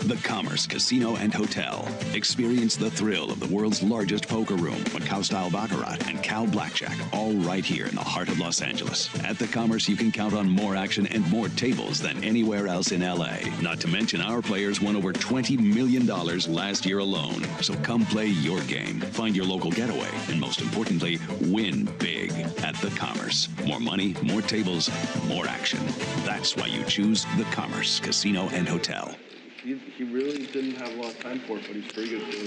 The Commerce Casino and Hotel. Experience the thrill of the world's largest poker room, Macau-style Baccarat, and Cow Blackjack, all right here in the heart of Los Angeles. At The Commerce, you can count on more action and more tables than anywhere else in L.A. Not to mention, our players won over $20 million last year alone. So come play your game, find your local getaway, and most importantly, win big at The Commerce. More money, more tables, more action. That's why you choose The Commerce Casino and Hotel. He really didn't have a lot of time for it, but he's pretty good for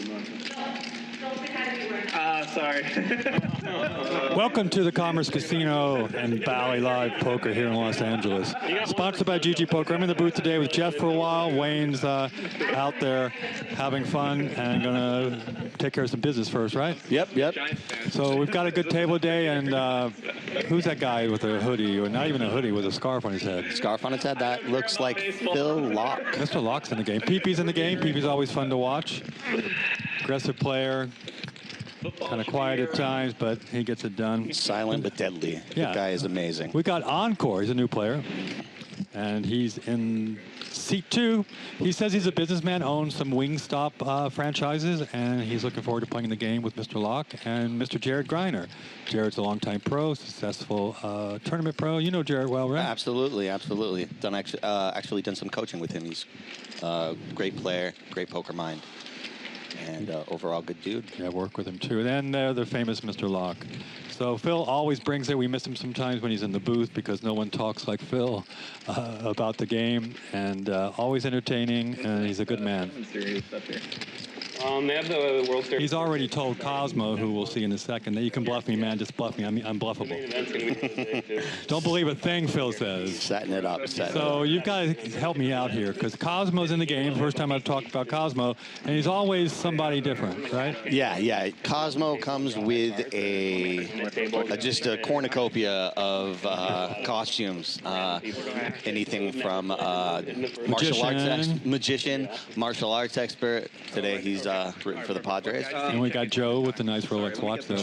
sorry. Welcome to the Commerce Casino and Bally Live Poker here in Los Angeles. Sponsored by GG Poker. I'm in the booth today with Jeff for a while. Wayne's out there having fun and going to take care of some business first, right? Yep. So we've got a good table today, and who's that guy with a hoodie, or not even a hoodie, with a scarf on his head? Scarf on his head, that looks like Phil Locke. Mr. Locke's in the game. Pipi's in the game. Pipi's always fun to watch. Aggressive player. Kind of quiet at times, but he gets it done. Silent but deadly. Yeah. The guy is amazing. We got Encore. He's a new player, and he's in seat 2. He says he's a businessman, owns some Wingstop franchises, and he's looking forward to playing the game with Mr. Locke and Mr. Jared Griener. Jared's a longtime pro, successful tournament pro. You know Jared well, right? Absolutely. Actually done some coaching with him. He's a great player, great poker mind, and overall good dude. Yeah, work with him too. And then the famous Mr. Locke. So Phil always brings it. We miss him sometimes when he's in the booth because no one talks like Phil about the game, and always entertaining, and he's a good man. They have the World Series. He's already told Cosmo, who we'll see in a second, that you can bluff me, man. Just bluff me. I'm bluffable. Don't believe a thing Phil says. Setting it up. So you've got to help me out here, because Cosmo's in the game. First time I've talked about Cosmo, and he's always somebody different, right? Yeah. Cosmo comes with just a cornucopia of costumes. Anything from martial arts magician, martial arts expert. Today he's written for the Padres. And we got Joe with the nice Rolex watch there.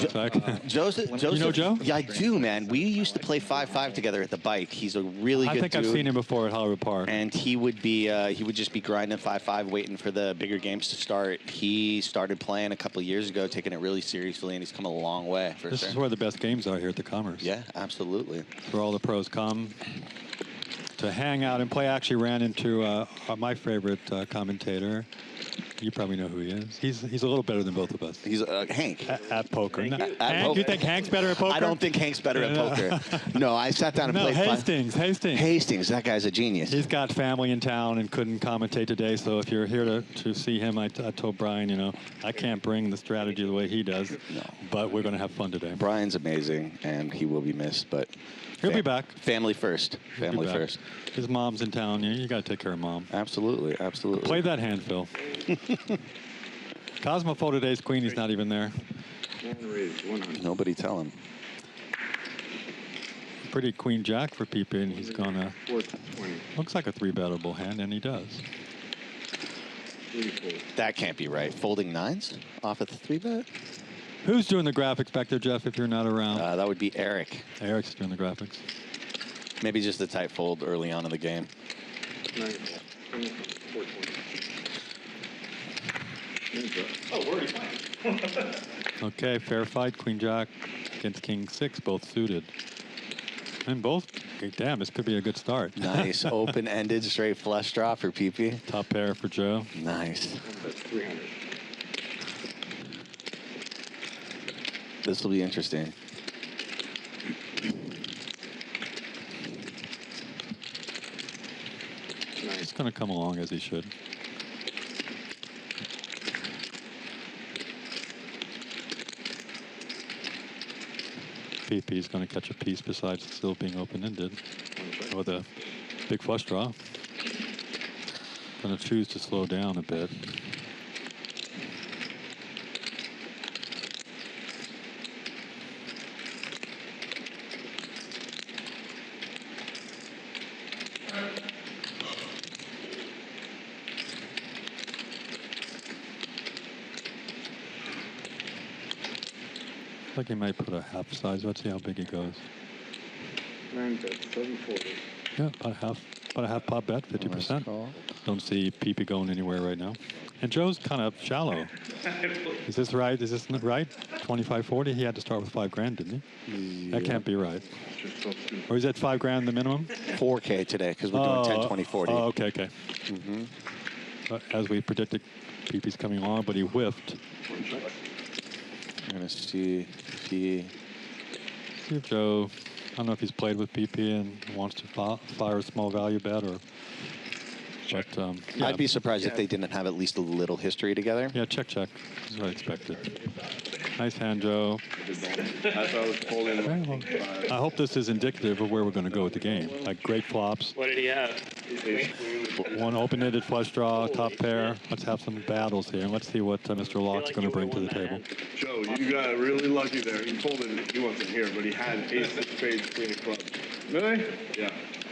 Joseph, you know Joe? Yeah, I do, man. We used to play 5-5 together at the bike. He's a really good dude. I think I've seen him before at Hollywood Park. And he would just be grinding 5-5, waiting for the bigger games to start. He started playing a couple of years ago, taking it really seriously, and he's come a long way. This is where the best games are here at the Commerce. Yeah, absolutely. It's where all the pros come to hang out and play. I actually ran into my favorite commentator. You probably know who he is. He's a little better than both of us. He's Hank. At poker. Hank, you think Hank's better at poker? I don't think Hank's better at poker. No, I sat down and played. Hastings. That guy's a genius. He's got family in town and couldn't commentate today. So if you're here to see him, I told Brian, I can't bring the strategy the way he does. No. But we're going to have fun today. Brian's amazing, and he will be missed. But he'll be back. Family first. Family first. His mom's in town. You got to take care of mom. Absolutely. Play that hand, Phil. Cosmo folded ace queen. He's not even there. Nobody tell him. Pretty queen jack for Pipi, and he's gonna. Looks like a 3-bettable hand, and he does. That can't be right. Folding 9s off at the 3-bet. Who's doing the graphics back there, Jeff? If you're not around, that would be Eric. Eric's doing the graphics. Maybe just a tight fold early on in the game. Oh, we're already playing. Okay, fair fight. Queen jack against king 6, both suited. And both, damn, this could be a good start. Nice. Open-ended straight flush draw for Pipi. Top pair for Joe. Nice. That's 300. This will be interesting. He's going to come along as he should. Pipi's going to catch a piece besides still being open-ended with a big flush draw. Going to choose to slow down a bit. Like he might put a half size. Let's see how big he goes. 9 bet, 740. Yeah, about about a half pot bet, 50%. Call. Don't see Pipi going anywhere right now. And Joe's kind of shallow. Is this right? Is this not right? 25-40? He had to start with $5,000, didn't he? That can't be right. Or is that $5,000 the minimum? 4K today because we're doing 10, 20, 40. Oh, okay. As we predicted, Pipi's coming on, but he whiffed. I'm going to see if he... See if Joe, I don't know if he's played with Pipi and wants to fire a small value bet or... But, yeah. I'd be surprised if they didn't have at least a little history together. Yeah, check. This is what I expected. Nice hand, Joe. I hope this is indicative of where we're going to go with the game. Like great flops. What did he have? One open-ended flush draw, top pair. Let's have some battles here. Let's see what Mr. Locke's going to bring to the table. Joe, you got really lucky there. He folded. He wasn't here, but he had ace of spades, queen of clubs. Really? Yeah.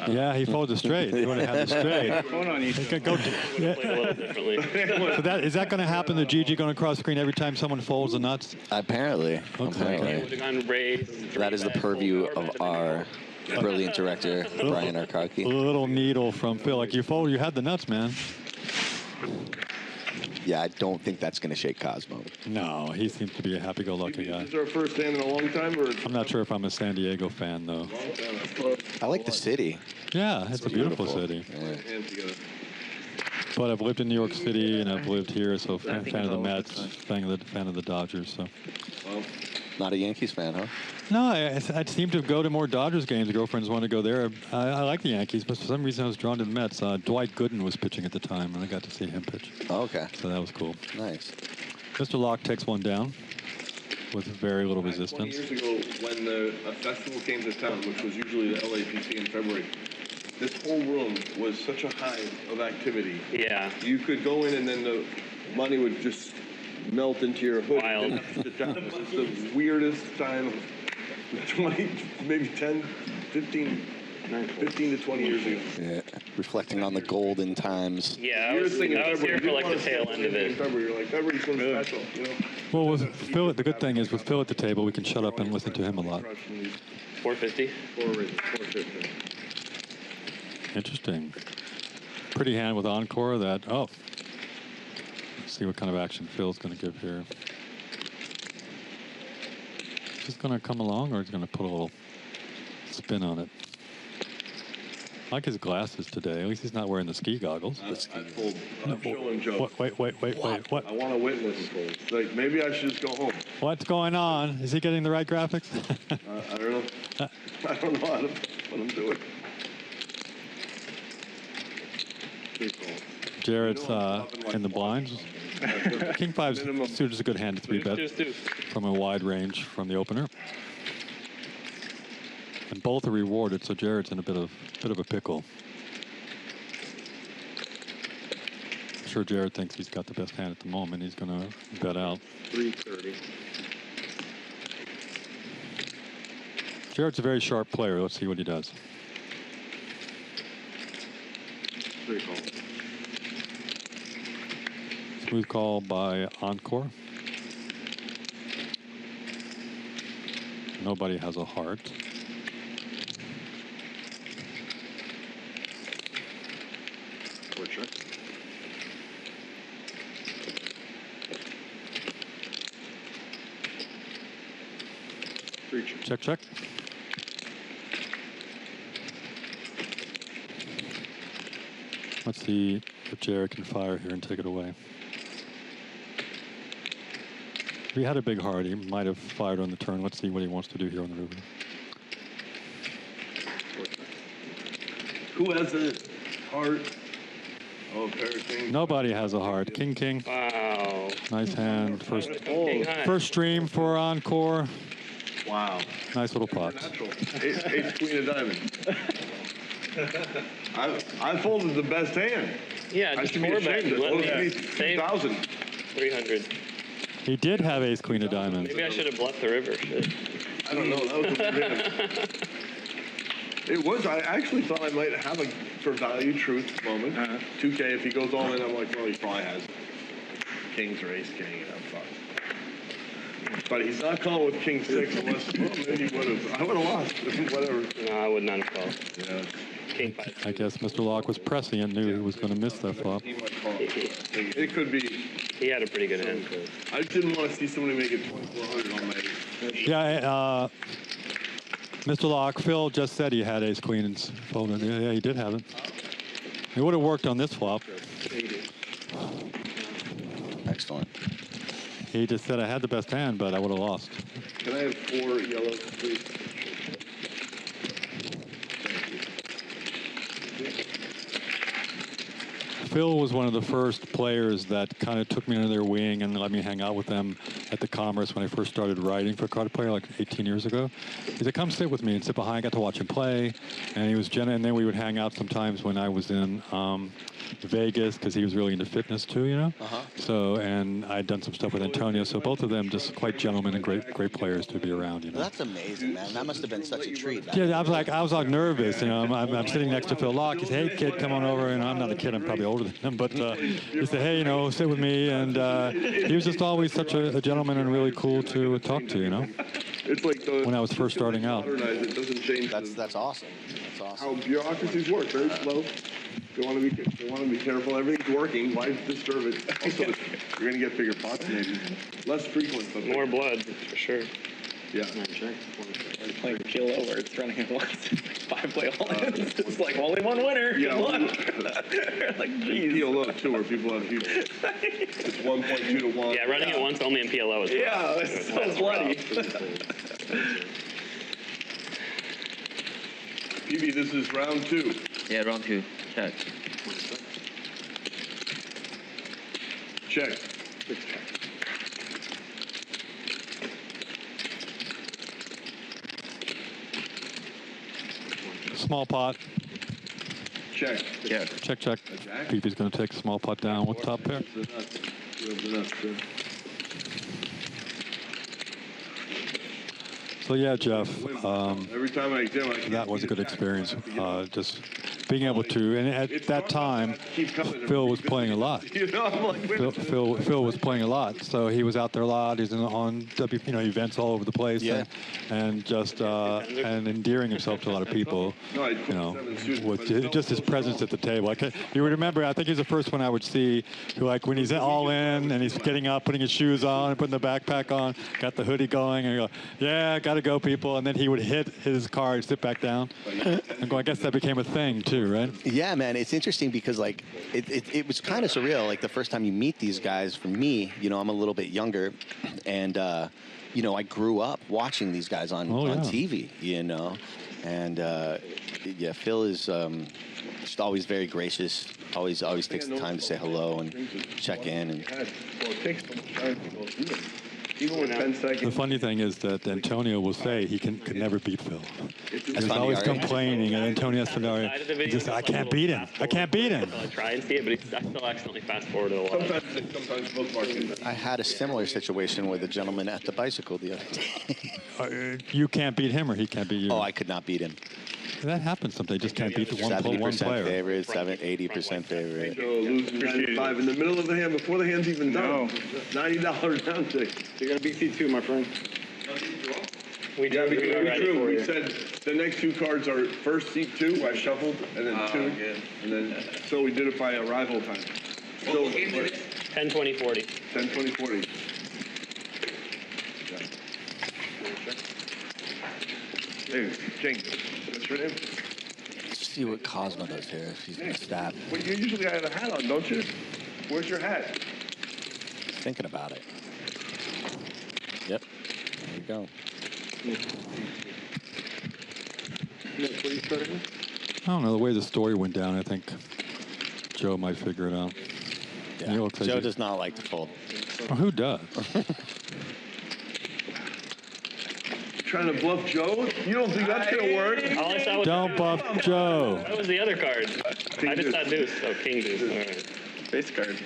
Yeah, he folded straight. He would have had the straight. Hold on, Play a little differently. So is that going to happen? The GG going to cross screen every time someone folds the nuts? Apparently. Okay. Would have gone raised. That is the purview of our brilliant director, Brian Arakaki. Little needle from Phil. Like you fold, you had the nuts, man. Yeah, I don't think that's going to shake Cosmo. No, he seems to be a happy-go-lucky guy. Is this our first hand in a long time? Or I'm not sure if I'm a San Diego fan, though. I like the city. Yeah, it's a beautiful city. Hands together. But I've lived in New York City, and I've lived here, so fan of the Mets, fan of the Dodgers. So. Well, Not a Yankees fan, huh? No, I seem to go to more Dodgers games. The girlfriends want to go there. I like the Yankees, but for some reason I was drawn to the Mets. Dwight Gooden was pitching at the time, and I got to see him pitch. Oh, okay. So that was cool. Nice. Mr. Locke takes one down with very little 20 resistance. years ago, when a festival came to town, which was usually the LAPC in February, this whole room was such a hive of activity. Yeah. You could go in and then the money would just melt into your hood. Wild. You didn't have to sit down. It was the weirdest time of 20, maybe 10, 15 to 20 years ago. Yeah. Reflecting on the golden times. Yeah, I was here for like the tail end of it. February, you're like, February's so special, you know? Well, with Phil, the good thing is with Phil at the table, we can shut up and listen to him a lot. 450. 450. Interesting. Pretty hand with Encore that, let's see what kind of action Phil's going to give here. Is this going to come along or is he going to put a little spin on it? I like his glasses today. At least he's not wearing the ski goggles. I'm showing Joe. Wait. What? I want to witness. Like, maybe I should just go home. What's going on? Is he getting the right graphics? I don't know. I don't know what I'm doing. Jarrett's in the blinds. King 5 suited is a good hand to 3-bet from a wide range from the opener. And both are rewarded, so Jarrett's in a bit of a pickle. I'm sure Jarrett thinks he's got the best hand at the moment. He's going to bet out. 330. Jarrett's a very sharp player. Let's see what he does. 3 call. Smooth call by Encore. Nobody has a heart. Check. Check. Let's see if Jarrett can fire here and take it away. If he had a big heart, he might have fired on the turn. Let's see what he wants to do here on the river. Who has a heart? Oh, pair of kings. Nobody has a heart. King. Wow. Nice hand. King high. First stream for Encore. Wow. Nice little pots. Natural. Ace, queen of diamonds. I folded the best hand. Yeah, I just should be 4-bet. ashamed. Let me Save save 1,000. 300. He did have ace queen of diamonds. Maybe I should have bluffed the river. Shit. I don't know. That was a weird hand. It was. I actually thought I might have a for value truth moment. 2K. If he goes all in, I'm like, well, he probably has kings or ace king, and I'm fucked. But he's not calling with king 6 unless maybe he would have. I would have lost. Whatever. No, I would not have called. Yeah. King 5. I guess Mr. Locke was pressing and knew he was going to miss that flop. He might call it. It could be. He had a pretty good hand. I just didn't want to see somebody make it 2,400 on my. Yeah, Mr. Locke, Phil just said he had ace queen and folded. Yeah, he did have it. It would have worked on this flop. Excellent. He just said I had the best hand, but I would have lost. Can I have 4 yellows, please? Phil was one of the first players that kind of took me under their wing and let me hang out with them at the Commerce when I first started writing for Card Player like 18 years ago. He said, come sit with me and sit behind. I got to watch him play. And he was and then we would hang out sometimes when I was in Vegas because he was really into fitness too, you know? So, and I'd done some stuff with Antonio. So both of them just quite gentlemen and great players to be around, you know? That's amazing, man. That must have been such a treat. Yeah, I was like nervous, you know. I'm sitting next to Phil Locke. He said, hey, kid, come on over. And I'm not a kid. I'm probably older than him. But he said, hey, you know, sit with me. And he was just always such a gentleman and really cool to talk to, you know. It's like when I was first starting out. It doesn't change. That's awesome. That's awesome. How bureaucracies work, very slow. They want to be careful. Everything's working. Why disturb it? Also, you're gonna get bigger pots, maybe less frequent, but more blood for sure. Yeah. Playing kilo where it's running at once. 5 play all in. It's like only one winner. Yeah. Like geez. PLO too, where people have huge. It's 1.2 to 1. Yeah, running it once only in PLO is Yeah, it's so bloody. Pipi, this is round 2. Yeah, round 2. Check. Check. Small pot. Check. Yeah. Check, check. Pipi's going to take a small pot down with top pair. So yeah, Jeff, every time I examine, that was a good experience. Just being able to, and at that time, Phil was playing a lot. Phil was playing a lot, so he was out there a lot. He's on events all over the place, and just and endearing himself to a lot of people. You know, with just his presence at the table. You would remember, I think he's the first one I would see who, like, when he's all in and he's getting up, putting his shoes on, and putting the backpack on, got the hoodie going, and you go, yeah, gotta go, people, and then he would hit his card, sit back down, and go. I guess that became a thing too. Right? Yeah, man, it's interesting because like it was kind of surreal. Like the first time you meet these guys, for me, you know, I'm a little bit younger, and you know, I grew up watching these guys on TV, you know, and yeah, Phil is just always very gracious. Always takes the time to say hello and check in. And even with 10 seconds. The funny thing is that Antonio will say he could never beat Phil. He's funny, always all right? complaining, and Antonio Scenario, he just, I can't beat him. I can't beat him. I try and see it, but I still accidentally fast forward a lot. Sometimes bookmarking. I had a similar situation with a gentleman at the bicycle the other day. You can't beat him, or he can't beat you. Oh, I could not beat him. That happens sometimes. Just can't beat the one 70% player. favorite, 80% favorite. So losing 95 in the middle of the hand before the hand's even done. $90 round 6. You're gonna beat C2, my friend. We Yeah, do. because We're ready for we you. said the next 2 cards are first seat 2. I shuffled, and then 2, and then so we did it by arrival time. So 10, 20, 40. 10, 20, 40. Hey, Chiang, what's your name? Let's see what Cosmo does here. If he's gonna stab. Well, you usually have a hat on, don't you? Where's your hat? Thinking about it. Yep. There we go. What are you starting with? I don't know. The way the story went down, I think Joe might figure it out. Yeah. You look like Joe you- does not like to fold. Well, who does? Trying to bluff Joe? You don't think that's gonna work? All I saw was Don't buff Joe. That was the other card. I just saw deuce. Oh, king deuce. All right. Face card.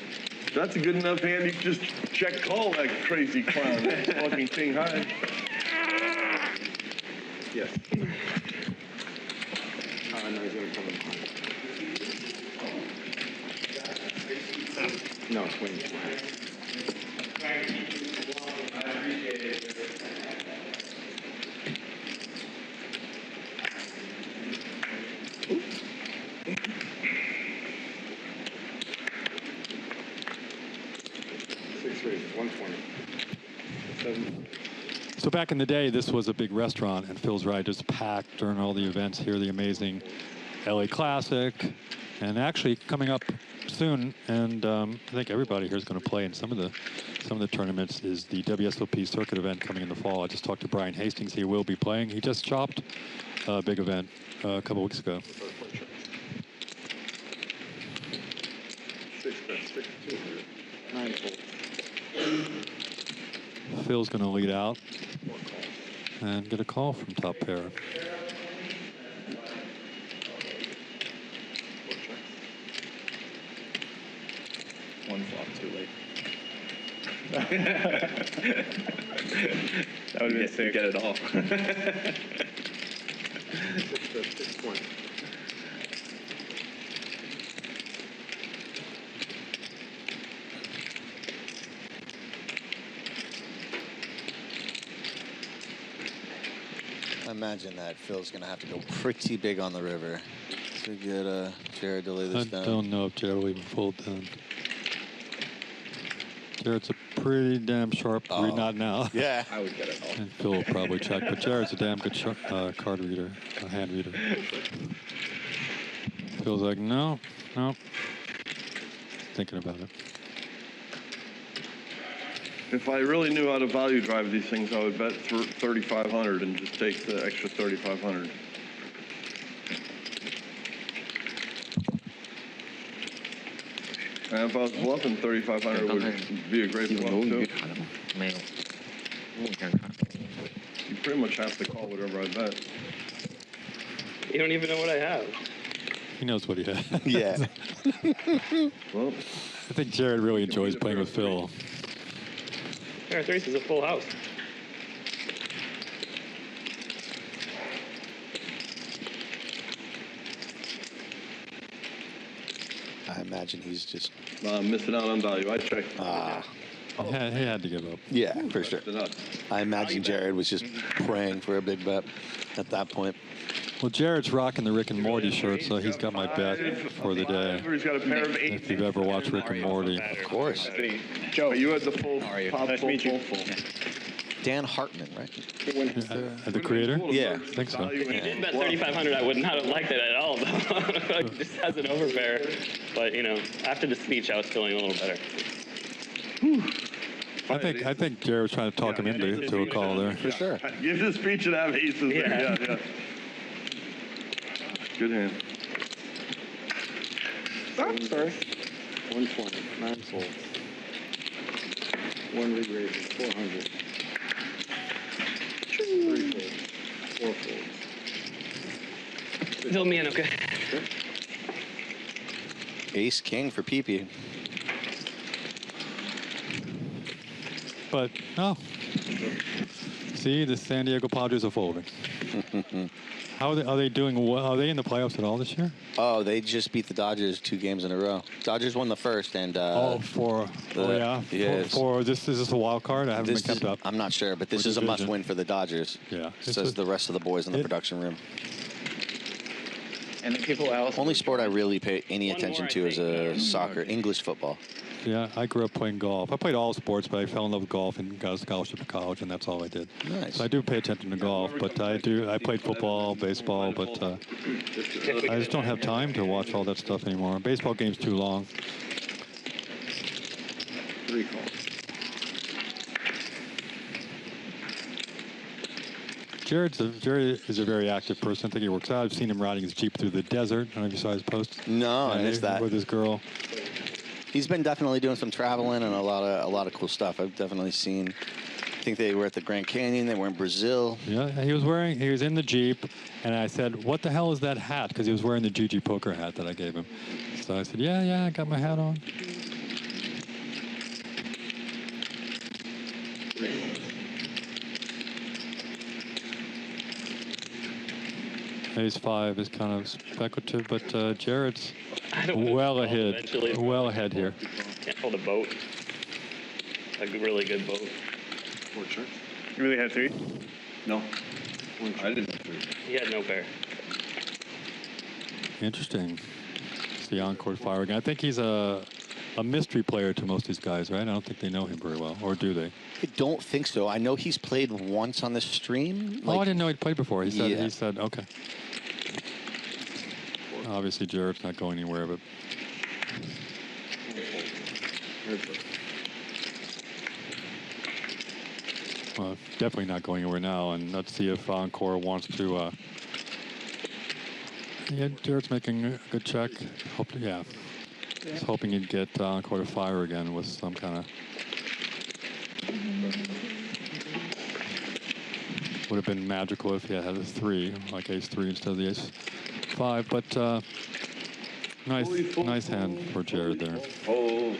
That's a good enough hand. You can just check call that crazy clown. Fucking king high. Yes. No, he's gonna come in. No, swing. 120. So back in the day, this was a big restaurant, and Phil's right, it's packed during all the events here, the amazing LA Classic, and actually coming up soon, and I think everybody here is going to play in some of the tournaments, is the WSOP circuit event coming in the fall. I just talked to Brian Hastings. He will be playing. He just chopped a big event a couple weeks ago. Phil's going to lead out and get a call from top pair. One flop too late. That would have been sick. Get it all. 620. I imagine that Phil's going to have to go pretty big on the river to get Jared to lay this down. I don't know if Jared will even fold down. Jared's a pretty damn sharp read, not now. Yeah. I would get it all. And Phil will probably check, but Jared's a damn good card reader, hand reader. Phil's like, no. Thinking about it. If I really knew how to value drive these things, I would bet 3,500 and just take the extra 3,500. And if I was bluffing, 3,500 would be a great bluff too. You pretty much have to call whatever I bet. You don't even know what I have. He knows what he has. Yeah. Well, I think Jared really enjoys playing with Phil. Pair of threes is a full house. I imagine he's just... missing out on value. I checked. He had to give up. Yeah, for sure. The nuts. I imagine Jared was just praying for a big bet at that point. Well, Jared's rocking the Rick and Morty shirt, so he's got my bet for the day. He's got a pair of 8. If you've ever watched Rick and Morty. Of course. Joe, you had the full. How are you? Top, Nice to meet you. full. Dan Hartman, right? The creator? Yeah. I think so. If you did bet 3,500, I would not have liked it at all, though. Just as an overpair. But, you know, after the speech, I was feeling a little better. I think Jared was trying to talk him into a call there. For sure. Give the speech and have aces there. Yeah. Yeah. Good hand. I'm sorry. 120. 9 folds. 1 big raise. 400. 3 folds. 4 folds. Fill me in, okay? Ace King for Pipi. But, see, the San Diego Padres are folding. Are they doing well? Are they in the playoffs at all this year? Oh, they just beat the Dodgers 2 games in a row. Dodgers won the first, and is this a wild card? I haven't been kept up. I'm not sure, but this is a must-win for the Dodgers. Yeah, Says the rest of the boys in the production room. And the people else. Only sport I really pay any attention to is soccer, English football. Yeah, I grew up playing golf. I played all sports, but I fell in love with golf and got a scholarship to college, and that's all I did. Nice. So I do pay attention to golf, but I played football, baseball, but I just don't have time to watch all that stuff anymore. Baseball game's too long. 3 calls. Jared is a very active person. I think he works out. I've seen him riding his Jeep through the desert. I don't know if you saw his post. No, I missed that. With his girl. He's been definitely doing some traveling and a lot of cool stuff. I've definitely seen. I think they were at the Grand Canyon. They were in Brazil. Yeah, he was in the Jeep, and I said, "What the hell is that hat?" Because he was wearing the GG poker hat that I gave him. So I said, "Yeah, I got my hat on." Ace 5 is kind of speculative, but Jared's well ahead here. Can't hold a boat. A really good boat. 4 chips. You really had 3? No. I didn't have 3. He had no pair. Interesting. It's the encore fire again. I think he's a a mystery player to most of these guys, right? I don't think they know him very well, or do they? I don't think so. I know he's played once on the stream. Oh, I didn't know he'd played before. He said, Yeah. he said, okay. Obviously, Jared's not going anywhere, but well, definitely not going anywhere now. And let's see if Encore wants to. Yeah, Jared's making a good check. Hopefully, yeah. He's hoping he'd get Encore to fire again with some kind of. Would have been magical if he had a 3, like ace-3 instead of the ace-5. But nice hand for Jared there. Oh.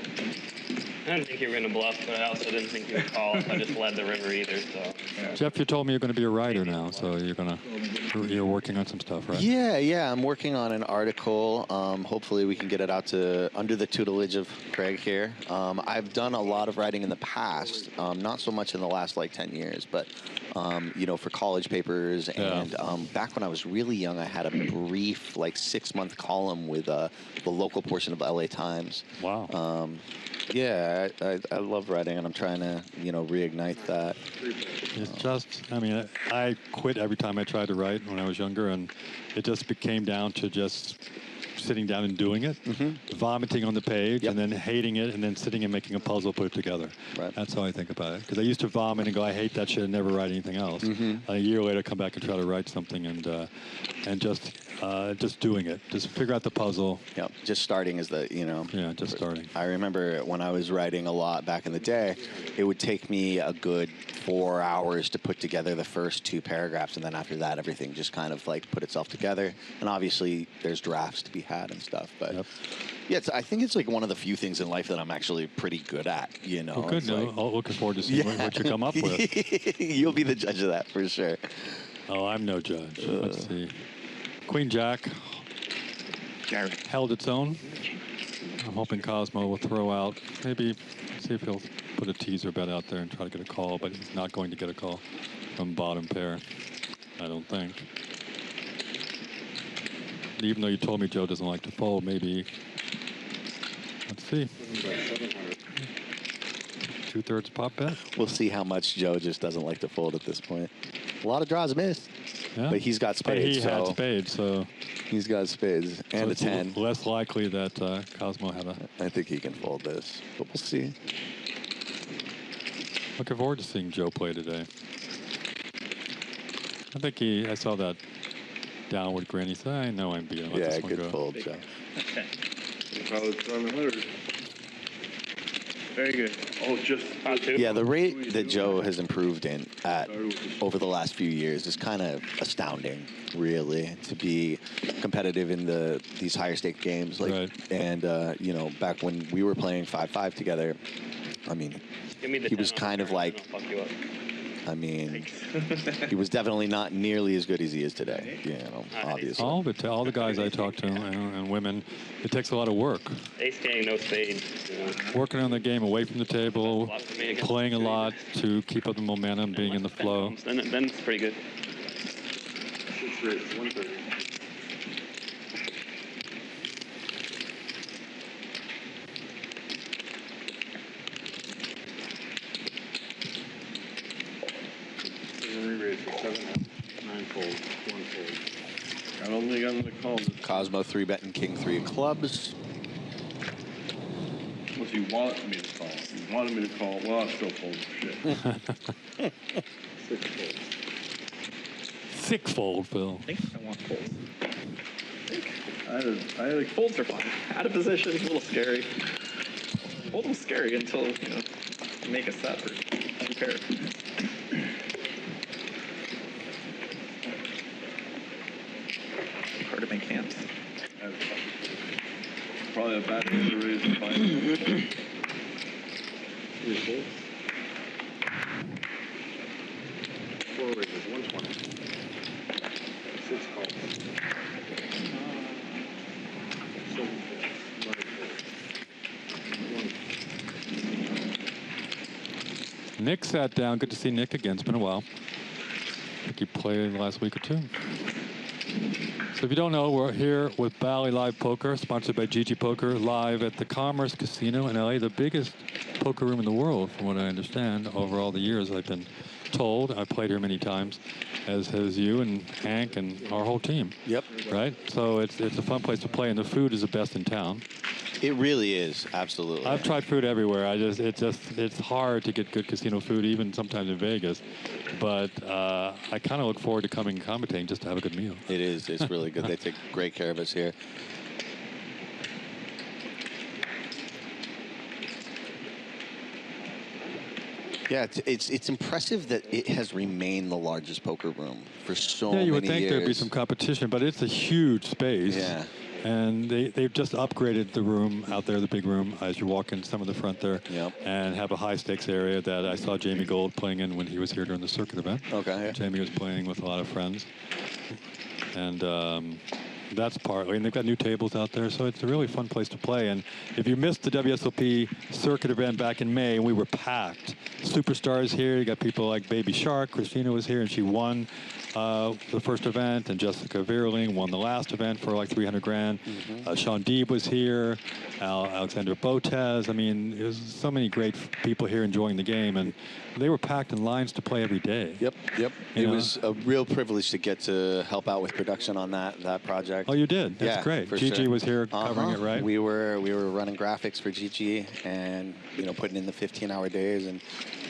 I didn't think you were going to bluff, but I also didn't think you would call if I just led the river either. So. Jeff, you told me you're going to be a writer now, so you're working on some stuff, right? Yeah. I'm working on an article. Hopefully we can get it out to under the tutelage of Craig here. I've done a lot of writing in the past, not so much in the last like 10 years, but for college papers. And back when I was really young, I had a brief like 6-month column with the local portion of the LA Times. Wow. Yeah, I love writing, and I'm trying to, reignite that. It's just, I quit every time I tried to write when I was younger, and it just became down to just sitting down and doing it, vomiting on the page, and then hating it, and then sitting and making a puzzle, put it together. Right. That's how I think about it. Because I used to vomit and go, I hate that shit, and never write anything else. A year later, come back and try to write something, and just doing it. Just figure out the puzzle. Yeah, just starting is the, Yeah, just starting. I remember when I was writing a lot back in the day, it would take me a good 4 hours to put together the first 2 paragraphs, and then after that, everything just kind of like put itself together. And obviously, there's drafts to be had and stuff. But yeah, I think it's like one of the few things in life that I'm actually pretty good at. Well, good. Looking forward to seeing what you come up with. You'll be the judge of that for sure. Oh, I'm no judge. Let's see. Queen Jack held its own. I'm hoping Cosmo will throw out, maybe see if he'll put a teaser bet out there and try to get a call, but he's not going to get a call from bottom pair, I don't think. Even though you told me Joe doesn't like to fold, maybe, let's see. 2/3 pop bet. We'll see how much Joe just doesn't like to fold at this point. A lot of draws missed. Yeah. But he's got spades. But he had spades, so. He's got spades and a 10. Less likely that Cosmo had a. I think he can fold this, but we'll see. Looking forward to seeing Joe play today. I think I saw that downward grin. He said, I know I'm beating. Let this one good go. fold, Joe. Okay. College 100. Very good. Oh, just Yeah, the rate that Joe has improved in over the last few years is kind of astounding, really, to be competitive in these higher stake games. And back when we were playing 5-5 together, he was kind of like. He was definitely not nearly as good as he is today, obviously. All the guys I talk to and women, it takes a lot of work. Ace king, no spade. Working on the game away from the table, playing a lot to keep up the momentum, being in the flow. Then it's pretty good. 130. Re-raise for 7, 9 fold, 1 fold. I don't think I'm going to call this. Cosmo 3-betting king 3 of clubs. Unless you want me to call. If you wanted me to call, well, I'll still fold for shit. 6 fold. Thick fold, Phil. I think I want folds. I had a Folds are fine. Out of position, a little scary. Fold was scary until, you make a set or a pair. Hard to make hands. probably a bad hand to raise and find. 3 folds. 4 raises, 120. 6 calls. 7 folds. 9 folds. Nick sat down. Good to see Nick again. It's been a while. I think he played last week or two. So if you don't know, we're here with Bally Live Poker, sponsored by GG Poker, live at the Commerce Casino in LA, the biggest poker room in the world, from what I understand. Over all the years, I've been told. I've played here many times, as has you and Hank and our whole team. Yep. Right? So it's a fun place to play, and the food is the best in town. It really is, absolutely. I've tried food everywhere. It's hard to get good casino food, even sometimes in Vegas. But I kind of look forward to coming and commentating just to have a good meal. It is. It's really good. They take great care of us here. Yeah, it's impressive that it has remained the largest poker room for so many years. Yeah, you would think there'd be some competition, but it's a huge space. Yeah. And they've just upgraded the room out there, the big room, as you walk in some of the front there. Yep. And have a high stakes area that I saw Jamie Gold playing in when he was here during the circuit event. Okay. Yeah. Jamie was playing with a lot of friends. And that's partly, and they've got new tables out there, so it's a really fun place to play. And if you missed the WSOP circuit event back in May, we were packed. Superstars here, you got people like Baby Shark, Christina was here, and she won the first event, and Jessica Vierling won the last event for like 300 grand. Sean Deeb was here, Alexander Botez. I mean, there's so many great people here enjoying the game, and they were packed in lines to play every day. Yep. It was a real privilege to get to help out with production on that project. Oh, you did? That's great. GG was here covering it, right? We were running graphics for GG, and putting in the 15-hour days and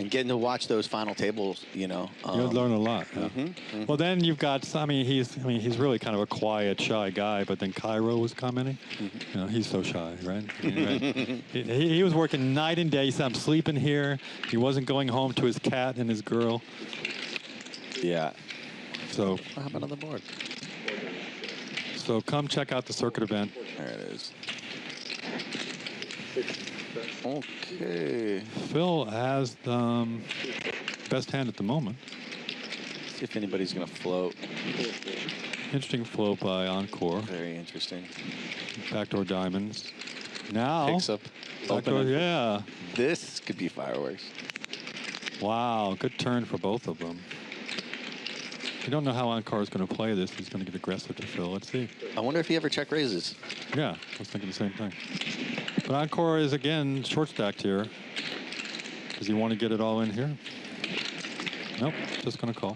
getting to watch those final tables. You'll learn a lot. Yeah. Well, then you've got. He's really kind of a quiet, shy guy. But then Cairo was commenting. He's so shy, right? He was working night and day. He said, "I'm sleeping here." He wasn't going home to his cat and his girl. Yeah. So what happened on the board? So come check out the circuit event. There it is. Okay. Phil has the best hand at the moment. See if anybody's going to float. Interesting float by Encore. Very interesting. Backdoor diamonds. Now. Picks up. Backdoor, yeah. This could be fireworks. Wow, good turn for both of them. You don't know how Encore is going to play this. He's going to get aggressive to Phil. Let's see. I wonder if he ever check raises. Yeah, I was thinking the same thing. But Encore is, again, short stacked here. Does he want to get it all in here? Nope, just going to call.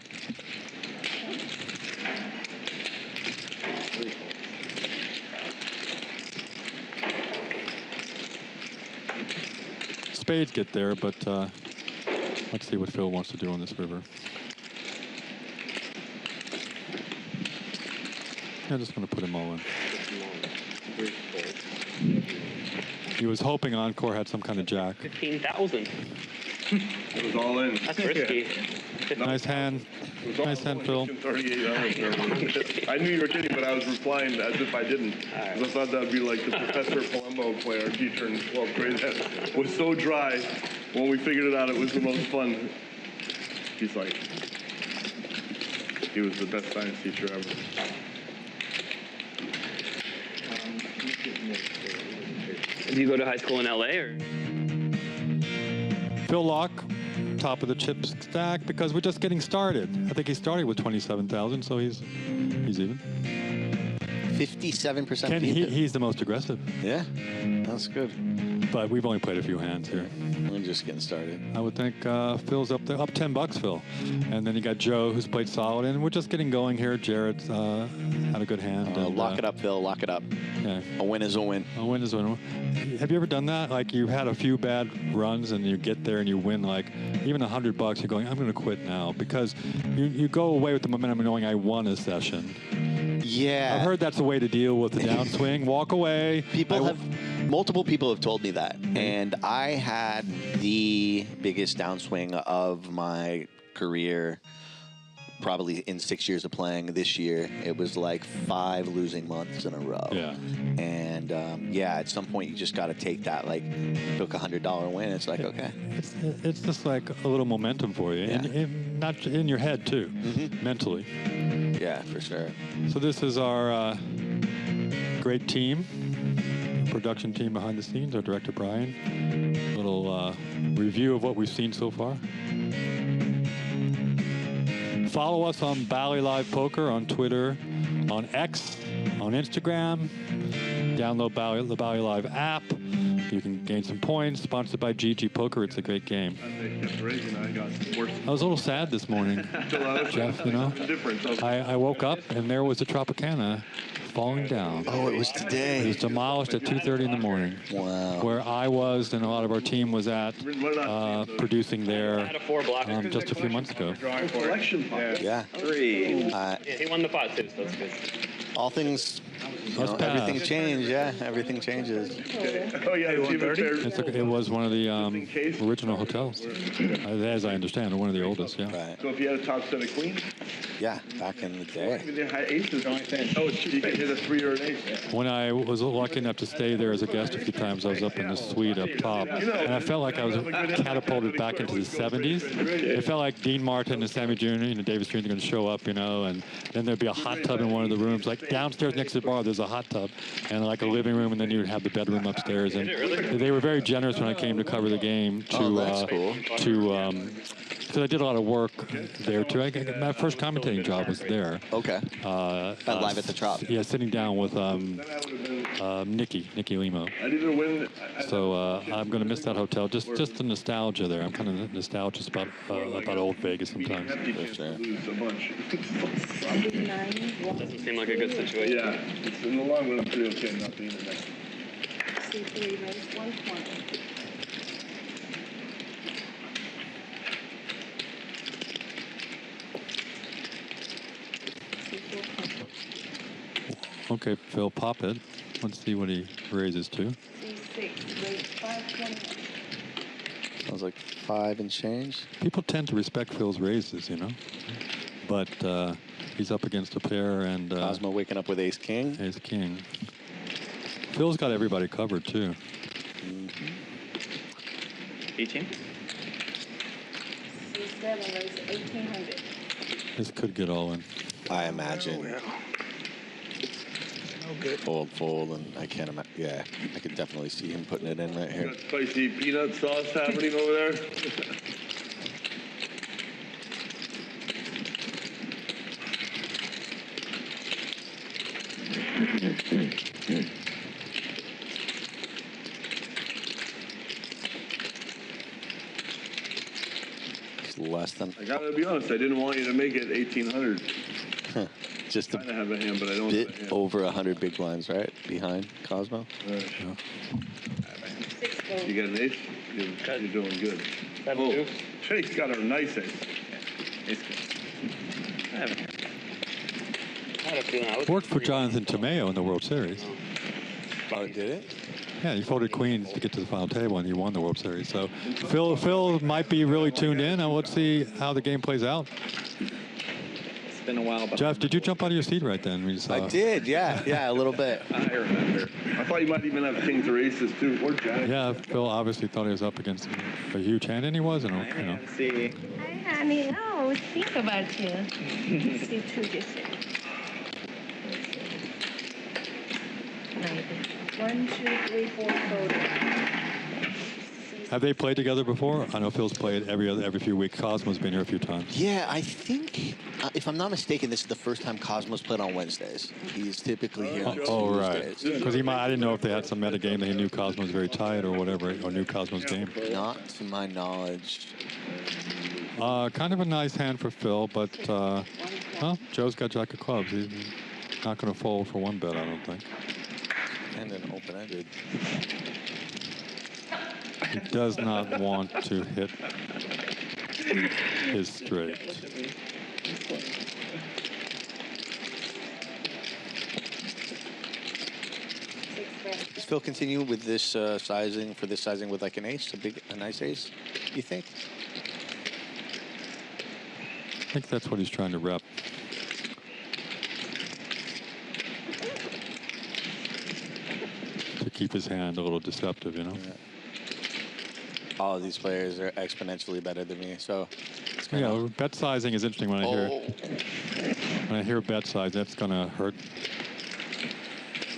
Spades get there, but let's see what Phil wants to do on this river. I'm just going to put him all in. He was hoping Encore had some kind of jack. 15,000. It was all in. That's risky. Nice hand. Nice hand, Phil. 38. I knew you were kidding, but I was replying as if I didn't. Right. I thought that would be like the Professor Palumbo play, our teacher in 12th grade. That was so dry. When we figured it out, it was the most fun. He's like, he was the best science teacher ever. Did you go to high school in LA or? Phil Locke, top of the chip stack because we're just getting started. I think he started with 27,000, so he's even. 57%. He's the most aggressive. Yeah, that's good. But we've only played a few hands here. We're just getting started. I would think Phil's up there, up $10, Phil. And then you got Joe, who's played solid, and we're just getting going here. Jarrett's had a good hand. Lock it up, Phil. Lock it up. Yeah. A win is a win. A win is a win. Have you ever done that? Like you had a few bad runs and you get there and you win like even $100. You're going, I'm going to quit now because you go away with the momentum knowing I won a session. Yeah. I've heard that's a way to deal with the downswing. Walk away. Multiple people have told me that, and I had the biggest downswing of my career. Probably in 6 years of playing. This year, it was like 5 losing months in a row. Yeah. And at some point, you just got to take that. Like, took $100 win. It's like, okay. It's just like a little momentum for you, Yeah. and not in your head too, mentally. Yeah, for sure. So this is our great team, production team behind the scenes. Our director Brian. A little review of what we've seen so far. Follow us on Bally Live Poker on Twitter, on X, on Instagram. Download the Bally Live app. You can gain some points. Sponsored by GG Poker. It's a great game. I was a little sad this morning, Jeff, you know. I woke up and there was a Tropicana falling down. Oh, it was today. It was demolished at 2:30 in the morning. Wow. Where I was and a lot of our team was at producing there just a few months ago. Yeah. 3. Yeah, he won the pot too, so that's good. All things, everything changed. Yeah, everything changes. Oh, yeah, It was one of the original hotels, as I understand, or one of the oldest, yeah. Right. So if you had a top set of queens, Yeah, back in the day. they had aces. Oh, you could hit a 3 or an ace. When I was lucky enough to stay there as a guest a few times, I was up in the suite up top, and I felt like I was catapulted back into the 70s. It felt like Dean Martin and Sammy Jr., Davis Jr. are going to show up, and then there'd be a hot tub in one of the rooms. Like downstairs next to the bar, there's a hot tub, and like a living room, and then you would have the bedroom upstairs. And they were very generous when I came to cover the game because I did a lot of work there too. My first commentating job was there. Okay. Live at the Trop. Yeah, sitting down with Nikki Limo. I didn't win. So I'm going to miss that hotel. Just the nostalgia there. I'm kind of nostalgic about old Vegas sometimes. Lose a bunch. Doesn't seem like a good situation. Yeah, it's in the long run, pretty okay not being in there. C3 raise 120. Okay, Phil, pop it. Let's see what he raises to. C6 raise 521. Sounds like 5 and change. People tend to respect Phil's raises, but he's up against a pair and Cosmo waking up with ace king. Ace king. Phil's got everybody covered too. 18. C7 raise 1800. This could get all in. I imagine. Fold, and I can't imagine. Yeah, I could definitely see him putting it in right here. Got spicy peanut sauce happening over there. It's less than. I gotta be honest, I didn't want you to make it 1800. Just a I have a hand, but I don't have a bit hand. over 100 big blinds, right? Behind Cosmo. Right. 6 gold. You got an ace? You're doing good. 7-2. Chase got a nice ace. Ace king. I have a hand. I had a feeling I was. Worked for Jonathan Tomeo in the World Series. Oh, did it? Yeah, he folded queens to get to the final table, and he won the World Series. So Phil might be really tuned in, and let's see how the game plays out. It's been a while, but Jeff, did you jump out of your seat right then? When you saw I did, yeah, a little bit. I remember. I thought you might even have kings or aces too, or jacks. Yeah, Phil obviously thought he was up against a huge hand, and he was, Let's see. Hi, honey. No, think about you. C2 this year. 1, 2, 3, 4 fold. Have they played together before? I know Phil's played every few weeks. Cosmo's been here a few times. Yeah, I think, if I'm not mistaken, this is the first time Cosmo's played on Wednesdays. He's typically here on Right. Tuesdays. Because I didn't know if they had some meta game that he knew Cosmo was very tight or whatever, or knew Cosmo's game. Not to my knowledge. Kind of a nice hand for Phil, but well, Joe's got jack of clubs. He's not going to fold for one bet, I don't think. And then open-ended. He does not want to hit his straight. Does Phil continue with this sizing with like an ace, a nice ace, you think? I think that's what he's trying to rep. To keep his hand a little deceptive, Yeah. All of these players are exponentially better than me, so. It's kinda, Bet sizing is interesting when I hear bet size. That's going to hurt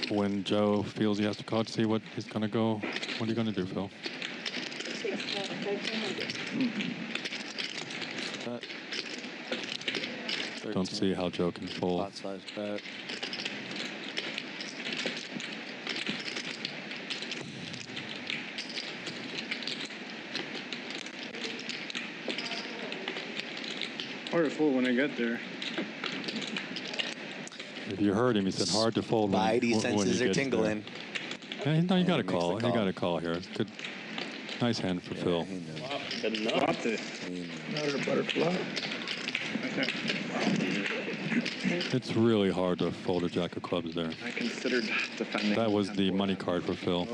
when Joe feels he has to call to see what he's going to go. What are you going to do, Phil? 6, 1300. Don't see how Joe can fold. Pot size bet. hard to fold when I get there. If you heard him, he said hard to fold. Spidey when senses he are gets tingling. there. Yeah, no, you got to makes call. the You got call. to call here. It's good. Nice hand for Phil. He knows. Wow, good enough. Flop this. Another butterfly. It's really hard to fold a jack of clubs there. I considered defending. That was the money card for Phil.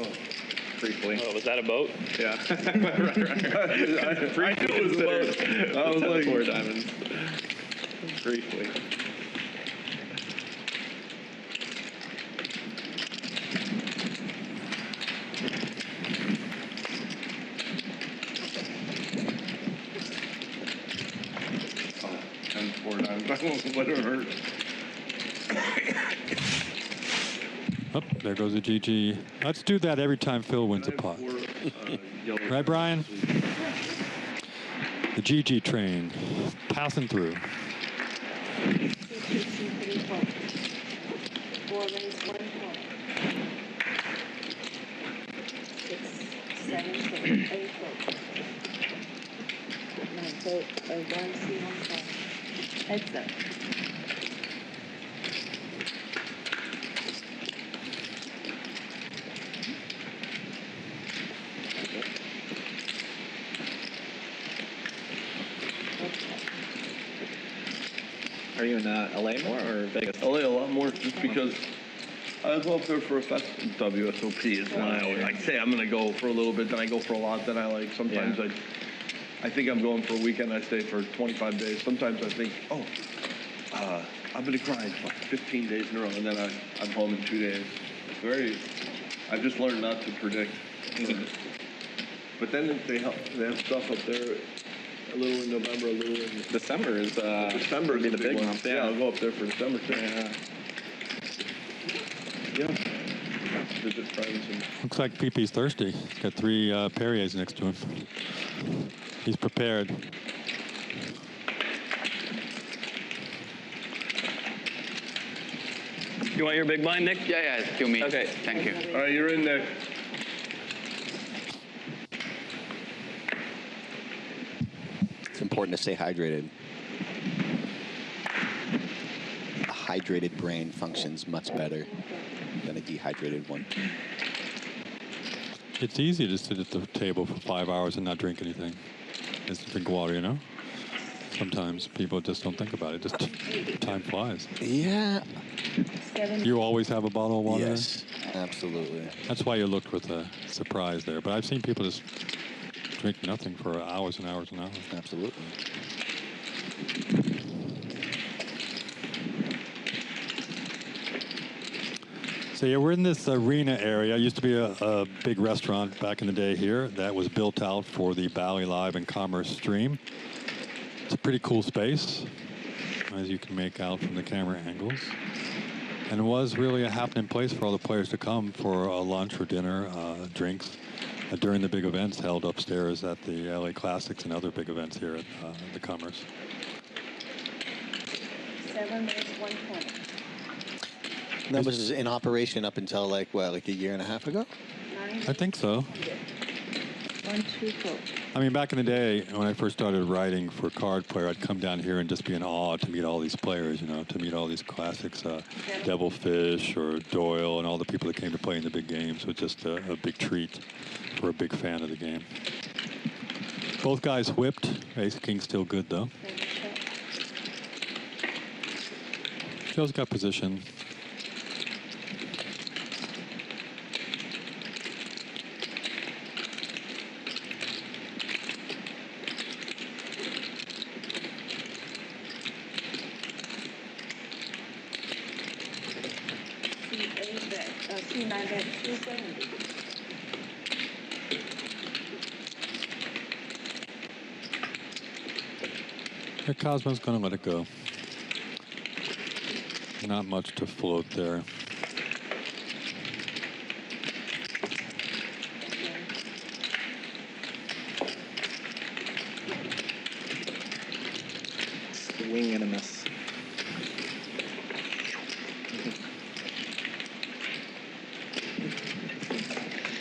Briefly. Oh, was that a boat? Yeah. right. I knew it was about. I was like, 4 diamonds. Briefly. oh, 10-4 dimes. I won't let it hurt. Oh, there goes a GG. Let's do that every time Phil wins a pot. Right, Brian? The GG train passing through. 2, 2, 3, 4. 4 raise 1 4. 6, 7, 8 4. 9 4. 1 3 1 4. Heads up. Are you in LA more or Vegas? LA a lot more just because I go up there for a festival. WSOP is when I say I'm going to go for a little bit, then I go for a lot, then I like sometimes I think I'm going for a weekend, I stay for 25 days. Sometimes I think, I'm going to grind for 15 days in a row, and then I'm home in 2 days. It's I've just learned not to predict. But then they have stuff up there. A little in November, a little in December is December be is the big one. month. Yeah, I'll go up there for December too. Yeah. Visit friends and Looks like Pipi's thirsty. He's got 3 Perriers next to him. He's prepared. You want your big blind, Nick? Yeah, kill me. Okay. Thank you. all right, you're in there. It's important to stay hydrated. A hydrated brain functions much better than a dehydrated one. It's easy to sit at the table for 5 hours and not drink anything. Just drink water, you know? Sometimes people just don't think about it. Just time flies. Yeah. 7. You always have a bottle of water? Yes, absolutely. That's why you looked with a surprise there. But I've seen people just drink nothing for hours and hours and hours. Absolutely. So yeah, we're in this arena area. It used to be a big restaurant back in the day here that was built out for the Bally Live and Commerce stream. It's a pretty cool space, as you can make out from the camera angles. And it was really a happening place for all the players to come for a lunch or dinner, drinks, during the big events held upstairs at the LA Classics and other big events here at the Commerce. 7 raise 1 4. That was in operation up until like a year and a half ago? 9 I think so. 1 2 4. I mean, back in the day, when I first started writing for Card Player, I'd come down here and just be in awe to meet all these players, you know, to meet all these classics, Devilfish or Doyle and all the people that came to play in the big games. It was just a big treat for a big fan of the game. Both guys whipped. Ace King's still good, though. Joe's got position. C9 bet 270. Here, Cosmo's going to let it go. Not much to float there. Swing and a miss.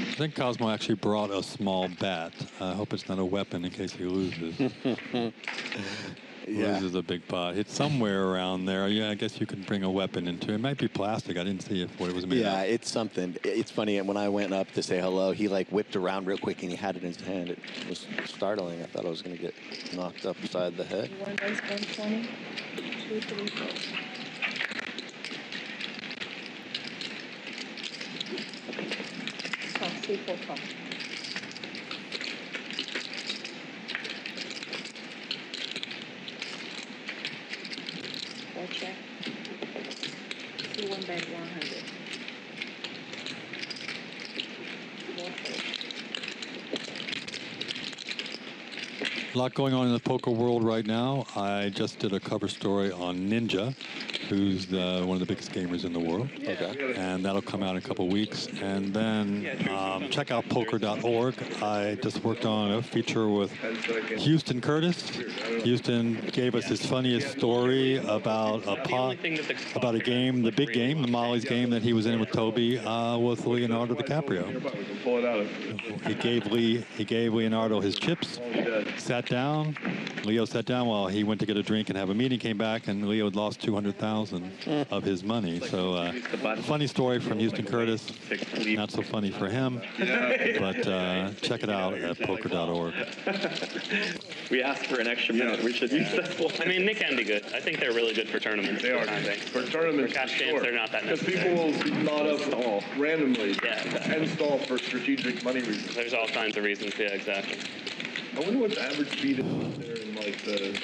I think Cosmo actually brought a small bat. I hope it's not a weapon in case he loses. Yeah. Loses a big pot. It's somewhere around there. Yeah, I guess you could bring a weapon into it. It might be plastic. I didn't see what it was made Yeah, of. it's something. It's funny. And when I went up to say hello, he like whipped around real quick and he had it in his hand. It was startling. I thought I was going to get knocked upside the head. 1 base 120, 2, 3, 4. Call, C4 call. Four check. C1 bet 100. 4 fold. A lot going on in the poker world right now. I just did a cover story on Ninja, who's one of the biggest gamers in the world. Okay. And that'll come out in a couple weeks. And then check out poker.org. I just worked on a feature with Houston Curtis. Houston gave us his funniest story about about a game, the big game, the Molly's game that he was in with Toby with Leonardo DiCaprio. He gave Leonardo his chips, sat down. Leo sat down while he went to get a drink and have a meeting, came back, and Leo had lost $200,000 of his money. So funny story from Houston Curtis. Not so funny for him, but check it out at poker.org. We asked for an extra minute. We should use this one. I mean, they can be good. I think they're really good for tournaments. They are. For tournaments, For cash games, they're not that because necessary. people will not up randomly Yeah. and stall for strategic money reasons. There's all kinds of reasons. Yeah, exactly. I wonder what the average speed is there in like the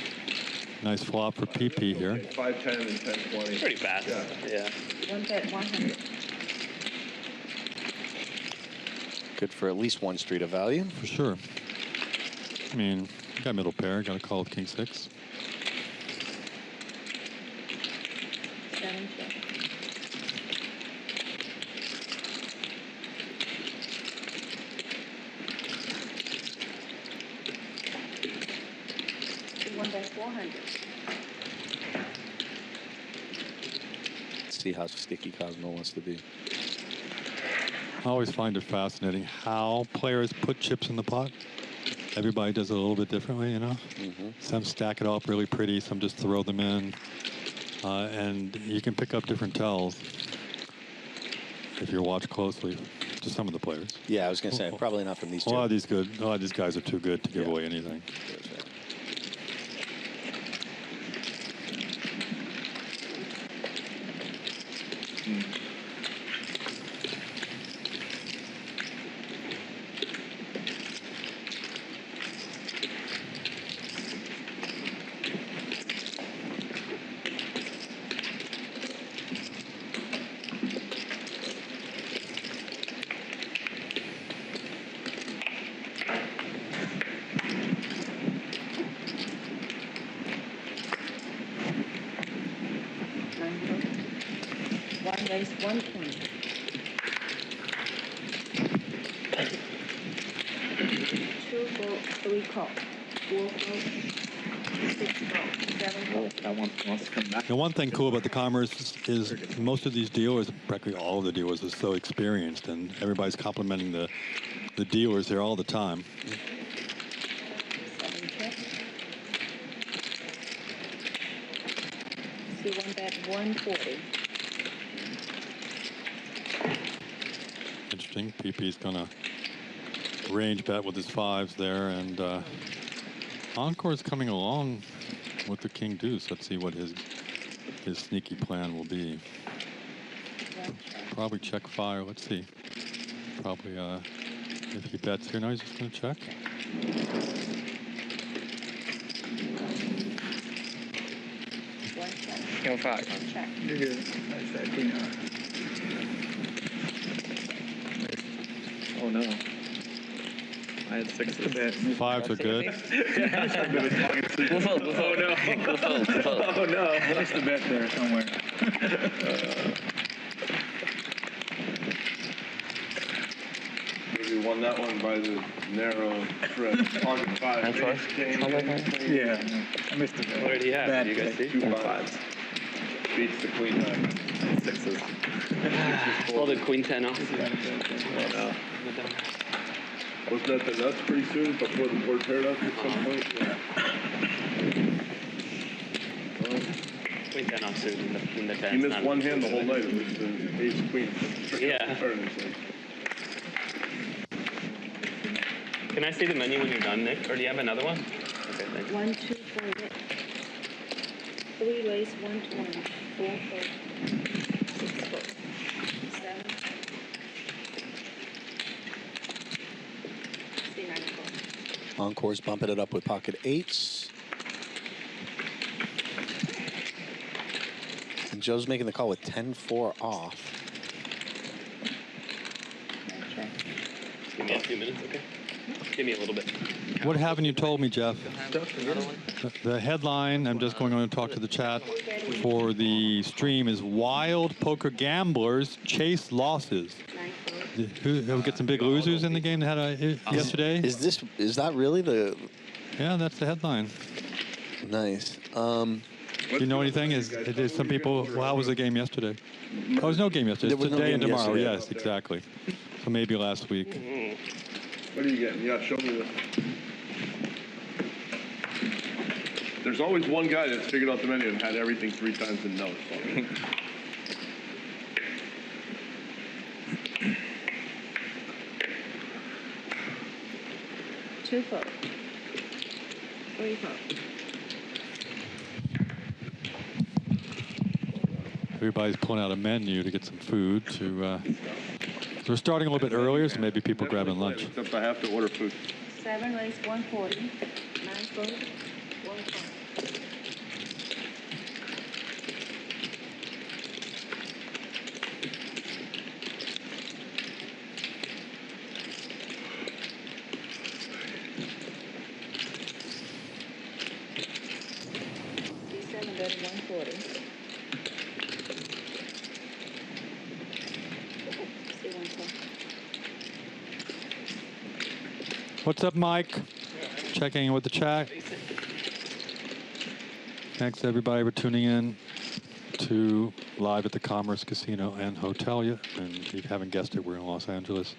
Nice flop for Pipi here. 510 and 1020. Pretty fast. Yeah. 1 bet 100. Good for at least one street of value. For sure. I mean, you got middle pair, got to call with King 6. 7 check. C1 bet 400. See how sticky Cosmo wants to be. I always find it fascinating how players put chips in the pot. Everybody does it a little bit differently, you know? Some stack it up really pretty, some just throw them in. And you can pick up different tells if you watch closely to some of the players. Yeah, I was going to say, probably not from these A two. lot of these guys are too good to give away anything. One raise 120. 2 vote, 3 call. 4 vote, 6 vote, 7 vote. That one wants to come back. The one thing cool about the commerce is most of these dealers, practically all of the dealers, are so experienced, and everybody's complimenting the dealers there all the time. 7 check. C1 bet 140. Interesting. Pipi's gonna range bet with his 5s there, and Encore's coming along with the King Deuce. Let's see what his sneaky plan will be. Probably check fire. Let's see. Probably if he bets here, now he's just gonna check. One check. King 5. One check. You're good. Nice that Griener. Oh no. I had 6 That's the bet. 5s are good. We'll fold. Oh no. We'll fold. Oh no. That's the bet there somewhere. Maybe won that one by the narrow thread. Pocket 5. That's right. King, Yeah, no, I missed the bet. What did he have? Bad Do you guys bet. see? 2 5s. beats the queen 9. 6s. Folded queen 10 off. Oh no. Wasn't that the nuts pretty soon before the board paired up at some point? Yeah. Queen 10 off suit in the 10. He missed one hand the whole night. It was the ace queen. Yeah. Can I see the menu when you're done, Nick? Or do you have another one? Okay, thanks. 1, 2, 4, 3 raise, 120, 4 fold, 6 fold, 7. See 9 fold. Encore's bumping it up with pocket eights. And Joe's making the call with 10-4 off. Give me a few minutes, okay? Give me a little bit. What haven't you told me, Jeff? The headline, I'm just going on to talk to the chat for the stream, is Wild Poker Gamblers Chase Losses. Who get some big losers in the game that had yesterday? Is that really the... Yeah, that's the headline. Nice. Do you know anything? Is some people, well, how was the game yesterday? Oh, there was no game yesterday. It's today and tomorrow. Yes, exactly. So maybe last week. What are you getting? Yeah, show me this. There's always one guy that's figured out the menu and had everything 3 times and knows. 2 fold, 3 fold. Everybody's pulling out a menu to get some food. So we're starting a little bit earlier, so maybe people grabbing lunch. Except I have to order food. 7 raise, 140, 9 fold, 1 fold. What's up, Mike? Checking in with the chat. Thanks, everybody, for tuning in to live at the Commerce Casino and Hotel. And if you haven't guessed it, we're in Los Angeles.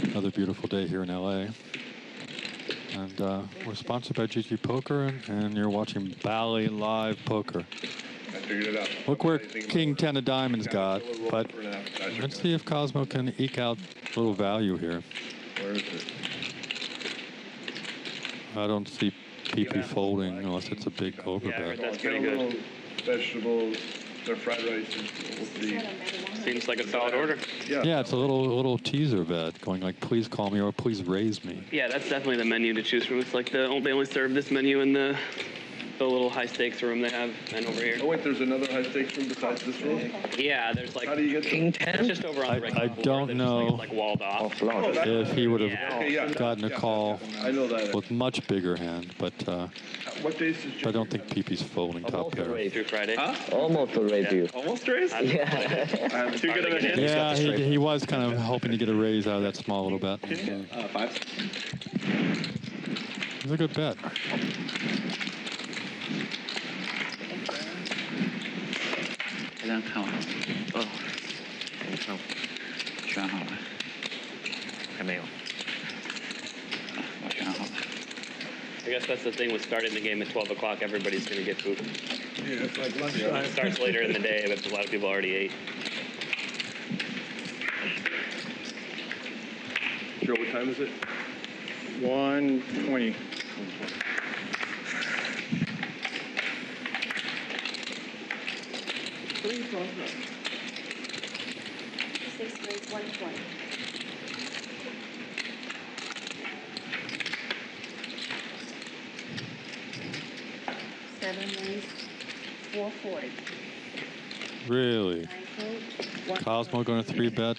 Another beautiful day here in LA. And we're sponsored by GG Poker, and you're watching Bally Live Poker. I figured it out. Look where King 10 of Diamonds got, but let's see if Cosmo can eke out a little value here. Where is it? I don't see Pipi folding unless it's a big overbet. That's pretty good. Vegetables, their fried rice, we'll see. Seems like a solid order. Yeah, it's a little teaser bet going like, please call me or please raise me. Yeah, that's definitely the menu to choose from. It's like they only serve this menu in the little high stakes room they have and over here. Oh wait, there's another high stakes room besides this room? Yeah, there's like... How do you get King 10? It's just over on the regular I floor. don't know like walled off. if he would have yeah. gotten a call I know that. with much bigger hand, but What days is I don't think Pipi's folding top pair. Through Friday. Huh? Almost raised you. Almost raised? Yeah. Too good of a hand. Yeah, he was kind of hoping to get a raise out of that small little bet. 5. It's a good bet. I guess that's the thing with starting the game at 12 o'clock. Everybody's going to get food. Yeah, it's like lunchtime. It starts later in the day, but a lot of people already ate. Joe, what time is it? 1:20. Three fold. 6 raise, 120. Raise, 440. Really? 9 fold, 1 Cosmo going to 3-bet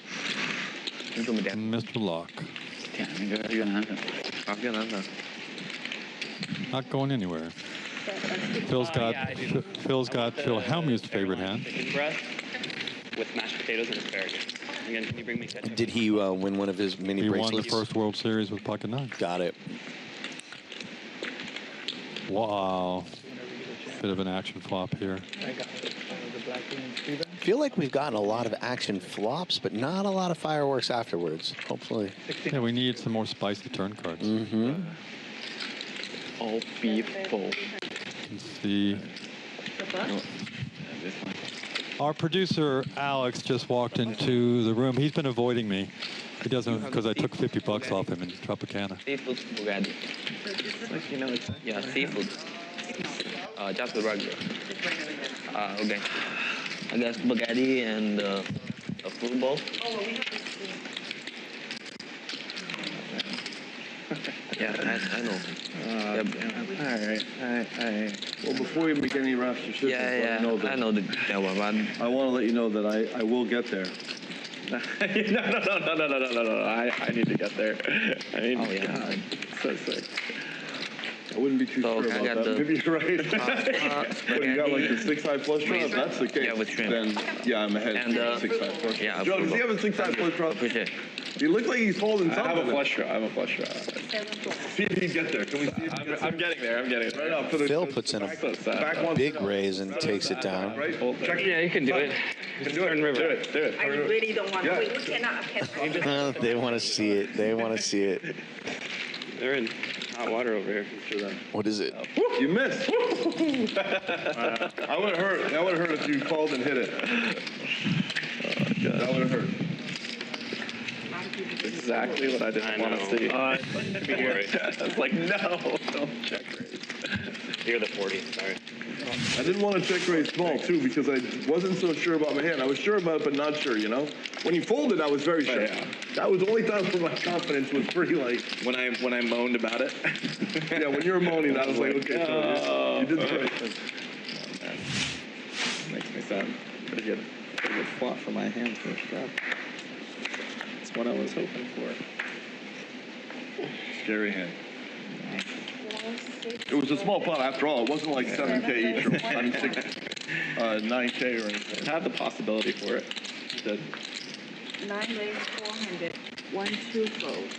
Mr. Locke. Not going anywhere. Phil's got Phil Helmuth's favorite hand. Chicken breast with mashed potatoes and asparagus. Again, can you bring me ketchup? Did he win one of his mini He bracelets? won the first World Series with pocket nine. Got it. Wow. Bit of an action flop here. I feel like we've gotten a lot of action flops, but not a lot of fireworks afterwards. Hopefully. Yeah, we need some more spicy turn cards. Mm-hmm. All beef bowl. You can see this one. Our producer, Alex, just walked into the room. He's been avoiding me. He doesn't, because I took $50 off him in Tropicana. Seafood spaghetti. Like, you know, it's Yeah, seafood. Just the regular. Okay. I got spaghetti and a fruit bowl. Yeah, I know. Yep. All right. Well, before you make any rash decisions, Yeah, let yeah. me know I that know that one, but I want to let you know that I will get there. No. I need to get there. I mean, Oh, yeah. God, so sick. I wouldn't be too So, sure can I about get that. the- Maybe you're right. But you got like the 6-eye flush draw? If that's the case, Yeah, with shrimp. then yeah, I'm ahead. And, 6-eye flush draw. yeah, Joe, does he have a 6-eye flush draw? appreciate it. He looks like he's holding I something. have a flush draw. See if he get there. Can we see if he gets I'm getting there. right up for the Phil puts in a back one. big raise and takes it down. Right? Check Yeah, you can do it. Can do it. River. Do it. I really don't want Yeah. to. We cannot have They want to see it. They want to see it. They're in hot water over here. What is it? You missed. I would have hurt. That would have hurt if you called and hit it. That would have hurt. exactly what I didn't want to see. I was like, no, don't check raise. You're the 40, sorry. I didn't want to check raise small too because I wasn't so sure about my hand. I was sure about it, but not sure. You know, when you folded, I was very sure. Yeah. That was the only time where my confidence was pretty like. When I moaned about it. Yeah, when you were moaning, I was like, okay, so you did the right thing. Makes me sound pretty good flop for my hand first job. That's what I was hoping for. Scary hand. It was a small pot after all. It wasn't like 7K each or 9K or anything. It had the possibility for it. It did. 9 raise 400. 1, 2 fold.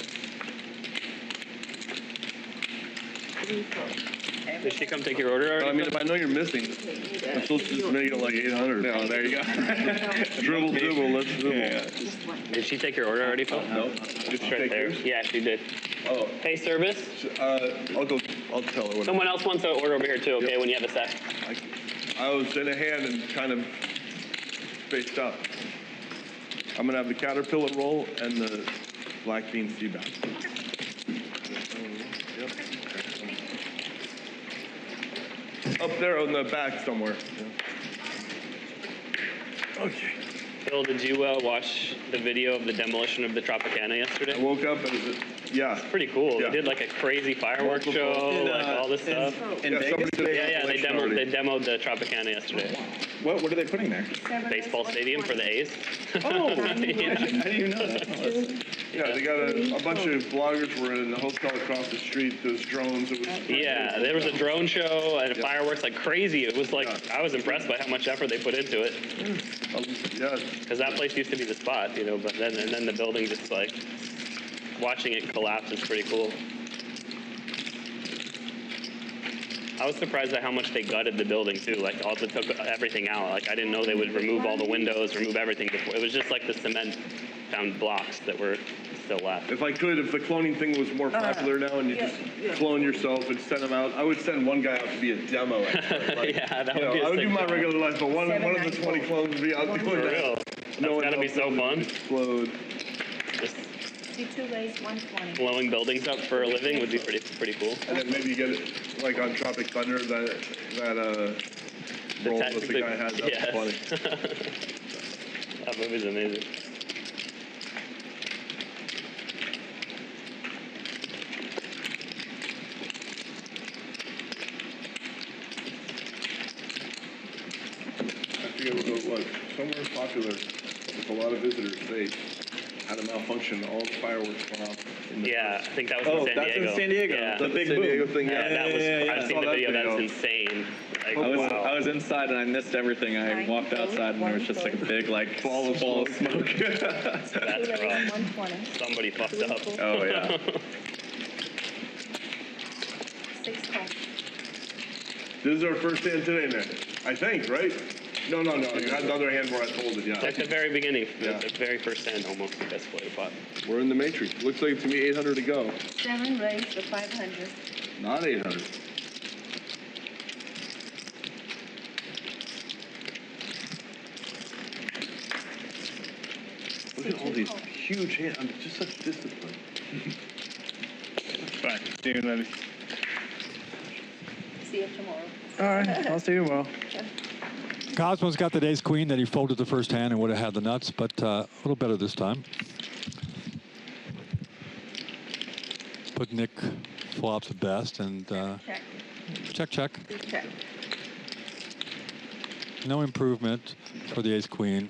3 fold. Did she come take your order already? I mean, if I know you're missing, I'm supposed to just make it like 800. No, there you go. Dribble, let's dribble. Yeah. Did she take your order already, Phil? No. It's right take there. yours? Yeah, she did. Oh, Hey, service. I'll tell her what. Someone else wants to order over here too, okay, when you have a sec. I was in a hand and kind of spaced out. I'm gonna have the caterpillar roll and the black bean sea bass. Yep. Up there on the back somewhere. Okay. Phil, did you watch the video of the demolition of the Tropicana yesterday? I woke up and yeah. Pretty cool. Yeah. They did like a crazy fireworks show, like all this stuff. In Vegas? Yeah, they demoed the Tropicana yesterday. What are they putting there? Baseball stadium for the A's. Oh, Yeah. how do you know that? Yeah, they got a bunch of vloggers were in the hotel across the street. Those drones. It was Yeah, there was a drone show and fireworks like crazy. It was like, I was impressed by how much effort they put into it. Yeah. Because that place used to be the spot, you know, but then the building just like, watching it collapse is pretty cool. I was surprised at how much they gutted the building too. Like also took everything out. Like I didn't know they would remove all the windows, remove everything before. It was just like the cement found blocks that were still left. If I could, if the cloning thing was more popular now and you just clone yourself and send them out, I would send one guy out to be a demo expert. Like, Yeah, that you would know, be a I would sick do my job. regular life, but one of the 20 clones would be out doing For that. real. No That's gotta be so fun. Explode. Just 52 raise 120. blowing buildings up for a living would be pretty cool. And then maybe you get it like on Tropic Thunder, that roll that the guy had. That's yes. funny. That movie's amazing. I forget what somewhere popular with a lot of visitors, they had a malfunction. All the fireworks went off. Yeah, I think that was Oh, in San that's Diego. in San Diego. Yeah. The big San boom. Diego thing. Yeah, that was. I've I seen saw the that video. video. That's insane. Like, I wow. was inside and I missed everything. I walked outside and there was just like a big like ball of smoke. That's 2 raise rough. 120. Somebody fucked up. Oh yeah. 6 call. This is our first hand today, Nick. I think, right? No. You had another hand where I folded, yeah. At the very beginning, Yeah. the very first hand, almost the best player pot. We're in the matrix. Looks like to me 800 to go. 7 raise for 500. Not 800. Look at all these huge hands. I'm just such discipline. Fine. See you later. See you tomorrow. All right. I'll see you tomorrow. Cosmo's got the ace queen that he folded the first hand and would have had the nuts, but a little better this time. Put Nick flops at best and Check. check. Check. No improvement for the ace queen.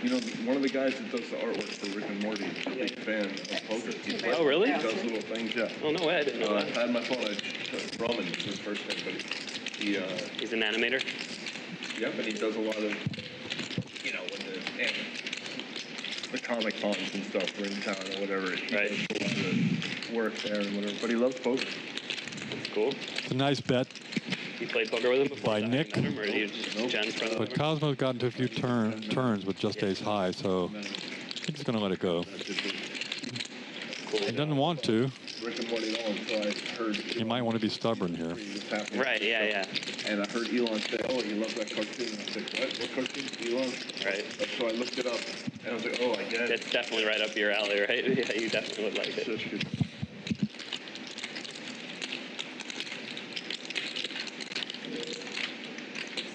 You know, one of the guys that does the artwork for Rick and Morty is a big fan of poker. Oh, really? He does little things, yeah. Oh, no way, I didn't know I that. had my phone. Roman is his first name, but He's an animator? yeah, but he does a lot of, you know, when the comic cons and stuff are in town or whatever. He Right. does a lot of work there and whatever. But he loves poker. That's cool. It's a nice bet You played poker with him before? by that? Nick. You met him, or you just Jen friends But with him? Cosmo's gotten to a few turns with just ace high, so I think he's going to let it go. He doesn't want to. Rick and Morty Elon, so I heard. He might want to be stubborn here. Right, yeah. And I heard Elon say, "Oh, you love that cartoon." And I was like, "What? What cartoon? Elon?" Right. So I looked it up, and I was like, "Oh, I get it." It's definitely right up your alley, right? Yeah, you definitely would like it. Such good.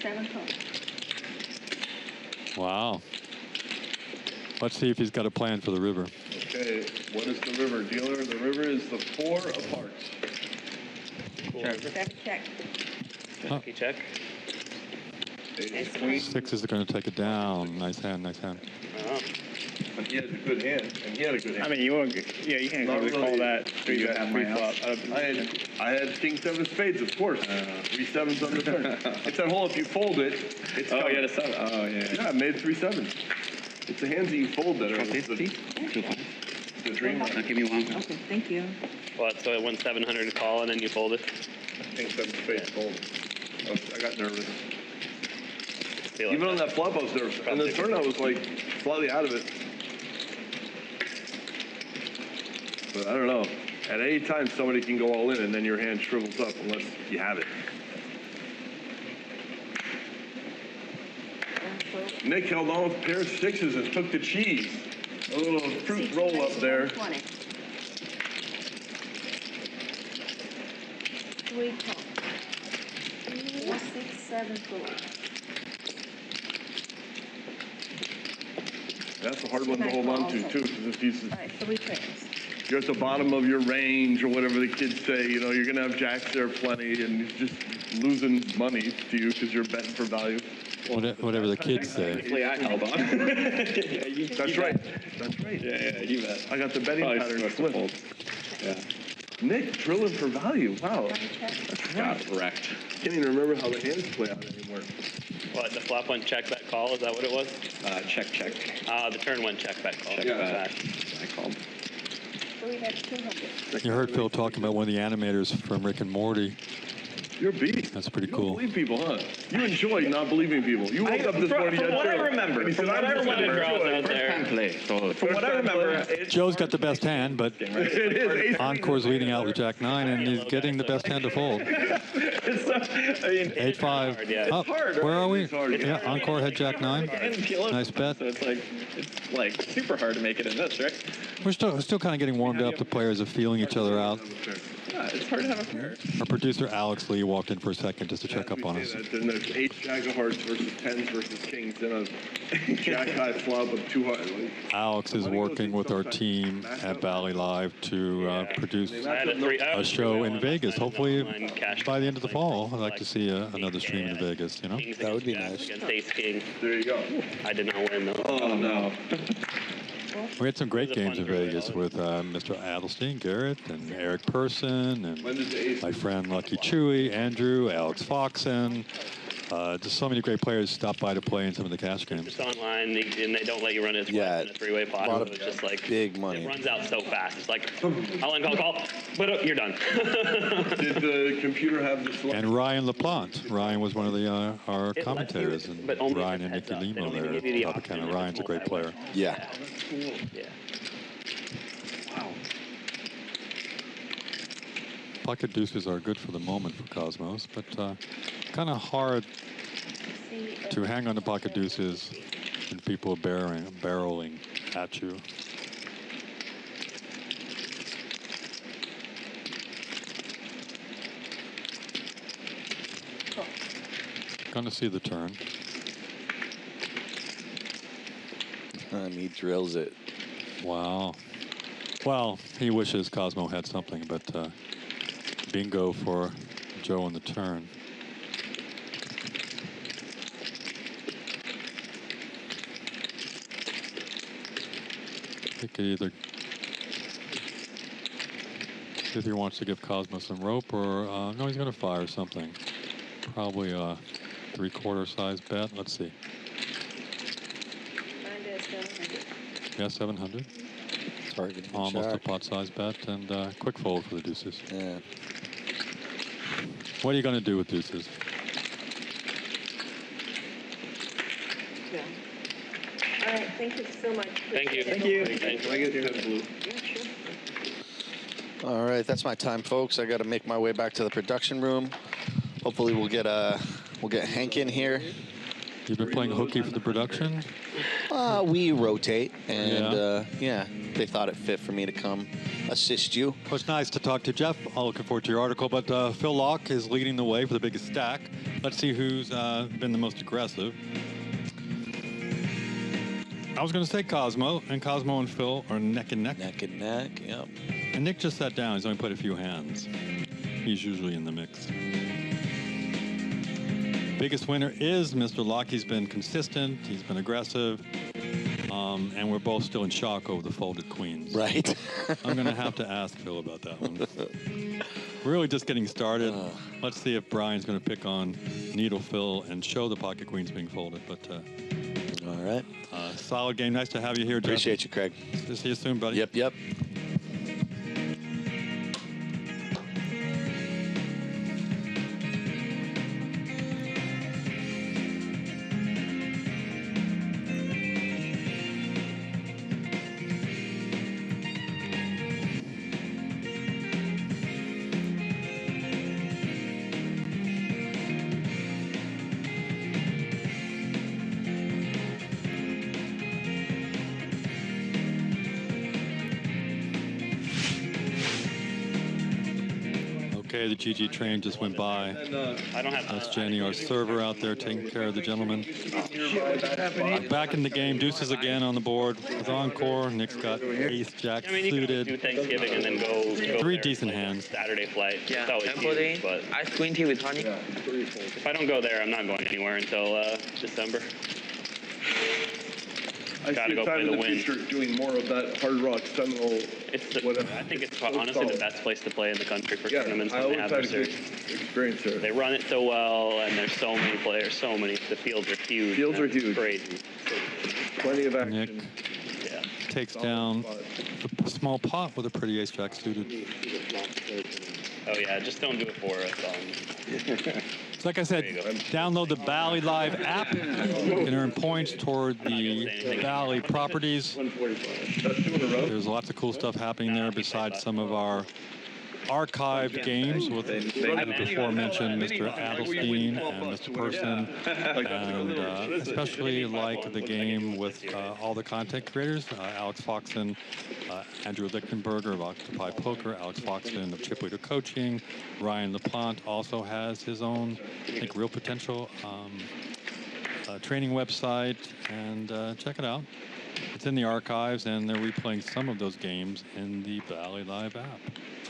Seven call. Wow. Let's see if he's got a plan for the river. Okay, what is the river, dealer? The river is the 4 of hearts. Cool. Check. Checky check. Ace queen. Sixes are going to take it down. Nice hand, nice hand. Oh. And he had a good hand. And he had a good hand. I mean, you won't. Yeah, you can't Not really call really. that. You bet have my three house. flop. I had king 7 of spades, of course. 3 sevens on the turn. It's that hole. If you fold it, it's. Oh, coming. yeah, the 7. Oh, yeah. Yeah, I made 3 sevens. It's the hands that you fold that are the dream. Give me one. Okay, thank you. What, so it went 700 to call and then you folded? King 7 spades fold. I got nervous. Feel like Even on that flop, I was nervous. And the turn, I was like slightly out of it. But I don't know. At any time, somebody can go all in, and then your hand shrivels up unless you have it. Nick held on with a pair of 6s and took the cheese. A little fruit roll up there. 20. 3 call. 4, 6, 7 call. That's a hard one to hold on to, too, because if All right, 3 pairs. you're at the bottom of your range or whatever the kids say, you know, you're going to have jacks there plenty, and you're just losing money to you because you're betting for value. Whatever the kids say. Technically, I held on. That's right. That's right. Yeah, you bet. I got the betting Probably pattern supposed to flipped. fold. Yeah. Nick drilling for value. Wow. Got wrecked. Can't even remember how the hands play out anymore. What, the flop went check, bet, call? Is that what it was? Check. The turn went check, bet, call. Check, bet. I called. So we have 200. You heard Phil talking about one of the animators from Rick and Morty. You're a beast. That's pretty You don't cool. believe people, huh? You enjoy not believing people. You woke up this morning. From what I remember, And he said, from what I "I'm just gonna remember, enjoy it." out there. play. So from what I remember, it's Joe's got the best hand, but It is. Encore's leading out with Jack 9, and he's getting the best hand to fold. I mean, 8-5. yeah. Oh, where are we? It's hard. Yeah, Encore had Jack 9. and peel up. Nice bet. So it's like super hard to make it in this, right? We're still kind of getting warmed up. The players are feeling each other out. Yeah, it's hard to have a pair. Our producer Alex Lee walked in for a second just to check up on us. Then there's 8 jack of hearts versus 10s versus kings. Then a jack high flop of 2 hearts. Alex is working with our team at Bally Live to produce I had a show in Vegas. Hopefully cash by the end of the fall. I'd like to see another stream in Vegas, you know? That would be nice. Against Ace King. There you go. I did not win though. Oh no. We had some great games in Vegas with Mr. Adelstein, Garrett, and Eric Person, and When does the ace? my friend Lucky Chewy, Andrew, Alex Foxen. Just so many great players stopped by to play in some of the cash games. It's online, and they don't let you run it Yeah, in a 3-way pot. a lot So of it's just like big money. It runs out so fast. It's like, I'll call, but you're done. Did the computer have the select? And Ryan LaPlante. Ryan was one of the our It commentators, lets you, and but only Ryan if and it's Nicky heads up. They Limo don't even there give you the at option Tropicana. if Ryan's a it's great player. Yeah. Yeah. Pocket deuces are good for the moment for Cosmos, but Kind of hard to hang on to pocket deuces when people are barreling at you. Gonna see the turn. And he drills it. Wow. Well, he wishes Cosmo had something, but bingo for Joe on the turn. He could either wants to give Cosmo some rope, or no, he's going to fire something. Probably a 3/4 size bet. Let's see. Yeah, 700. Targeting almost check. a pot size bet, and quick fold for the deuces. Yeah. What are you going to do with deuces? Yeah. All right, thank you so much. Thank you. Thank you. Can I get that blue? All right, that's my time, folks. I got to make my way back to the production room. Hopefully, we'll get Hank in here. You've been playing hooky for the production? We rotate, and yeah, they thought it fit for me to come assist you. Well, it's nice to talk to Jeff. I'm looking forward to your article. But Phil Locke is leading the way for the biggest stack. Let's see who's been the most aggressive. I was going to say Cosmo, and Cosmo and Phil are neck and neck. Neck and neck, yep. And Nick just sat down. He's only played a few hands. He's usually in the mix. Biggest winner is Mr. Locke. He's been consistent. He's been aggressive. And we're both still in shock over the folded queens. Right. I'm going to have to ask Phil about that one. Really just getting started. Let's see if Brian's going to pick on Needle Phil and show the pocket queens being folded. But all right. Solid game. Nice to have you here, Jeff. Appreciate you, Craig. See you soon, buddy. Yep. Okay, the GG train just went by. I don't have. That's Jenny, our server out there taking care of the gentleman. Back in the game, deuces again on the board with encore. Nick's got ace jack I mean, you can do suited. Thanksgiving and then go Three there decent for hands. Saturday flight. Yeah, It's always temple huge, day, but ice green tea with honey. if I don't go there, I'm not going anywhere until December. I Gotta see go time play in the the wind. future doing more of that hard rock Seminole. It's the, whatever. I think it's honestly the best place to play in the country for Yeah, tournaments I when they always have had their a good series. experience there. They run it so well, and there's so many players, so many. The fields are huge. Fields are It's huge. Crazy. Plenty of Nick action. Yeah. takes down the small pot with a pretty ace jack suited. Oh yeah, just don't do it for us. So like I said, download the Bally Live app. You can earn points toward the Bally properties. There's lots of cool stuff happening there besides some of our archived games with the before mentioned Mr. Adelstein and Mr. Person, and especially like the game with all the content creators, Alex Foxen, Andrew Lichtenberger of Octopi Poker, Alex Foxen of Chip Leader Coaching, Ryan LaPlante also has his own, I think, Real Potential training website, and check it out. It's in the archives, and they're replaying some of those games in the Bally Live app.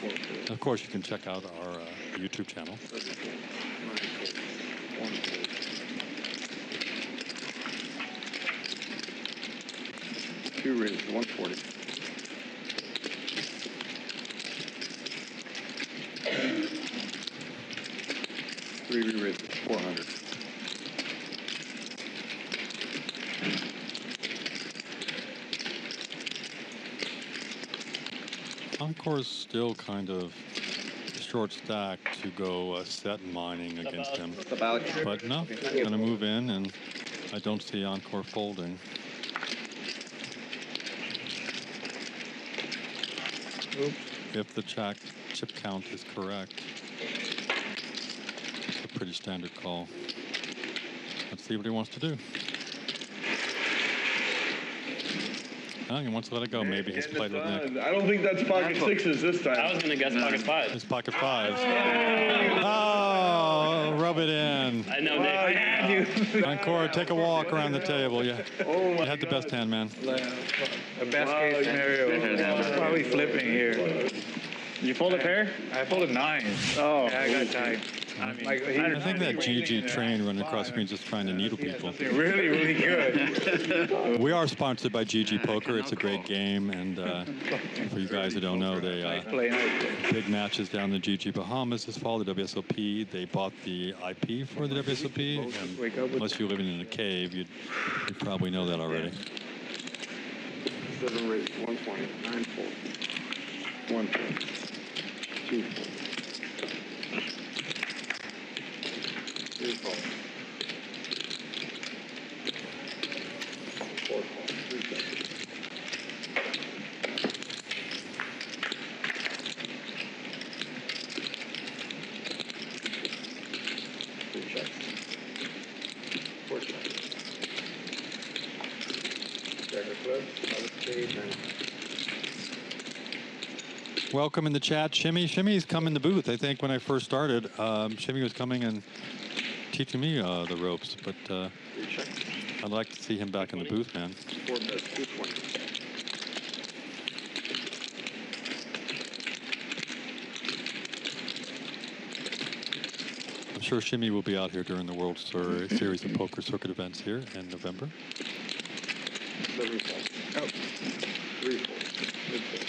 And of course, you can check out our YouTube channel. Two raises, 140. Three re-raises, 400. Encore's still kind of short stack to go set mining against him. But no, he's going to move in, and I don't see Encore folding. If the chip count is correct. It's a pretty standard call. Let's see what he wants to do. Oh, he wants to let it go. Maybe he's played with Nick. I don't think that's pocket sixes this time. I was going to guess pocket fives. It's pocket fives. Oh, rub it in. I know, Nick. I had you. Encore, take a walk around the table. Yeah. You had the best hand, man. The best case scenario. Probably flipping here. You pulled a pair? I pulled a 9. Oh. Yeah, I got tied. I think that GG train running across screen just trying to needle people. Really, really good. We are sponsored by GG Poker. It's a great game, and for you guys who don't know, they big matches down in the GG Bahamas this fall, the WSOP. They bought the IP for the WSOP, and unless you're living in a cave, you'd probably know that already. 7 raise, 120, 9 4. 1 4. 2 4. 3 4. 4 4. 3 7. Welcome in the chat, Shimmy. Shimmy's come in the booth. I think when I first started, Shimmy was coming and teaching me the ropes, but I'd like to see him back in the booth, man. 4 bets, 220. I'm sure Shimmy will be out here during the World Series of Poker Circuit events here in November. 7 4. Oh. 3 4. Mid 4.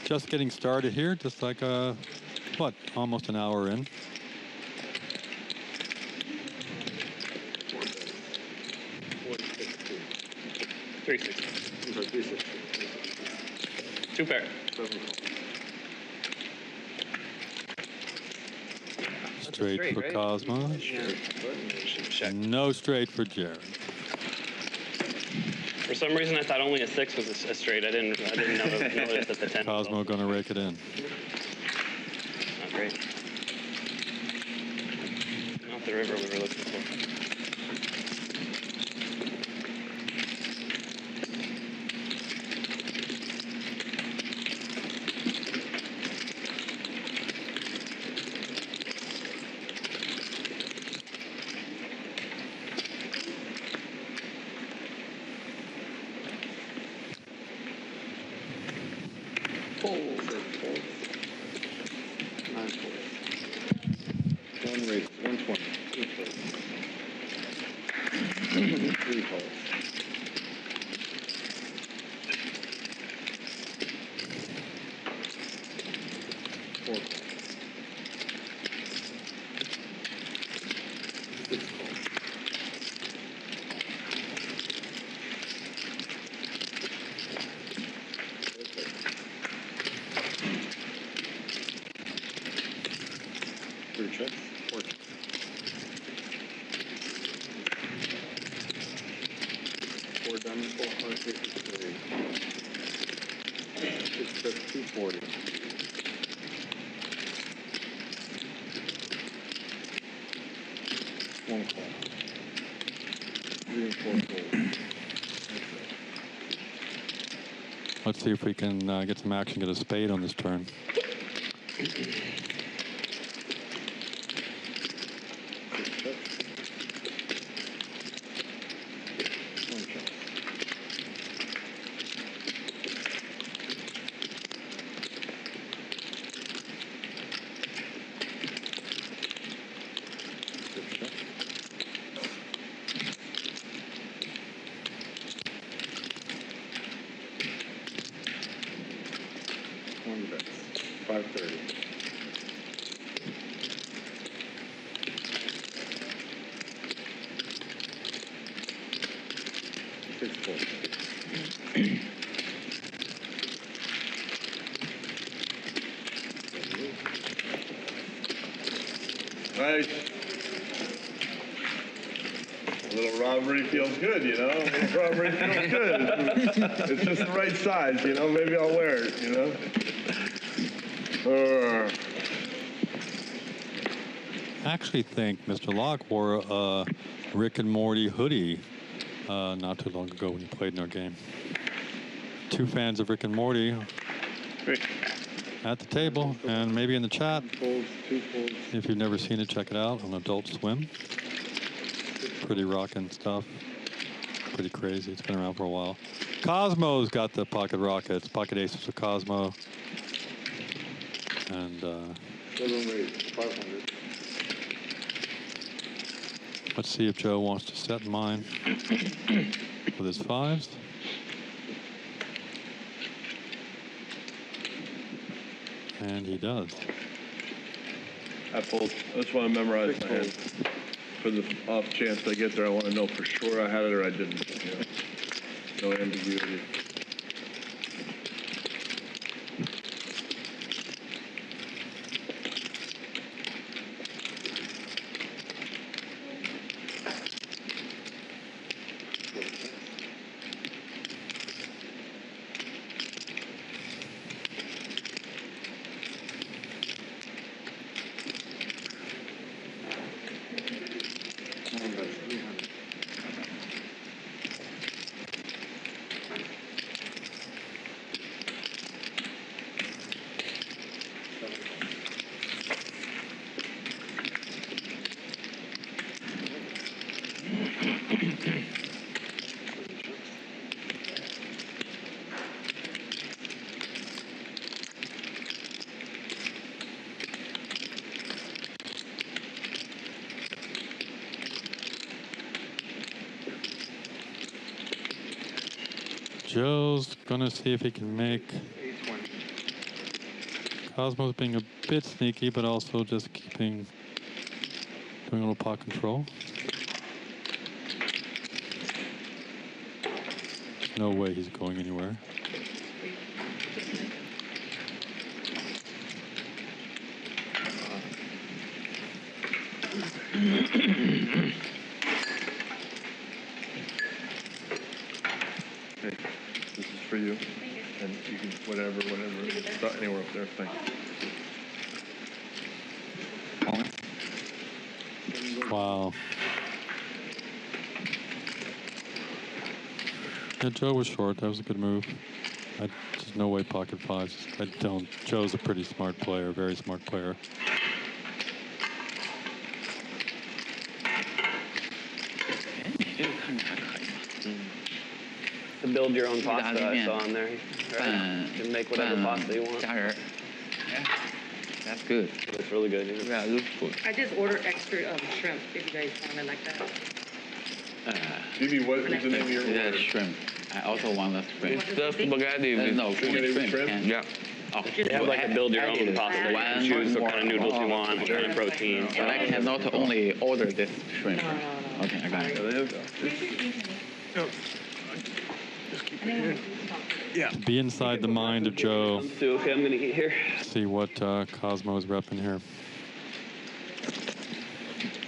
Just getting started here, just like, what, almost an hour in. 3 6. 3 6. 2 pair. 7 Straight for Cosmo. No straight for Jared. For some reason, I thought only a 6 was a straight. I didn't notice that the 10. Cosmo going to rake it in. Not great. Not the river we were looking for. Let's see if we can get some action, get a spade on this turn. Nice. little robbery feels good, you know? A little robbery feels good. It's just the right size, you know? Maybe I'll wear it, you know? I actually think Mr. Locke wore a Rick and Morty hoodie not too long ago when he played in our game. 2 fans of Rick and Morty at the table and maybe in the chat. If you've never seen it, check it out on Adult Swim. Pretty rockin' stuff. Pretty crazy. It's been around for a while. Cosmo's got the pocket rockets, pocket aces for Cosmo. And let's see if Joe wants to set mine with his 5s. And he does. I fold. I just want to memorize my hand. For the off chance I get there, I want to know for sure I had it or I didn't. You know? No ambiguity. Joe's gonna see if he can make Cosmo's being a bit sneaky, but also just doing a little pot control. No way he's going anywhere. For you, and you can whatever, start anywhere up there. Thank you. Wow. Yeah, Joe was short. That was a good move. There's no way pocket 5s. I don't. Joe's a pretty smart player, very smart player. To build your own pasta, I saw on there. Right? You can make whatever pasta you want. Yeah, that's good. It's really good. Yeah, it looks good. I just ordered extra shrimp if you guys want it like that. Phoebe, what is the name of your order? Yeah, shrimp. I also want the shrimp. The spaghetti with no, shrimp. Yeah. Oh, They have like a build your own pasta. You can choose what kind of noodles you want, what kind of protein. But I cannot only order this shrimp. Okay, I got it. Yeah. Be inside the mind of Joe. Okay, I'm gonna eat here. See what Cosmo is repping here.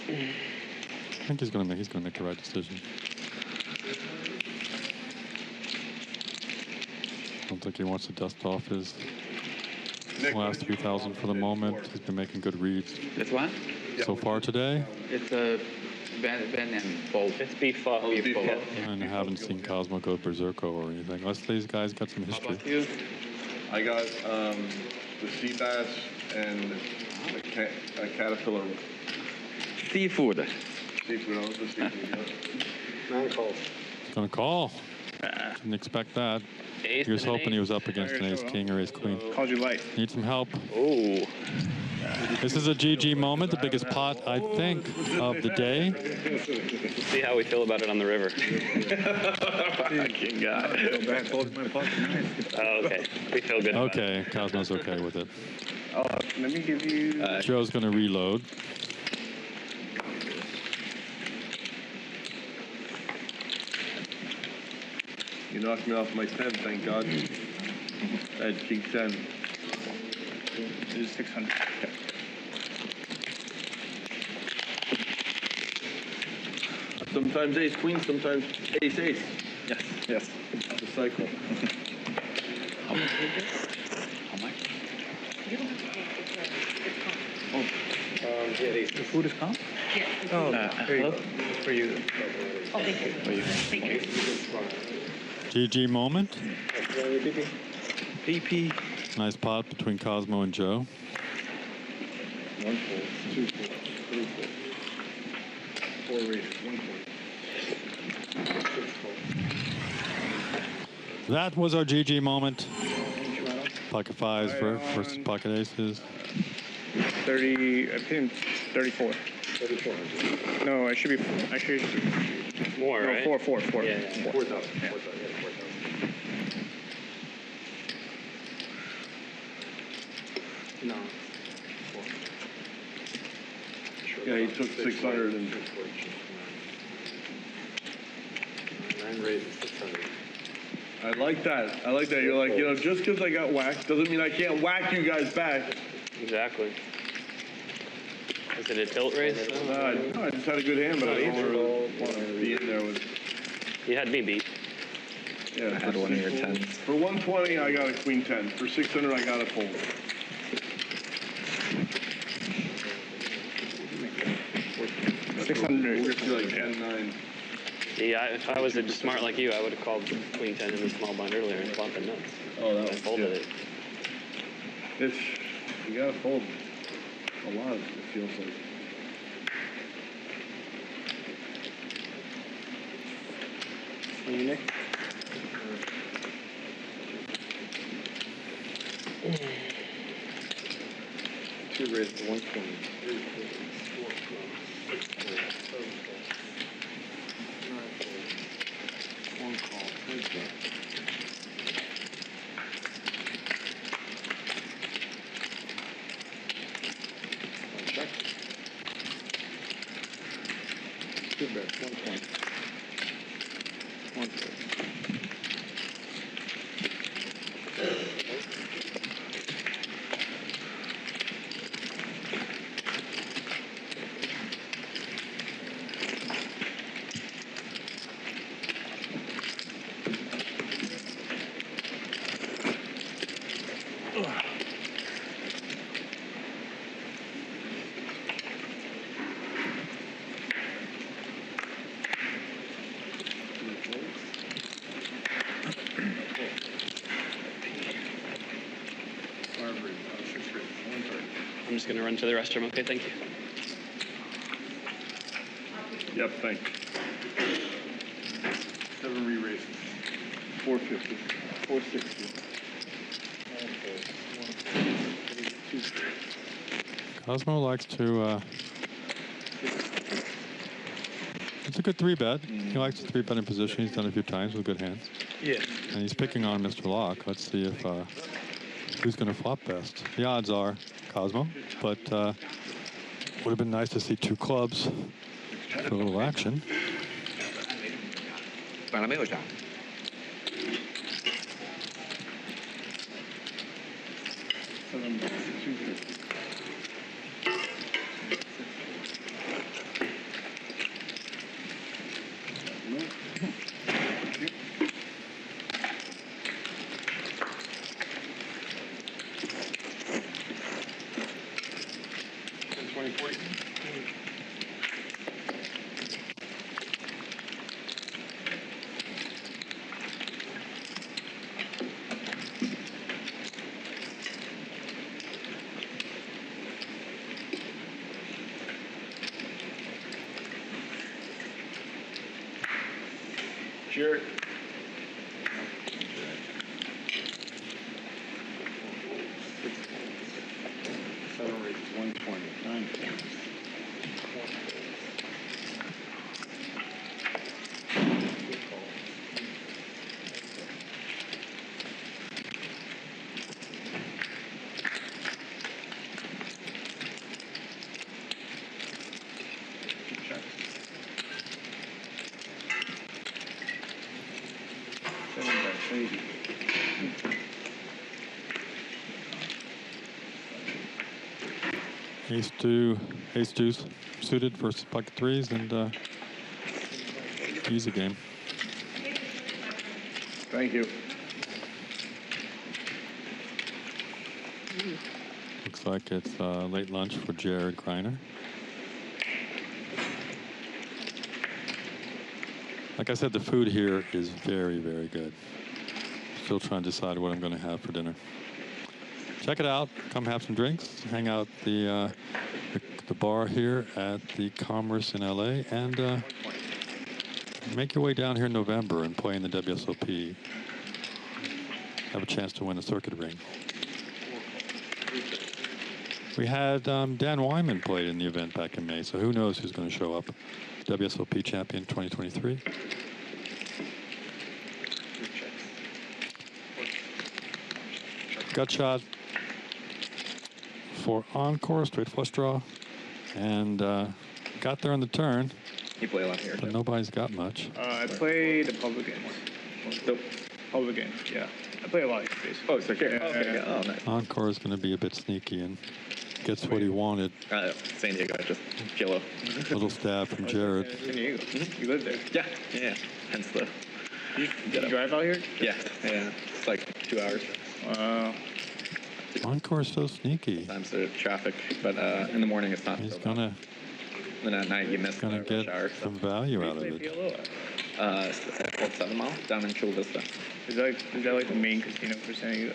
I think he's gonna make the right decision. I don't think he wants to dust off his last 3,000 for the moment. He's been making good reads. This one? So far today. It's a Ben and both. It's beef bowl. And I haven't seen Cosmo go berserko or anything. Unless these guys got some history. I got the sea bass and a caterpillar. Seafood. Seafood, I was the seafood, yeah. Bankrolls. He's gonna call. Didn't expect that. He was hoping he was up against an ace king or ace queen. Called you light. Need some help. Oh. This is a GG moment, the biggest pot, I think, of the day. We'll see how we feel about it on the river. Fucking God. Oh, okay. We feel good about Okay, Cosmo's okay with it. Let me give you... Joe's going to reload. You knocked me off my 10, thank God. I had king 10. This is 600. Sometimes ace queen, sometimes ace ace. Yes. Yes. The cycle. How much is this? How much? You don't have to pay. It's The food is calm? Yeah. Oh, here you go. It's for you. Oh, thank you. Thank you. GG moment. Pipi. Nice pot between Cosmo and Joe. 1 fold, 2 folds, 3 folds. 4 raises, 1 fold. 6 folds. That was our GG moment. Pocket fives versus pocket aces. 30, I think it's 34. 34. No, I should be, actually, More, no, right? 4. Yeah. 4,000. Yeah. 4,000. No. Yeah, he took 600 and. 9 raises, 600. I like that. I like that. You're like, just because I got whacked doesn't mean I can't whack you guys back. Exactly. Is it a tilt raise? No, I just had a good hand, but I don't really want to be in there with. You had me beat. Yeah, I had one of your 10s. For 120, I got a queen 10. For 600, I got a fold. 600. We're still like 10, 9. Yeah, if I was smart like you, I would have called queen 10 in the small blind earlier and bought the nuts. Oh, that I was folded it. You gotta fold a lot, it feels like. Nick? Two raises, 120. 3 folds, 4 folds, 6 folds, 7 folds, 9 folds, 1 call, 10 folds. Check. 2 bets, 120. 1 fold. I'm just going to run to the restroom. Okay, thank you. Yep, thanks. 7 re-raises. 450. 460. 9 folds, 1 fold, 2 Cosmo likes to. It's a good 3-bet. He likes to 3-bet in position. He's done it a few times with good hands. Yeah. And he's picking on Mr. Locke. Let's see if who's going to flop best. The odds are Cosmo, but would have been nice to see 2 clubs for a little action. 本来没有啥。 7 bucks, 250. Jared. 7 raises, 120. 9 folds. 4 folds. 2 calls. Check. 7 bets, 80. Ace deuce suited versus pocket threes, and Easy game. Thank you. Looks like it's late lunch for Jared Griener. Like I said, the food here is very, very good. Still trying to decide what I'm going to have for dinner. Check it out. Come have some drinks. Hang out the bar here at the Commerce in LA, and make your way down here in November and play in the WSOP. Have a chance to win a circuit ring. We had Dan Wyman played in the event back in May, so who knows who's going to show up. WSOP champion 2023. Gut shot for encore, straight flush draw, and got there on the turn. You play a lot here. But nobody's got much. I play the public games. Public games, yeah. I play a lot here, basically. Oh, so here. Okay. Oh, nice. Encore is going to be a bit sneaky and gets what he wanted. San Diego, just kilo. Little stab from Jared. San Diego. You live there? Yeah. Hence the. You drive out here? Yeah. It's like 2 hours. Encore is so sneaky. Sometimes there's traffic, but in the morning it's not. He's so gonna. Then at night you miss the gonna get shower. some value out of it. Called 7 Mile down in Chula Vista. Is that like the main casino for San Diego?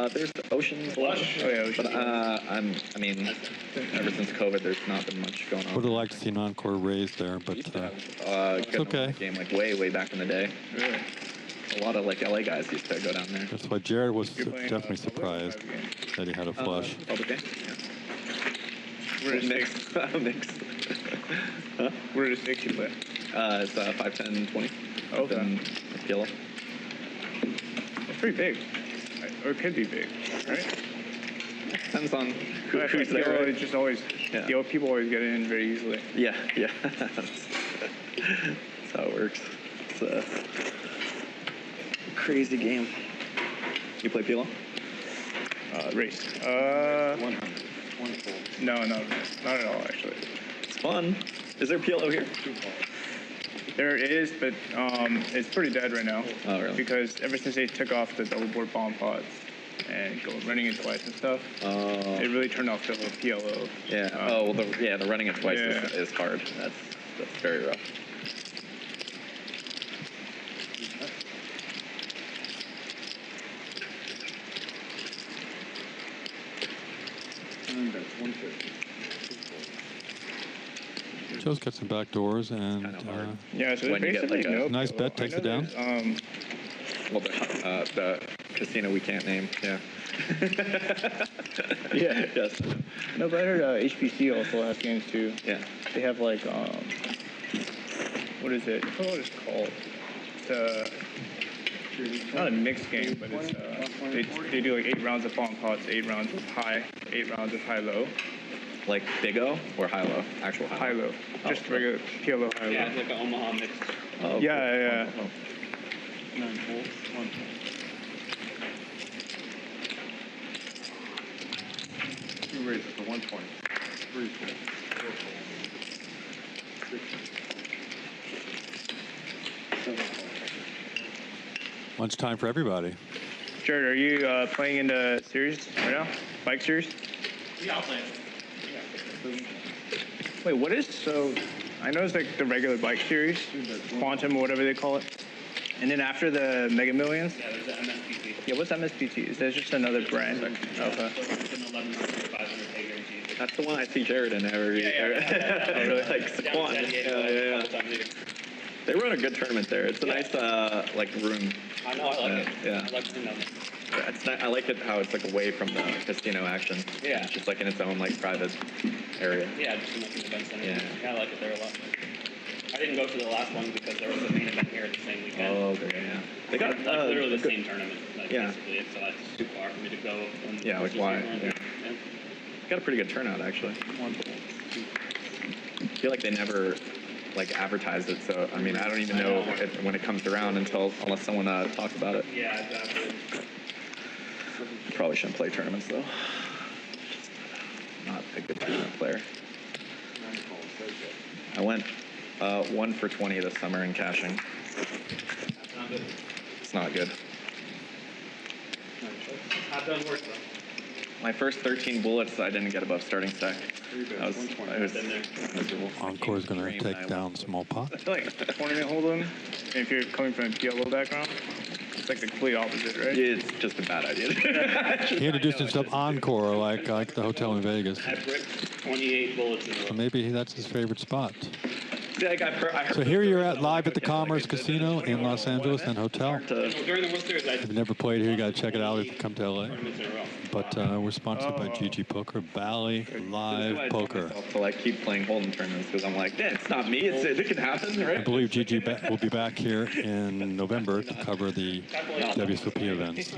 There's the Ocean Blush. Oh yeah, Ocean. But I mean, ever since COVID, there's not been much going on. Would have liked to see an Encore raised there, but it's okay. Game like way back in the day. Really? A lot of like LA guys used to go down there. That's why Jared was definitely surprised that he had a flush. Public game? Yeah. Where does mix? Huh? Where does mix you play? It's 5, 10, 20. Okay. Kilo. It's pretty big. Or it could be big, right? Depends on who's there. there. It's just always, people always get in very easily. Yeah. That's how it works. It's a crazy game. You play Pilo? Race. 100. No, not at all, actually. It's fun. Is there Pilo here? There is, but it's pretty dead right now. Oh, really? Because ever since they took off the double board bomb pods and running it twice and stuff, it really turned off the whole PLO. Yeah. The running it twice is hard. That's very rough. And that's 150. Joe's got some back doors and yeah, so when you get like a nice bet takes it down. Well, the casino we can't name. Yeah. Yeah. Yes. No, but I heard HPC also has games too. Yeah. They have like what is it? I forgot what it's called. It's not a mixed game, but it's they do like 8 rounds of bomb pots, 8 rounds of high, 8 rounds of high-low. Like big O or high low? Actual high low. High-low. Just regular PLO high-low. Yeah, it's like an Omaha mix. Oh, Yeah. 9 holes, 1 hole. 2 raises for 120. 3 full. 4 full. 6 full. 7 full. Lunchtime for everybody. Jared, are you playing in the series right now? Bike series? Yeah, I'll play. Wait, what is I know it's like the regular bike series, Quantum or whatever they call it. And then after the Mega Millions? Yeah, there's the MSPT. Yeah, what's MSPT? Is that just another brand? Okay. It's an 11,500 pay guarantee. That's the one I see Jared in every. Yeah. Oh, really? Like Squat. Yeah. They run a good tournament there. It's a nice room. I know, I like it. Yeah. I like the numbers. It's not, I like it how it's like away from the casino action. Yeah. It's just like in its own like private area. Yeah, just in like an event center. Yeah. I like it there a lot. I didn't go to the last one because there was a main event here at the same weekend. Oh, okay, yeah. They got literally the same tournament. Like, yeah. Basically, so it's too far for me to go. Yeah, like why? Yeah. Got a pretty good turnout actually. I feel like they never like advertised it, so I mean I don't even know when it comes around unless someone talks about it. Yeah, exactly. Probably shouldn't play tournaments though. Not a good tournament player. I went 1 for 20 this summer in caching. It's not good. Half dozen works though. My first 13 bullets, I didn't get above starting stack. I was miserable. Encore's going to take down small pot. I feel like tournament hold'em, if you're coming from a PLO background, it's like the complete opposite, right? It's just a bad idea. He introduced himself Encore, like the hotel in Vegas. I bricked 28 bullets in a row. So maybe that's his favorite spot. See, like I heard So here you're at live at the Commerce Casino in Los Angeles and Hotel. During the World Series, I If you've never played here, you got to check it out if you come to LA. tournaments in a row. But we're sponsored by GG Poker, Bally Live Poker. to like keep playing hold'em tournaments because I'm like, yeah, it's not me. It can happen, right? I believe GG will be back here in November to cover the WSOP events,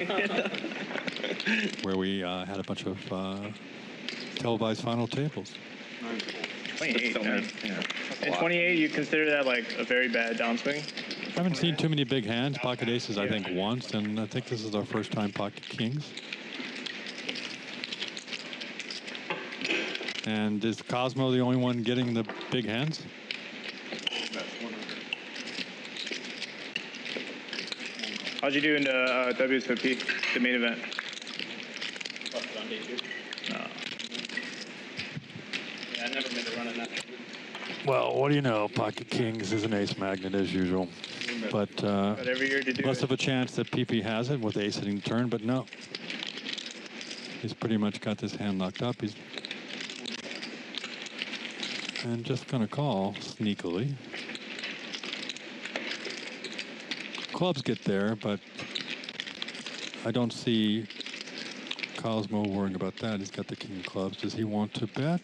where we had a bunch of televised final tables. 28. Yeah. And 28, you consider that like a very bad downswing? I haven't seen too many big hands. Pocket aces, I think, once, and I think this is our first time pocket kings. And is Cosmo the only one getting the big hands? How'd you do in the WSOP, the main event? Busted on day 2. No. Yeah, I never made a run in that. Well, what do you know? Pocket kings is an ace magnet as usual. But But every year to do less it. of a chance that Pipi has it with ace hitting the turn, but no. He's pretty much got this hand locked up. He's and just gonna call sneakily. Clubs get there, but I don't see Cosmo worrying about that. He's got the king of clubs. Does he want to bet?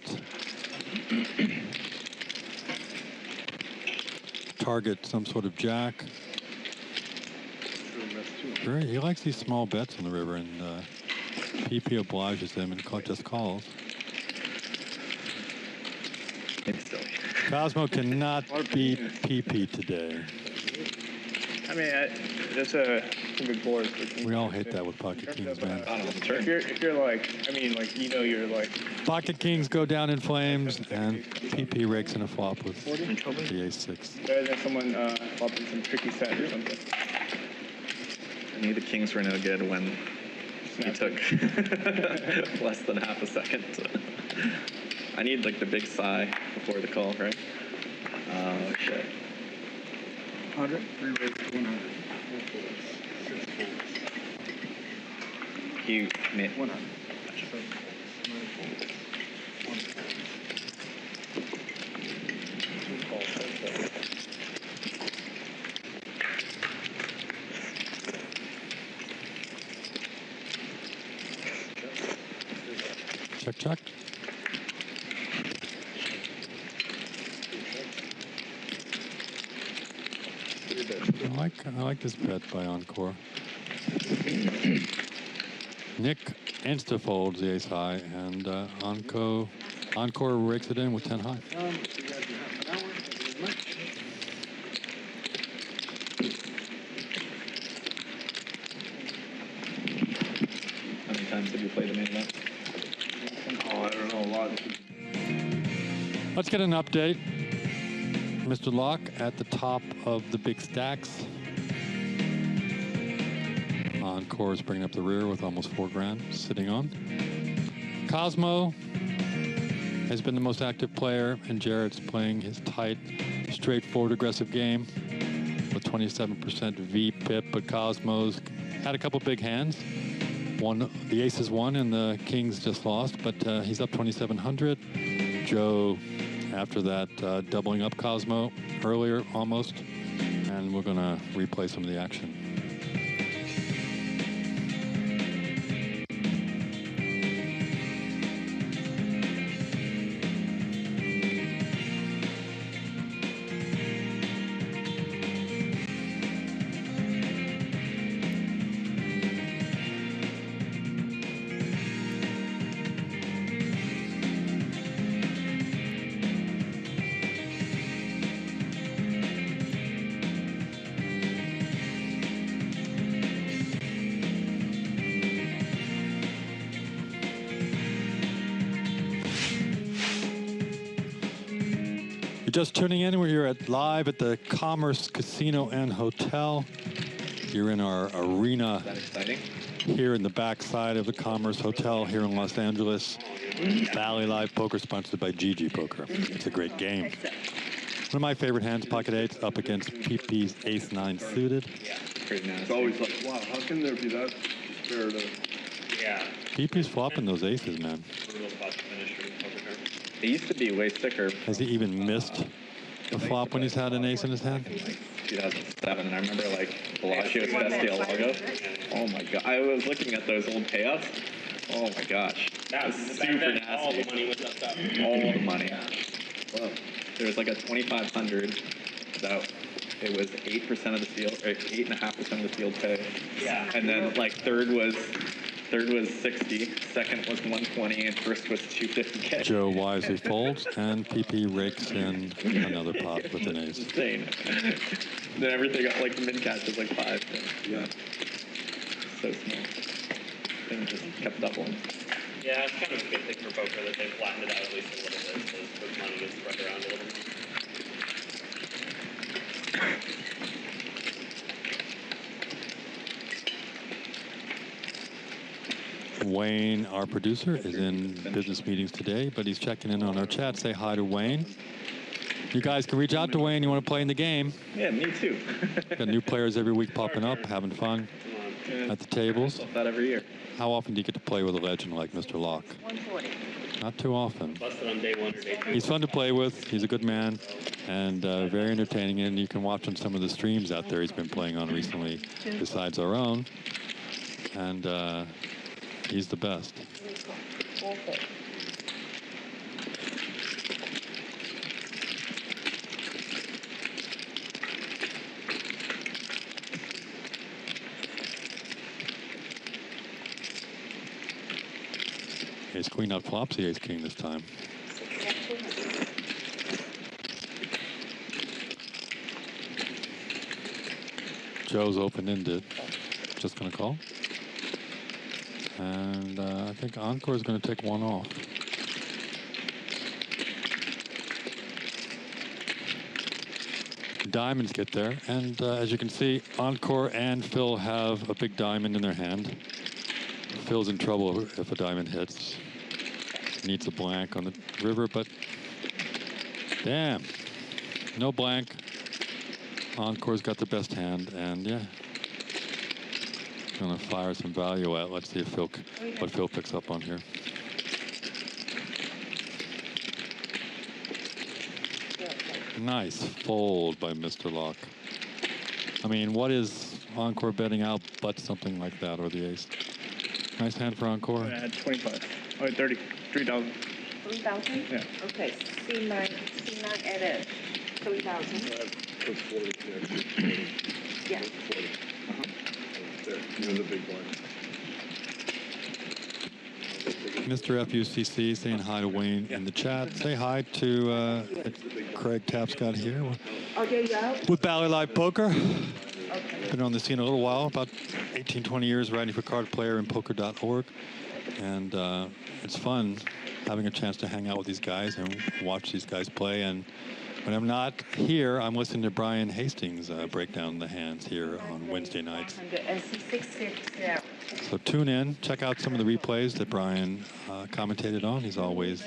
Target some sort of jack. He likes these small bets on the river, and PP obliges him and just calls. It's silly. Cosmo cannot beat PP today. I mean, that's a good board. We all hate that with pocket kings, man. If you're like, I mean, like, you know, you're like. Pocket kings go down in flames, and PP rakes in a flop with the ace-6. Better than someone flopping some tricky set or something. I knew the kings were no good when he took less than half a second. I need like the big sigh before the call, right? Oh shit. 100, 3 rates to 100. 6 folds. He made 100. 7 folds. 9 folds. 1 fold. 2 calls. 10 folds. Check, check. I like this bet by Encore. Nick insta-folds the ace high, and Encore rakes it in with 10 high. You guys have half an hour. Thank you very much. How many times have you played the main event? Oh, I don't know, a lot. Let's get an update. Mr. Locke at the top of the big stacks. Encore is bringing up the rear with almost 4 grand sitting on. Cosmo has been the most active player, and Jarrett's playing his tight, straightforward, aggressive game with 27% V pip, but Cosmo's had a couple big hands. The aces won and the kings just lost, but he's up 2,700. Joe, after that, doubling up Cosmo earlier almost, and we're gonna replay some of the action. you're just tuning in, we're here live at the Commerce Casino and Hotel. You're in our arena. Is that exciting? Here in the backside of the Commerce Hotel here in Los Angeles. Bally Live Poker sponsored by GG Poker. It's a great game. One of my favorite hands, pocket eights, up against Pipi's ace-9 suited. Yeah, pretty nice. It's always like, wow, how can there be that disparate of... Yeah. Pipi's flopping those aces, man. It used to be way sicker. Has he even missed a flop when he's had an ace in his hand? 2007, and I remember like Bellagio's Lago. Oh my god, I was looking at those old payouts. Oh my gosh, that was super nasty. All the money was up top. All the money. Whoa. There was like a 2,500 that it was 8% of the field, or 8.5% of the field pay. Yeah. And then like third was 60, second was 120, and first was 250K. Joe wisely folds, and Pipi rakes in another pot with an ace. Insane. Then everything got like the min cash was like 5. Yeah. So small. Thing just kept doubling. Yeah, it's kind of a good thing for poker that they've flattened it out at least a little bit, so the money gets spread around a little more. Wayne, our producer, is in business meetings today, but he's checking in on our chat. Say hi to Wayne. You guys can reach out to Wayne. You want to play in the game. Yeah, me too. Got new players every week popping up, having fun at the tables. That every year. How often do you get to play with a legend like Mr. Locke? 140. Not too often. Busted on day 1 or day 2. He's fun to play with. He's a good man and very entertaining. And you can watch on some of the streams out there he's been playing on recently, besides our own. And he's the best. Ace queen out flops the ace king this time. Joe's open-ended. Just going to call. And I think Encore is going to take one off. Diamonds get there. And as you can see, Encore and Phil have a big diamond in their hand. Phil's in trouble if a diamond hits. Needs a blank on the river, but damn, no blank. Encore's got the best hand, and yeah, gonna fire some value out. Let's see if what Phil picks up on here. Nice fold by Mr. Locke. I mean, what is Encore betting out but something like that, or the ace? Nice hand for Encore. 25. Oh, 30. 3,000. 3,000? Yeah. Okay. C9 added 3,000. Put 40 there. Yeah. 40. There. Here's a big one. Mr. FUCC saying hi to Wayne in the chat. Say hi to Craig Tapscott here with Bally Live Poker. Been on the scene a little while, about 18, 20 years, writing for Card Player and Poker.org. And it's fun having a chance to hang out with these guys and watch these guys play. And when I'm not here, I'm listening to Brian Hastings break down the hands here on Wednesday nights. So tune in, check out some of the replays that Brian commentated on. He's always,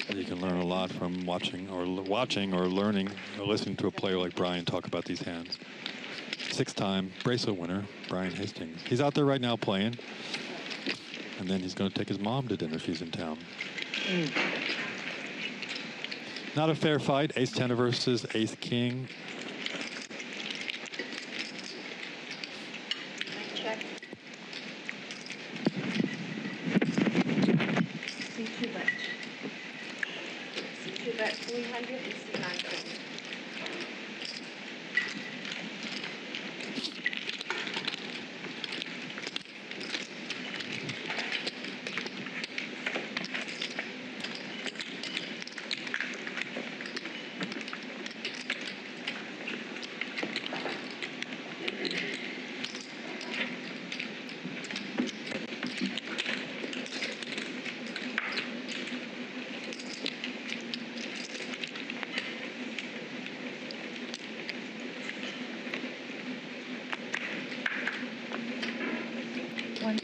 you can learn a lot from watching or learning or listening to a player like Brian talk about these hands. 6-time bracelet winner, Brian Hastings. He's out there right now playing. And then he's going to take his mom to dinner. She's in town. Not a fair fight. Ace-10 versus Ace-King. Check. C2 bet. C2 bet 300 and C9 20.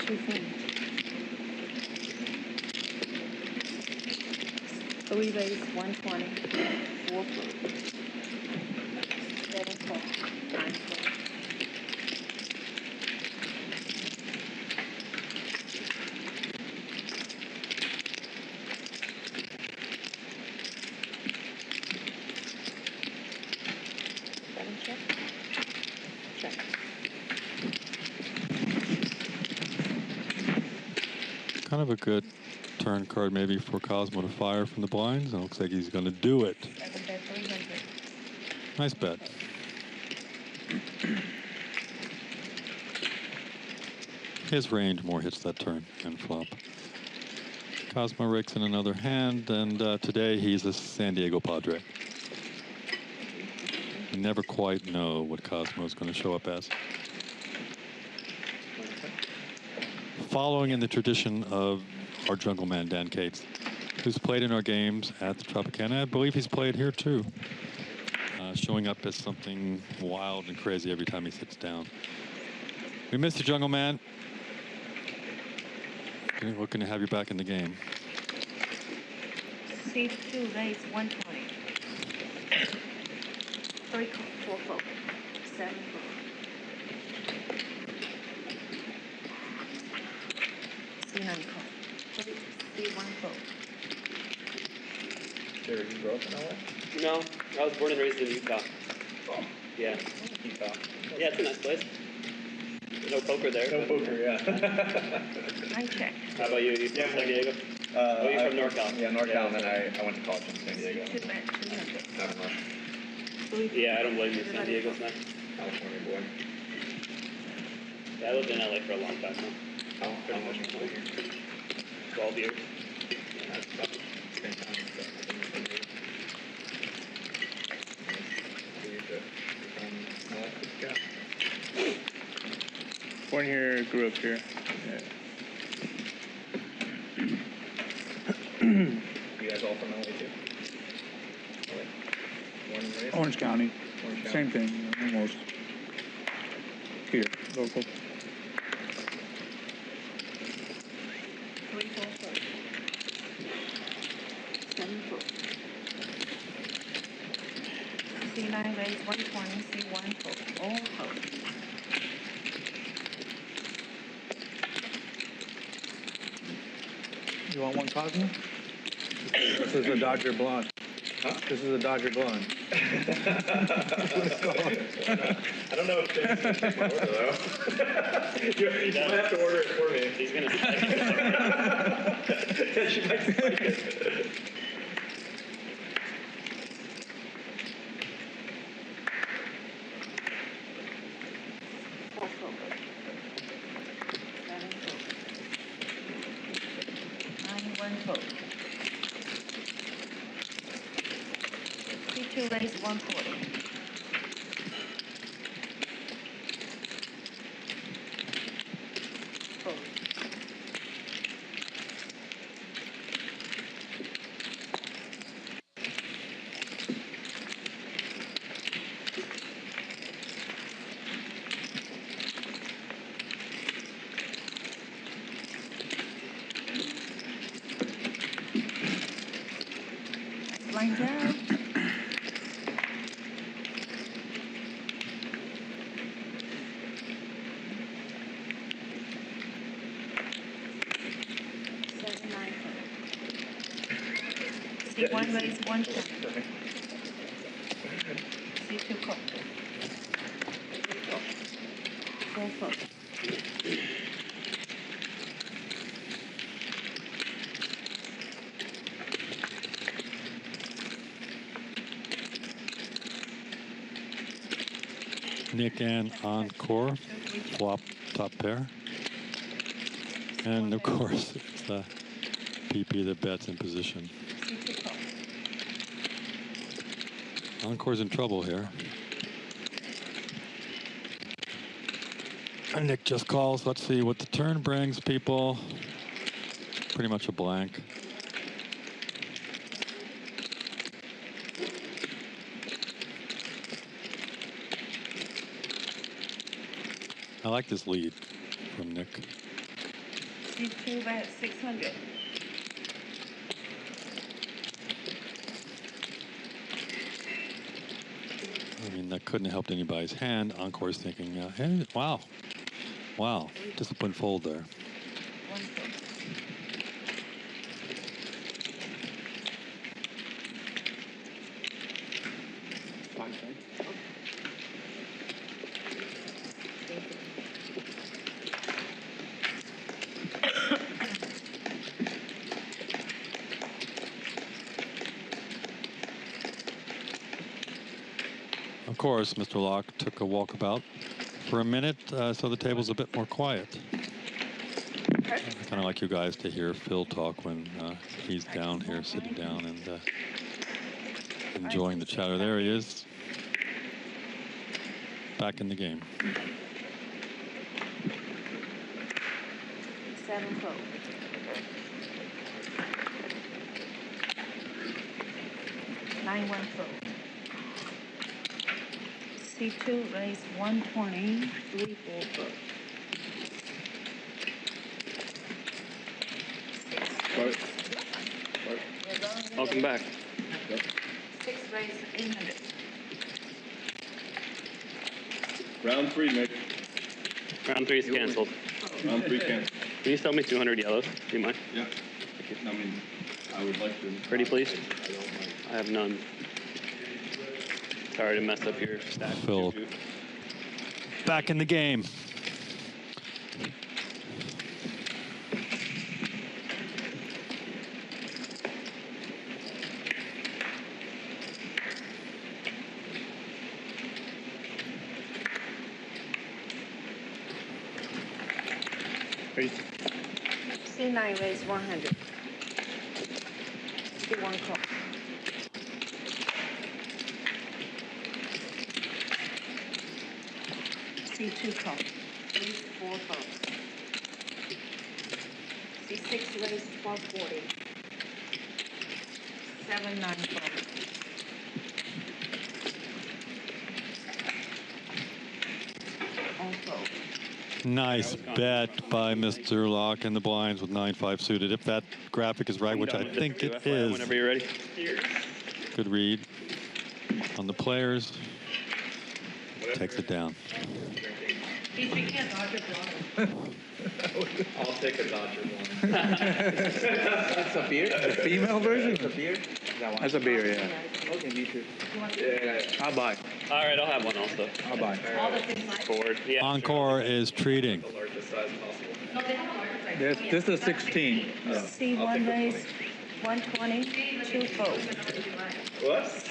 Three raise 120, 4 foot. 7 foot, 9 foot. Check. Check. Kind of a good turn card maybe for Cosmo to fire from the blinds. It looks like he's going to do it. Nice bet. His range more hits that turn and flop. Cosmo rakes in another hand, and today he's a San Diego Padre. You never quite know what Cosmo is going to show up as. Following in the tradition of our jungle man, Dan Cates, who's played in our games at the Tropicana. I believe he's played here too, showing up as something wild and crazy every time he sits down. We miss you, jungle man. Looking to have you back in the game. C2 raise 120. 3 4 foot. 7 foot. C9 foot. C1 foot. Jerry, you grew up in LA? No, I was born and raised in Utah. Oh. Yeah. Utah. Yeah, it's a nice place. No poker there. No poker, yeah. I check. How about you? You from San Diego? Oh, you're from NorCal. Yeah, NorCal, and then I went to college in San Diego. C2 bet 200. Haven't rushed. Yeah, I don't blame you. San Diego's nice. California boy. Yeah, I lived in LA for a long time now. How much was it here? 12 years. Yeah, that's about the same time. Born here, grew up here. Yeah. You guys all from LA too? Born and raised? Orange County. Orange County. Same thing, almost. Here, local. 3 4 foot. 7 foot. C9 raise 120. C1 foot. All foot. You want one, Cosmo? This is a Dodger blonde. Huh? This is a Dodger blonde. I don't know if James can take my order though. you might have to order it for me. He's going to spike it. Yeah, she might spike it. C2 raise 140. Fold. Lines out. C1 raise 110. C2 cup. 4 foot. Nick and encore, flop top pair. And of course, it's Pipi that bets in position. Encore's in trouble here. And Nick just calls. Let's see what the turn brings, people. Pretty much a blank. I like this lead from Nick. C2 bet 600. I mean, that couldn't have helped anybody's hand. Encore's thinking, hey, wow. Wow. Disciplined fold there. One fold. Of course, Mr. Locke took a walkabout for a minute, so the table's a bit more quiet. I kind of like you guys to hear Phil talk when he's down here, sitting down and enjoying the chatter. There he is, back in the game. 7 fold. 9 1 fold. C2 raise 120, 3 4 fold. Welcome back. 6 raise 800. Round 3, Mitch. Round 3 is canceled. Round 3 canceled. Can you sell me 200 yellows? Do you mind? Yeah. I mean, I would like to. Pretty please. I don't mind. I have none. Sorry to mess up your stack. Phil, back in the game. C9 raise 100. C1 call. C2 call. Raise 4 folds. C6 raise 440. 7 9 folds. All folds. Nice bet by Mr. Locke and the blinds with 9-5 suited. If that graphic is right, which I think it is. Whenever you're ready. Good read on the players. Takes it down. Pipi can't dodge a block. I'll take a Dodger one. It's a beer? The female version? It's a beer? That's a beer, yeah. Okay, me too. Yeah. I'll buy. All right, I'll have one also. I'll buy. All the same size? Forward. Yeah. Encore is treating. The largest size possible. No, they have a larger size. This is 16. C1 raise 120, 2 folds. Whoops.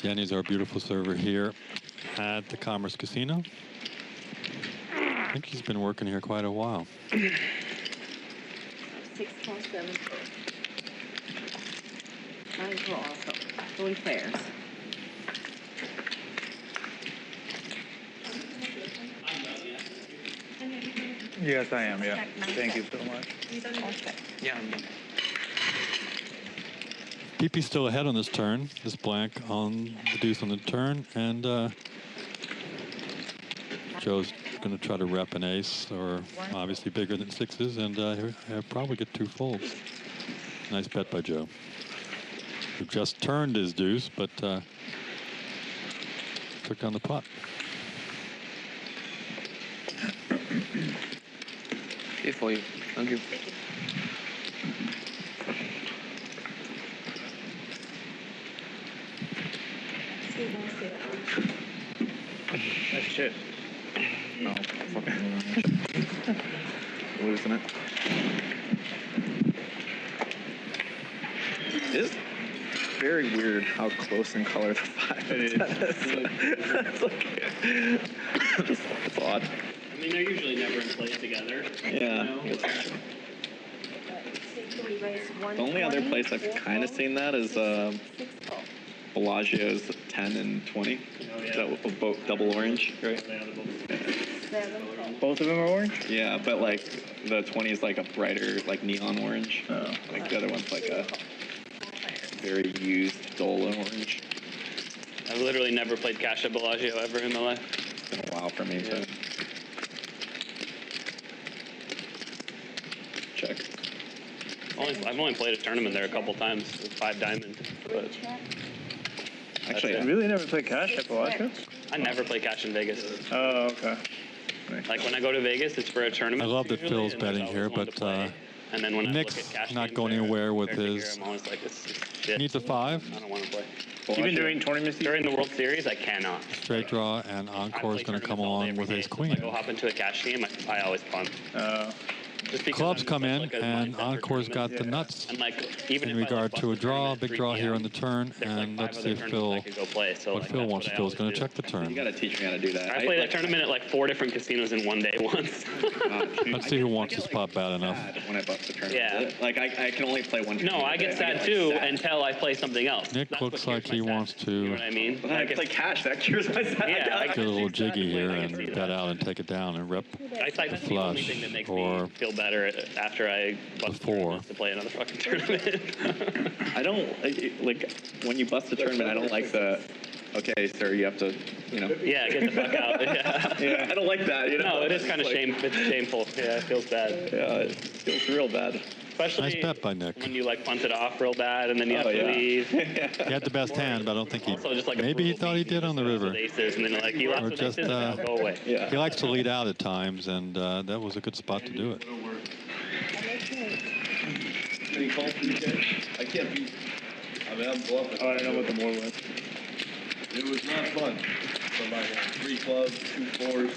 Jenny's our beautiful server here at the Commerce Casino. I think he's been working here quite a while. 6 4 7 4. 9 4 also. 3 pairs. Yes, I am, yeah. Thank you so much. Okay. Yeah. Pipi's still ahead on this turn. This blank on the deuce on the turn, and Joe's going to try to rep an ace, or obviously bigger than 6s, and he'll probably get 2 folds. Nice bet by Joe, who just turned his deuce, but took down the pot. Here for you. Thank you. That's shit. No, fucking losing it. It is very weird how close in color the 5 is. It's like, it's odd. I mean, they're usually never in place together. Yeah. You know? The only other place I've kind of seen that is Bellagio's 10 and 20. Oh, yeah. That double orange, right? Both of them are orange? Yeah, but like the 20 is like a brighter, like neon orange. Oh. Like the other one's like a very used dull orange. I've literally never played cash at Bellagio ever in my life. It's been a while for me to check. I've only played a tournament there a couple times with 5 diamond. But Actually, I really never played cash at Bellagio. I never play cash in Vegas. Oh, okay. Like when I go to Vegas, it's for a tournament. I love that usually, Phil's and there's betting always here, one to but play. And then when I look Nick's at cash not games going there, anywhere with compared to his. here, I'm always like, this is shit. Needs a 5. I don't want to play. You've been doing tournaments During the World Series, I cannot. Straight draw, and Encore is going to come along with ace queen. If I go hop into a cash game, I always punt. Just because Clubs I'm come in, like a and mindset for Encore's got the tournaments. nuts And like, even in if regard I, like, to a bust the draw, tournament big at draw 3 here on p.m., the turn, there's like and 5 let's other see if tournaments I could go play. So what like, Phil that's wants to what I do. Is going always to check the turn. You got to teach me how to do that. I played a tournament at like 4 different casinos in one day once. Let's see who wants this spot bad enough. When I bust the tournament. Yeah. Like I can only play one. No, I get sad too until I play something else. Nick That's looks what like cures he my wants sad. You know to what I mean? But I play cash. That cures my sad. Yeah, I get a little jiggy here and bet out and take it down and rep that's the only flush thing that makes or me feel better after I bust tournaments to play another fucking tournament. I don't like when you bust a tournament. I don't like the. Okay, sir, you have to, Yeah, get the fuck out. Yeah. Yeah, I don't like that. No, it is kind of it's shameful. Yeah, it feels bad. Yeah, it feels real bad. Especially nice bet by Nick. when you like punt it off real bad and then you have to leave. He had the best hand, but I don't think he. Also, just like Maybe he thought he did on the river. Aces, and then like he lost Or with just, aces, now go away. He likes to lead out at times, and that was a good spot to do it. Any call for you guys? I can't be. I mean, I'm bluffing. Oh, I don't know what the board was. It was not fun. So I had 3 clubs, 2 fours.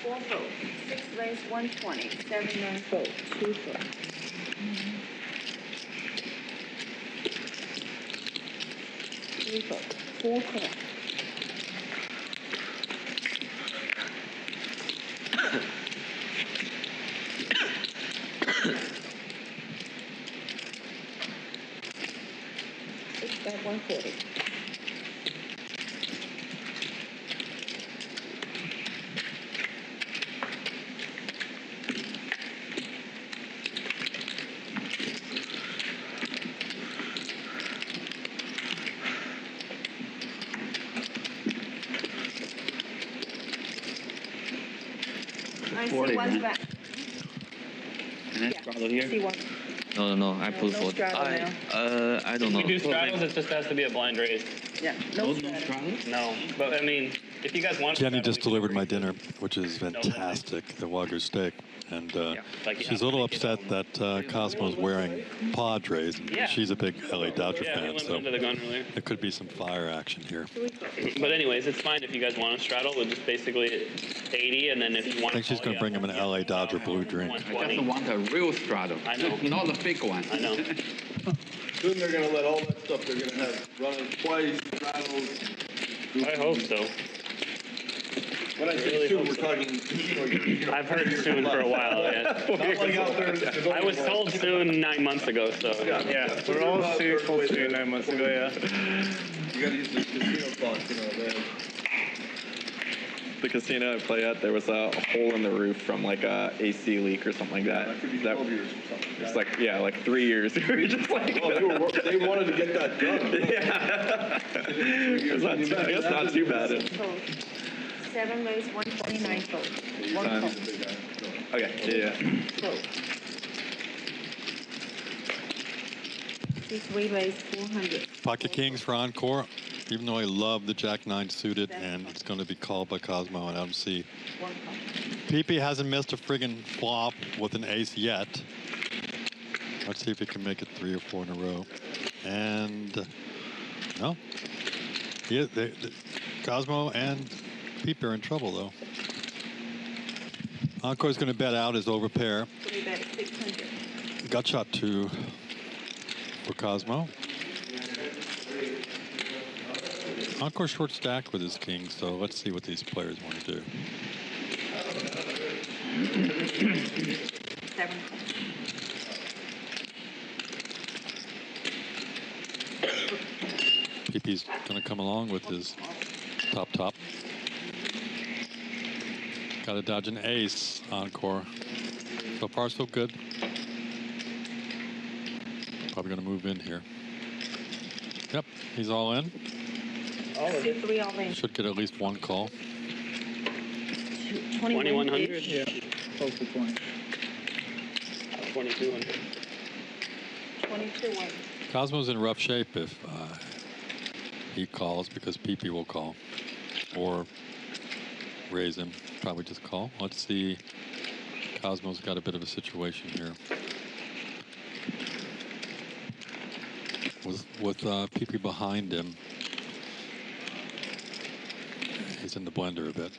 Four votes, 6 raise 120, 7 non-votes, 2 votes. Three votes, 4 votes. At 140. I see one's back. Straddle here? See one. No, I pull no fold. straddle now. I don't know. If you do straddles, it just has to be a blind raise. Yeah, no straddle. No, but I mean, if you guys want Jenny straddle, just delivered my dinner, which is fantastic, the Wagyu steak. And she's a little upset that Cosmo's wearing Padres. And Yeah. she's a big LA Dodger Yeah, we fan, went so under the gun earlier. there could be some fire action here. But anyways, it's fine if you guys want to straddle. We'll just basically 80, and then if you I want think she's going to bring him an LA Dodger blue drink. I just want a real straddle. I know. Not the fake one. I know. Soon they're going to let all that stuff, they're going to have running twice, straddles. I hope so. When I say soon, we're talking, I've heard soon for a while. Yeah. Not like out there. there's I was told soon 9 months ago, so. Yeah, we're all full soon 9 months ago, yeah. You got to use the casino talk, The casino I play at, there was a hole in the roof from like a AC leak or something like that. That could be 12 years or something. It's like, yeah, like 3 years. We were just like, Oh, they wanted to get that done. yeah. I guess not too bad. 7 raise 129 votes. 1 Times. vote. Okay, yeah. Vote. 6 raise 400. Pocket Kings for Encore, even though I love the Jack-9 suited, and it's going to be called by Cosmo, and I don't see. 1 call. Pipi hasn't missed a friggin' flop with an ace yet. Let's see if he can make it 3 or 4 in a row. And no, Cosmo and Pipi are in trouble though. Encore's going to bet out his overpair. So we bet 600. Gut shot 2 for Cosmo. Encore short stacked with his king, so let's see what these players want to do. 7 call. Pipi's going to come along with his top. Got to dodge an ace encore. So far, so good. Probably going to move in here. Yep, he's all in. C3 all in. Should get at least one call. 2100? Yeah, close to 20. 2200. 22 1. Cosmo's in rough shape if he calls because Pipi will call. Or raise him. Probably just call. Let's see. Cosmo's got a bit of a situation here. With Pipi behind him, he's in the blender a bit.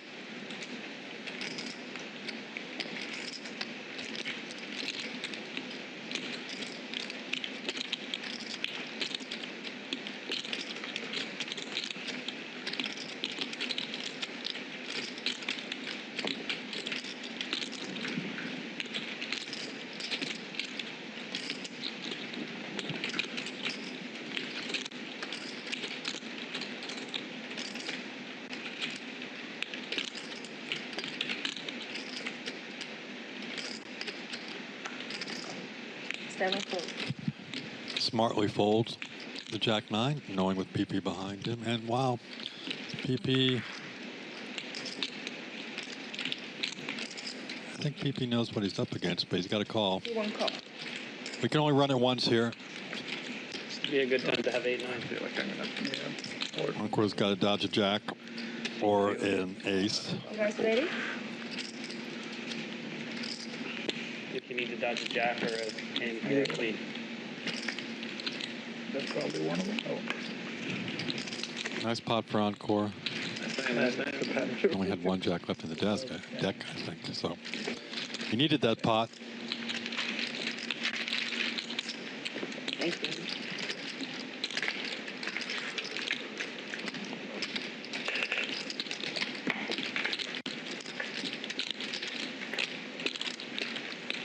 Smartly folds the Jack-9, knowing with Pipi behind him. And wow, Pipi, I think Pipi knows what he's up against, but he's got a call. One call. We can only run it once here. This would be a good time to have 8-9. I feel like I'm gonna. Encore's got to dodge a Jack or an ace. You guys ready? If you need to dodge a Jack or a king or a queen. That's probably one of them. Oh. Nice pot for Encore. Only had one Jack left in the deck, I think. So he needed that pot. Thank you.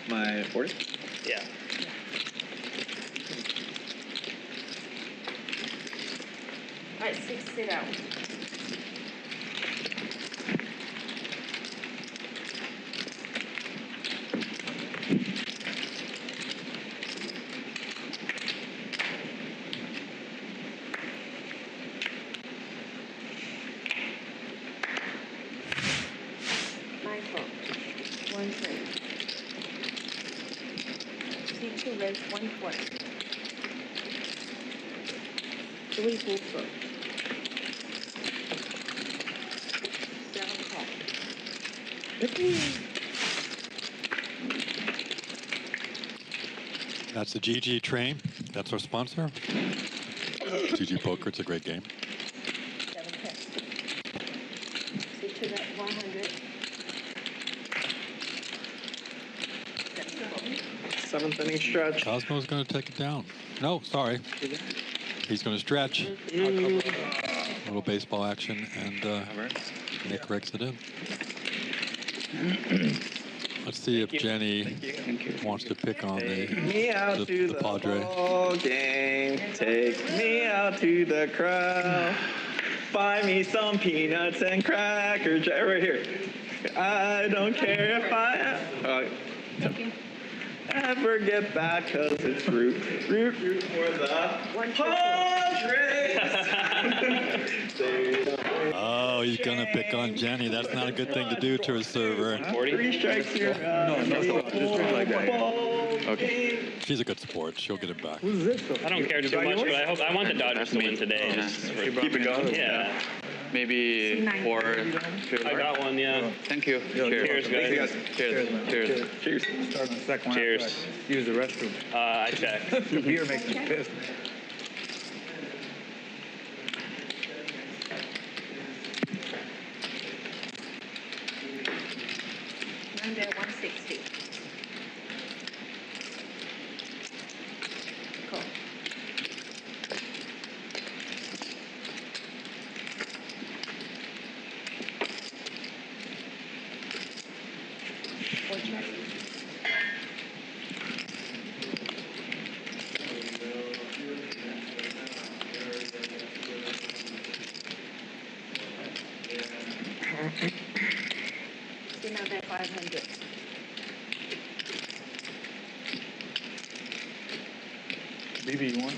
My 40? Yeah. All right, 6 sit out. Michael, 1 3. C2 raise 120. 3 full float. 7 call. That's the GG train. That's our sponsor. GG Poker, it's a great game. 7 10. C2 at 100. 7th inning stretch. Cosmo's going to take it down. No, sorry. He's going to stretch. A little baseball action, and Nick breaks it in. Let's see if Jenny wants to pick on the Padre. Ball game. Take me out to the crowd. Buy me some peanuts and crackers. Right here. I don't care if I ever get back, cause it's root for the Padres. Oh, he's going to pick on Jenny. That's not a good thing to do to a server. 3 strikes here. Okay. She's a good sport. She'll get it back. I don't care too much, but I want the Dodgers to win today. Keep it going. Yeah. Maybe 4. I got one, yeah. Thank you. Cheers, guys. Cheers. Cheers. Start on the second one. Cheers. After I use the restroom. I checked. The beer makes me pissed. Under 160. Cool. 100. Bibi, you want?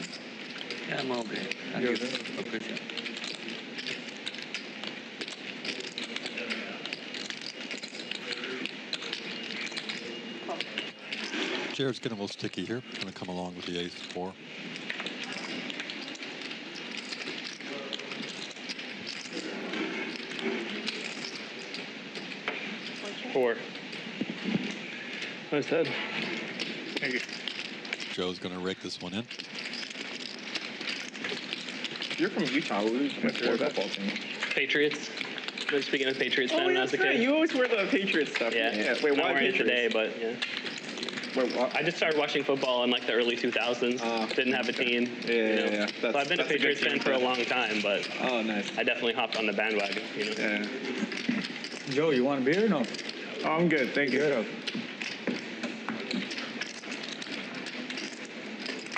Yeah, I'm okay. Thank you. Appreciate it. Jared's getting a little sticky here. Going to come along with the ace-4. Four. Nice head. Thank you. Joe's going to rake this one in. You're from Utah. Who's your football team? Patriots. Speaking of Patriots fan when I was a right. kid. You always wear the Patriots stuff. Yeah. Wait, Not why wearing it Patriots? today, but yeah. Wait, what? I just started watching football in like the early 2000s. Didn't have a team. Yeah. So I've been a Patriots fan for a long time, but nice. I definitely hopped on the bandwagon. You know. Yeah. Joe, you want a beer or no? Oh, I'm good. Thank you.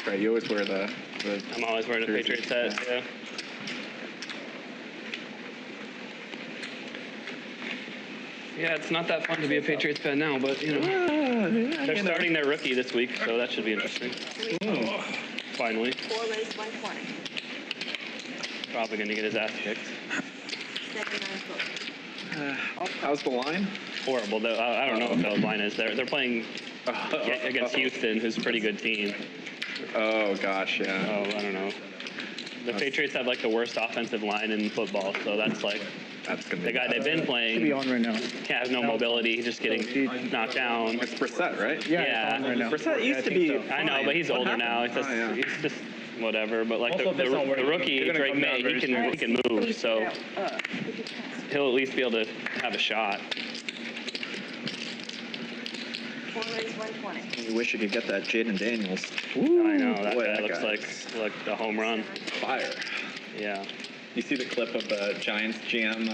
Right, you always wear the I'm always wearing a Patriots hat. Yeah. Yeah, it's not that fun to be a Patriots fan now, but you know, they're starting their rookie this week, so that should be interesting. Finally. 4 raised 120. Probably gonna get his ass kicked. 7 9 how's the line? Horrible. Though. I don't know what the line is. They're playing against Houston, who's a pretty good team. Oh gosh, yeah. Oh, I don't know. The Patriots have like the worst offensive line in football, so that's like the guy they've been playing. Should be on right now. Has no mobility. He's just getting knocked down. It's Brissett, right? Yeah, it's on right now. Brissett used to be. I know, but he's older now. It's just, it's just whatever. But like the rookie Drake May, he can move, so he'll at least be able to have a shot. 4 raised 120. You wish you could get that Jaden Daniels. I know that boy, guy that looks guy like a home run. Fire. Yeah. You see the clip of the Giants GM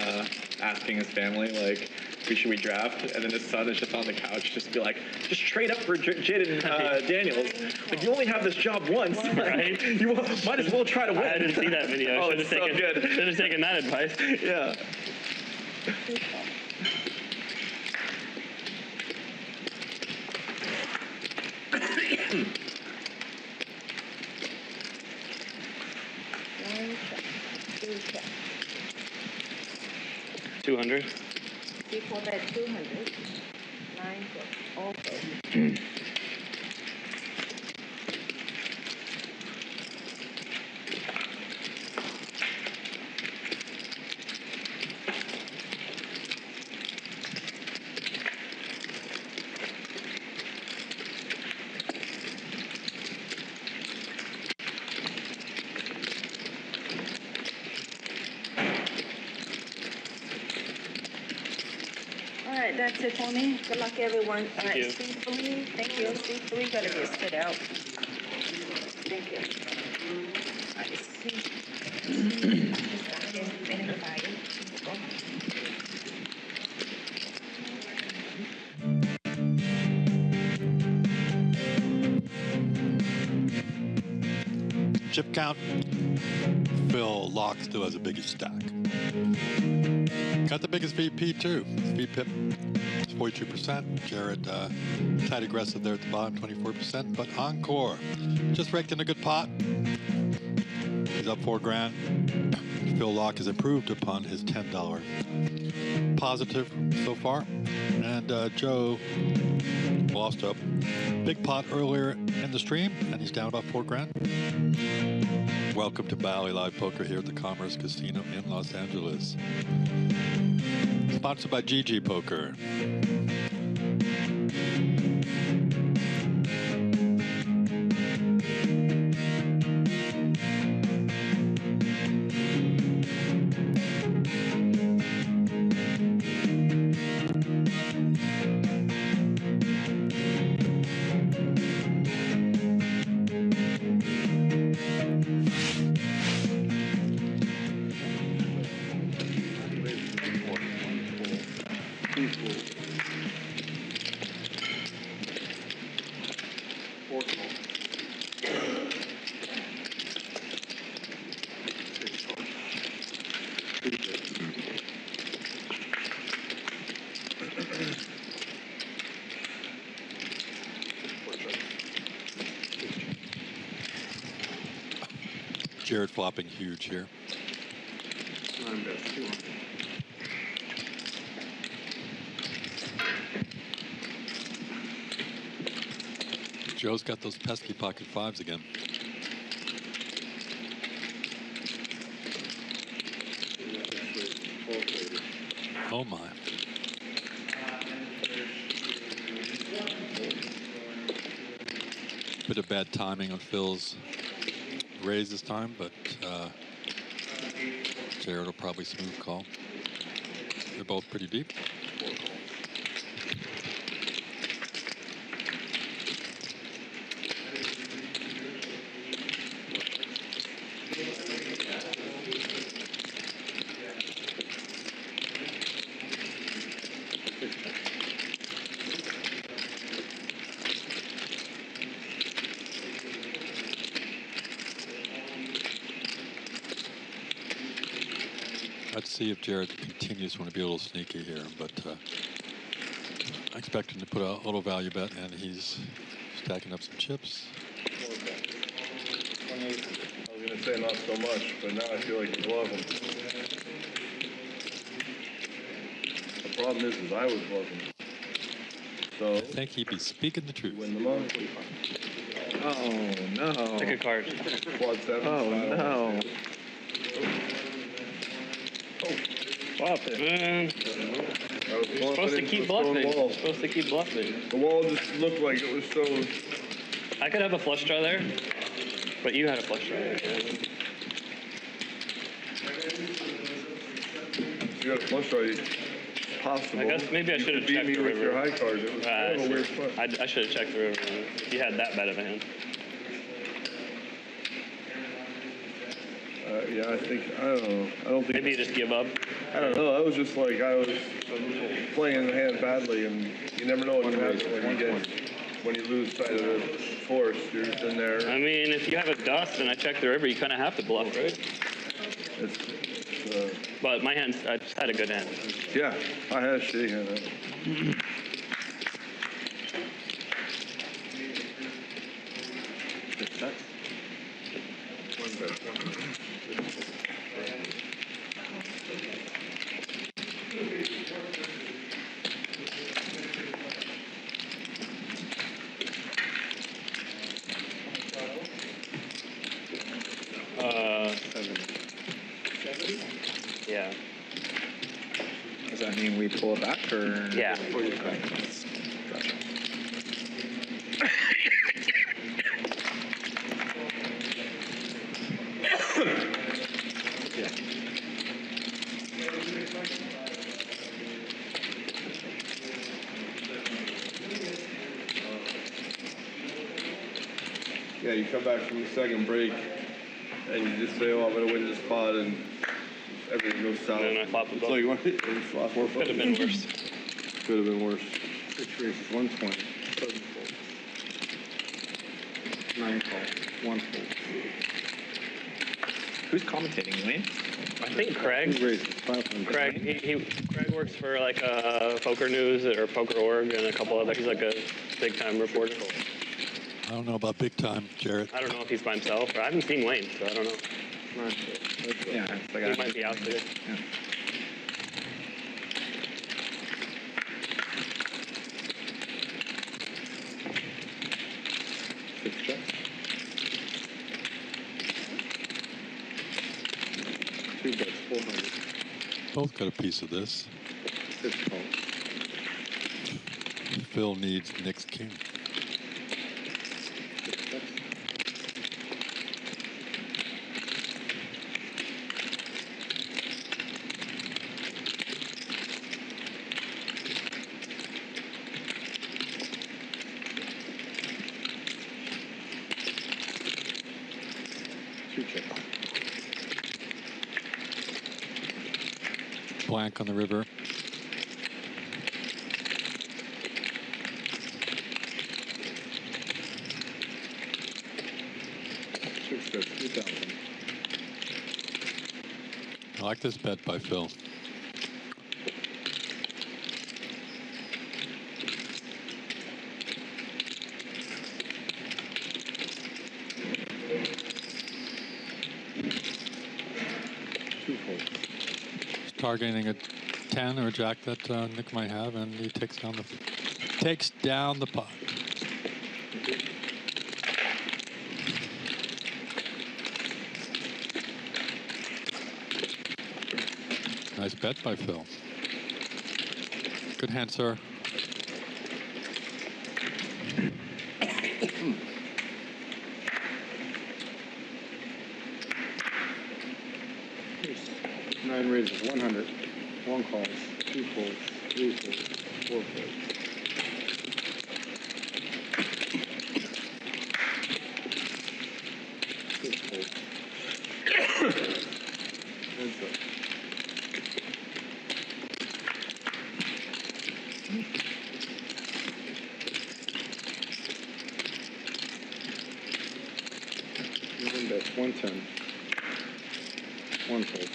asking his family, like, who should we draft? And then his son is just on the couch, just be like, just trade up for Jaden Daniels. Like, you only have this job once. Right? You might as well try to win. I didn't see that video. Oh, it's so good. Should have taken that advice. Yeah. One check. 2 check. 200. 3 4 bet 200. 9 check. Also. All right, that's it for me. Good luck, everyone. All right, you. C3. Thank you. C3 gotta get spit out. Thank you. All right, Chip count. Phil Locke still has the biggest stack. Got the biggest VP too. VPIP is 42%. Jared tight aggressive there at the bottom, 24%. But Encore just raked in a good pot. He's up $4,000. Phil Locke has improved upon his $10 positive so far. And Joe lost a big pot earlier in the stream, and he's down about $4,000. Welcome to Bally Live Poker here at the Commerce Casino in Los Angeles. Sponsored by GG Poker. Jared flopping huge here. I'm best 200. Joe's got those pesky pocket fives again. Oh my. Bit of bad timing on Phil's raise this time, but Jared will probably smooth call. They're both pretty deep. Let's see if Jared continues to want to be a little sneaky here, but I expect him to put a little value bet, and he's stacking up some chips. I was going to say not so much, but now I feel like you bluff him. The problem is I was bluffing. So I think he'd be speaking the truth. Win the money. Oh, no. Pick a card. Quad 7. Oh, no. Flop it. Man, you're supposed to keep bluffing. You're supposed to keep bluffing. The wall just looked like it was so... I could have a flush draw there, but you had a flush draw there. You got a flush draw. It's possible. I guess maybe I should have checked me the with river. your high cards. It was kind of a weird spot. I should have checked the river if you had that bad of a hand. Yeah, I don't know. I don't think... Maybe you just give up. I don't know. I was just like, I was playing the hand badly, and you never know what can happen when you lose sight of the force. You're just in there. I mean, if you have a dust and I check the river, you kind of have to bluff, right? But my hand, I just had a good hand. Yeah, I had a shitty hand. Yeah. Does that mean we pull it back, or? Yeah. Gotcha. Yeah, you come back from the second break, and you just say, oh, I'm going to win this pot, and everything goes south. And then I flop the So you want to flop 4 Could have been worse. Could have been worse. 6 raises, 120. 7 fold. 9 call. 1 fold. Who's commentating, Wayne? I think Craig. 2 raises, 500. Craig works for like Poker News or Poker Org and a couple other. He's like a big time reporter. I don't know about big time, Jared. I don't know if he's by himself. Or I haven't seen Wayne, so I don't know. Yeah, it's the He guy. might be out there. Yeah. Six checks. 2 bets, 400. Both got a piece of this. 6 calls. Phil needs Nick's king. 6 checks. Blank on the river. I like this bet by Phil. Two folds. He's targeting a 10 or a jack that Nick might have, and he takes down the pot. Nice bet by Phil. Good hand, sir. Nine raises 100. One calls. Two folds. Three folds. Four folds. Six folds. Heads up. One bet. 110. One fold.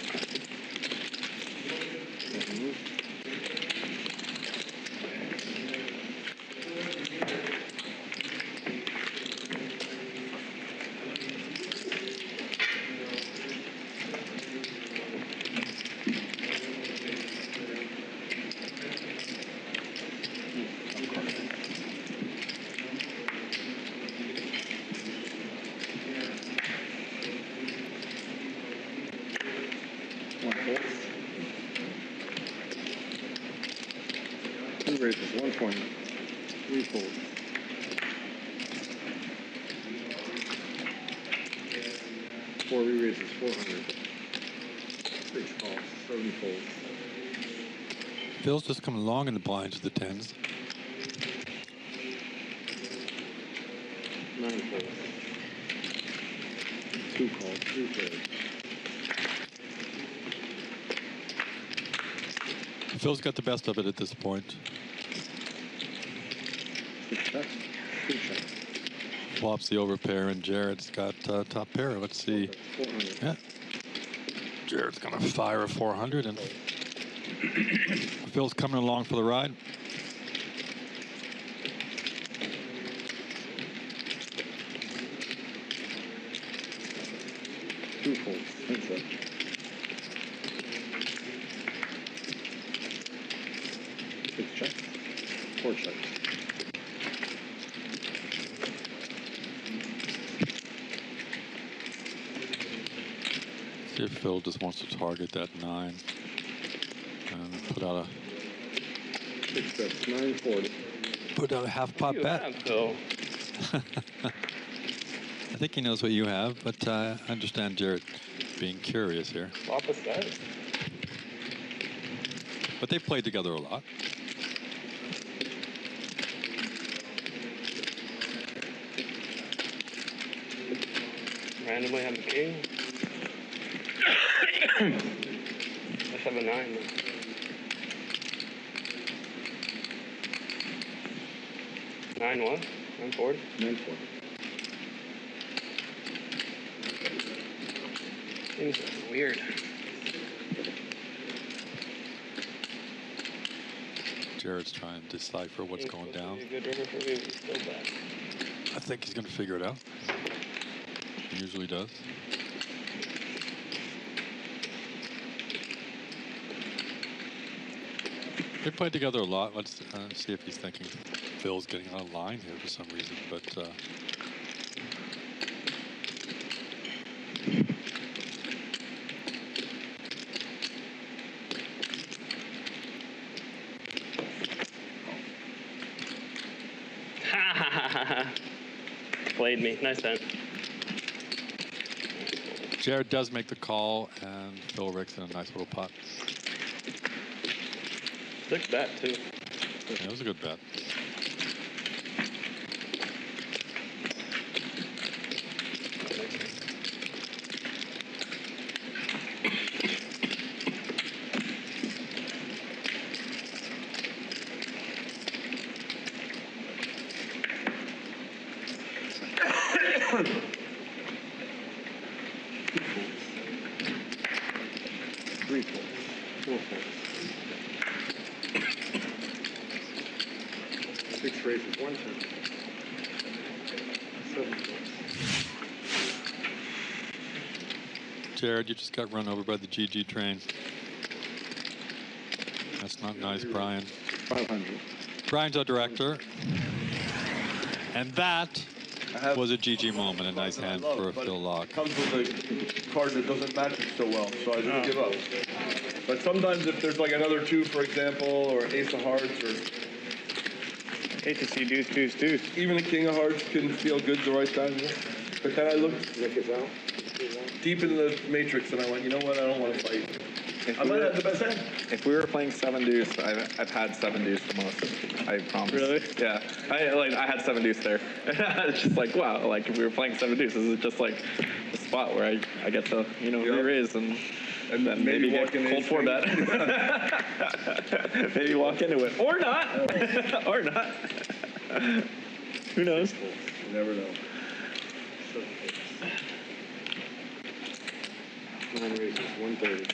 Two raises 120. Three folds. Four re-raises 400. Six calls. 7 folds. Phil's just coming along in the blinds with the 10s. 9 folds. 2 calls. 3 folds. Phil's got the best of it at this point. 6 checks. 2 checks. Flops the overpair, and Jared's got top pair. Let's see. 400. Yeah. Jared's going to fire a 400, and Phil's coming along for the ride. Two folds. Heads up. Six checks. 4 checks. See if Phil just wants to target that 9 and put out a 6 bets. 940. put out a half pot bet. I think he knows what you have, but I understand Jared being curious here. Flop a set. But they played together a lot. Randomly have a king. Let's have a 9 then. Nine what? 940? 940. Seems weird. Jared's trying to decipher what's going down. A good river for me, but still bad. I think he's going to figure it out. He usually does. They played together a lot. Let's see if he's thinking Phil's getting out of line here for some reason. But Played me. Nice hand. Jared does make the call, and Phil ricks in a nice little pot. Sick bet, too. Yeah, it was a good bet. Three folds. 4 folds. 6 raises 110. 7 folds. Jared, you just got run over by the GG train. That's not nice, Brian. 500. Brian's our director. And that was a GG moment, a nice hand for Phil Locke. It comes with a card that doesn't match it so well, so I didn't give up. But sometimes if there's like another 2, for example, or ace of hearts, or... Hate to see deuce, deuce, deuce. Even a king of hearts can feel good the right time. But then I looked deep into the matrix and I went, you know what, I don't want to fight. I might have the best hand. If we were playing 7 deuce, I've had 7 deuce the most. I promise. Really? Yeah. I had 7 deuce there. It's just like, wow, like if we were playing 7 deuce, this is just like a spot where I get to, re-raise and then maybe get cold 4 bet. Maybe walk into it. Or not. Or not. Who knows? You never know. 9 raises, 130.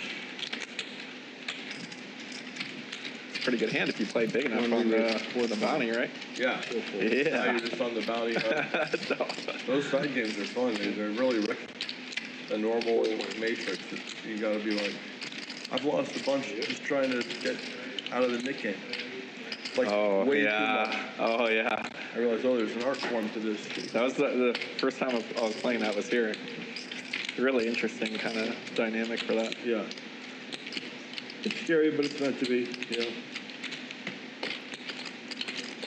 Pretty good hand if you play big enough for the bounty, right? Yeah. Yeah. Now you're just on the bounty. Those side games are fun. They're really a normal matrix. You got to be like, I've lost a bunch just trying to get out of the Nick game. Like way too much. Oh yeah. I realized, there's an art form to this. That was the first time I was playing that was here. Really interesting kind of dynamic for that. Yeah. It's scary, but it's meant to be.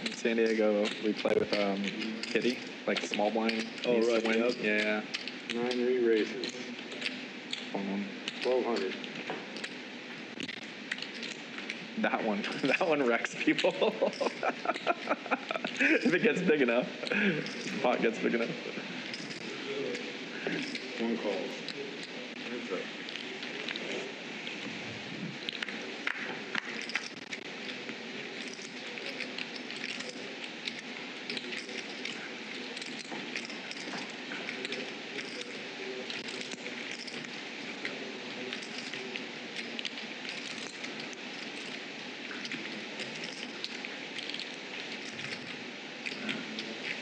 In San Diego, we play with Kitty, like small blind. Oh, right. Yep. Yeah. 9 re-raises. 1200. That one wrecks people. If it gets big enough, the pot gets big enough. 1 calls. That's right.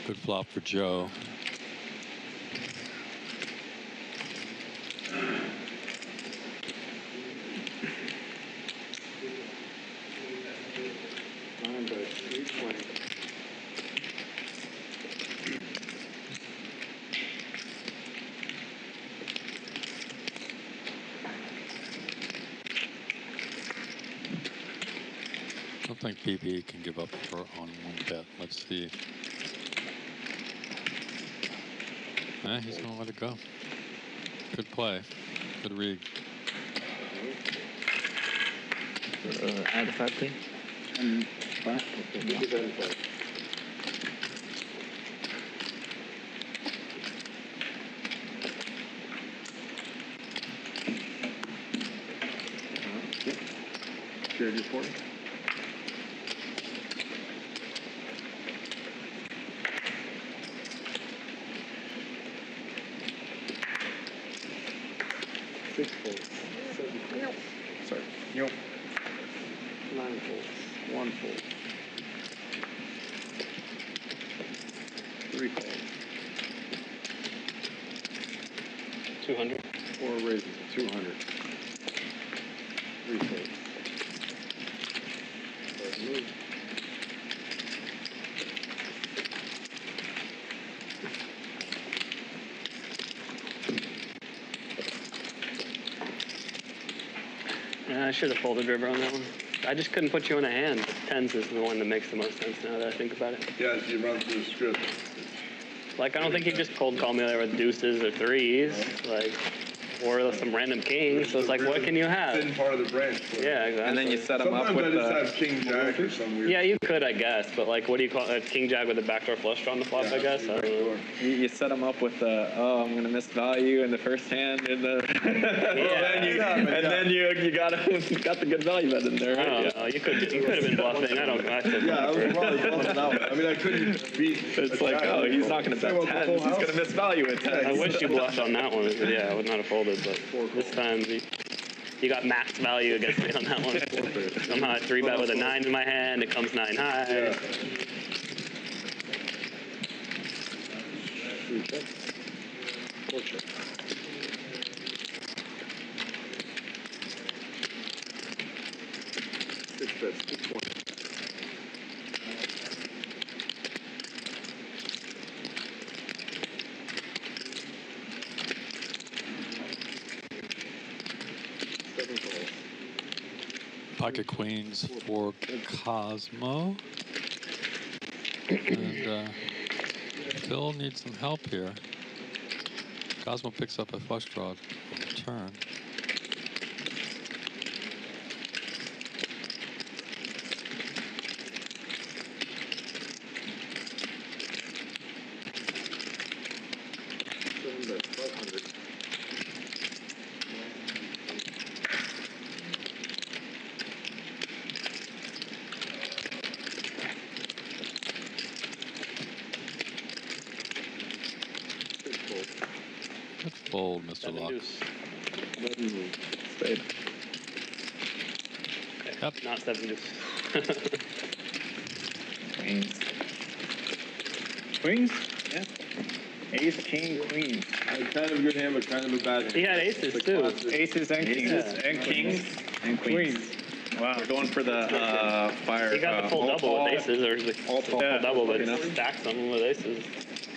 Good flop for Joe. I don't think Pipi can give up on 1 bet. Let's see. He's going to let it go. Good play. Good read. Add a 5, please. Jared, you 40? Sorry. Yep. 9 folds. 1 fold. 3 calls. 200. 4 raises, 200. 3 folds. Move. Yeah, I should have folded river on that one. I just couldn't put you in a hand. Tens is the one that makes the most sense now that I think about it. Yeah, you run through the script. Like, I don't think you just cold call me there with deuces or threes, like, or some random kings. So it's like, what can you have? Thin part of the branch. Yeah, exactly. And then you set them up with Sometimes I just have king jack or some weird. Yeah, you could, I guess, but like, what do you call it? King jack with a backdoor flush draw on the flop, I guess. I don't know. You set them up with I'm gonna miss value in the first hand, and then you got the good value bet in there. Right? I don't know. You could have been bluffing. I was probably bluffing out. I mean, I couldn't beat. It's like, he's not gonna bet 10. He's gonna miss value at 10. I wish you bluffed on that one. Yeah, I would not have folded, but this time you got max value against me on that one. Somehow I 3-bet with a 9 in my hand. It comes 9 high. Yeah. pocket queens for Cosmo. And Phil needs some help here. Cosmo picks up a flush draw on the turn. Good fold, Mr. Locke. Spade. Yep. Not 7 deuce. Queens. Queens? Yeah. Ace, king, queen. Kind of a good hand, but kind of a bad hand. He had aces too. Aces and kings. And kings and queens. Wow. We're going for the fire. He got the full double with aces, or the full double, but enough. stacks them with aces.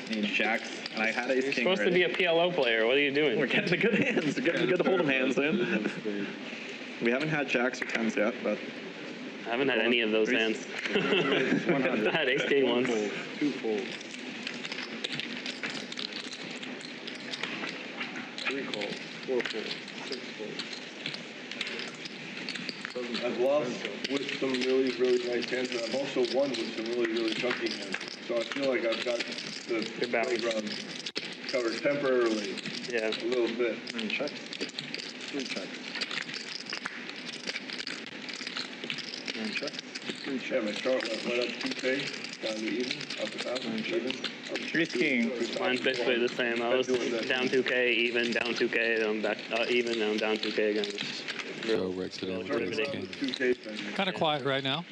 Need jacks, and I had ace You're king. supposed to be a PLO player. What are you doing? We're getting the good hands. We're getting the good hold'em hands in. We haven't had jacks or tens yet, but I haven't had any of those hands. I had ace king once. 2 fold. 3 calls. 4 fold. 6 fold. I've lost with some really, really nice hands, and I've also won with some really, really chunky hands. So I feel like I've got the playground covered temporarily. Yeah. A little bit. 9 checks. 3 checks. 9 checks. 3 checks. Yeah, my chart went up 2K, down to even, up to top, even. Three's king. Mine's basically the same. I was down 2K, even, down 2K, then I'm back even, then I'm down 2K again. Joe breaks it in with ace king. 2K thing. Kind of quiet right now.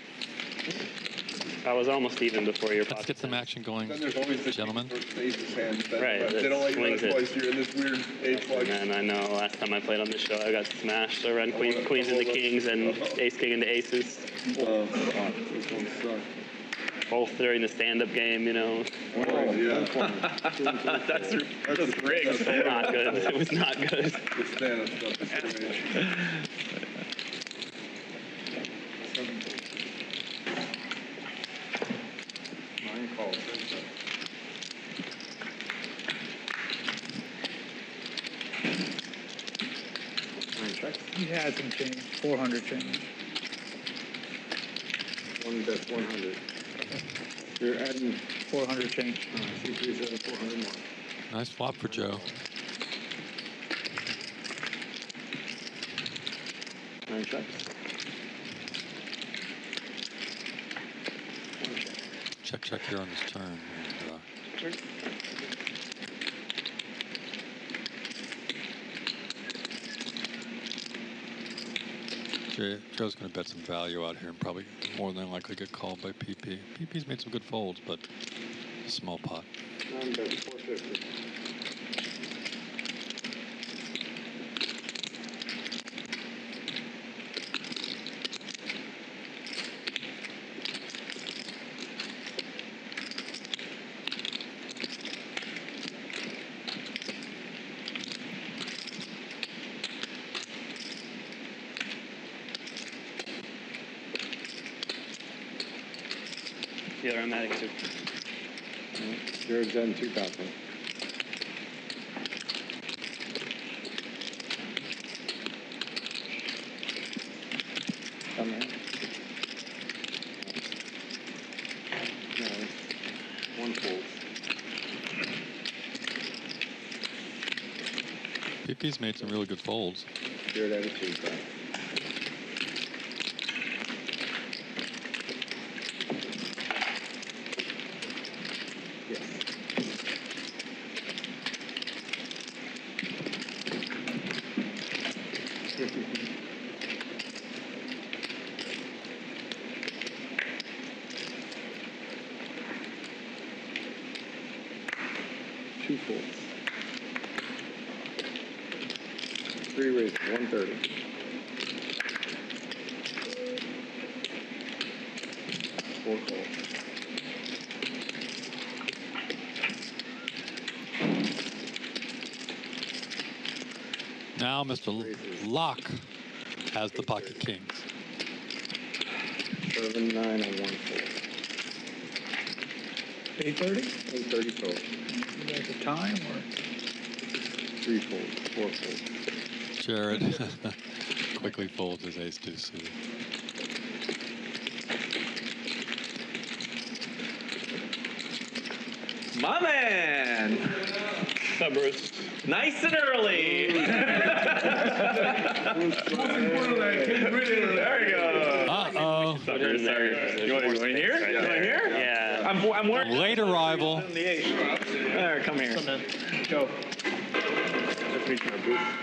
I was almost even before your Let's pocket. get some action going, Then there's always the gentlemen. aces hand. Right, They don't let you run swings it it. twice. You're in this weird A-flush. And I know last time I played on this show, I got smashed. So I ran queens into kings and ace king into aces. This one sucks. Both during the stand-up game, you know. Oh, yeah. That's rigged. It was not good. It was not good. The stand-up stuff is strange. 9 calls. 10 checks. He had some change. 400 change. 1 bet 100. You're adding 400 change. 2, 3, 7, 400 more. Nice flop for Joe. 9 checks. Check here on this turn. And, Joe's going to bet some value out here and probably more than likely get called by Pipi. Pipi's made some good folds, but a small pot. 9 bet 450. Yeah, automatic too. You're Zen 2000. Come here. No, it's 1 fold. Pipi's made some really good folds. You're at attitude, bro. Two folds. 3 raises, 130. Four calls. Now Mr. Locke has the pocket kings. 7, 9, and 1 4. 8:30? 8:30 fold. You guys have time or? 3 folds, 4 folds. Jared quickly folds his ace-2 suited. My man! What's up, Bruce? Nice and early! There we go. Uh-oh. Sorry. You want to hear? You want to hear? Yeah. I'm wearing Late arrival. There, come here. Go.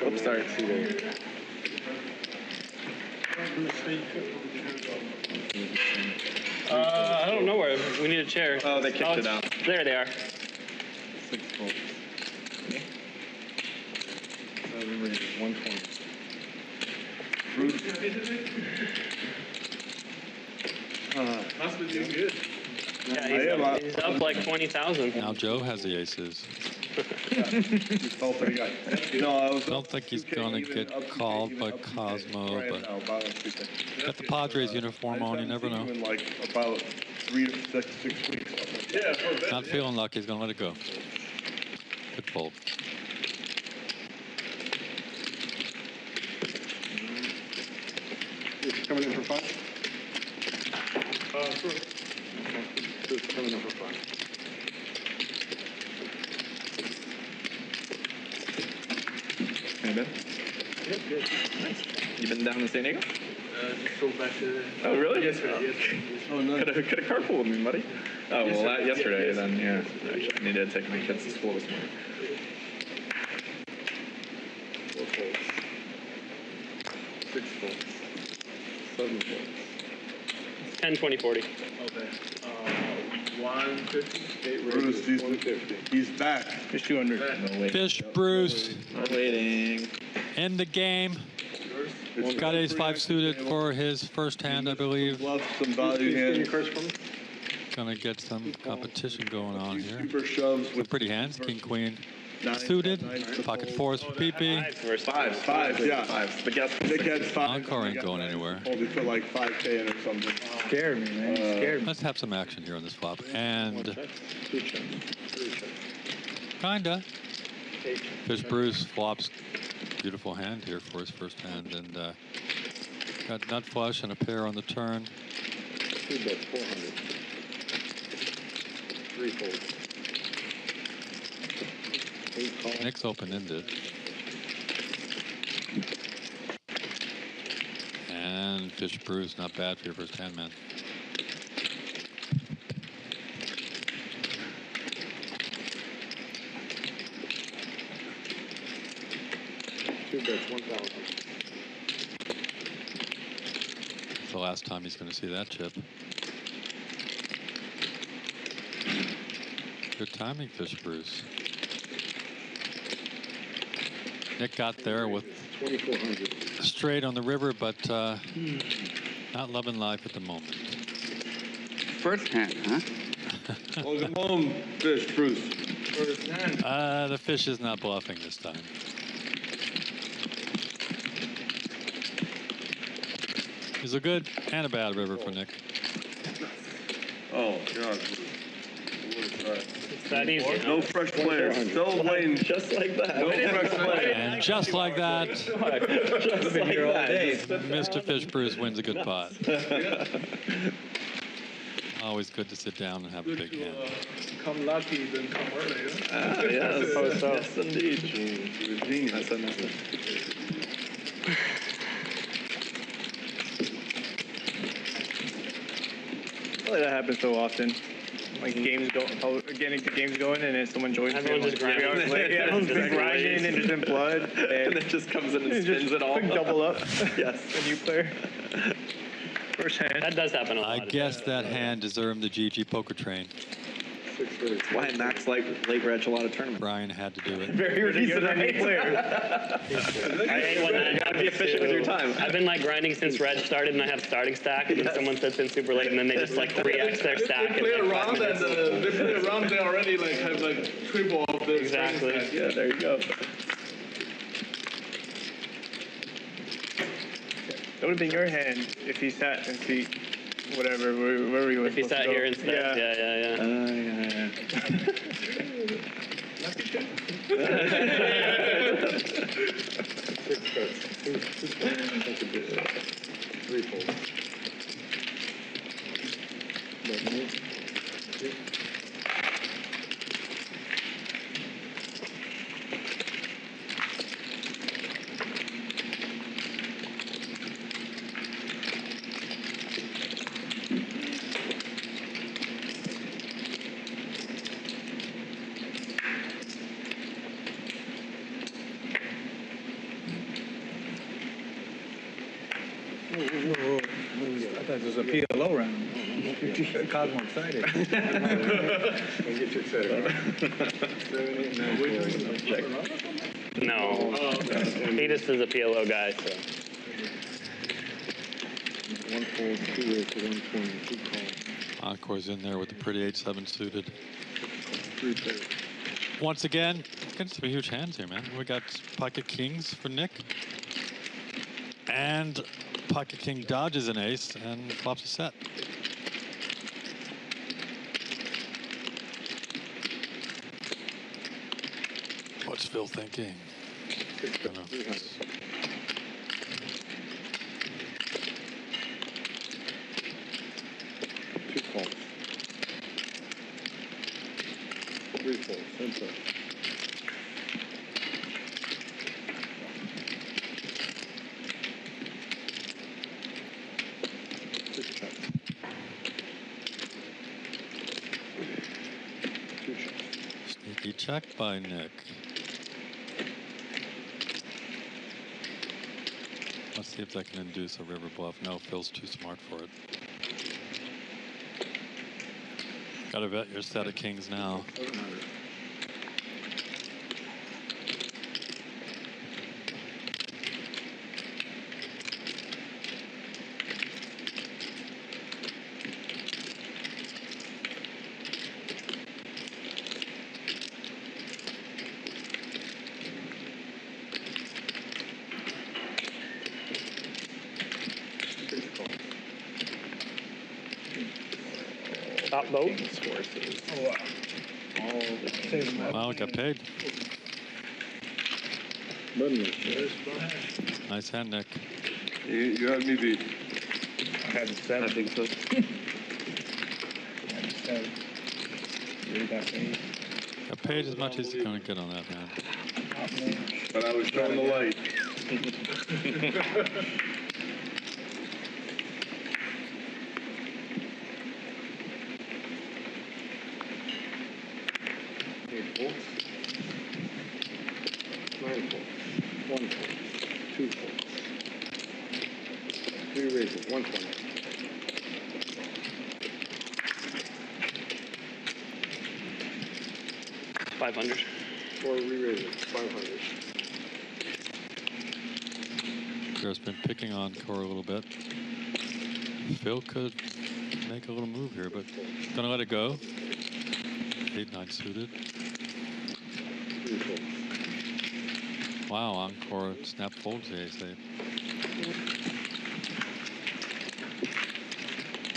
Oops, sorry. I don't know where. We need a chair. Oh, they kicked it out. There they are. 6 folds. 7 raises, 120. Husband, you good? Yeah, he's up like 20,000. Now Joe has the aces. No, I was. I don't think he's going to get called by Cosmo, but got the Padres uniform on. You never know. In like about 3 to 6 weeks. Yeah, Not feeling lucky. He's going to let it go. Good fold. It's coming in for 5? Sure. It's coming in for 5. Hey, Ben. Yep, good. Nice. You been down to San Diego? Go back to... Oh, really? Yesterday. Oh, no. Could have carpooled with me, buddy. Oh, well, yesterday, then, yeah. Actually, I needed to take my kids to school this morning. 4 folds. 6 folds. 7 folds. 10, 20, 40. Okay. 150. 8 Bruce, raises, 150. he's back. Fish 200. No, wait. Fish Bruce I'm waiting. in the game. Got ace-5 suited for his first hand, I believe. Love some value hands. Gonna get some competition going on here. Super shoves With with pretty hands, king, queen, 9, suited. 9 to Pocket fold. fours for Pipi. Five, yeah. But guess Nick had 5. Encore ain't going anywhere. Only put like 5K in or something. Scared me, man. Scared me. Let's have some action here on this flop. And kinda. Fish Bruce flops beautiful hand here for his first hand, and got nut flush and a pair on the turn. 2 bets, 400. 3 folds. 8 calls. Nick's open-ended. And Fish Bruce, not bad for your first hand, man. Two bets, 1,000. It's the last time he's going to see that chip. Good timing, Fish Bruce. Nick got there with 2,400. straight on the river, but not loving life at the moment. First hand, huh? Welcome home, Fish Bruce. First hand. The fish is not bluffing this time. It's a good and a bad river for Nick. Oh, God. It's that easy. No fresh players. Still waiting. Just like that. No fresh players. And just like that, Just like that. Mr. Fish Bruce wins a good pot. Always good to sit down and have a big hand. Come lucky, then come early. Ah, yes. Yes, indeed. That's a message. That happens so often. Like games go, getting the games going, and then someone joins. Everyone just grinding. Everyone's just grinding, and there's in blood, And it just comes in and spins it all. quick double up. Yes. A new player. First hand. That does happen a lot. I guess that hand deserved the GG poker train. 6 raises. That's why Max late reg a lot of tournaments. Brian had to do it. Very reason I hate player. I hate when that You gotta be efficient with your time. I've been like grinding since Reg started, and I have starting stack, and then someone sits in super late, and then they just like 3x their stack. They play in, like, 5 around minutes. and they play around. They already like have like triple of the Exactly. Yeah, there you go. That would have been your hand if he sat and see whatever, wherever you were If he supposed sat to go. here instead, Six cuts. Two cuts a bit. Three folds. I thought this was a PLO round. Cosmo excited. Don't get too excited. 7, 8, 9, No. Petus is a PLO guy, so. 1 fold, 2 raise to 120, 2 calls. Encore's in there with the pretty 8-7 suited. 3 pairs. Once again, getting some huge hands here, man. We got pocket kings for Nick. And pocket king dodges an ace and flops a set. What's Phil thinking? Don't know. 2 calls. 3 folds, same size. Sneaky check by Nick. Let's see if that can induce a river bluff. No, Phil's too smart for it. Gotta bet your set of kings now. Top boat. Wow, got paid. Nice hand, Nick. You had me beat. I had the 7. I think so. I had the 7. You got paid. Got paid as much as you're gonna get on that hand. But I was showing the light. Folds. 9 folds. 1 fold. 2 folds. 3 raises. 120. 500. 4 re-raises. 500. Bear's been picking on Core a little bit. Phil could make a little move here, but gonna let it go. 8-9 suited. 3 folds. Wow, Encore snap folds the ace-8.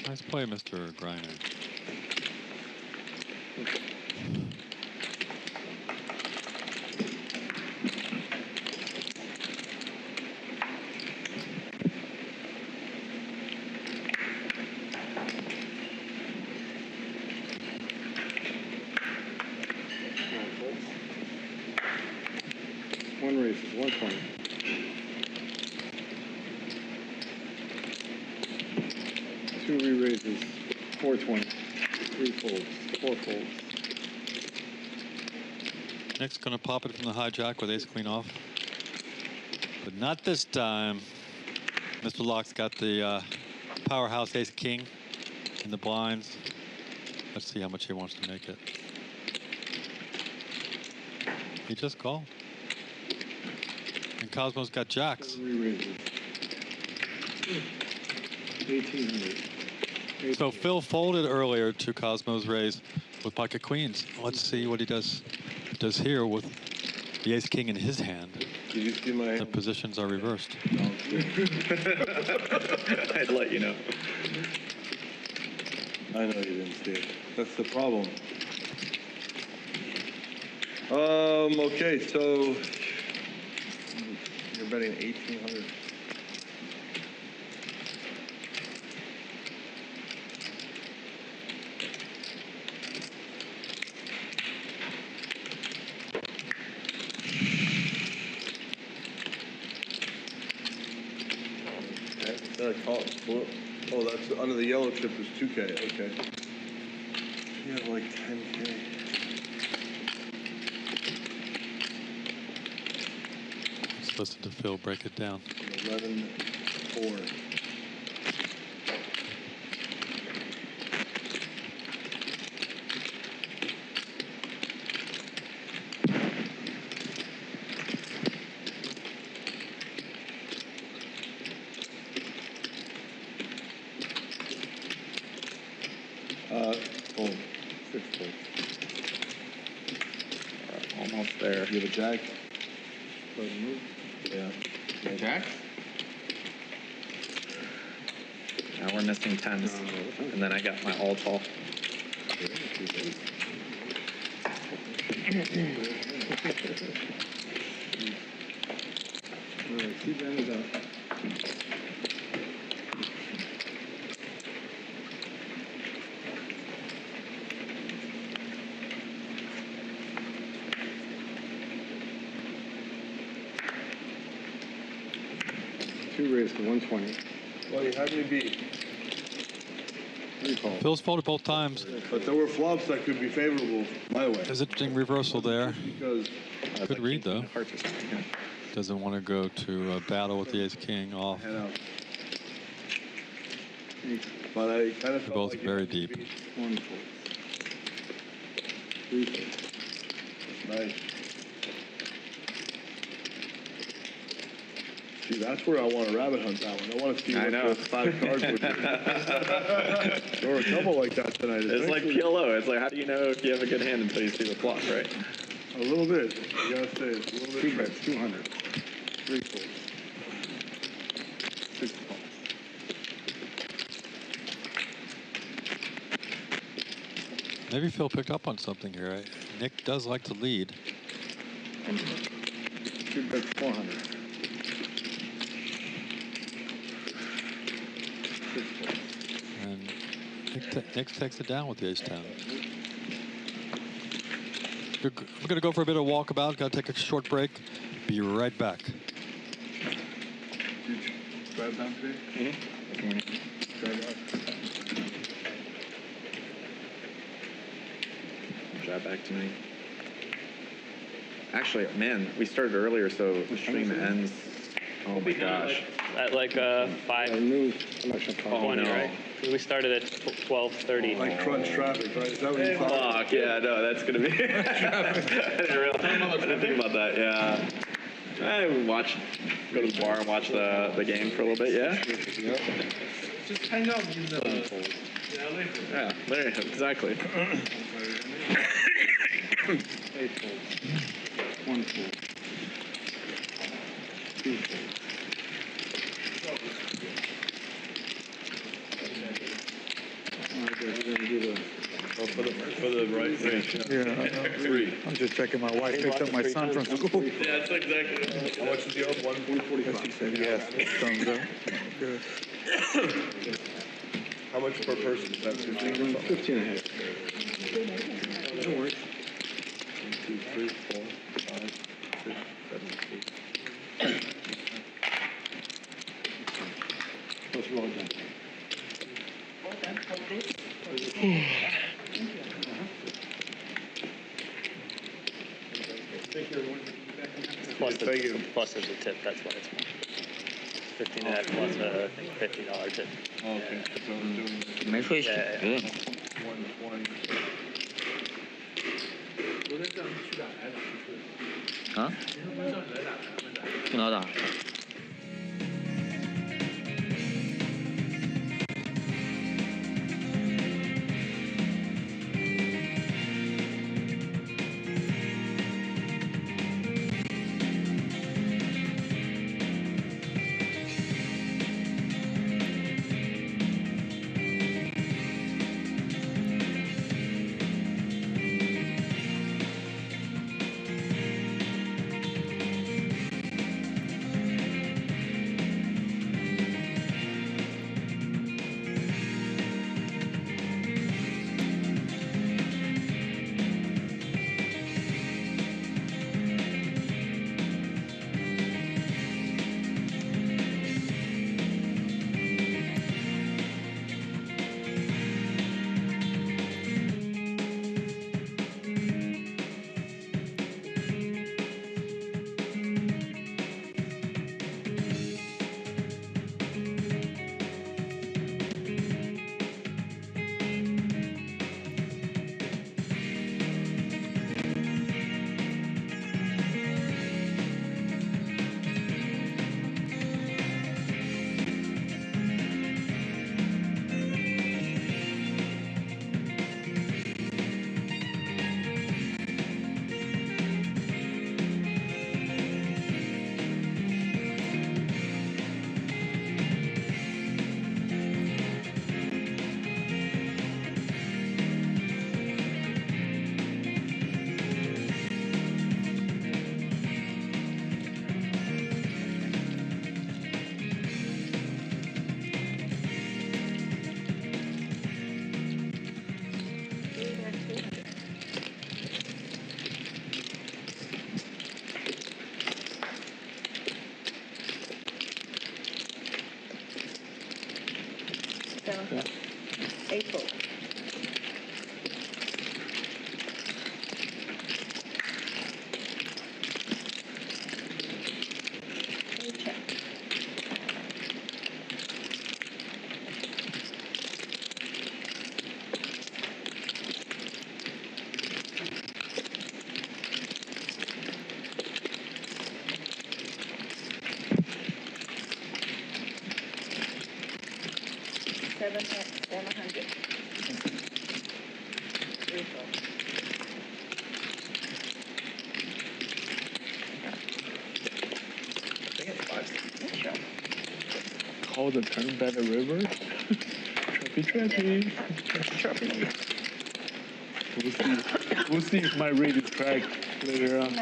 Nice play, Mr. Griener. One raises, 120. 2 re-raises, 420. 3 folds, 4 folds. Nick's gonna pop it from the hijack with ace-queen off. But not this time. Mr. Locke's got the powerhouse ace-king in the blinds. Let's see how much he wants to make it. He just called. And Cosmo's got jacks. 1,800. So Phil folded earlier to Cosmo's raise with pocket queens. Let's see what he does here with the ace king in his hand. Did you see my? The positions are reversed. I'd let you know. I know you didn't see it. That's the problem. Okay, so you're betting 1,800. Oh, that's under the yellow chip is 2K. Okay. You have like 10K. Let's listen to Phil break it down. 11-4. Boom. 6 points. Almost there. You have a jack? Yeah. Jack? Now we're missing tens. And then I got my all tall. Keep it up. Two raised to 120. Well, you had me beat. Phil's folded both times. But there were flops that could be favorable my way. There's an interesting reversal there. Because Good read, though. Doesn't want to go to battle with the ace-king off. But I kind of They're felt both like very deep. 1 4. 3 4. Nice. See, that's where I want to rabbit hunt that one. I want to see what the 5 cards would do. There were a couple like that tonight. It's like PLO. It's like, how do you know if you have a good hand until you see the flop, right? A little bit. You gotta say it's a little bit. 2 bets, 200. 3 4. 6 calls. Maybe Phil picked up on something here. Nick does like to lead. 2 bets, 400. 6 calls. And Nick takes it down with the ace-10. We're going to go for a bit of walkabout. Got to take a short break. Be right back. Did you drive down today? Drive out. Drive back tonight. Actually, man, we started earlier, so the stream ends. Oh my gosh. At like 5:20, right? We started at 12:30. Like crunch traffic, right? Is that what you thought? Fuck, yeah, no, that's gonna be. I didn't think about that, yeah. I would go to the bar and watch the game for a little bit, yeah? Just hang out in the Yeah, there, exactly. 8 calls. 1 4. 2 4. For the right range. Yeah. 3. I'm just checking my wife picked up my son from school. Yeah, that's exactly. How much is the other one? 145. She said yes. Thumbs up. Good. How much per person? Is that 15? 15 and a half. That works. 1, 2, 3, 4, 5, 6, 7, 8. What's wrong with that? Plus there's a tip, that's why it's more. 15 and a half plus I think $50 tip. Oh, okay. So we're doing 没睡醒。 120. 昨天叫你去哪来打？啊？你说叫你来打？去哪打？ 7 fold. 8 fold. 3 check. $700. 3 fold. I think it's 5. Sure. Call the turn by the river. Trappy. We'll see if my rate is correct later on.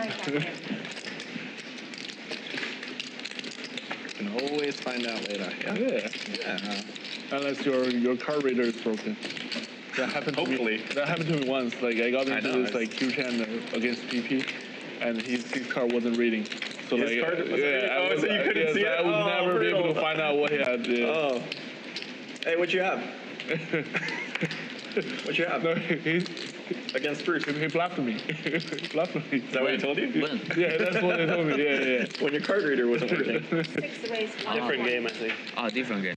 Can always find out later. Yeah. Unless your card reader is broken. That happened to Hopefully. me. That happened to me once. Like I got into this like Q channel against Pipi, and his card wasn't reading. So His like card wasn't reading? I Oh, was, so you couldn't see it? I would Oh, never be able to brutal. find out what he had. Yeah. Oh. Hey, what you have? What you have? No, he's Against Bruce. he bluffed me. He bluffed me. Is that what he told you? Yeah, that's what he told me. Yeah. When your card reader wasn't working. 6 raised. Different game, I think. Oh, different game.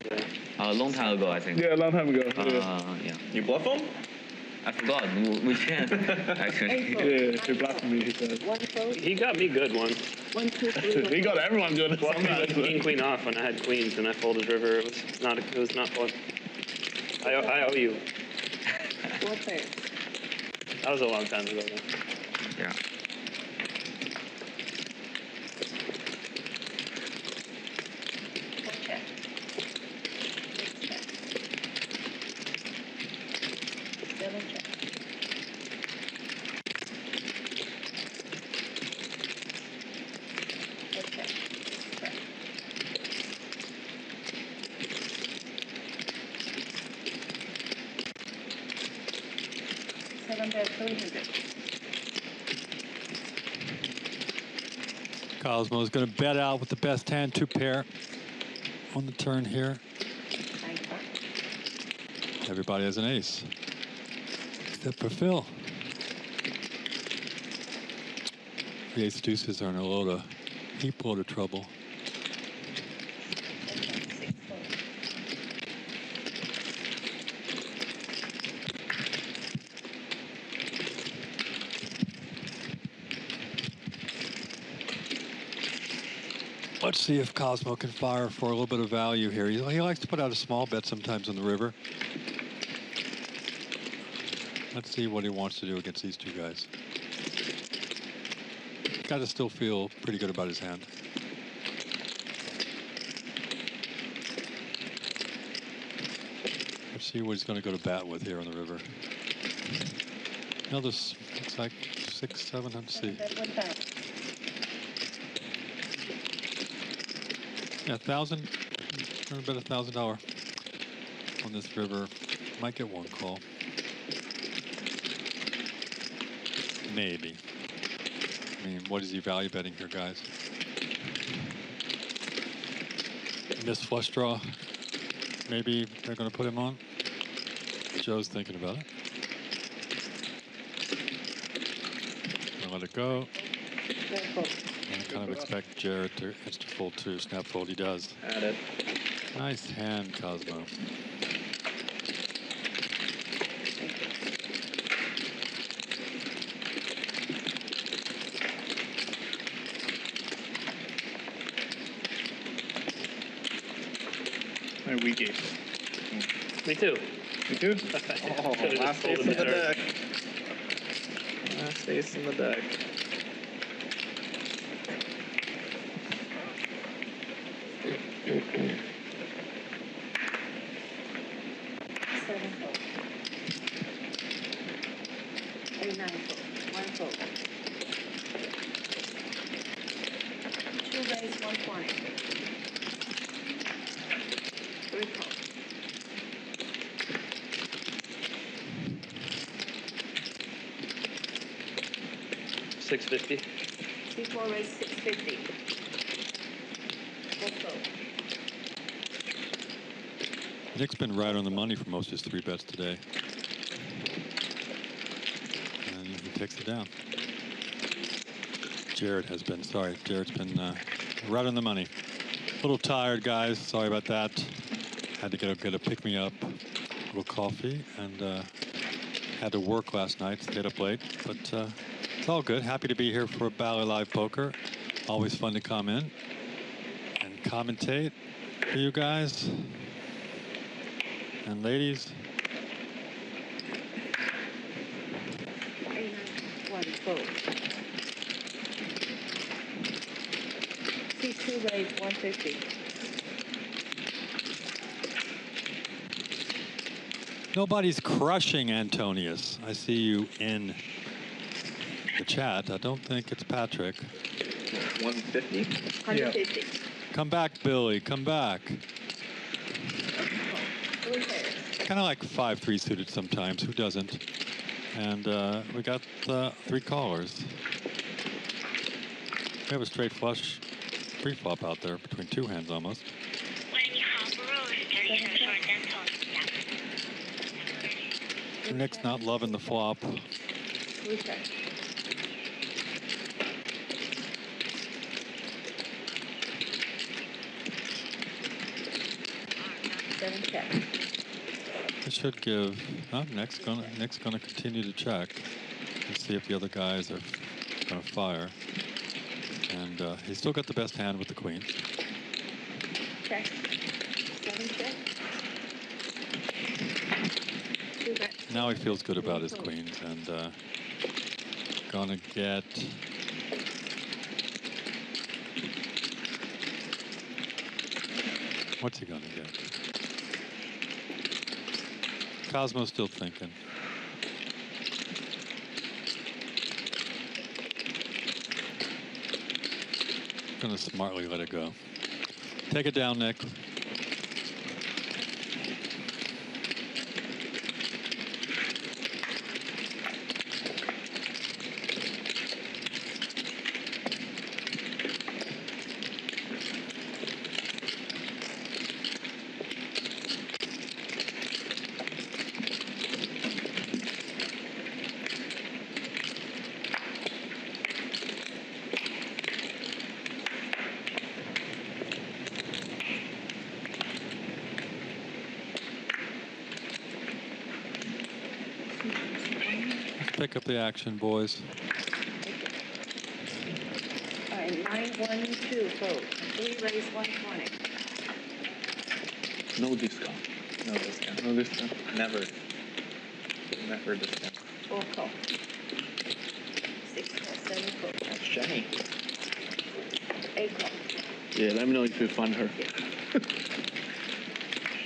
A long time ago, I think. Yeah, a long time ago. Yeah. You bluff him? I forgot. We can actually. Yeah, he bluffed me. He said. 1 fold. He got me good one. 1, 2, 3. He got everyone good. Well, I had queen off when I had queens and I folded river. It was not fun. I owe you. 4 pairs. That was a long time ago though. Yeah. Check. 7 check. Okay. Check. 7 bet 300. Cosmo is going to bet out with the best hand, 2 pair on the turn here. 9 fold. Everybody has an ace, except for Phil. The ace deuces are in a heap load of trouble. 6 fold. Let's see if Cosmo can fire for a little bit of value here. He likes to put out a small bet sometimes on the river. Let's see what he wants to do against these 2 guys. Got to still feel pretty good about his hand. Let's see what he's going to go to bat with here on the river. Another, looks like 6, 7, let's see. Bet 1,000. Yeah, 1,000. Gonna bet $1,000 on this river. Might get 1 call. Maybe. I mean, what is he value betting here, guys? Miss flush draw. Maybe they're gonna put him on. Joe's thinking about it. Gonna let it go. I kind of expect Jared to fold 2. Snap fold, he does. Add it. Nice hand, Cosmo. My weak ace. Me too. Me too? Oh, Should've last just ace folded in the the turn. deck. Last ace in the deck. Seven fold. 8, 9 fold. 1 fold. 2 raise, 120. 3 fold. 650. 3, 4 raise, 650. 4 fold. Nick's been right on the money for most of his 3 bets today. And he takes it down. Jared's been right on the money. A little tired, guys. Sorry about that. Had to get a pick-me-up, a little coffee, and had to work last night, stayed up late. But it's all good. Happy to be here for Bally Live Poker. Always fun to come in and commentate for you guys and ladies. 1 fold. C2 raise 150. Nobody's crushing Antonius. I see you in the chat. I don't think it's Patrick. 150? 150. Come back, Billy. Come back. Kind of like 5-3 suited sometimes. Who doesn't? And we got 3 callers. We have a straight flush pre-flop out there between 2 hands almost. Nick's not loving the flop. Okay. It should give. Nick's gonna continue to check and see if the other guys are gonna fire. And he's still got the best hand with the queens. Check. 7 check. Now he feels good about his queens and gonna get. What's he gonna get? Cosmo's still thinking. Gonna smartly let it go. Take it down, Nick. Pick up the action, boys. All right, 912 fold. 3 raise 120. No discount. No discount. No discount. Never. Never discount. 4 call. 6 call, 7 fold. That's Jenny. 8 call. Yeah, let me know if you find her.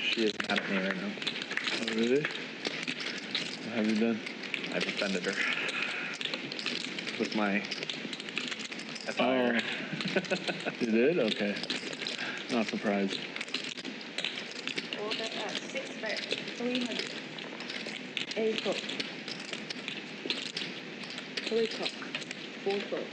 She is mad at me right now. Oh, really? What have you done? I defended her with my FIR. You did? Okay. Not surprised. Order at 6 bet, 300. 8 fold. 3 call. 4 fold.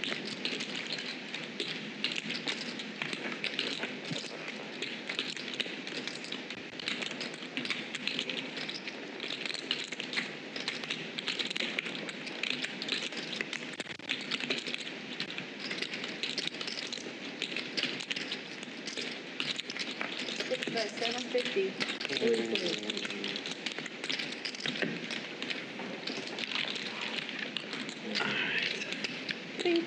Bet 750. Pink.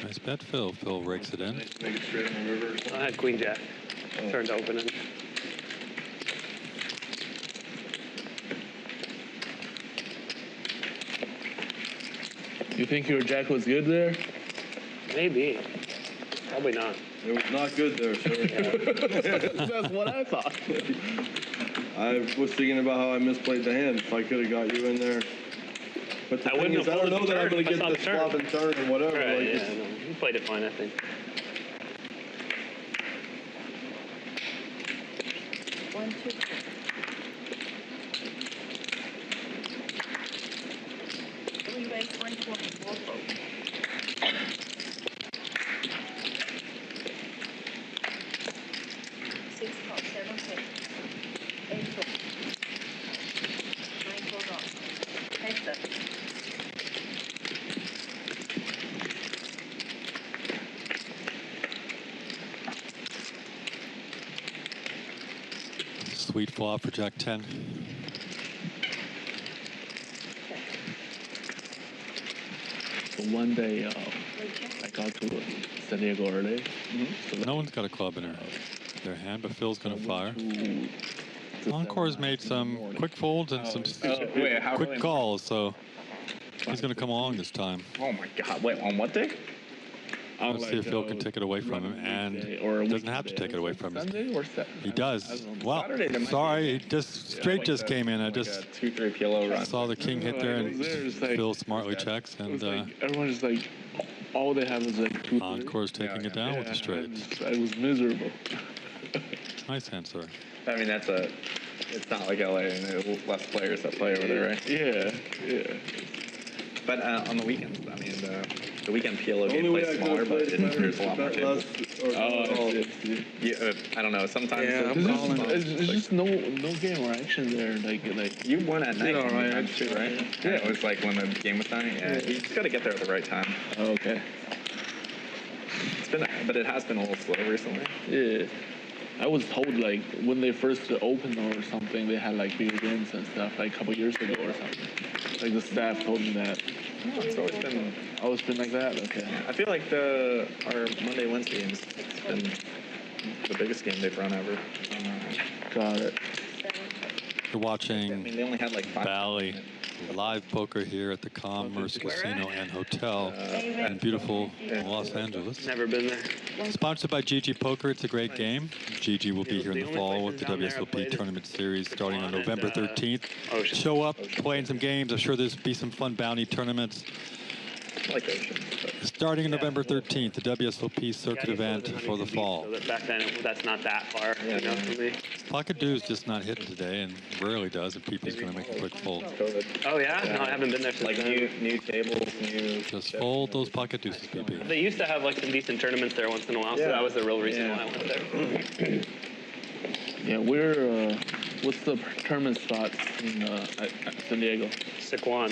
Nice bet, Phil. Phil rakes it in. Make it straight on the river. I had Queen Jack. Turned to open it. You think your jack was good there? Maybe. Probably not. It was not good there, sir. That's what I thought. I was thinking about how I misplayed the hand. If I could have got you in there. But the thing is, I don't know that I'm going to get the flop and turn and whatever. Right, like yeah, no, you played it fine, I think. 1, 2. 3 raise 120. 4 fold. 6 call, 7 Sweet flop for Jack 10. So one day, I got to San Diego early. So No one's got a club in their hand, but Phil's going to fire. Encore's made some quick folds and some quick calls, so he's going to come along this time. Oh my God! Wait, on what day? Let's see if Phil can take it away from him, and doesn't have to take it away from him. He does. Wow. Sorry, straight just came in. I just 2-3 PLO run. saw the king hit there, and Phil smartly checks, and everyone's like, all they have is like 2-3. Encore's taking it down with the straights. I was miserable. Nice hand, sir. I mean, it's not like LA, and there's less players that play over there, right? Yeah. But on the weekends, I mean, the weekend PLO game plays smaller, but there's a lot more tables. I don't know. Sometimes there's just no game or action there. Like you won at night, right? Yeah, it was like when the game was done. Yeah, you just got to get there at the right time. Oh, okay. But it has been a little slow recently. Yeah. I was told like when they first opened or something, they had like bigger games and stuff like a couple years ago or something. Like the staff told me that. Oh, it's always been like that. Okay. I feel like our Monday-Wednesday games has been the biggest game they've run ever. Got it. You're watching I mean, they only had like 5 Bally live poker here at the Commerce Casino and Hotel in beautiful Los Angeles. Never been there. Sponsored by GG Poker. It's a great game. GG will be here in the fall with the WSOP tournament series starting on November 13th. Show up, play in some games. I'm sure there'll be some fun bounty tournaments. Like Ocean. Starting on November 13th, the WSOP circuit event for the fall. So back then, that's not that far, you know, for me. Pocket Deuce just not hitting today, and rarely does, and Pipi's going to make a quick fold. Oh, yeah? No, I haven't been there since like new tables, Just fold those Pocket Deuces, Pipi. They used to have like some decent tournaments there once in a while, so that was the real reason why I went there. Yeah, we're, what's the tournament spots in at San Diego? Sycuan.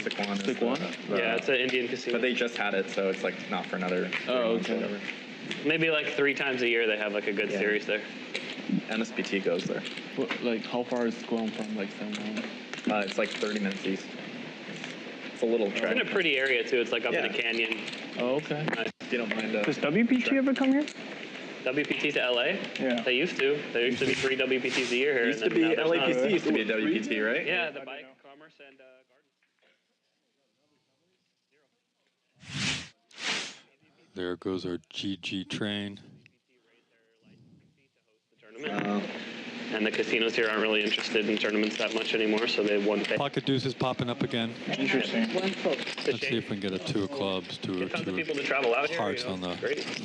Yeah, it's an Indian casino. But they just had it, so it's like not for another. Oh, okay. Maybe like 3 times a year they have like a good series there. NSPT goes there. Like how far is Sycuan from like San Juan? It's like 30 minutes east. It's a little track. It's in a pretty area too. It's like up in a canyon. Oh, okay. If you don't mind. Does WPT ever come here? WPT to LA? Yeah. They used to. There used to be 3 WPTs a year here. Used to be LAPC. Used to be a WPT, right? Yeah, the bike, commerce, and There goes our GG train. And the casinos here aren't really interested in tournaments that much anymore, so they won. Pocket Deuce is popping up again. Interesting. Let's see if we can get a 2 of clubs, two of hearts on the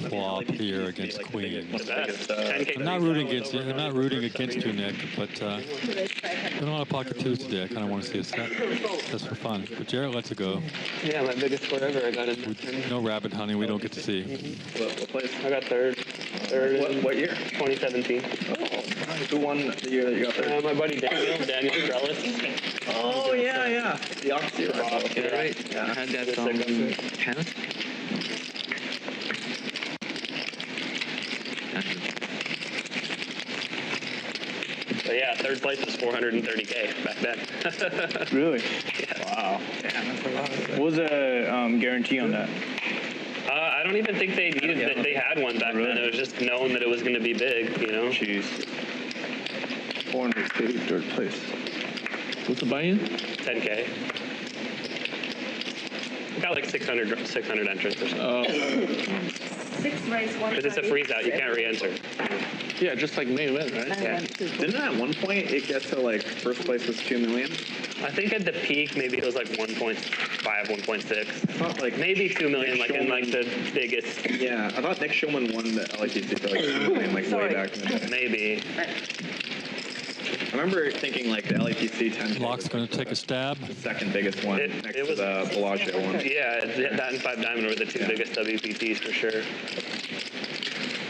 flop here against Queen. I'm not rooting against you. I'm not rooting against you, Nick, but I don't want a Pocket Deuce today. I kind of want to see a set just for fun. But Jarrett lets it go. Yeah, my biggest score ever. I got in. No rabbit hunting. We don't get to see. What place? I got third. What year? 2017. Oh, who won the year that you got third? My buddy Daniel Trellis. Oh, yeah. The Oxy. Okay, right. Yeah. I had that from Hannah. But yeah, third place was 430K back then. Really? Yeah. Wow. Damn, that's a lot. What was the guarantee on that? I don't even think they needed it. They had one back then. It was just known that it was going to be big, you know? Jeez. 430 third place. What's the buy-in? 10K. Got like 600 entrants or something. 6 race, 1. Because it's a freeze out. You can't re-enter. Yeah, just like main event, right? Yeah. Didn't at one point it get to like first place was 2 million? I think at the peak maybe it was like 1.5, 1.6. I thought like maybe 2 million, like in like the biggest. Yeah, I thought Nick Schulman won the LAPC for like 2 million, like way back in the day. Maybe. I remember thinking like the LAPC 10. Block's going to take a stab. The second biggest one next to the Bellagio one. Yeah, that and 5 Diamond were the 2 biggest WPTs for sure.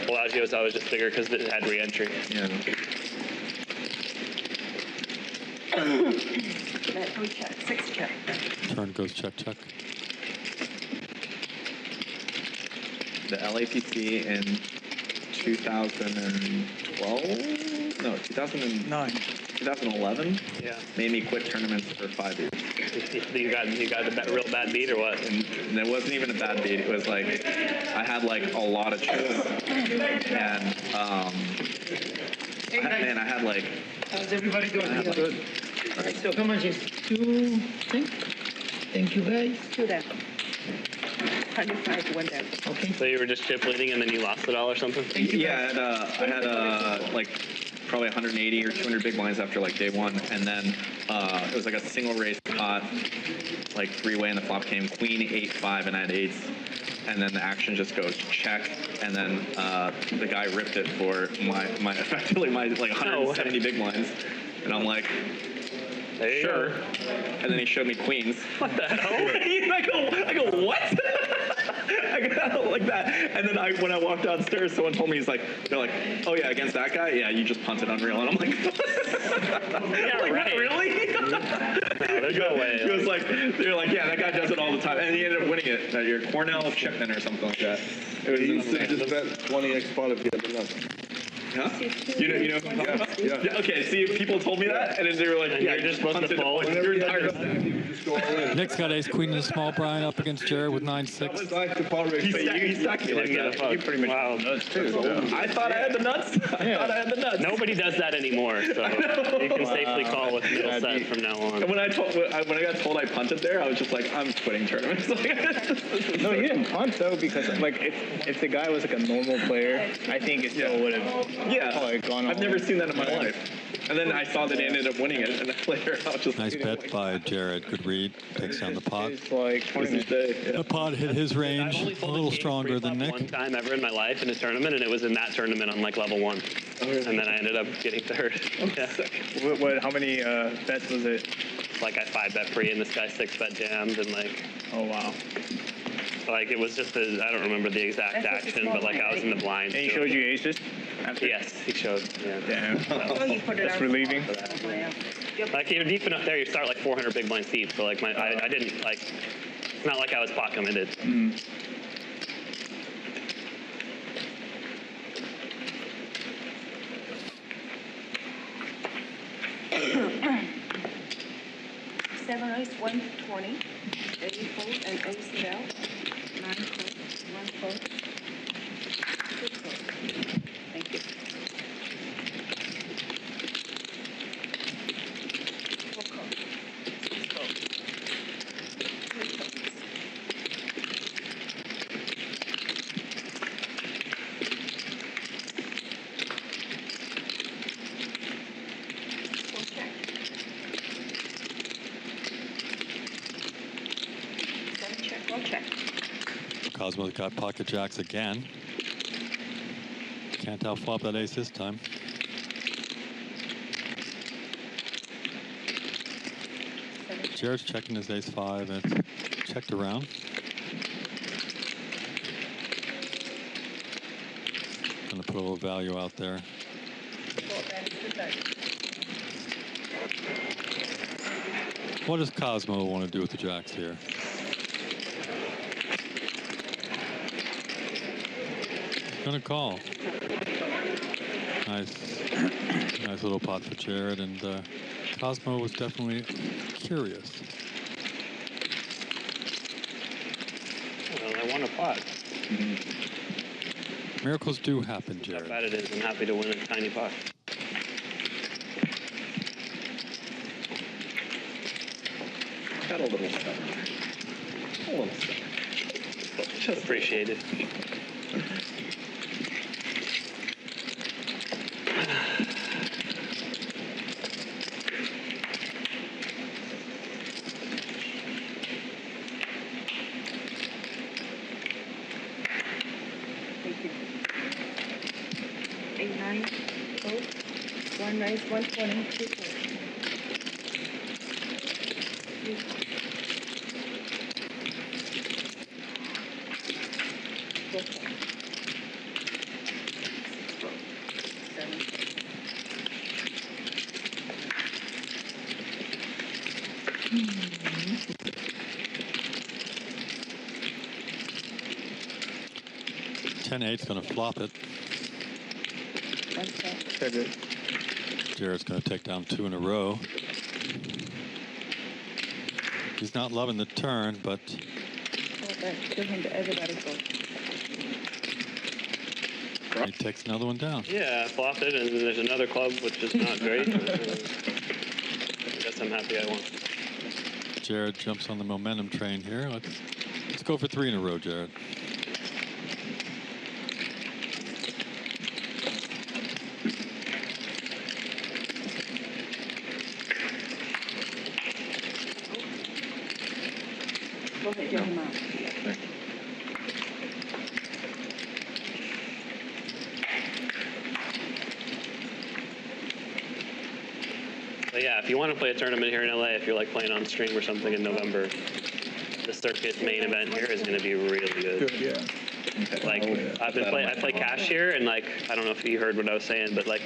Bellagio's always just bigger because it had re-entry. Yeah. Check. 6 check. Turn goes check. The LAPC in 2012? No, 2009. 2011. Yeah. Made me quit tournaments for 5 years. You got a real bad beat or what? And it wasn't even a bad beat. It was like I had like a lot of chips, and I had like. How's everybody doing? Good. All right, so how much is 2 things? Thank you, guys. 2 there. 105 went there. Okay. So you were just chip leading and then you lost it all or something? Yeah, I had like probably 180 or 200 big blinds after like day 1, and then it was like a single raise pot, like 3-way, and the flop came queen 8-5, and I had 8s, and then the action just goes check, and then the guy ripped it for my effectively my like 170 big blinds, and I'm like. Sure. And then he showed me queens. What the hell? I go, what? I go like that. And then when I walked downstairs, someone told me, they're like, oh yeah, against that guy? Yeah, you just punted unreal. And I'm like, yeah, like, right. Really? No, there's no way. He was like, they're like, yeah, that guy does it all the time. And he ended up winning it. Your Cornell Chipman or something like that. He used to just bet 20x spot if he had enough. Huh? You know who I'm talking about? Yeah. Okay, see, people told me that, and then they were like, yeah, you're just supposed to fold. Your entire Nick's got ace queen in the small blind up against Jared with 9-6. He stacked me like that. You pretty much nuts too. I thought I had the nuts. I thought I had the nuts. Nobody does that anymore, so you can safely call with middle set from now on. And when I got told I punted there, I was just like, I'm quitting tournaments. No, you didn't punt though, because like if the guy was like a normal player, I think it still would have. Yeah, I've never seen that in my life. And then I saw that he ended up winning it, and then later I was just nice bet by Jared. Good read. Takes down the pot. It's like 20 The pot hit his range a little stronger than Nick. One time ever in my life in a tournament, and it was in that tournament on like level 1. And then I ended up getting third. Yeah. What? How many bets was it? Like I 5-bet pre, and this guy 6-bet jammed, and like. Oh wow. Like it was just I don't remember the exact action, but like I was in the blinds. And he showed you aces? After? Yes, he showed. Yeah. Damn. That's relieving. Like you're deep enough there, you start like 400 big blinds deep. So like I didn't like. It's not like I was pot committed. Mm. Seven raise 120, 8 fold and 8 sell, 9 fold, 1 fold, 6 fold. Thank you. 4 call, 6 fold, 3 folds. Cosmo's got pocket jacks again. Can't outflop that ace this time. Jared's checking his ace-5, and it's checked around. Gonna put a little value out there. What does Cosmo want to do with the jacks here? Gonna call. Nice little pot for Jared, and Cosmo was definitely curious. Well, I won a pot. Miracles do happen, Jared. How bad it is. I'm happy to win a tiny pot. Got a little stuff. A little stuff. Just appreciated. One raise 120, 2 fold. Ten eight's gonna flop it. 110. Jared's going to take down 2 in a row. He's not loving the turn, but Give him to everybody go. he takes another one down. Yeah, I flopped it, and there's another club, which is not great. I guess I'm happy I won. Jared jumps on the momentum train here. Let's go for 3 in a row, Jared. Go ahead, get him out. But yeah, if you want to play a tournament here in LA, if you're like playing on stream or something in November, the circuit main event here is going to be really good. Yeah. Like I play cash here, and like I don't know if you heard what I was saying, but like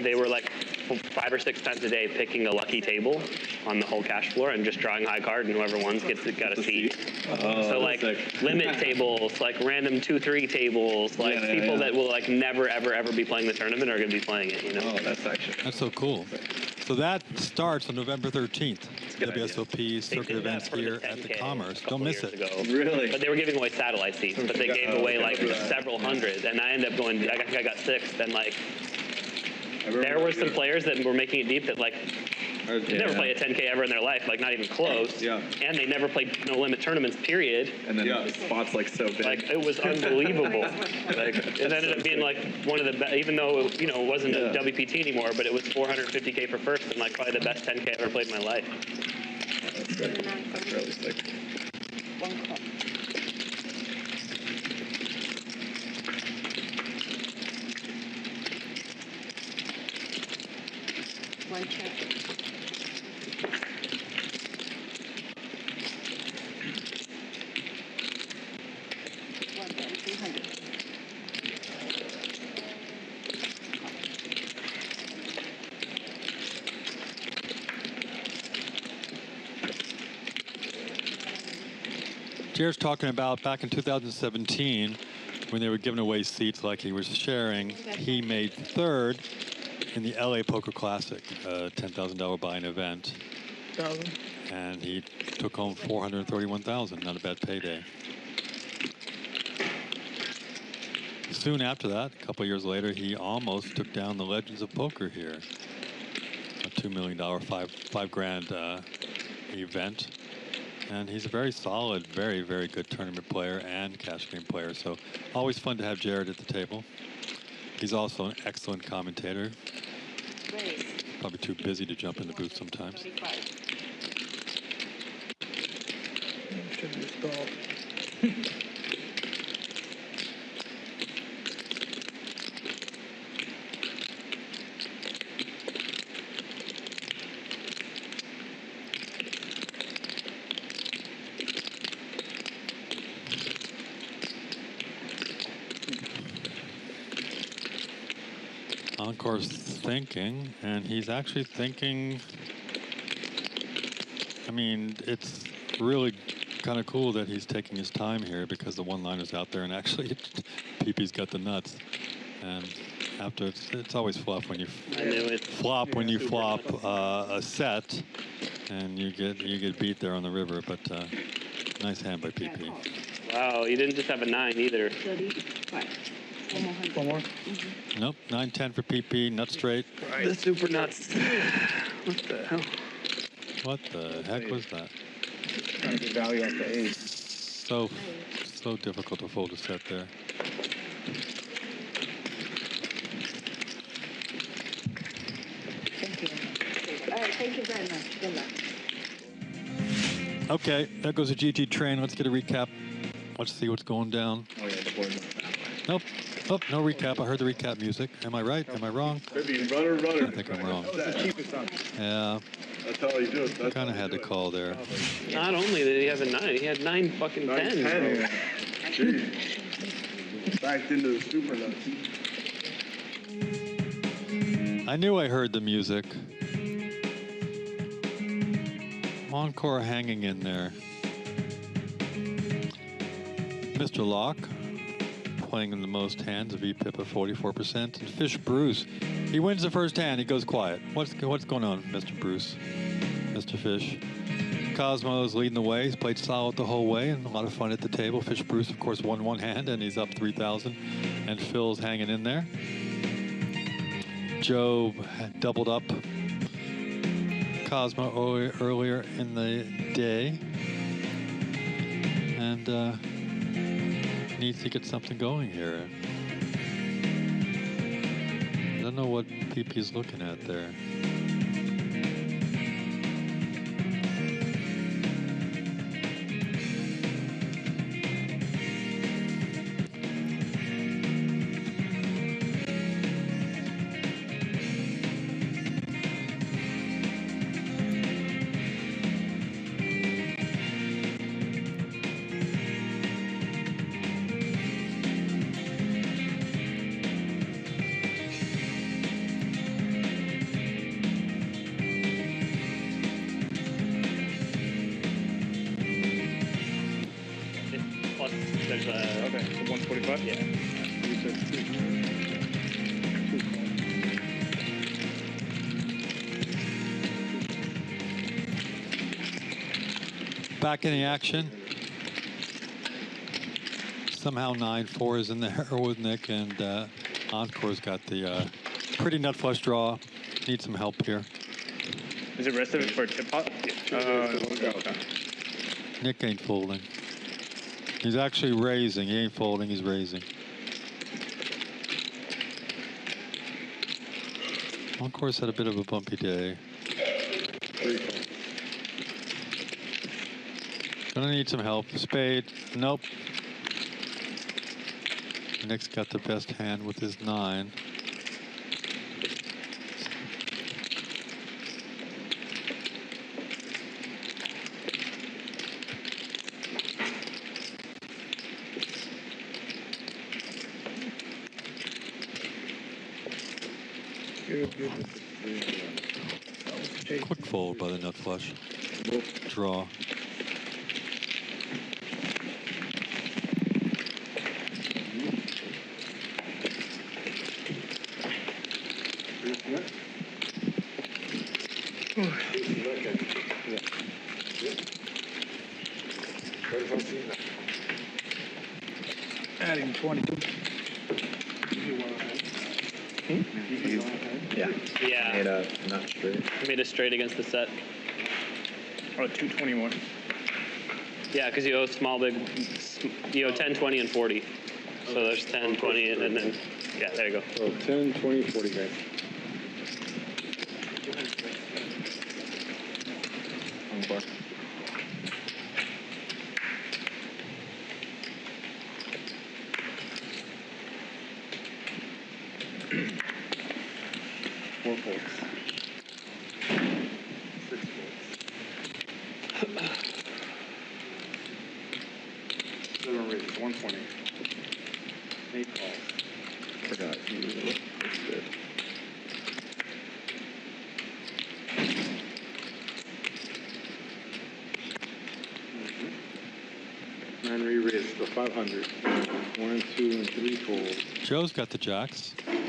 they were like 5 or 6 times a day picking a lucky table on the whole cash floor and just drawing a high card, and whoever wins got a seat. So like limit tables, like random 2-3 tables, like people that will like never ever be playing the tournament are going to be playing it. You know? Oh, that's so cool. So that starts on November 13th. WSOP circuit events here at the Commerce. Don't miss it. Really? But they were giving away satellite seats, but they gave away like several hundred, and I ended up going. I think I got 6th, and like there were some players that were making it deep that like they never played a 10K ever in their life, like not even close. Yeah. And they never played no limit tournaments, period. And then the spot's like so big. Like it was unbelievable. Like it ended up being like one of the best, even though it wasn't a WPT anymore, but it was 450K for first, and like probably the best 10K I ever played in my life. That's really sick. One check. Jared's talking about back in 2017 when they were giving away seats like he was sharing. He made 3rd in the LA Poker Classic, a $10,000 buy-in event. And he took home $431,000. Not a bad payday. Soon after that, a couple years later, he almost took down the Legends of Poker here. A $2 million, five grand event. And he's a very solid, very, very good tournament player and cash game player. So always fun to have Jared at the table. He's also an excellent commentator. Probably too busy to jump in the booth sometimes. Encore's thinking, and he's actually thinking, I mean, it's really kind of cool that he's taking his time here because the one-liner's out there, and actually Pipi's got the nuts. And after, it's always fluff when you flop a set, and you get beat there on the river, but nice hand by Pipi. Wow, you didn't just have a 9 either. 35. One more? Nope, 9-10 for PP, nut straight. The super nuts. What the hell? What the heck was that? Trying to get value off the 8. So difficult to fold a set there. Thank you. All right, thank you very much. Good luck. Okay, there goes a GG train. Let's get a recap. Let's see what's going down. Oh yeah, the board went that way. Nope. Oh, no recap. I heard the recap music. Am I right? Am I wrong? Maybe runner. I think I'm wrong. That was the cheapest one. Yeah. That's how you do it. I kind of had to call there. Not only did he have a 9, he had 9 fucking 10s. Jeez. Backed into the super nuts. I knew I heard the music. Encore hanging in there. Mr. Locke playing in the most hands, a VPIP of 44%. And Fish Bruce, he wins the first hand, he goes quiet. What's going on, Mr. Bruce? Mr. Fish. Cosmo is leading the way. He's played solid the whole way and a lot of fun at the table. Fish Bruce, of course, won one hand and he's up 3,000. And Phil's hanging in there. Joe doubled up Cosmo earlier in the day. And needs to get something going here. I don't know what Pipi's looking at there. There's a... Okay, so 145? Yeah. You said Back in the action. Somehow 9-4 is in there with Nick, and Encore's got the pretty nut flush draw. Need some help here. Is it rested for tip pot? Okay. Nick ain't folding. He's actually raising. He ain't folding, he's raising. Encore's had a bit of a bumpy day. Gonna need some help. Spade, nope. Nick's got the best hand with his 9. Quick fold by the nut flush. Draw. Adding 22. Yeah. Yeah. Made a nut straight. Made a straight against the set. Oh, 221. Yeah, because you owe small, big, you owe 10, 20, and 40. So there's 10, 20, and then, yeah, there you go. Oh, 10, 20, 40 guys. Encore. Four folds. 6 folds. 7 raises, 120. 8 calls. Forgot he was good. Nine re-raises, the 500. 1 and 2 and 3 folds. Joe's got the jacks. 7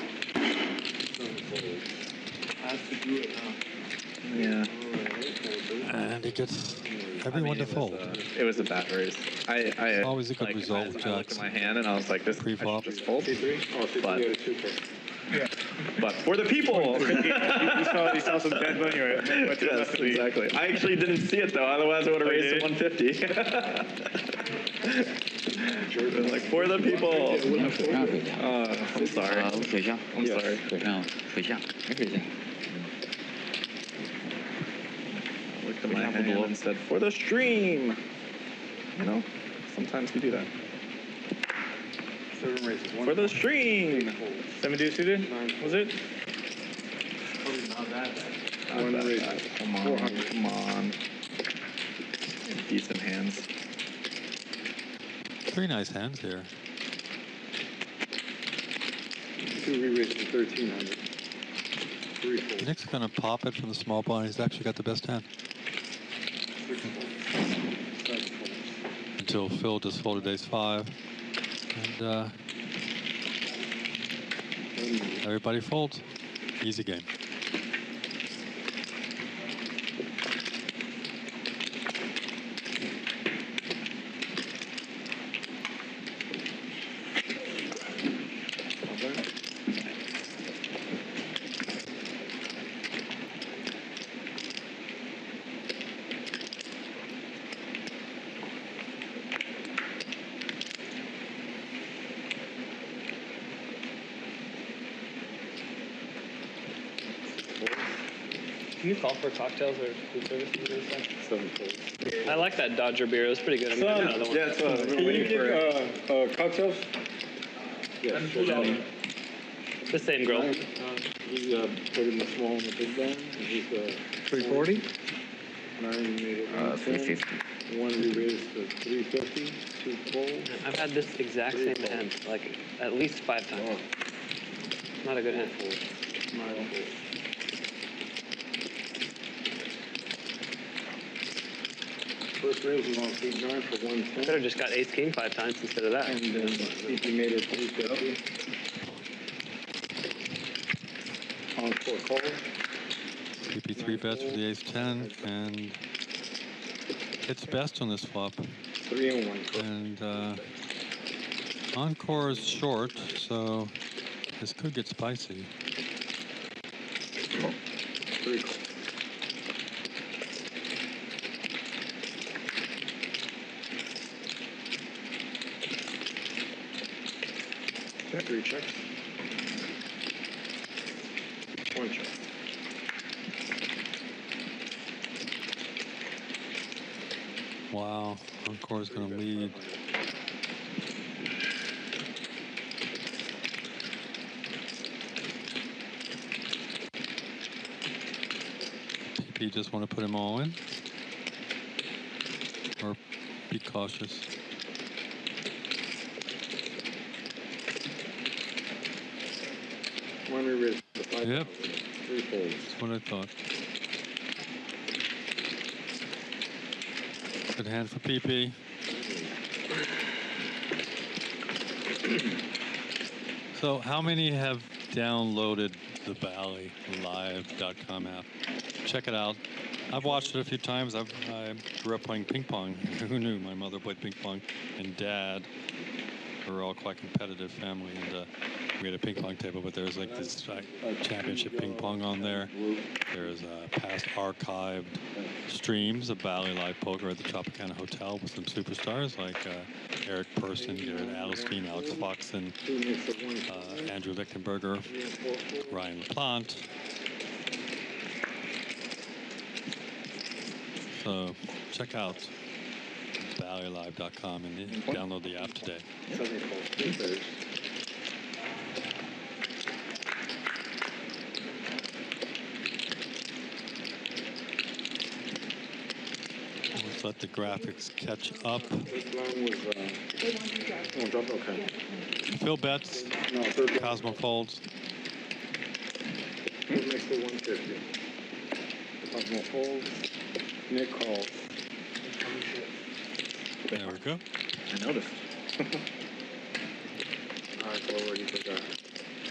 folds. Has to do it, huh? Yeah. And he gets everyone to fold. It was a bad raise. I always a good result with I looked jacks. at my hand and I was like, this Pre-flop. I should just fold. C3? Oh, C3 But- had a 2 card. Yeah. But for the people. you saw some dead money, right? Yes, exactly. I actually didn't see it though. Otherwise, I would have raised to 150. Like for the people. I'm sorry. I'm sorry. I looked at my hand and said, for the stream. You know, sometimes we do that. 7 raises, 1 For the stream. 7 deuce suited? Was it? Probably not that bad. Not 1 that raise. bad. Come on. 400. Come on. Decent hands. 3 nice hands here. 2 re-raises, 1,300. 3 folds. Nick's gonna pop it from the small blind. He's actually got the best hand. 6 folds. 7 folds. Until Phil just folded ace 5. And Everybody folds. Easy game. Can you call for cocktails or food services and stuff? I like that Dodger beer. It was pretty good. I'm gonna get another one. Yeah, it's can you get cocktails? Yes. The same girl. He put in the small and the big band. He's 340. Mine made it 350. One we raised to 350. 2 cold. I've had this exact same hand like at least 5 times. Not a good hand. First raise was on 8-9 for 110. Could have just got ace king 5 times instead of that. And then Pipi made it 350. On 4 calls. Pipi 3 bets for the ace 10 and hits best on this flop. 3 and 1 call. And encore is short, so this could get spicy. 3 calls. Check. 3 checks. 1 check. Wow, encore is going to lead. Pipi just want to put him all in, or be cautious. One re-raise to 5. Yep. 3 folds. That's what I thought. Good hand for Pipi. So how many have downloaded the Bally live.com app? Check it out. I've watched it a few times. I grew up playing ping pong. Who knew? My mother played ping pong, and Dad. We're all quite competitive family, and we had a ping pong table, but there's like this championship ping pong on there. There's past archived streams of Bally Live Poker at the Tropicana Hotel with some superstars like Eric Person, Garrett Adelstein, Alex Foxen, Andrew Lichtenberger, Ryan LaPlante. So check out ballylive.com and download the app today. Let's let the graphics catch up. Phil bets. Cosmo folds. It makes the 150. Cosmo folds. Nick calls. There we go. I noticed. I already forgot.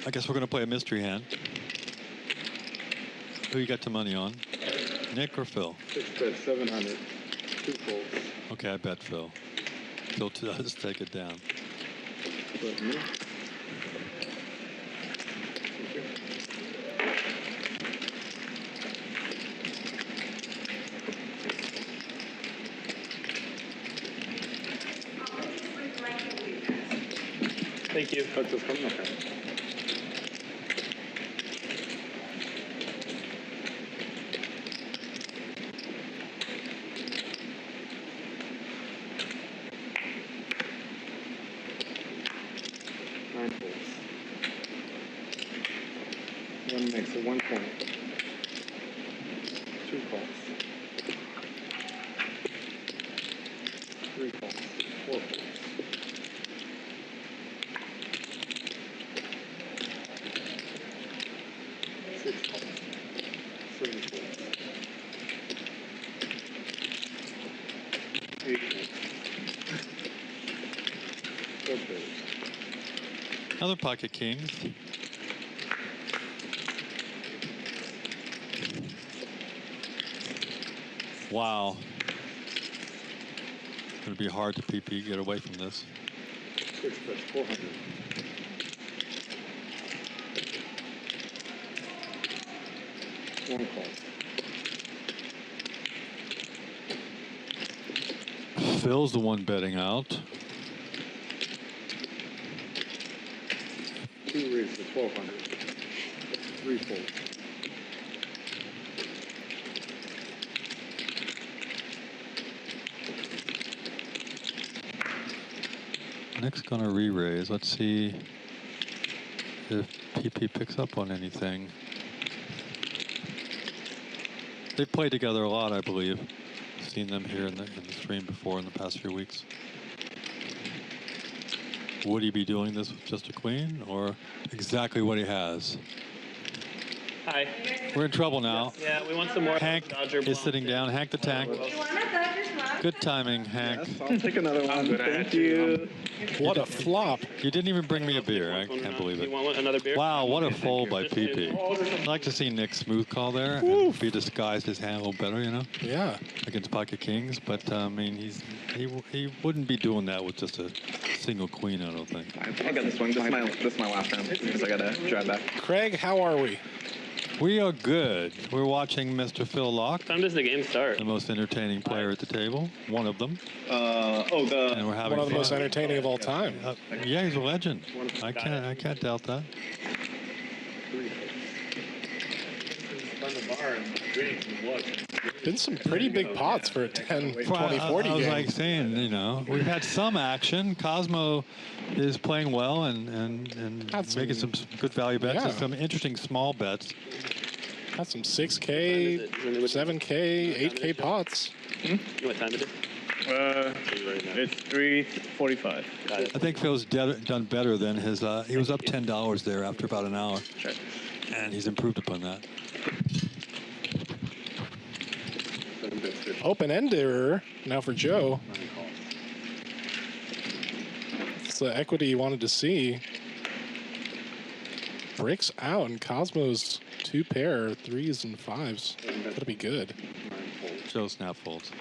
I guess we're going to play a mystery hand. Who you got the money on? Nick or Phil? 6 bet 700. 2 folds. Okay, I bet Phil. Phil does take it down. But me? Thank you. That's just coming up. One makes it 1 point. 2 calls. 3 calls. 4 calls. 6 calls. 7 calls. 8 calls. Another pocket kings. Wow. It's going to be hard to PP get away from this. 6 plus 400. One call. Phil's the one betting out. 2 raises for 1,200. 3 folds. Nick's going to re-raise. Let's see if PP picks up on anything. They've played together a lot, I believe. Seen them here in the stream before in the past few weeks. Would he be doing this with just a queen, or exactly what he has? Hi. We're in trouble now. Yeah, we want some more. Hank is sitting down. Hank the tank. Good timing, Hank. Yes, I'll take another one. Thank you. What a flop. You didn't even bring me a beer. I can't believe it. You want another beer? Wow, what a fold by Pipi. I'd like to see Nick smooth call there and be disguised his hand a little better, you know? Yeah. Against pocket kings, but I mean, he wouldn't be doing that with just a single queen, I don't think. I got this one. This is my last round because I gotta drive back. Craig, how are we? We are good. We're watching Mr. Phil Locke. What time does the game start? The most entertaining player at the table. One of them. One And we're having of the fun. most entertaining of all time. Yeah, he's a legend. I can't doubt that. Been some pretty big pots for a 10, 20, 40 I was game. like saying, you know, we've had some action. Cosmo is playing well and making some good value bets and some interesting small bets. Had some 6K, 7K, 8K pots. What time it is? It's 3:45. Got it. I think Phil's done better than his. He was up $10 there after about an hour, and he's improved upon that. Open-ender now for Joe. It's the equity you wanted to see. Breaks out, and Cosmo's 2 pair, 3s and 5s. That'll be good. Joe snap folds.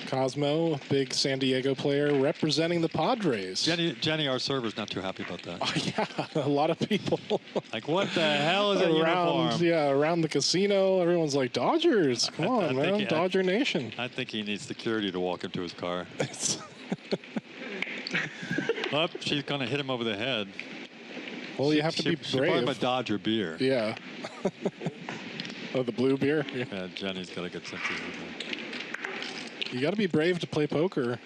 Cosmo, big San Diego player, representing the Padres. Jenny, our server's not too happy about that. Oh, yeah, a lot of people. Like, what the hell is that uniform? Yeah, around the casino, everyone's like, Dodgers, come on, man, Dodger Nation. I think he needs security to walk into his car. Oh, she's going to hit him over the head. Well, you have to be She brave. brought him a Dodger beer. Yeah. Oh, the blue beer? Yeah, Jenny's got a good sense of humor. You got to be brave to play poker.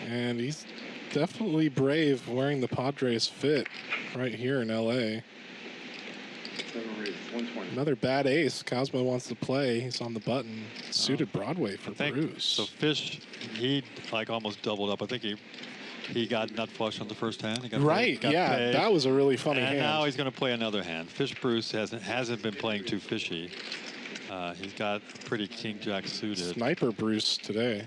And he's definitely brave wearing the Padres fit right here in LA. Another bad ace. Cosmo wants to play. He's on the button. Suited Broadway for Bruce. So Fish, he like almost doubled up. I think he got nut flush on the first hand. He got right, got yeah. paid. That was a really funny and hand. now he's going to play another hand. Fish Bruce hasn't been playing too fishy. He's got pretty king jack suited. Sniper Bruce today.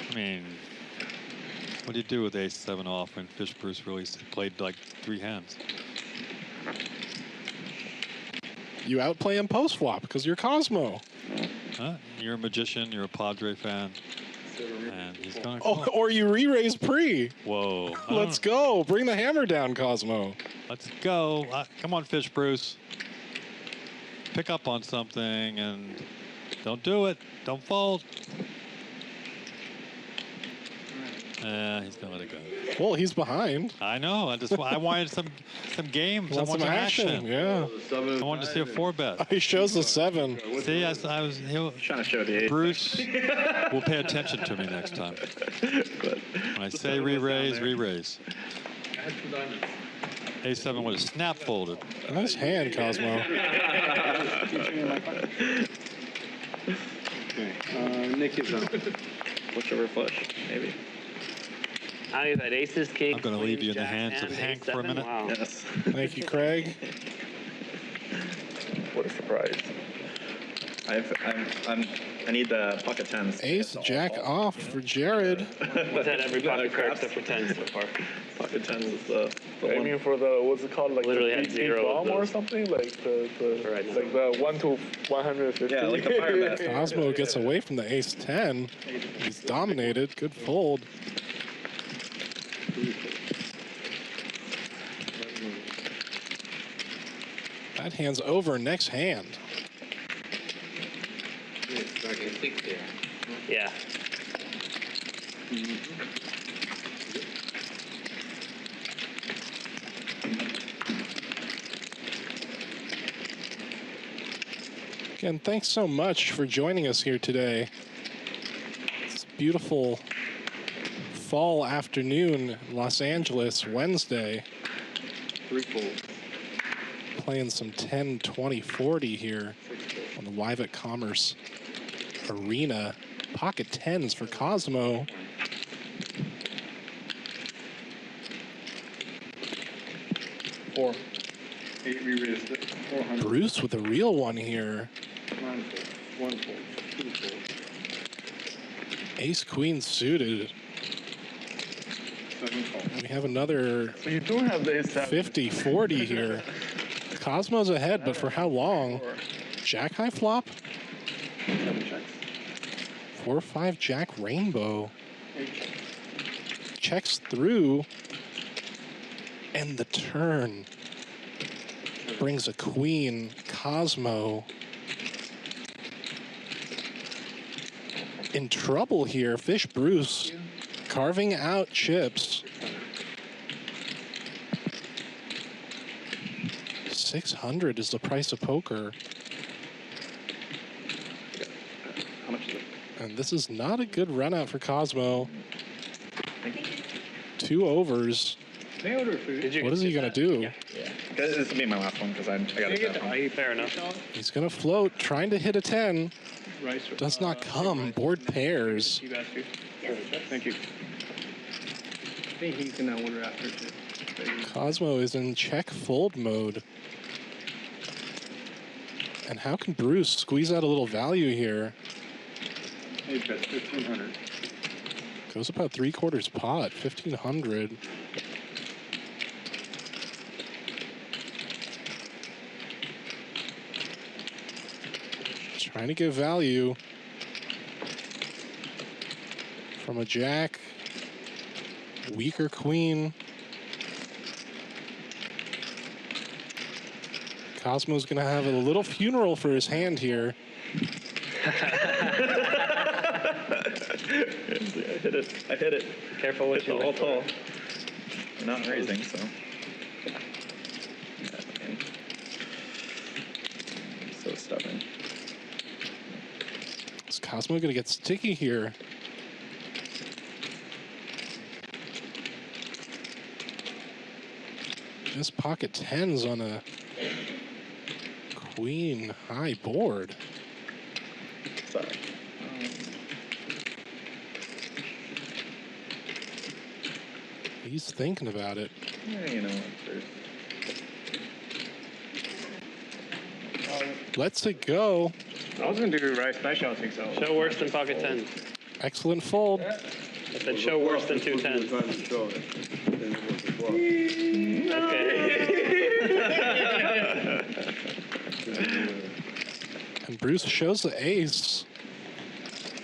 I mean, what do you do with ace-7 off when Fish Bruce really played like 3 hands? You outplay him post-flop because you're Cosmo. Huh? You're a magician. You're a Padre fan. And he's going to or you re-raise pre. Whoa. Let's go. Bring the hammer down, Cosmo. Let's go. Come on, Fish Bruce. Pick up on something and don't do it. Don't fold. He's gonna let it go. Well, he's behind. I know. I wanted some games. I wanted some action. Yeah. I wanted to see a 4-bet. He shows the 7. See, I was trying to show the 8. Bruce will pay attention to me next time. When I say re-raise, re-raise. A7 would have snap folded. Nice hand, Cosmo. Okay, Nick is up. Push over flush, maybe. I've had aces, kings. I'm going to leave you in the hands of Hank for a minute. Wow. Yes. Thank you, Craig. What a surprise. I need the pocket tens. Ace, jack off for Jared. We've had every pocket pair except for 10 so far. Pocket tens is the I one. mean, for the, what's it called? Like Literally the had big zero of bomb or those. something? Like like the 1 to 150? Yeah, like the fire bet. Cosmo gets away from the ace 10. He's dominated. Good fold. That hand's over. Next hand. Yeah. Again, thanks so much for joining us here today. It's a beautiful fall afternoon in Los Angeles, Wednesday. Playing some 10, 20, 40 here on the Live at Commerce Arena. Pocket tens for Cosmo. Four. 8 re-raised it. 400. Bruce with a real one here. 9 fold. 1 fold. 2 fold. Ace queen suited. 7 fold. We have another So you do have the ace 50, 40 here. Cosmo's ahead, but for how long? Jack high flop? 7 checks. 4-5 jack rainbow. 8 checks. Checks through. And the turn brings a queen. Cosmo in trouble here. Fish Bruce carving out chips. 600 is the price of poker. How much is it? And this is not a good run out for Cosmo. 2 overs. What is he going to do? Yeah. This will be my last one because I got it. Fair enough. He's going to float, trying to hit a 10. Does not come. Board pairs. You guys too? Thank you. I think he's in that order after too. Cosmo is in check fold mode. And how can Bruce squeeze out a little value here? 8 bets, 1,500. Goes about 3/4 pot, 1,500. Trying to get value from a jack, weaker queen. Cosmo's gonna have a little funeral for his hand here. I hit it. Careful what you all tall. We're not raising, so. So stubborn. Is Cosmo gonna get sticky here? Just pocket tens on a queen high board. Sorry. He's thinking about it. Yeah, you know what? Lets it go. I was going to do right special, I think so. Show worse than pocket 10. Excellent fold. I said show worse than 2 10s. And Bruce shows the ace,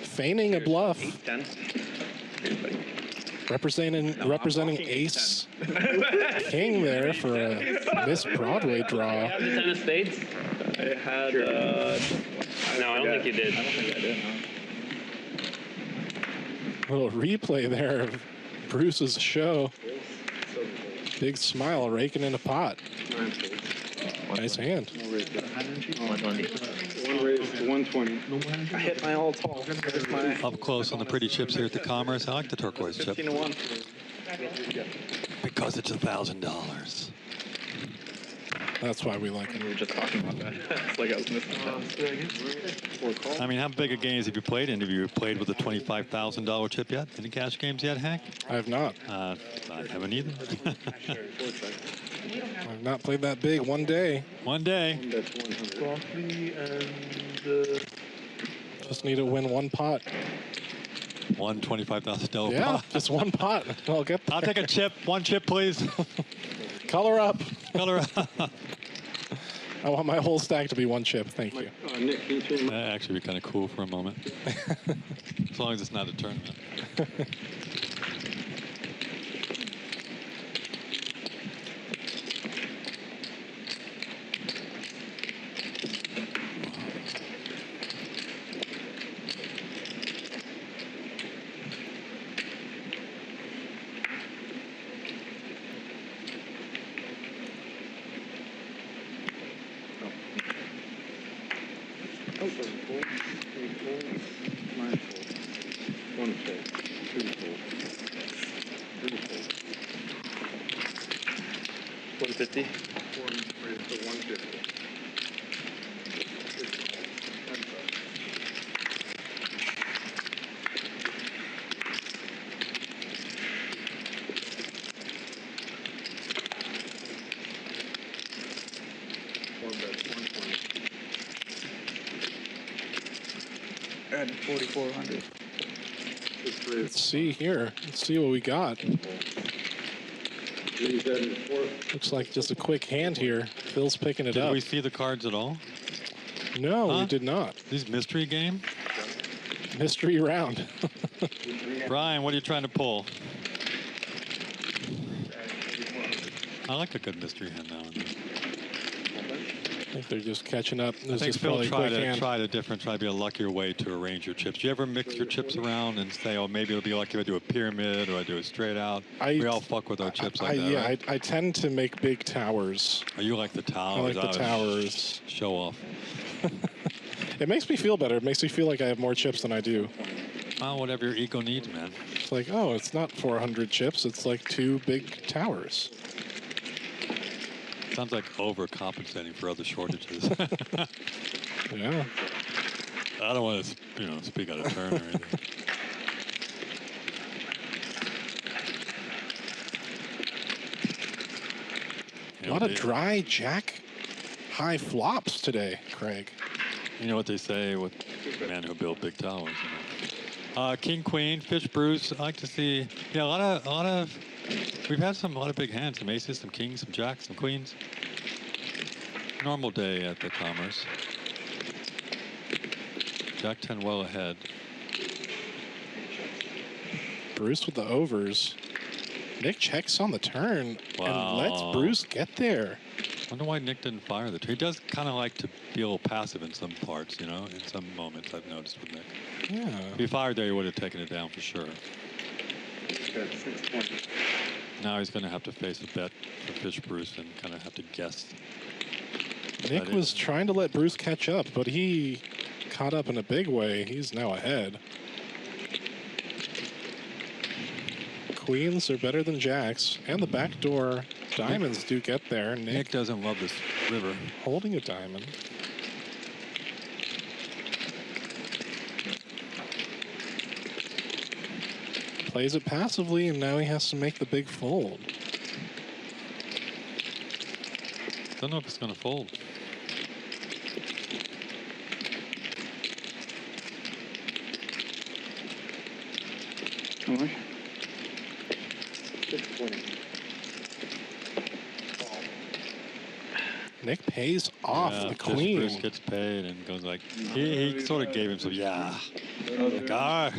feigning a bluff. Representing ace king there for a missed Broadway draw. You have the 10 of spades? I had, no, I don't think you did. I don't think I did, no. A little replay there of Bruce's show. Big smile raking in a pot. Nice hand. 1 raise to 120. I hit my all tall. Up close on the pretty chips here at the Commerce. I like the turquoise chip. 15 to 1. Because it's $1,000. That's why we like it. We were just talking about that. It's like I was missing that. I mean, how big a games have you played in? Have you played with a $25,000 chip yet? Any cash games yet, Hank? I have not. I haven't either. I've not played that big one day. One day. Coffee and Just need to win one pot. One $25,000 Yeah, pot. just one pot. I'll get there. I'll take a chip. One chip, please. Color up. Color up. I want my whole stack to be one chip. Thank you. Nick, can you turn That'd actually be kind of cool for a moment. As long as it's not a tournament. One fold, two fold, three fold. 150. One raised to 150. One bet, 120. Add 4,400. Let's see here. Let's see what we got. Looks like just a quick hand here. Phil's picking it Did up. we see the cards at all? No, we did not. These mystery game? Mystery round. Brian, what are you trying to pull? I like a good mystery hand now and then. I think they're just catching up. I This think is Phil probably a try quick hand. try to be a luckier way to arrange your chips. Do you ever mix your chips around and say, oh, maybe it'll be lucky if I do a pyramid or I do it straight out? We all fuck with our chips like that, Yeah, right? I tend to make big towers. Oh, you like the towers? I like the would towers. Show off. It makes me feel better. It makes me feel like I have more chips than I do. Oh, whatever your ego needs, man. It's like, oh, it's not 400 chips. It's like 2 big towers. Sounds like overcompensating for other shortages. Yeah. I don't want to, speak out of turn or anything. A lot of dry jack high flops today, Craig. You know what they say with the man who built big towers. King, Queen, Fish, Bruce. I like to see. Yeah, a lot of. We've had a lot of big hands. Some aces, some kings, some jacks, some queens. Normal day at the Commerce. Jack 10 well ahead. Bruce with the overs. Nick checks on the turn and lets Bruce get there. I wonder why Nick didn't fire the turn. He does kind of like to be a little passive in some parts, in some moments I've noticed with Nick. Yeah. If he fired there, he would have taken it down for sure. Now he's going to have to face a bet for Fish Bruce and kind of have to guess. Nick was trying to let Bruce catch up, but he caught up in a big way. He's now ahead. Queens are better than jacks, and the backdoor diamonds do get there. Nick doesn't love this river. Holding a diamond. Plays it passively, and now he has to make the big fold. Don't know if it's going to fold. How much? 620. Nick pays off the queen. Bruce gets paid and goes like, he sort of gave him some, Like, I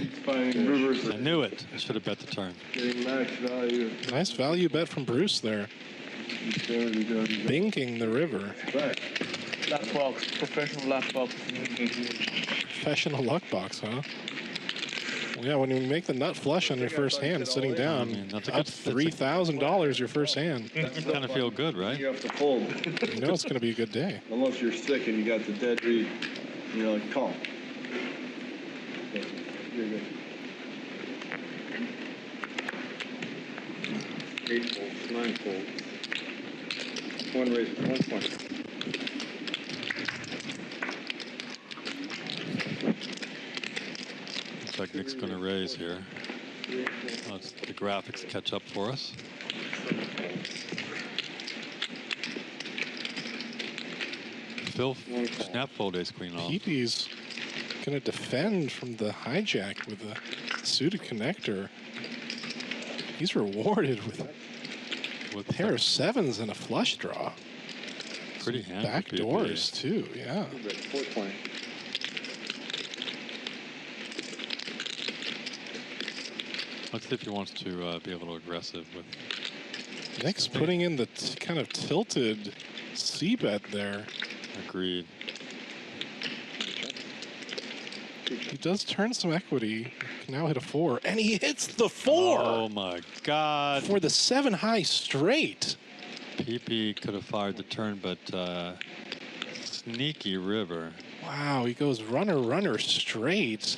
knew it. I should have bet the turn. Getting max value. Nice value bet from Bruce there. Binking the river. Luck box, professional luck box. Professional luck box, huh? Yeah, when you make the nut flush on your first hand, sitting down, up $3,000 your first hand. Kind of feel good, right? You have to fold. You know it's going to be a good day. Unless you're sick and you got the dead read. And you're like, call. You're good. 8 folds, 9 folds. One raise, 120. Looks like Nick's going to raise here. Let's the graphics catch up for us. Phil snap fold ace queen off. Pipi's going to defend from the hijack with a suited connector. He's rewarded with a pair of sevens and a flush draw. Pretty handy. Back doors, too, yeah. Let's see if he wants to be a little aggressive with. Nick's putting in the kind of tilted C-bet there. Agreed. He does turn some equity. Can now hit a 4, and he hits the 4. Oh my God! For the 7 high straight. Pipi could have fired the turn, but sneaky river. Wow, he goes runner straight,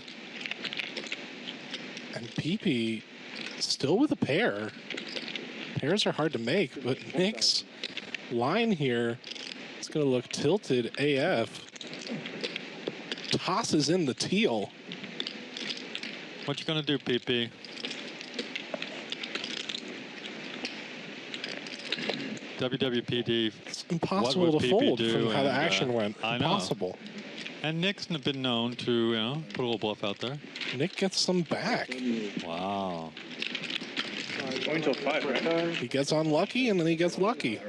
and Pipi still with a pair. Pairs are hard to make, but Nick's line here is going to look tilted AF. Tosses in the teal. What you gonna do, Pipi? WWPD. It's impossible to fold from how the action went. I know. Impossible. And Nick's been known to, put a little bluff out there. Nick gets some back. Wow. Going till 5, right? He gets unlucky and then he gets lucky.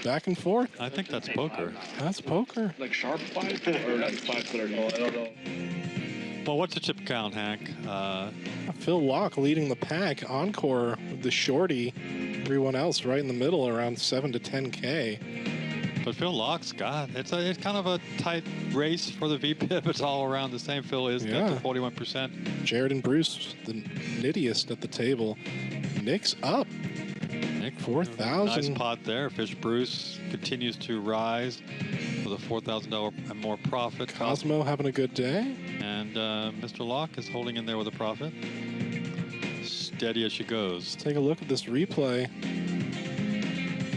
Back and forth. I think that's poker. That's poker. Like sharp 5 or like 530? Oh, I don't know. Well, what's the chip count, Hank? Phil Locke leading the pack. Encore with the shorty. Everyone else right in the middle, around 7 to 10K. But Phil Locke's got it's kind of a tight race for the VPIP. It's all around the same. Phil is got to 41%. Jared and Bruce, the nittiest at the table. Nick's up. Nick 4,000. Nice pot there. Fish Bruce continues to rise with a $4,000 and more profit. Cosmo having a good day. And Mr. Locke is holding in there with a profit. Steady as she goes. Let's take a look at this replay.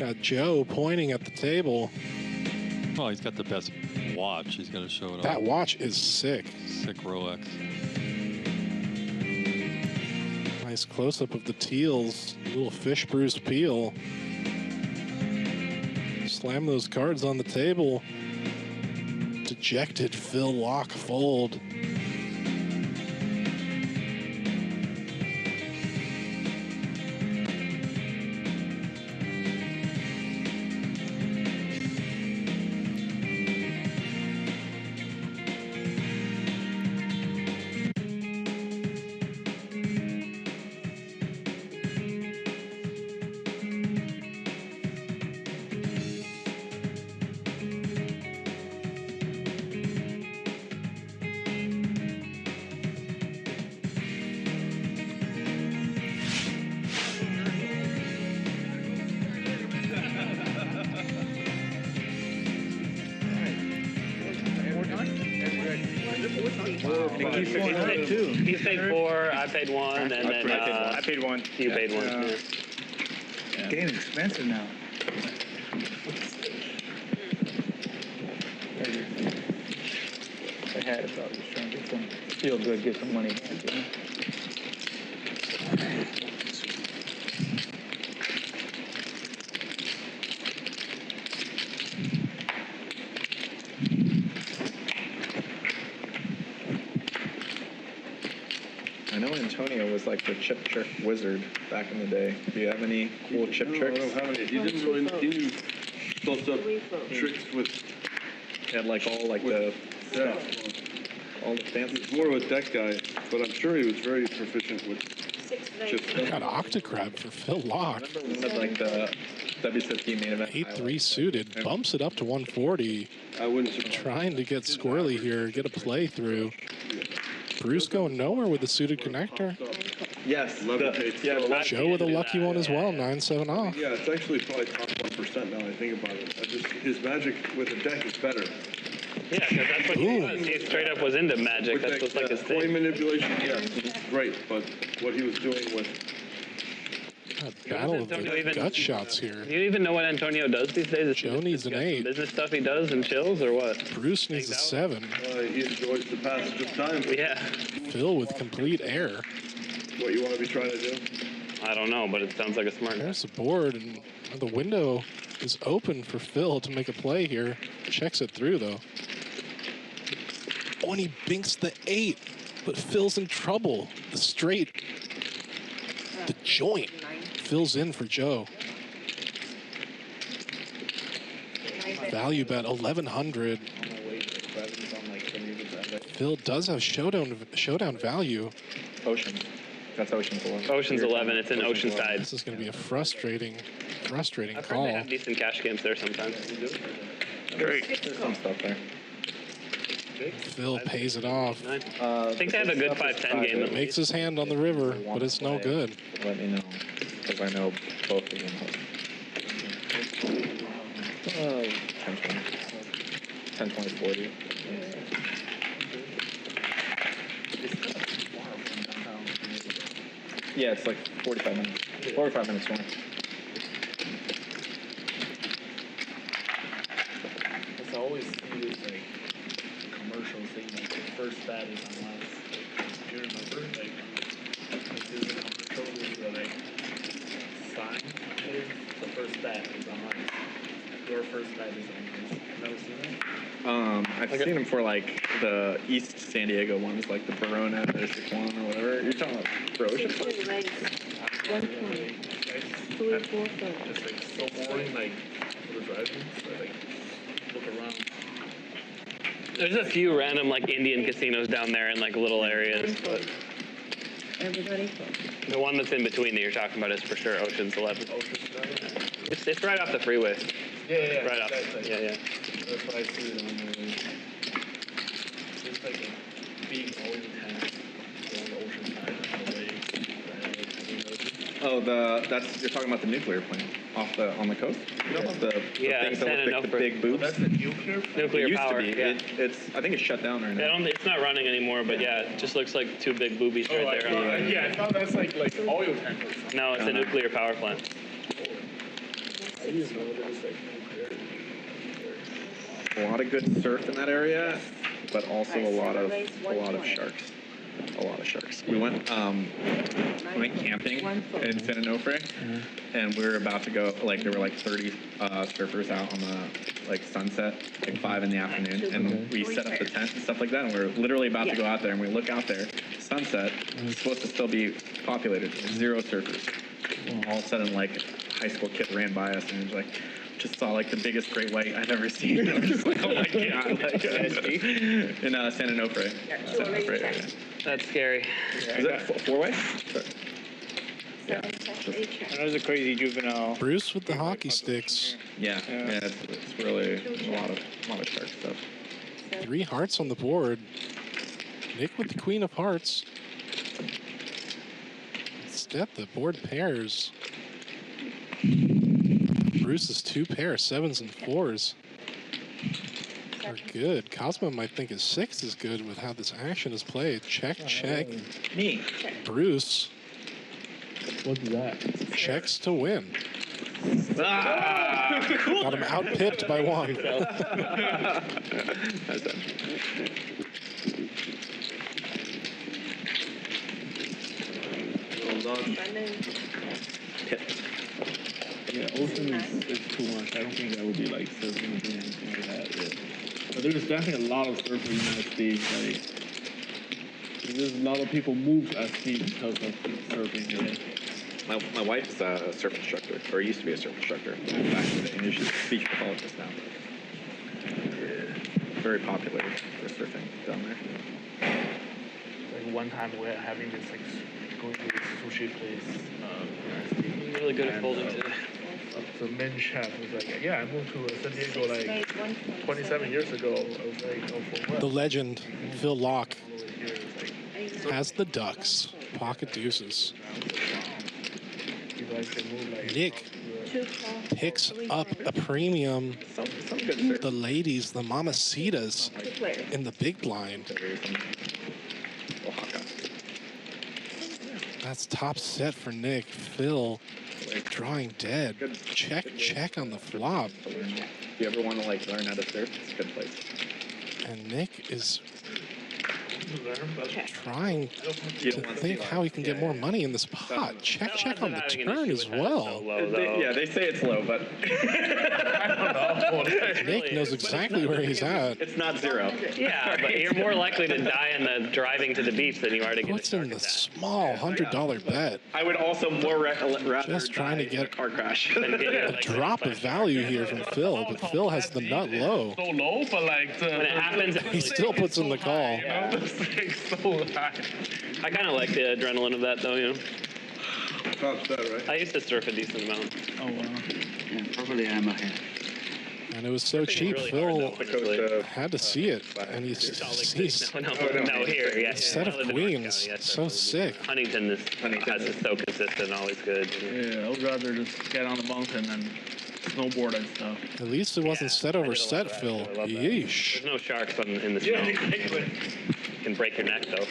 Got Joe pointing at the table. Well, he's got the best watch. He's going to show it off. That watch is sick. Sick Rolex. Nice close-up of the teals. Little Fish Bruce peel. Slam those cards on the table. Dejected Phil Locke fold. He paid 4, I paid 1, and then I paid 1. You paid 1. Yeah. It's getting expensive now. I had it, so I was just trying to get some feel good, get some money back, you know? I know Antonio was like the chip trick wizard back in the day. Do you have any cool chip tricks? I don't have any. He didn't really. He knew close up tricks with. He had like all like the stuff, all the fancy. He's more of a deck guy, but I'm sure he was very proficient with chip stuff. Got Octocrab for Phil Locke. I remember one of like the WSOP main event. 8-3 suited, bumps it up to 140. I wouldn't. Trying to get squirrely here, get a play through. Bruce going nowhere with the suited connector. Yes. Joe with a lucky one as well, 9-7 off. Yeah, it's actually probably top 1% now I think about it. His magic with the deck is better. Yeah, because that's what he was. He straight up was into magic. That's what's like his coin thing. manipulation, yeah, great. But what he was doing with Battle of the gut shots here. Do you even know what Antonio does these days? Joe needs an 8. Business stuff he does and chills, or what? Bruce needs a 7. he enjoys the passage of time. Yeah. Phil with complete air. What you want to be trying to do? I don't know, but it sounds like a smart guy. There's the board, and the window is open for Phil to make a play here. Checks it through, though. Oh, and he binks the 8, but Phil's in trouble. The straight, the joint, fills in for Joe. Value bet 1,100. Phil does have showdown value. Ocean. That's Ocean's 11. Ocean's 11. It's in Oceanside. This is going to be a frustrating I've heard call. they have decent cash games there sometimes. Great. There's some stuff there. Phil pays it off. I think they have a good 5-10 game. Makes his hand on the river, but it's no good. Let me know, because I know both of them. 10, 20. 10, 20, 40. Yeah, it's like 45 minutes. 45 minutes more. It's always see these like commercials saying like the first bet is on last. Do you remember? Like there's a commercial with the like sign is the first bet is on last. Your first bet is on last. Never seen that? I've seen them for like the East San Diego ones, like the Verona District 1 or whatever. You're talking about for Ocean? Just like so boring, like for the driving, so like look around. There's a few random like Indian casinos down there in like little areas, but Everybody. the one that's in between that you're talking about is for sure Ocean's 11. It's right off the freeway. Yeah. Right off. Yeah. That's why I see it on the. It's like a big oil tank along the ocean side of the lake. Oh, you're talking about the nuclear plant on the coast? The things that look like the big boobs? That's the nuclear It used power. to be. Yeah. I think it's shut down right now. It's not running anymore, but yeah, it just looks like two big boobies right there. I thought that's like oil tank or something. No, it's a nuclear power plant. I didn't know there was like nuclear. A lot of good surf in that area, but also a lot of sharks. A lot of sharks. We went camping in San Onofre, and we were about to go. Like there were like 30 surfers out on the sunset, like 5 in the afternoon, and we set up the tent and stuff like that. And we were literally about to go out there, and we look out there, sunset. It's supposed to still be populated, 0 surfers. All of a sudden, like a high school kid ran by us, and he was like. Just saw like the biggest great white I've ever seen. I was just like, oh my god! Like, in San Onofre. Yeah. That's scary. Is that 4-way? Yeah. And it was a crazy juvenile. Bruce with the hockey sticks. Yeah. It's really a lot of shark stuff. 3 hearts on the board. Nick with the queen of hearts. Instead, the board pairs. Bruce's 2 pair, 7s and 4s are good. Cosmo might think his 6 is good with how this action is played. Check. Me. Bruce. What's that? Checks to win. Ah! Got him outpipped by 1. Well done. Yeah, Ocean is too much. I don't think that would be like surfing or doing anything like that. Yeah. But there's definitely a lot of surfers in the United States. Like, there's a lot of people move at sea because of surfing. Yeah. My wife's a surf instructor, or used to be a surf instructor back in the day, and she's a speech pathologist now. Very popular for surfing down there. Like one time we're having this like going to this sushi place. Really good at folding today. The main chef was like, yeah, I moved to San Diego like 27 years ago. I was like, oh, for what? The legend, Phil Locke, has the Ducks. Pocket deuces. Nick picks up a premium. The ladies, the mamacitas, in the big blind. That's top set for Nick. Phil drawing dead. Check on the flop. If you ever want to like learn how to surf, it's a good place. And Nick is Trying to think how he can get more money in this pot. Check on the turn as well. They say it's low, but Nick knows exactly where he's at. it's not zero. Yeah, but you're more likely to die in the driving to the beach than you are to get Puts in the small $100 bet. I would also rather Just trying to get a car crash. a drop of value here from Phil, but Phil has the nut low. So low, but like when it happens, He still puts in the call. so high. I kind of like the adrenaline of that, though. You know. Sounds better, right? I used to surf a decent amount. Oh wow. Yeah, probably I'm ahead. And it was so cheap, Phil had to see it. And he sees No, here, yeah. instead of queens, so sick. Huntington is so consistent, always good. Yeah, I would rather just get on the mountain and snowboard and stuff. At least it wasn't set over set, Phil. Yeesh. There's no sharks in the snow. You can break your neck, though.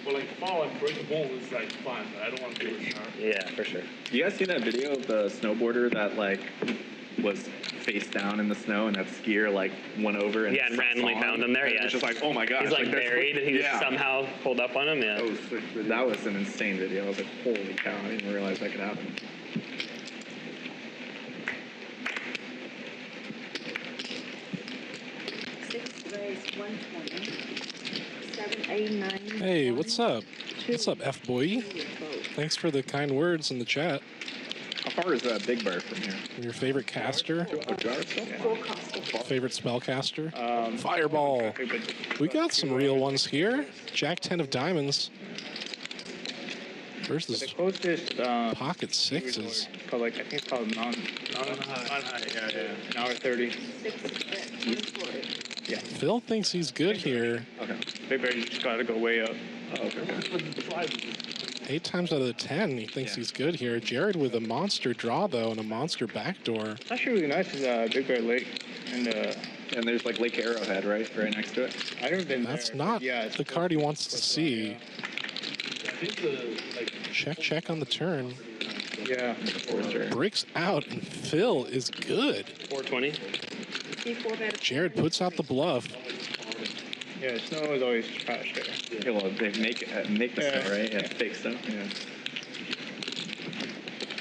Well, like fall and break a bowl is like fun, but I don't want to do it sharp. Yeah, for sure. You guys seen that video of the snowboarder that like was face down in the snow and that skier like went over and randomly found him there. And Yeah, it was just like, oh my gosh, he's like buried and he just somehow pulled up on him. Yeah, that was an insane video. I was like, holy cow, I didn't realize that could happen. Hey, what's up? What's up, F-boy? Thanks for the kind words in the chat. How far is Big Bear from here? Your favorite caster? Favorite spellcaster? Fireball. We got some real ones here. Jack 10 of diamonds. Versus the closest pocket sixes. Called like I think it's called non high. Yeah. An hour 30. Yeah. Phil thinks he's good here. Okay. Big Bear, you just gotta go way up. Oh, okay. 8 times out of the 10, he thinks he's good here. Jared with a monster draw, though, and a monster backdoor. It's actually really nice. Is Big Bear Lake. And there's like Lake Arrowhead, right next to it. I've never been That's there. not Yeah, the card he wants to see. Check on the turn. Yeah. Breaks out, and Phil is good. 420. Jared puts out the bluff. Yeah, snow is always trash there. Yeah, well, they make the snow, right? Yeah, fake snow. Yeah.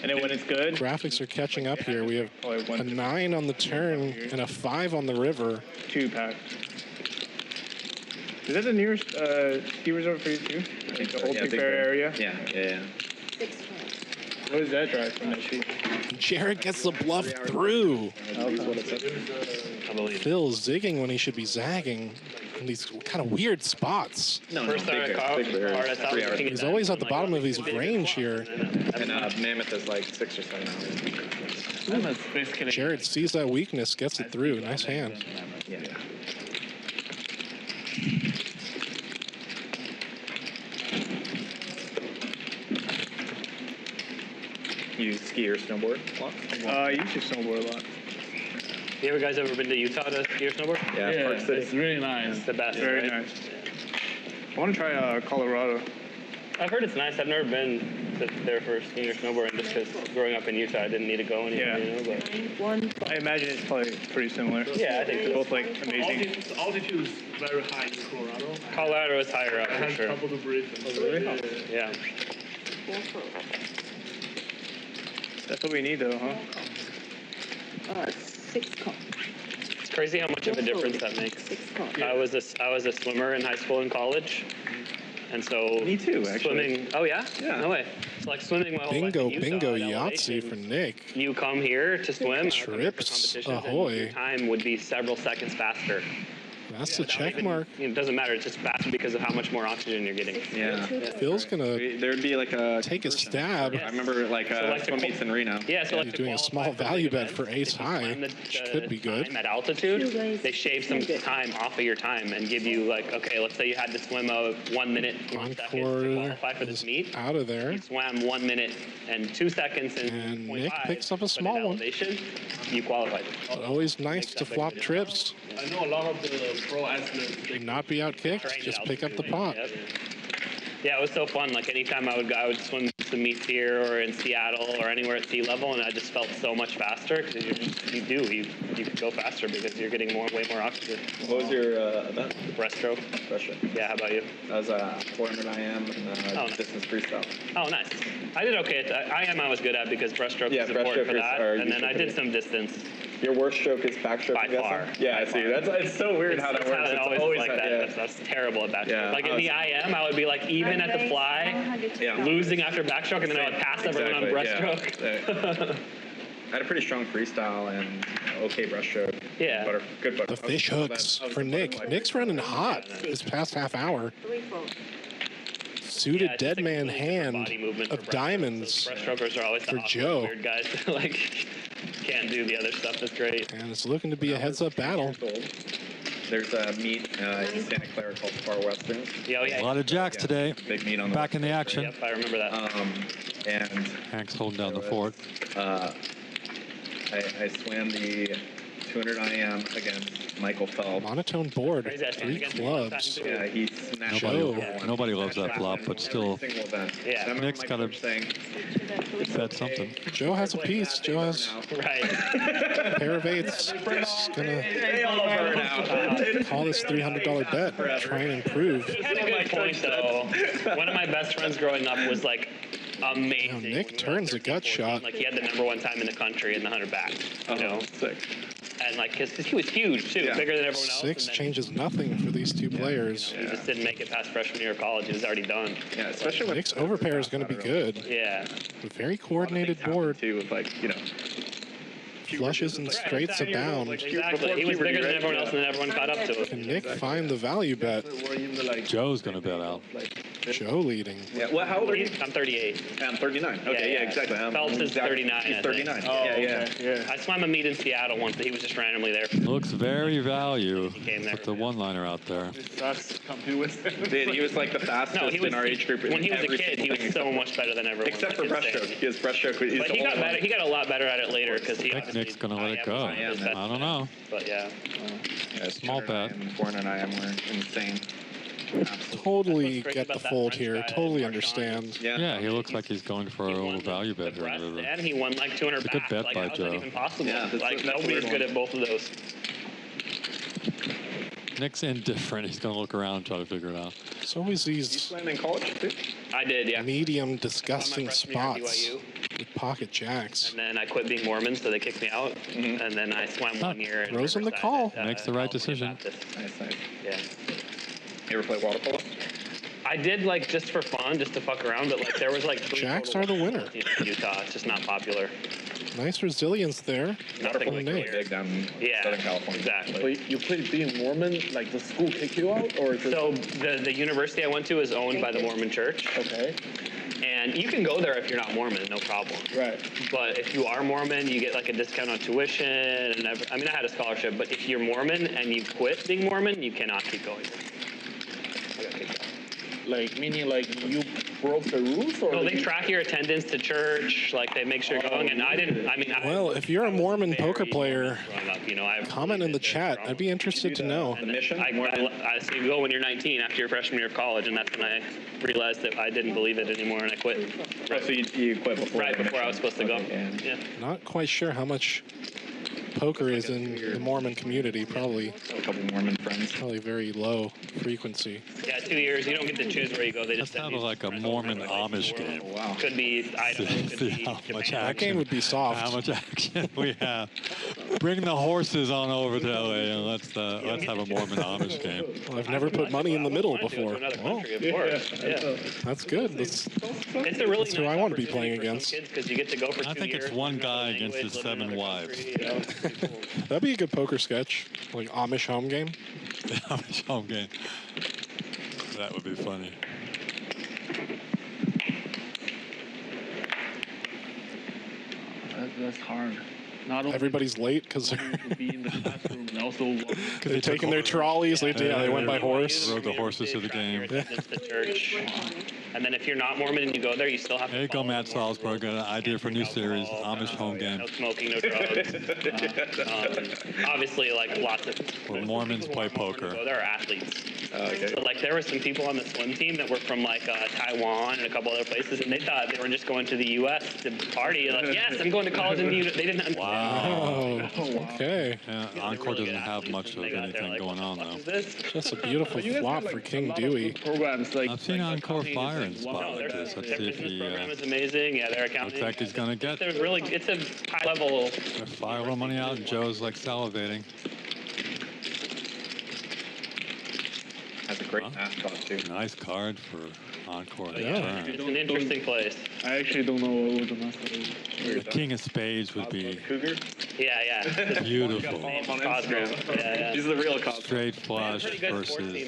And then when it's good, graphics are catching up here. We have a 9 on the turn and a 5 on the river. 2 pack. Is that the nearest ski resort for you too? Like the old Big Bear area? Yeah. What does that drive from that sheet? Jared gets the bluff through. Phil zigging when he should be zagging in these kind of weird spots. He's always at the bottom of his range here. And Mammoth is like 6 or 7 hours. Jared sees that weakness, gets it through. Nice hand. Yeah. You ski or snowboard a lot? I used to snowboard a lot. You guys ever been to Utah to ski or snowboard? Yeah, Park City. It's really nice. It's the best. Very right? nice. I want to try Colorado. I've heard it's nice. I've never been there for skiing or snowboarding just because growing up in Utah, I didn't need to go anywhere. Yeah. You know, I imagine it's probably pretty similar. Yeah, I think so. Both like amazing. Altitude is very high in Colorado. Colorado is higher up for sure. Top of the bridge. Yeah. That's what we need, though, huh? 6 cone. It's crazy how much of a difference that makes. 6 cone. I was a swimmer in high school and college, and so me too. Actually, swimming. Oh yeah. Yeah. No way. It's like swimming my whole life in Utah Bingo, at Yahtzee elevation. for Nick. You come here to swim. Trips and ahoy. your time would be several seconds faster. That's the check mark. It doesn't matter. It's just faster because of how much more oxygen you're getting. Yeah. Phil's gonna There'd be like a take a stab. I remember like swim meets in Reno. Yeah, so like He's doing a small value bet for ace high, which could be good. At altitude, they shave some time off of your time and give you like, okay, let's say you had to swim a 1 minute 1 second to qualify for this meet. Out of there. You swam 1 minute and 2 seconds and Nick picks up a small one. Elevation, you qualified. Always nice to flop trips. I know a lot of the pro athletes. And not be out kicked, just pick up the pot. Yep. Yeah, it was so fun. Like anytime I would go, I would swim to meets here or in Seattle or anywhere at sea level, and I just felt so much faster because you could go faster because you're getting way more oxygen. What was your event? Breaststroke. Breaststroke. Yeah, how about you? That was 400 IM and distance freestyle. Oh, nice. I did okay. IM I was good at because breaststroke is important for that, and then I did some distance. Your worst stroke is backstroke. By far. Yeah, I see. It's so weird how that works. It's always like that. That's terrible at backstroke. Yeah, like in the IM, I would be like even at the fly, losing after backstroke, and then I would pass everyone on breaststroke. Yeah. I had a pretty strong freestyle and okay breaststroke. Yeah. Good butter. The fish hooks for Nick. Nick's running hot this past half hour. Suited dead man hand of diamonds Breaststrokers are always for the Joe. weird guys that like can't do the other stuff. That's great. And it's looking to be a heads-up battle. There's a meet in Santa Clara called Far Western. Yeah, A lot of jacks today. Big meet on the Back in the action. Yep, I remember that. And Hank's holding down the fort. I swam the 200 IM against Michael Phelps. Monotone board, 3 clubs. Yeah, he snatched Nobody loves that flop, but still, Nick's got to bet something. Joe has a piece. Joe has a pair of eights. He's gonna call this $300 bet. Try and improve. He had a good point though. One of my best friends growing up was like amazing. Now Nick turns a gut shot. Like he had the #1 time in the country in the 100 back. You know, sick. And like because he was huge too, bigger than everyone else. 6 changes nothing for these two players. He just didn't make it past freshman year of college. He was already done. Yeah, especially when Nick's overpair is going to be good. Yeah. A very coordinated board. Too, with like Flushes and straights abound. Exactly. He was bigger than everyone else, and then everyone caught up to him. Can Nick find the value bet? Joe's going to bet out. Joe leading. Yeah. Well, how old are you? I'm 38. I'm 39. Okay. Yeah. Exactly. Phelps is 39. He's 39. Oh, yeah. I swam a meet in Seattle once, but he was just randomly there. Looks very value. Came there. Put the one-liner out there. Dude, he was like the fastest No, he was, in our age group. When he was a kid, he was so much better than everyone. Except for breaststroke. His breaststroke. But he got better. He got a lot better at it later because he. I think Nick's going to let it go. I don't know. But yeah. Small bet. 400 IM were insane. Totally get the fold here. Totally understand. Yeah, he looks like he's going for a little value bet here. And he won like 200 It's a good back. bet like, by how is Joe. that even possible? Yeah, like nobody's good at both of those. Nick's indifferent. He's going to look around and try to figure it out. It's always these Swam in college too? I did, yeah. medium, disgusting freshman year at spots BYU. with pocket jacks. And then I quit being Mormon, so they kicked me out. And then I swam 1 year. in Throws in the Riverside call. at, Makes the right California decision. Baptist. Nice. Yeah. You ever play water polo? I did like just for fun, just to fuck around, but like there was like Jacks are the winner. in Utah. It's just not popular. Nice resilience there. Nothing from like Nick. Big down in Yeah, Southern California. exactly. But you played being Mormon, like the school kicked you out, or is it? So the university I went to is owned by the Mormon Church. Okay. And you can go there if you're not Mormon, no problem. Right. But if you are Mormon, you get like a discount on tuition. And I mean, I had a scholarship, but if you're Mormon and you quit being Mormon, you cannot keep going. I got kicked out. Like meaning like you broke the rules, or No, they track your attendance to church. Like they make sure you're going. And I didn't. I mean, Well, if you're a Mormon poker player, growing up, you know, I comment in the chat. I'd be interested to know. And then so you go when you're 19 after your freshman year of college, and that's when I realized that I didn't believe it anymore, and I quit. Right, so you quit before? Right before I was supposed to go. Yeah. Not quite sure how much poker is in the Mormon community. Probably a couple Mormon friends. Probably very low frequency. Yeah, 2 years. You don't get to choose where you go. They just Sounded like a Mormon Amish game. Wow. Could be Idaho. Could See be how much Japan. That game would be soft. How much action we have. Bring the horses on over to LA and let's have a Mormon Amish game. Well, I've never put money in the middle before. Another Oh, country, of course. Yeah. that's good. That's It's a really who nice I want to be opportunity playing for some against. kids because you get to go for 2 I think years, it's one learn another guy against language, his live in 7 another wives. country, you know. That'd be a good poker sketch, like Amish home game. Amish home game. That would be funny. That's hard. not only everybody's late because to be in the classroom and also they're taking their trolleys. They went by horse. Rode the horses to the game. Attendance to church. And then if you're not Mormon and you go there, you still have to. There you go, Matt Salzberg. Got an idea for a new series, Amish home game. No smoking, no drugs. Obviously, like lots of. Where Mormons play poker. There are athletes. So like there were some people on the swim team that were from like Taiwan and a couple other places, and they thought they were just going to the U.S. to party. Like, yes, I'm going to college in the U.S. They didn't. Wow. Okay. Yeah, Encore doesn't have much of anything going on though. Just a beautiful flop for King Dewey. Programs like I've seen Encore fire in a spot like this. Let's see if he. Program is amazing. Yeah, their accounting. Looks like he's gonna get. There's really, it's a high level. Fire a little money out, and Joe's like salivating. Has a great mascot too. Nice card for Encore. Yeah, it's an interesting place. I actually don't know what was the mascot. The King of Spades would be Cougar? Yeah. beautiful. Cosmo. Yeah. He's the real Cosmo. Straight flush versus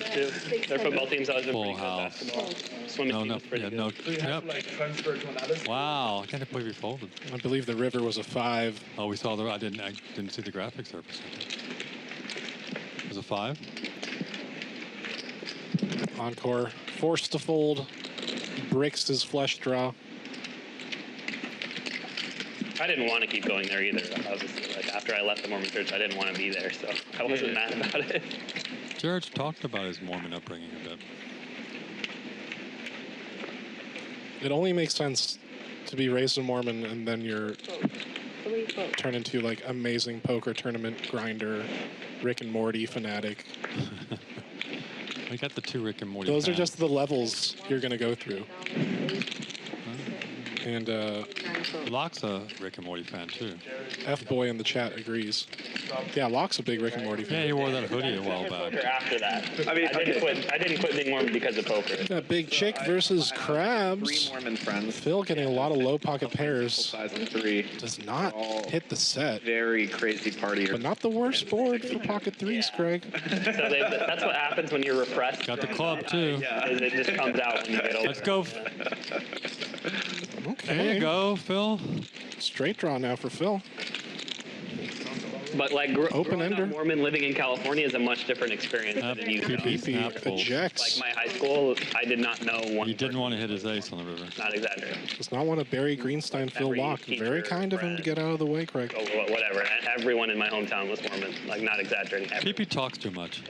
Their football teams always been full pretty good. house. Basketball. Swimming team's pretty good. Yep. Wow, I can't believe he folded. I believe the river was a 5. Oh, we saw the. I didn't see the graphics there for a second. It was a 5. Encore forced to fold, breaks his flush draw. I didn't want to keep going there either. Obviously, like after I left the Mormon church, I didn't want to be there, so I wasn't mad about it. Jared talked about his Mormon upbringing a bit. It only makes sense to be raised a Mormon and then you're turn into like amazing poker tournament grinder, Rick and Morty fanatic. We got the 2 Rick and Morty. Those are fans. just the levels you're going to go through. And Locke's a Rick and Morty fan too. F-Boy in the chat agrees. Yeah, Locke's a big Rick and Morty fan. Yeah, he wore that hoodie a while back. After that, I didn't quit being Mormon because of poker. That Big Chick versus Krabs. 3 Mormon friends. Phil getting a lot of low pocket pairs. Socializing 3. Does not hit the set. Very crazy partier. But not the worst board for pocket 3s, Greg. So that's what happens when you're repressed. Got the club too. It just comes out when you get older. Let's go. Okay. There you go, Phil. Straight draw now for Phil. But like Open ender. Mormon living in California is a much different experience than Utah. Pipi ejects. Like my high school, I did not know one. He didn't want to hit his ace on the river. Not exaggerating. Does not want to bury Greenstein Phil Locke. Very kind of him to get out of the way, Craig. Oh, whatever. Everyone in my hometown was Mormon. Like not exaggerating. Pipi talks too much.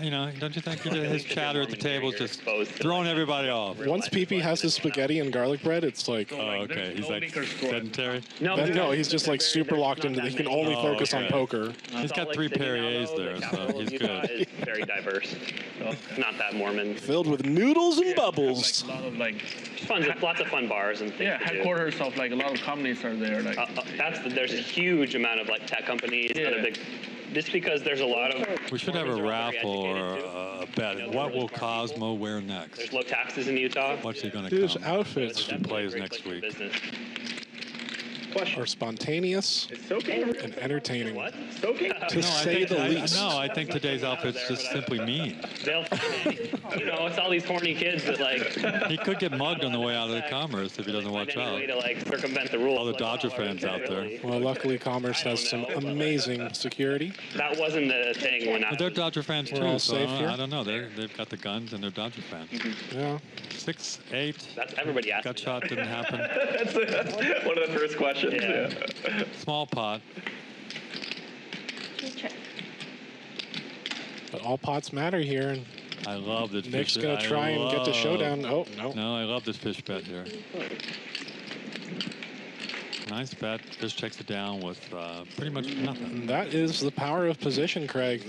You know, don't you think his chatter at the table is just throwing everybody off? Once Pipi has his spaghetti and garlic bread, it's like... Oh, okay. He's like sedentary? No, he's just like super locked into... He can only focus on poker. He's got 3 Perriers there, so he's good. Is very diverse. Not that Mormon. Filled with noodles and bubbles. Like, a lot of like lots of fun bars and things. Yeah, headquarters of like a lot of companies are there. Like there's a huge amount of like tech companies. Just because there's a lot of. We should have a raffle or a bet. What will Cosmo wear next? There's low taxes in Utah. What's he going to His come? outfits. He plays next week. Are spontaneous and entertaining, to say the least. No, I think today's outfit's just simply mean. It's all these horny kids that like. He could get mugged on the way out of the Commerce if he doesn't watch out. Way to like circumvent the rules. All the Dodger fans out there. Well, luckily Commerce has some amazing security. That wasn't the thing when But they're Dodger fans We're all too, so safe here? I don't know. They've got the guns and they're Dodger fans. Yeah. 6-8. That's everybody asking. Gut shot didn't happen. That's one of the first questions. Yeah. Small pot. But all pots matter here. And I love this Nick's fish. going to try and get the showdown. Oh, no. No, I love this fish bet here. Nice bet. Fish checks it down with pretty much nothing. And that is the power of position, Craig.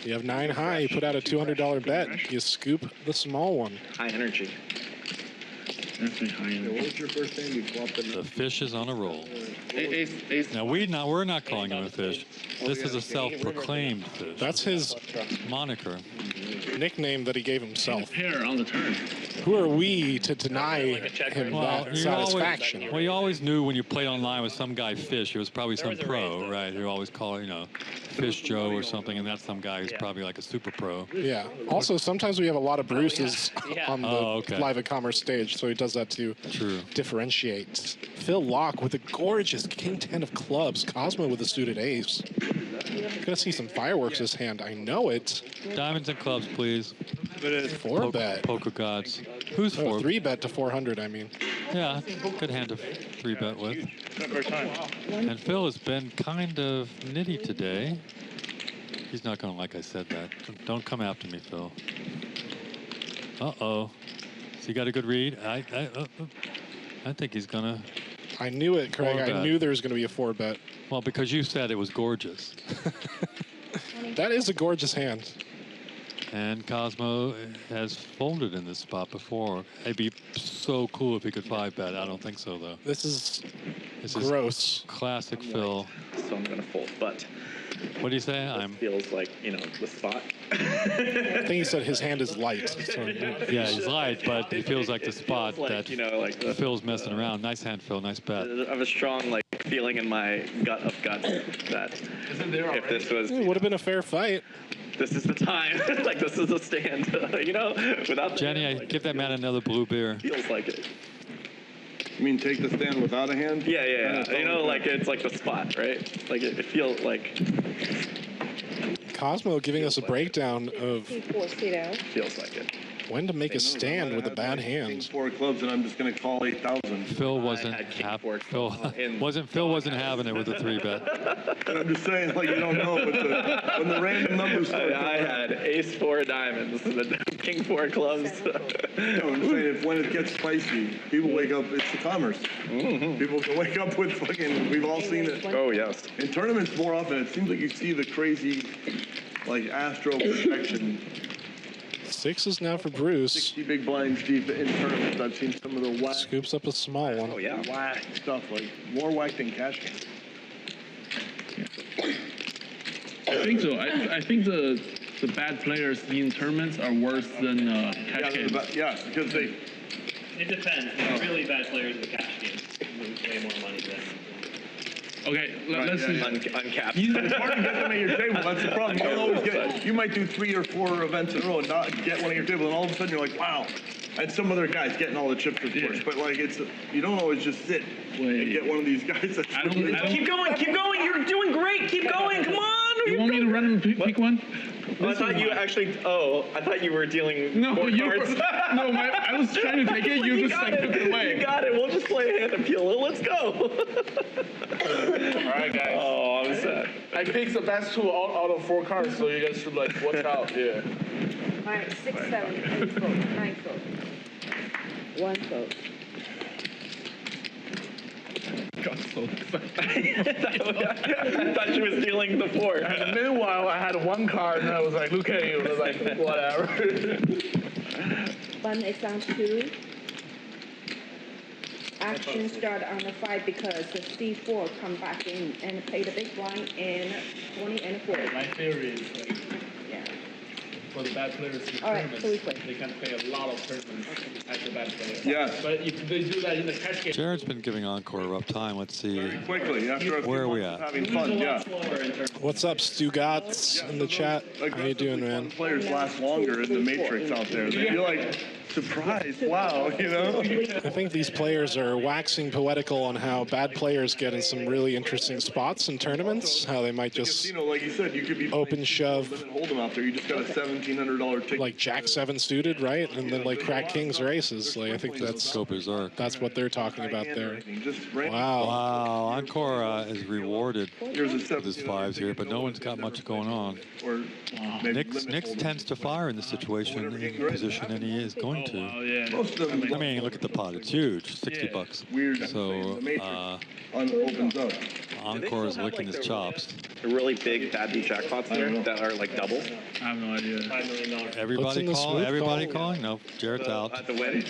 You have 9 high. You put out a $200 bet. You scoop the small one. High energy. What was your first name? You flopped in The fish is on a roll. Ace. Now we're not calling him a fish. This is a self-proclaimed fish. That's his moniker. Nickname that he gave himself. Pair on the turn. Who are we to deny him that satisfaction? You always knew when you played online with some guy Fish, it was probably some pro, right? Who always call it, Fish Joe or something, and that's some guy who's probably like a super pro. Yeah. Also, sometimes we have a lot of Bruces on the okay. Live at Commerce stage, so he does that to True. differentiate Phil Locke with a gorgeous king 10 of clubs. Cosmo with a suited ace. Gonna see some fireworks this hand. I know it. Diamonds and clubs, please. Four bet. Poker gods. Who's four? 3-bet to 400, I mean. Yeah, good hand to 3-bet with. And Phil has been kind of nitty today. He's not going to like I said that. Don't come after me, Phil. Uh-oh. So you got a good read? I think he's going to... I knew it, Craig. I knew there was going to be a 4-bet. Well, because you said it was gorgeous. That is a gorgeous hand. And Cosmo has folded in this spot before. It'd be so cool if he could 5-bet. I don't think so, though. This is gross. Classic Phil. So I'm going to fold, but... What do you say? Feels like, you know, the spot. I think he said his hand is light. So, yeah, he's light, but it feels like the spot like, that you know, like Phil's messing around. Nice hand, Phil. Nice bet. I have a strong, like, feeling in my gut of guts that if this was... It would have been a fair fight. This is the time. Like, this is a stand, you know? Without Jenny, I give that man another blue beer. Feels like it. You mean take the stand without a hand? Yeah. You know, like, it's like the spot, right? Like, it feels like... Cosmo giving us a breakdown of feels like it. When to make a stand with a bad hand. 4 clubs, and I'm just going to call 8,000. Phil wasn't having it with a 3-bet. I'm just saying, like, you don't know when the random numbers start. I had ace 4 diamonds and king 4 clubs. I'm saying, when it gets spicy, people wake up. It's the commerce. People can wake up with fucking. We've all seen it. Oh yes. In tournaments, more often, it seems like you see the crazy, like astro projection. 6 now for Bruce. 60 big blinds deep in tournaments. I've seen some of the whack. Scoops up a small one. Oh yeah, whack stuff, like more whack than cash games. I think so. I think the bad players in tournaments are worse than cash games. Because they. It depends. The really bad players in the cash games lose way more money than. Okay, let's see. Uncapped. It's hard to get them at your table. That's the problem. You don't always get. You might do 3 or 4 events in a row and not get one at your table, and all of a sudden you're like, wow. And some other guys getting all the chips, of course. But like, you don't always just sit and get one of these guys. That's Keep going. You're doing great. Keep going. Come on. You want me to run and pick one? I thought you actually. Oh, I thought you were dealing more cards. I was trying to take it. You just like took it away. You got it. We'll just play a hand appeal. Let's go. All right, guys. Oh, I'm sad. I picked the best 2 out of 4 cards, so you guys should like watch out. Yeah. All right, 6, 7, 8 votes, 9 votes. 1 vote. Got so excited. I thought she was dealing the 4. And meanwhile, I had 1 card, and I was like, look at you. I was like, whatever. 1 is on 2. Action start on the 5 because the C4 come back in and play the big blind in 20 and 40. My theory is like, for the bad players in tournaments, they can play a lot of tournaments as a bad player. Yeah. But if they do that in the cash game... Jared's been giving Encore a rough time. Let's see. Very quickly. After where are we at? Having fun, yeah. What's up, Stu Gotts in the chat? How you doing, man? Players last longer in the Matrix out there. They feel like surprised. Wow, you know? I think these players are waxing poetical on how bad players get in some really interesting spots in tournaments, how they might just like you said, you could be open shove. Hold them out there. You just got a $1,700 ticket. Like Jack 7 suited, right? And then like crack kings or aces. Like I think that's what they're talking about there. Wow. Wow. Encore is rewarded with his 5s here, but no one's got much going on. Nick tends to fire in this situation, in the position, and he is going to. I mean, look at the pot. It's huge. 60 bucks. So, opens up. Encore is licking his chops. The really big bad beat jackpots there that are like double. I have no idea. $5 million. Everybody calling? No, Jared's out. The win.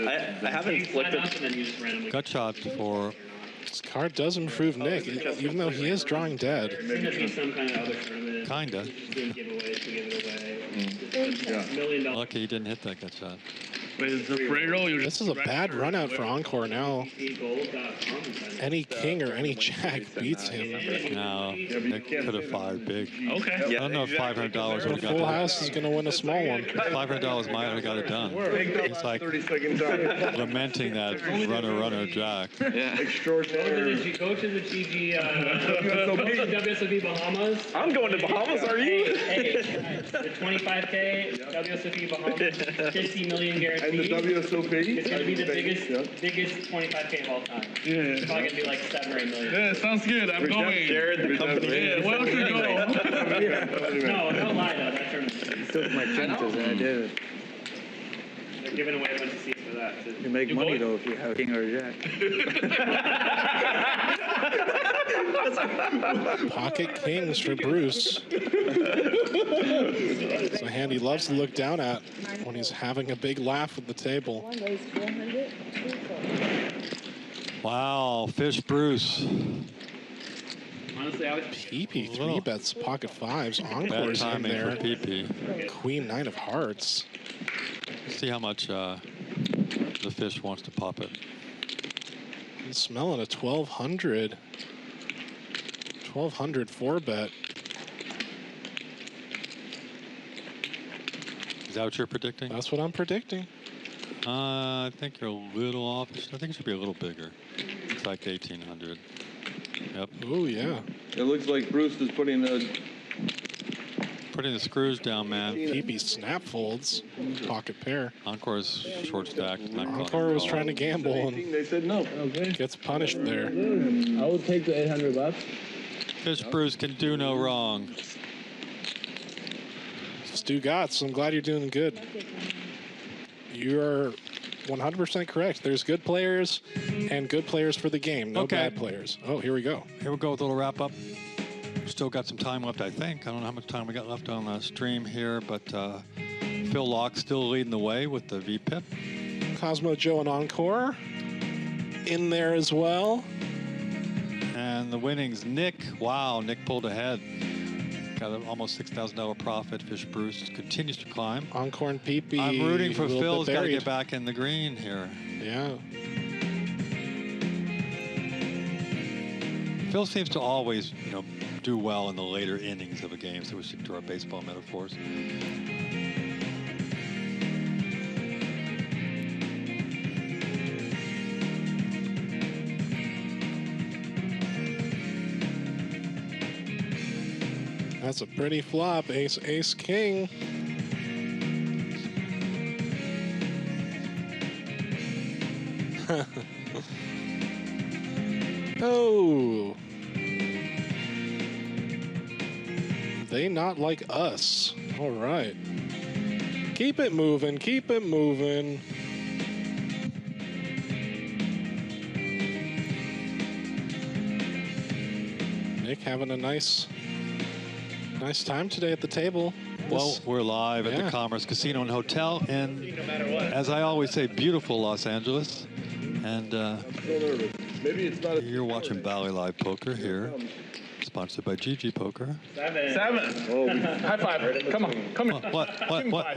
I haven't flipped it. Gut shot for. This card does improve Nick, even though he is drawing dead. Kinda. Lucky he didn't hit that gut shot. This is a bad run out for Encore now. Any king or any jack beats him. No, they could have fired big. Okay. I don't know if $500 would have got Full that. house is going to win a small one. $500 might have got it done. It's like lamenting that runner jack. Yeah. Extraordinary. Go to the GG, WSOP Bahamas. I'm going to Bahamas, are you? Hey, the 25K WSOP Bahamas, 50 million guaranteed. And the WSOP? It's going to be the biggest 25K of all time. Yeah. It's probably going to be like 7 or 8 million. Yeah, sounds good. I'm going. Jared, the company. Yeah, why don't you go? No, don't lie though. That tournament. Took my chances and I did it. They're giving away a bunch of seats for that. Too. You make money though if you have a king or a jack. Pocket kings for Bruce. It's a hand he loves to look down at when he's having a big laugh at the table. One raise 400, two fold. Wow, Fish Bruce. Honestly, I was Pipi 3-bets pocket fives. Bad Encore's in timing there. for Pipi. Queen 9 of hearts. See how much the fish wants to pop it. He's smelling a 1200. 1200 4-bet. Is that what you're predicting? That's what I'm predicting. I think you're a little off. I think it should be a little bigger. It's like 1800. Yep. Oh, yeah. It looks like Bruce is putting the screws down, man. Pipi snap folds. Pocket pair. Encore's short stacked. Encore was trying to gamble and they said no. gets punished there. I would take the $800. Fish Bruce can do no wrong. Stu Gotts, I'm glad you're doing good. You're 100% correct. There's good players and good players for the game. No bad players. Oh, here we go. Here we go with a little wrap up. Still got some time left, I think. I don't know how much time we got left on the stream here, but Phil Locke still leading the way with the VPIP. Cosmo, Joe, and Encore in there as well. And the winnings, Nick. Wow, Nick pulled ahead. Got an almost $6,000 profit. Fish Bruce continues to climb. Encore and Pipi. I'm rooting for Phil's got to get back in the green here. Yeah. Phil seems to always, do well in the later innings of a game, so we stick to our baseball metaphors. That's a pretty flop. Ace, ace, king. Oh. They not like us. All right. Keep it moving. Keep it moving. Nick having a nice time today at the table. Well, we're live at the Commerce Casino and Hotel in, as I always say, beautiful Los Angeles. And Maybe it's not. You're watching Bally Live Poker here, sponsored by GG Poker. 7. Oh, high five. Come on. Come on. What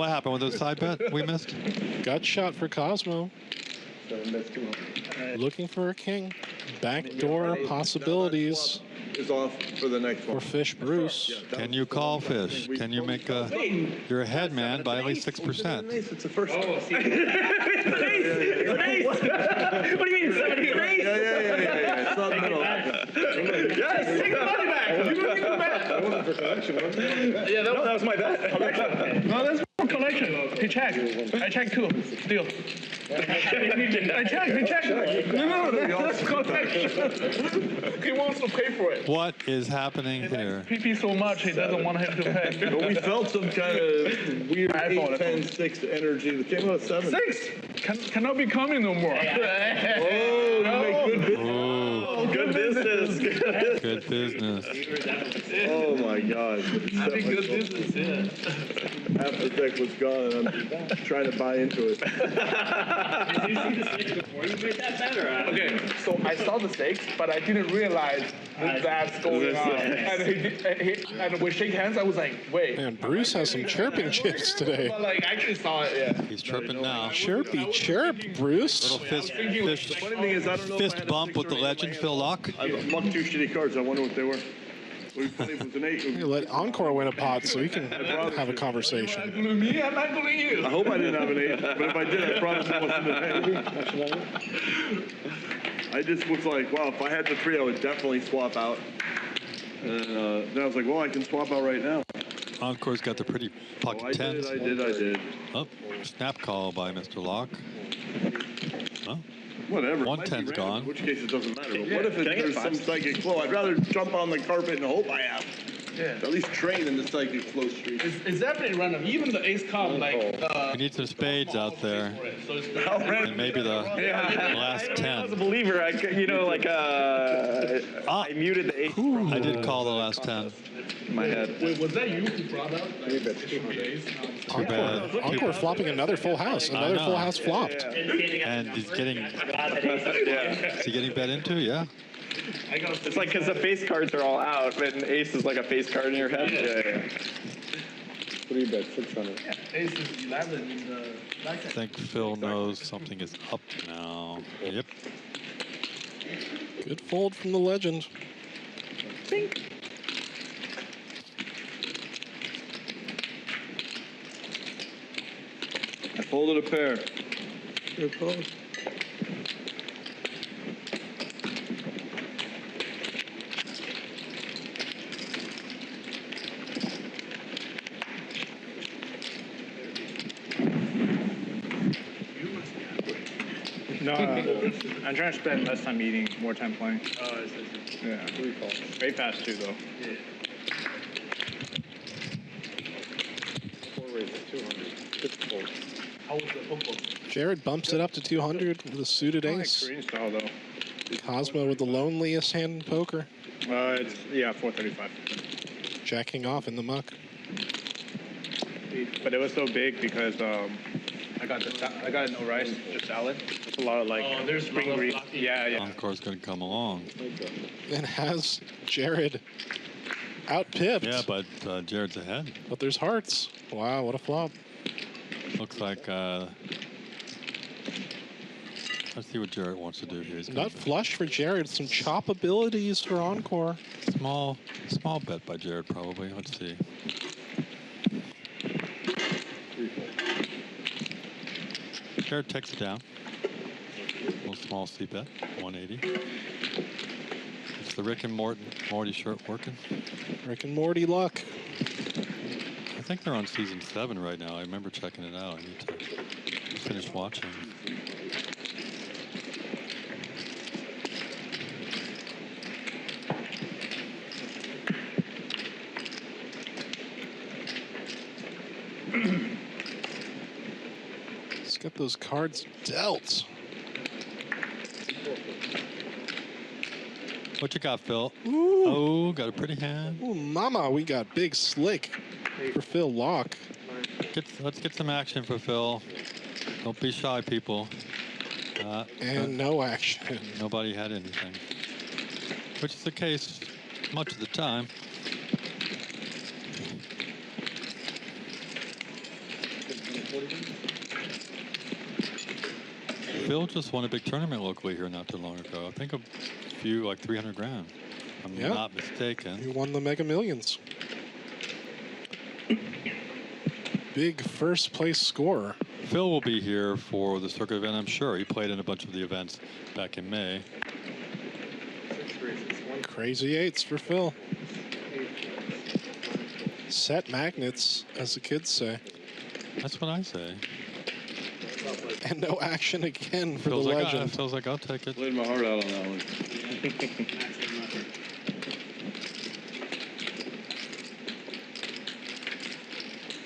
happened with the side bet we missed? Gut shot for Cosmo. Looking for a king. Backdoor possibilities. Is off for the next one. For Fish Bruce. Can you call Fish? Can you make a... You're ahead, man, by at least 6%. It's the first one. Oh, see. What do you mean, 70 race? Yeah. It's not middle. Yes, take the money back. You don't take the bet. That wasn't for collection, wasn't it? Yeah, that was my bet. No, that's for collection. He checked. I checked too. Deal. I checked. No, that's collection. He wants to pay for it. What is happening here? Pipi so much, he doesn't want him to pay. But we felt some kind of weird 8, 10, 6 energy that came out 7. 6 cannot be coming no more. Oh, you make good business. Oh, good business. Good business. Oh my God. Having good business, yeah. Half the deck was gone and I'm trying to buy into it. Did you see the stakes before you made that bet, or? Okay, so I saw the stakes, but I didn't realize that that's going on. And we shake hands, I was like, wait. Man, Bruce has some chirping chips today. But like, I actually saw it, yeah. He's chirping now. Chirpy chirp, Bruce. Little fist Funny thing is, I don't know if I had a bump 6 with the or 8 in my legend, hand. Phil Locke. I lucked 2 shitty cards. I wonder what they were. It was funny if it was an 8. You let Encore win a pot so we can have a conversation. Me, I'm not believing you. I hope I didn't have an 8, but if I did, I promise it wasn't an 8. I just was like, wow, if I had the 3, I would definitely swap out. And then I was like, well, I can swap out right now. Encore's got the pretty pocket tens. I did. Oh, snap call by Mr. Locke. Oh. Whatever. 110's gone. In which case it doesn't matter. But what if there's some psychic flow? I'd rather jump on the carpet and hope I have. Yeah. At least train in the psychic flow streak. It's definitely random. Even the ace card, like. We need some spades out there. And maybe the last 10. I was a believer. I muted the 8. I did call the last 10. In my head. Wait, was that you who brought up Too bad. Encore flopping another full house. Another full house flopped. And he's getting... Is he getting bet into? Yeah. It's like because the face cards are all out, and ace is like a face card in your head. Yeah. 3 bet 600. Yeah, ace is 11 in the I think Phil knows something is up now. Yep. Good fold from the legend. Think. I folded a pair. Good fold. No, I'm trying to spend less time eating, more time playing. Oh, Yeah. Very fast too, though. Yeah. 4 raises 200. 6 fold. How was the football? Jared bumps it up to 200 with a suited I like ace. Korean style, though. Cosmo with the loneliest hand in poker. It's, yeah, 435. Jacking off in the muck. But it was so big because I got no rice, just salad. It's a lot of like spring greens. Yeah. Encore's going to come along. And has Jared outpipped. Yeah, but Jared's ahead. But there's hearts. Wow, what a flop. Looks like... let's see what Jared wants to do here. He's Nut flush for Jared. Some chop abilities for Encore. Small bet by Jared, probably. Let's see. Jared takes it down. A little small C bet, 180. It's the Rick and Morty shirt working. Rick and Morty luck. I think they're on season 7 right now. I remember checking it out. I need to finish watching. Let's get those cards dealt. What you got, Phil? Ooh. Oh, got a pretty hand. Ooh, mama, we got big slick for Phil Locke. Let's get some action for Phil. Don't be shy, people. And no action. Nobody had anything. Which is the case much of the time. Phil just won a big tournament locally here not too long ago. I think a few, like 300 grand. If I'm not mistaken. He won the Mega Millions. Big first place scorer. Phil will be here for the circuit event, I'm sure. He played in a bunch of the events back in May. Crazy eights for Phil. Set magnets, as the kids say. That's what I say. And no action again for Phil's the like, legend. Phil's like, I'll take it. Laid my heart out on that one.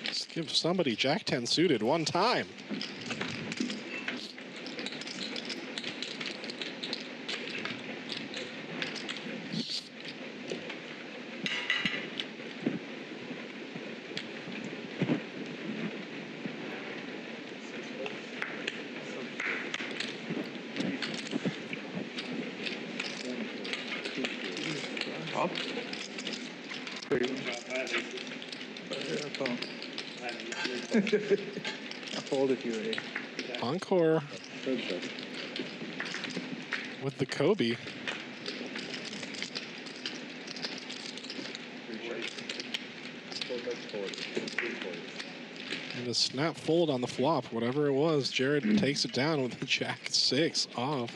Let's give somebody Jack 10 suited one time. flop. I'll fold if you're ready. Encore with the Kobe. And a snap fold on the flop, whatever it was. Jared takes it down with the Jack-6 off.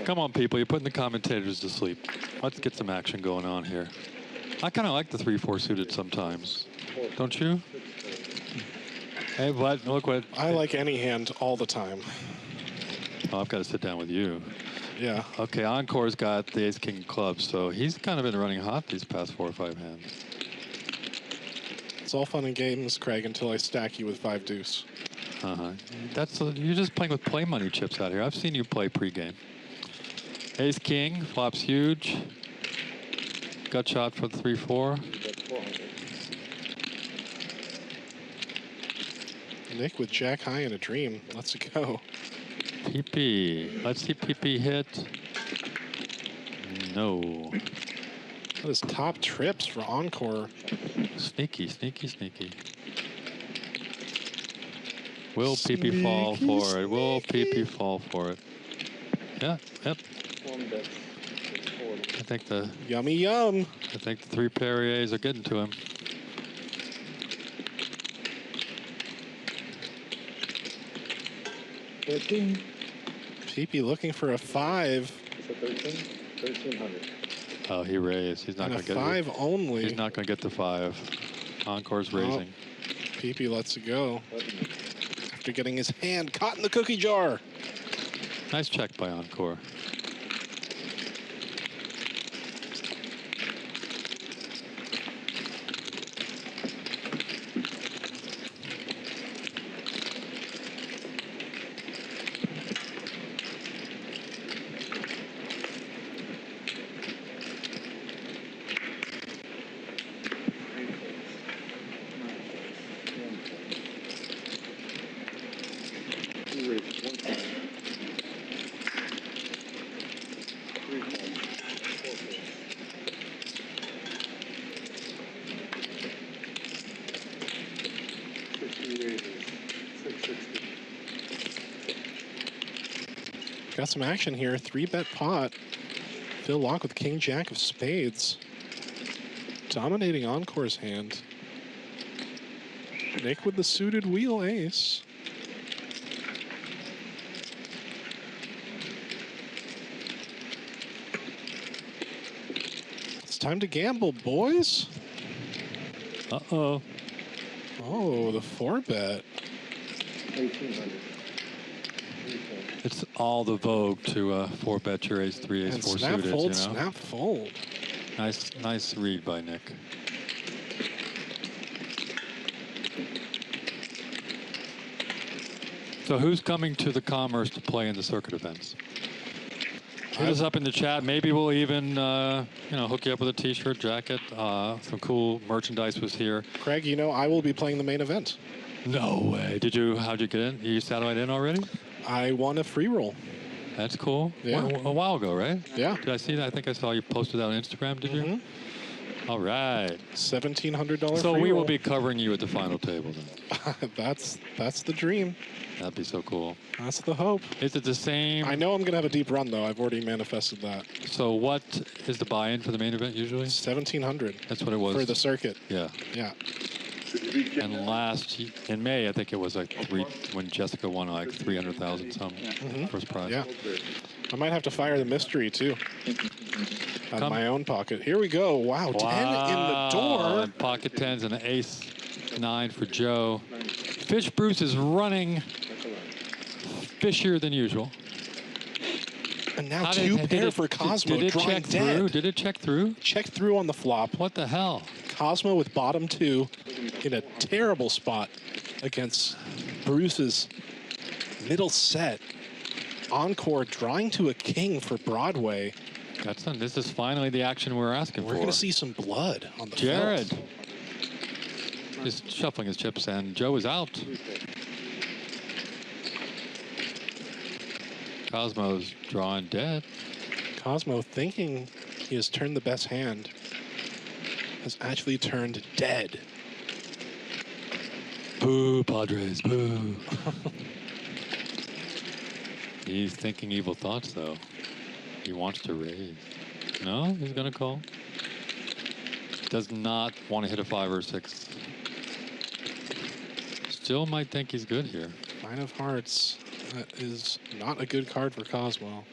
Come on, people. You're putting the commentators to sleep. Let's get some action going on here. I kind of like the 3-4 suited sometimes. Don't you? Hey, but look what... I like any hand all the time. Oh, I've got to sit down with you. Yeah. Okay, Encore's got the ace-king clubs, so he's kind of been running hot these past 4 or 5 hands. It's all fun and games, Craig, until I stack you with 5 deuce. Uh-huh. You're just playing with play money chips out here. I've seen you play pregame. Ace-king, flops huge. Gut shot for the 3-4. Nick with Jack high in a dream. Let's go. Pipi. Let's see Pipi hit. No. That is top trips for Encore. Sneaky, sneaky, sneaky. Will Pipi fall for it? Will Pipi fall for it? Yeah, yep. I think the... Yummy yum. I think the 3 Perriers are getting to him. Pipi looking for a 5. It's a 1300. Oh, he raised. He's not And going to a get 5 only. He's not going to get the 5. Encore's raising. Pipi lets it go. After getting his hand caught in the cookie jar. Nice check by Encore. Got some action here. 3-bet pot. Phil Locke with King Jack of spades. Dominating Encore's hand. Nick with the suited wheel ace. It's time to gamble, boys. Uh-oh. Oh, the 4-bet. 1800. It's all the vogue to 4-bet your ace 3, ace And 4 snap suited, fold, you know? snap fold. Nice read by Nick. So who's coming to the Commerce to play in the circuit events? Hit us up in the chat. Maybe we'll even, hook you up with a T-shirt, jacket. Some cool merchandise was here. Craig, you know I will be playing the main event. No way. How'd you get in? You satellite in already? I won a free roll. That's cool. Yeah. A while ago, right? Yeah. Did I see that? I think I saw you posted that on Instagram, did you? All right. $1,700 So free we will roll. be covering you at the final table then. That's the dream. That'd be so cool. That's the hope. Is it the same? I know I'm going to have a deep run, though. I've already manifested that. So what is the buy-in for the main event usually? $1,700. That's what it was. For the circuit. Yeah. Yeah. And in May, I think it was like when Jessica won like 300,000 some first prize. Yeah. I might have to fire the mystery, too. Out of my own pocket. Here we go. Wow, 10 in the door. And pocket 10s and an ace 9 for Joe. Fish Bruce is running fishier than usual. And now two pair for Cosmo. Did it drawing check dead. through? Did it check through? Check through on the flop. What the hell? Cosmo with bottom 2 in a terrible spot against Bruce's middle set. Encore drawing to a king for Broadway. This is finally the action we're asking for. We're going to see some blood on the Jared. felt. Just shuffling his chips, and Joe is out. Cosmo's drawing dead. Cosmo, thinking he has turned the best hand, has actually turned dead. Boo, Padres, boo. He's thinking evil thoughts, though. He wants to raise. No, he's going to call. Does not want to hit a 5 or 6. Still might think he's good here. 9 of hearts. That is not a good card for Cosmo.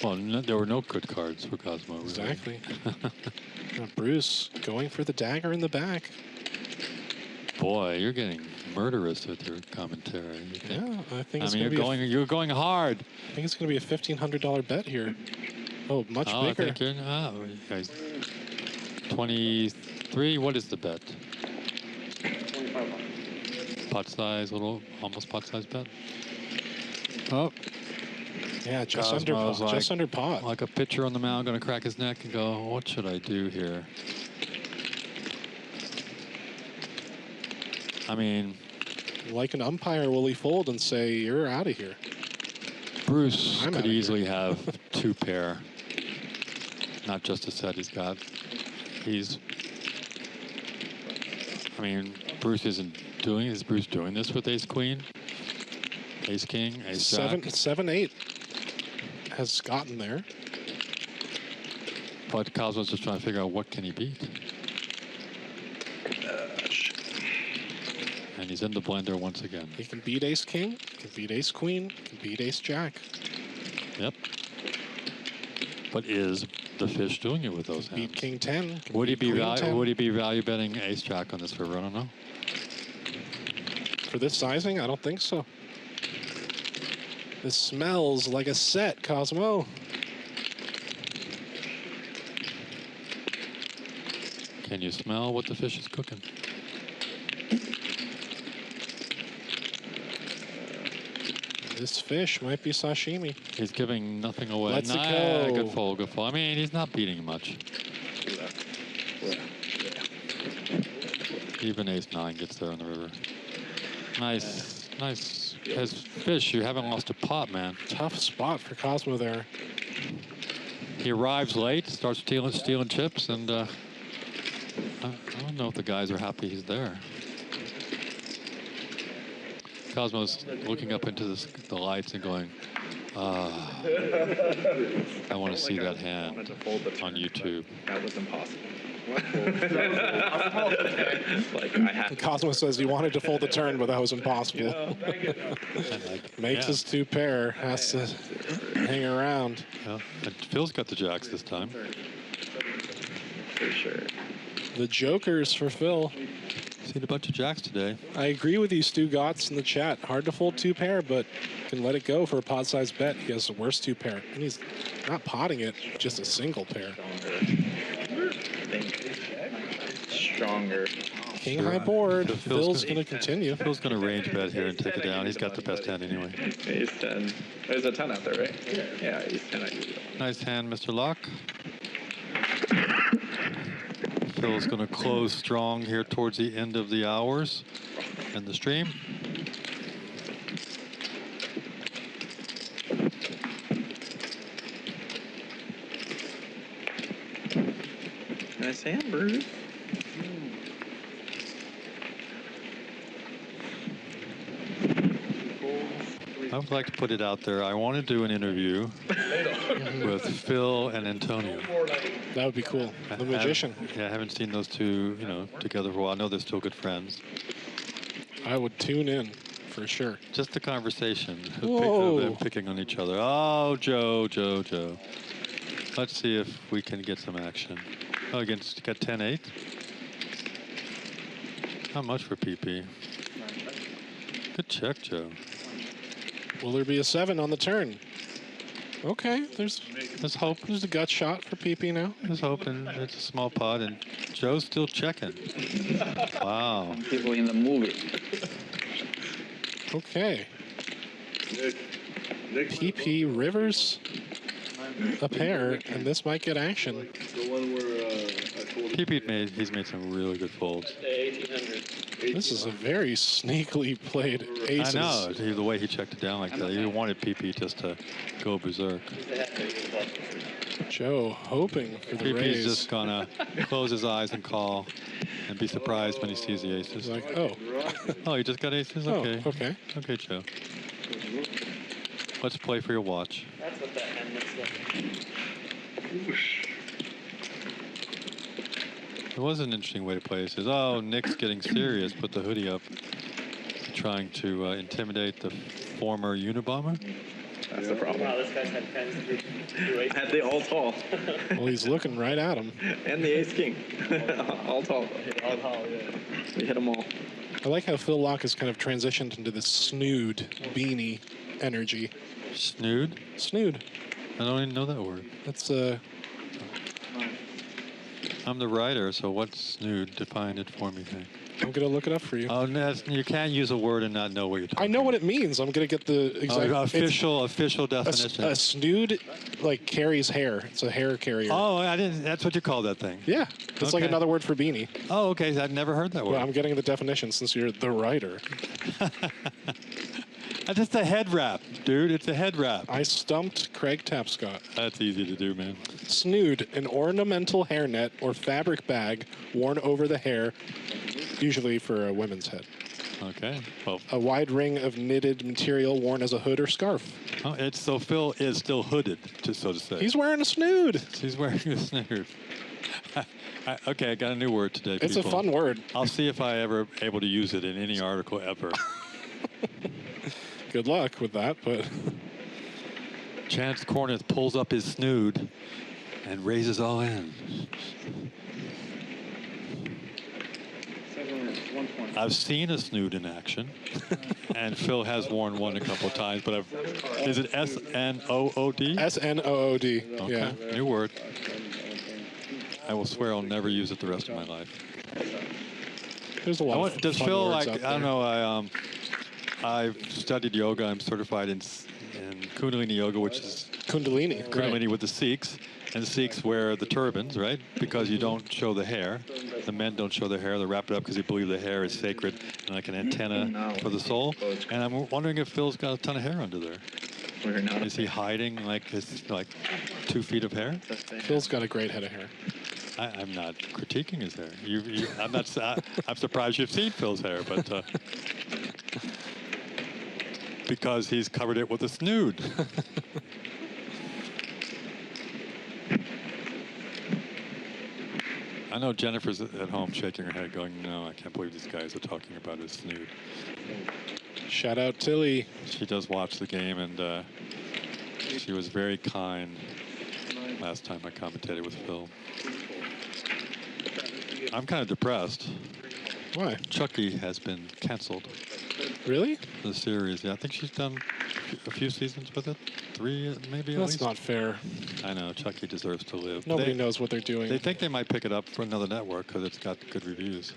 Well, no, there were no good cards for Cosmo. Really. Exactly. Now Bruce going for the dagger in the back. Boy, you're getting murderous with your commentary. Yeah, I think it's you're going hard. I think it's going to be a $1,500 bet here. Oh, much bigger. I think guys, 23. What is the bet? 25. Pot size, almost pot size bet. Oh. Yeah, just under pot. Like a pitcher on the mound, going to crack his neck and go, what should I do here? I mean, like an umpire, will he fold and say, you're out of here? Bruce could easily have 2 pair. Not just a set he's got. Bruce isn't doing, is Bruce doing this with ace queen? Ace king, ace jack? 7-8 has gotten there. But Cosmo's just trying to figure out what can he beat. And he's in the blender once again. He can beat ace king, can beat ace queen, can beat ace jack. Yep. But is the fish doing it with those hands? Beat king 10. Would he be value betting ace jack on this river? I don't know. For this sizing, I don't think so. This smells like a set, Cosmo. Can you smell what the fish is cooking? This fish might be sashimi. He's giving nothing away. Let's go. Good fold, good fold. I mean, he's not beating much. Even ace 9 gets there on the river. Nice, nice. As fish, you haven't lost a pot, man. Tough spot for Cosmo there. He arrives late, starts stealing chips, and I don't know if the guys are happy he's there. Cosmo's looking up into the lights and going, I want to see that hand on YouTube. That was impossible. Cosmo says he wanted to fold the turn, but that was impossible. Makes his 2 pair, has to hang around. Yeah. And Phil's got the jacks this time. For sure. The jokers for Phil. Seen a bunch of jacks today. I agree with you, Stu Gotts in the chat. Hard to fold 2 pair, but can let it go for a pot size bet. He has the worst 2 pair. And he's not potting it, just a single pair. Stronger. King high board. Phil's going to continue. Phil's going to range bet here and take it down. He's got the best hand anyway. Ace 10. There's a 10 out there, right? Yeah, ace 10. Nice hand, Mr. Locke. Phil's going to close strong here towards the end of the hours and the stream. Nice hand, Bruce. I would like to put it out there. I want to do an interview with Phil and Antonio. That would be cool. The magician. I haven't seen those two, together for a while. I know they're still good friends. I would tune in for sure. Just the conversation. Whoa. Them picking on each other. Oh, Joe. Let's see if we can get some action. Oh, against got 10-8. How much for Pipi? Good check, Joe. Will there be a 7 on the turn? Okay, there's hope. There's a gut shot for Pipi now. There's hope, and it's a small pot, and Joe's still checking. Wow. People in the movie. Okay. Pipi Rivers a pair, and this might get action. The one where I told Pipi he's made some really good folds. 1800. This is a very sneakily played aces. I know, the way he checked it down like that. He wanted Pipi just to go berserk. Joe hoping for the Pipi's raise. just gonna close his eyes and call and be surprised when he sees the aces. He's like, oh. Oh, you just got aces? Oh, Okay. okay. Okay, Joe. Let's play for your watch. That's what that hand looks like. It was an interesting way to play aces. Oh, Nick's getting serious. Put the hoodie up. Trying to intimidate the former Unabomber. That's the problem. Wow, this guy's had pens through aces. Had the all tall. Well, he's looking right at him. And the ace king. all tall. All tall, yeah. We hit them all. I like how Phil Locke has kind of transitioned into this snood beanie energy. Snood? Snood. I don't even know that word. That's I'm the writer, so what's snood? Define it for me, Hank. I'm gonna look it up for you. Oh, no, you can't use a word and not know what you're talking I know what it means. I'm gonna get the exact official definition. A snood like carries hair. It's a hair carrier. Oh, I didn't. That's what you call that thing. Yeah, it's like Okay. another word for beanie. Oh, okay. I've never heard that word. Well, I'm getting the definition since you're the writer. That's just a head wrap, dude. It's a head wrap. I stumped Craig Tapscott. That's easy to do, man. Snood, an ornamental hairnet or fabric bag worn over the hair, usually for a women's head. Okay. Well, A wide ring of knitted material worn as a hood or scarf. oh, it's so Phil is still hooded, just so to say. He's wearing a snood. He's wearing a snood. Okay, I got a new word today. It's a people. fun word. I'll see if I ever able to use it in any article ever. Good luck with that, but Chance Corneth pulls up his snood and raises all in. I've seen a snood in action, and Phil has worn one a couple of times, but is it S-N-O-O-D? S-N-O-O-D, Okay, yeah. new word. I will swear I'll never use it the rest of my life. There's a lot of Does fun Phil, words like, out I don't there. know, I've studied yoga. I'm certified in Kundalini yoga, which is Kundalini right. With the Sikhs. And the Sikhs wear the turbans, right? Because you don't show the hair. The men don't show their hair. They wrap it up because they believe the hair is sacred and like an antenna for the soul. And I'm wondering if Phil's got a ton of hair under there. Is he hiding like his 2 feet of hair? Phil's got a great head of hair. I'm not critiquing his hair. I'm not. I'm surprised you've seen Phil's hair, but because he's covered it with a snood. I know Jennifer's at home shaking her head, going, "No, I can't believe these guys are talking about his snood." Shout out Tilly. She does watch the game, and she was very kind last time I commentated with Phil. I'm kind of depressed. Why? Chucky has been canceled. Really? The series, yeah. I think she's done a few seasons with it. 3, maybe at That's least. not fair. I know. Chucky deserves to live. Nobody knows what they're doing. They think they might pick it up for another network because it's got good reviews.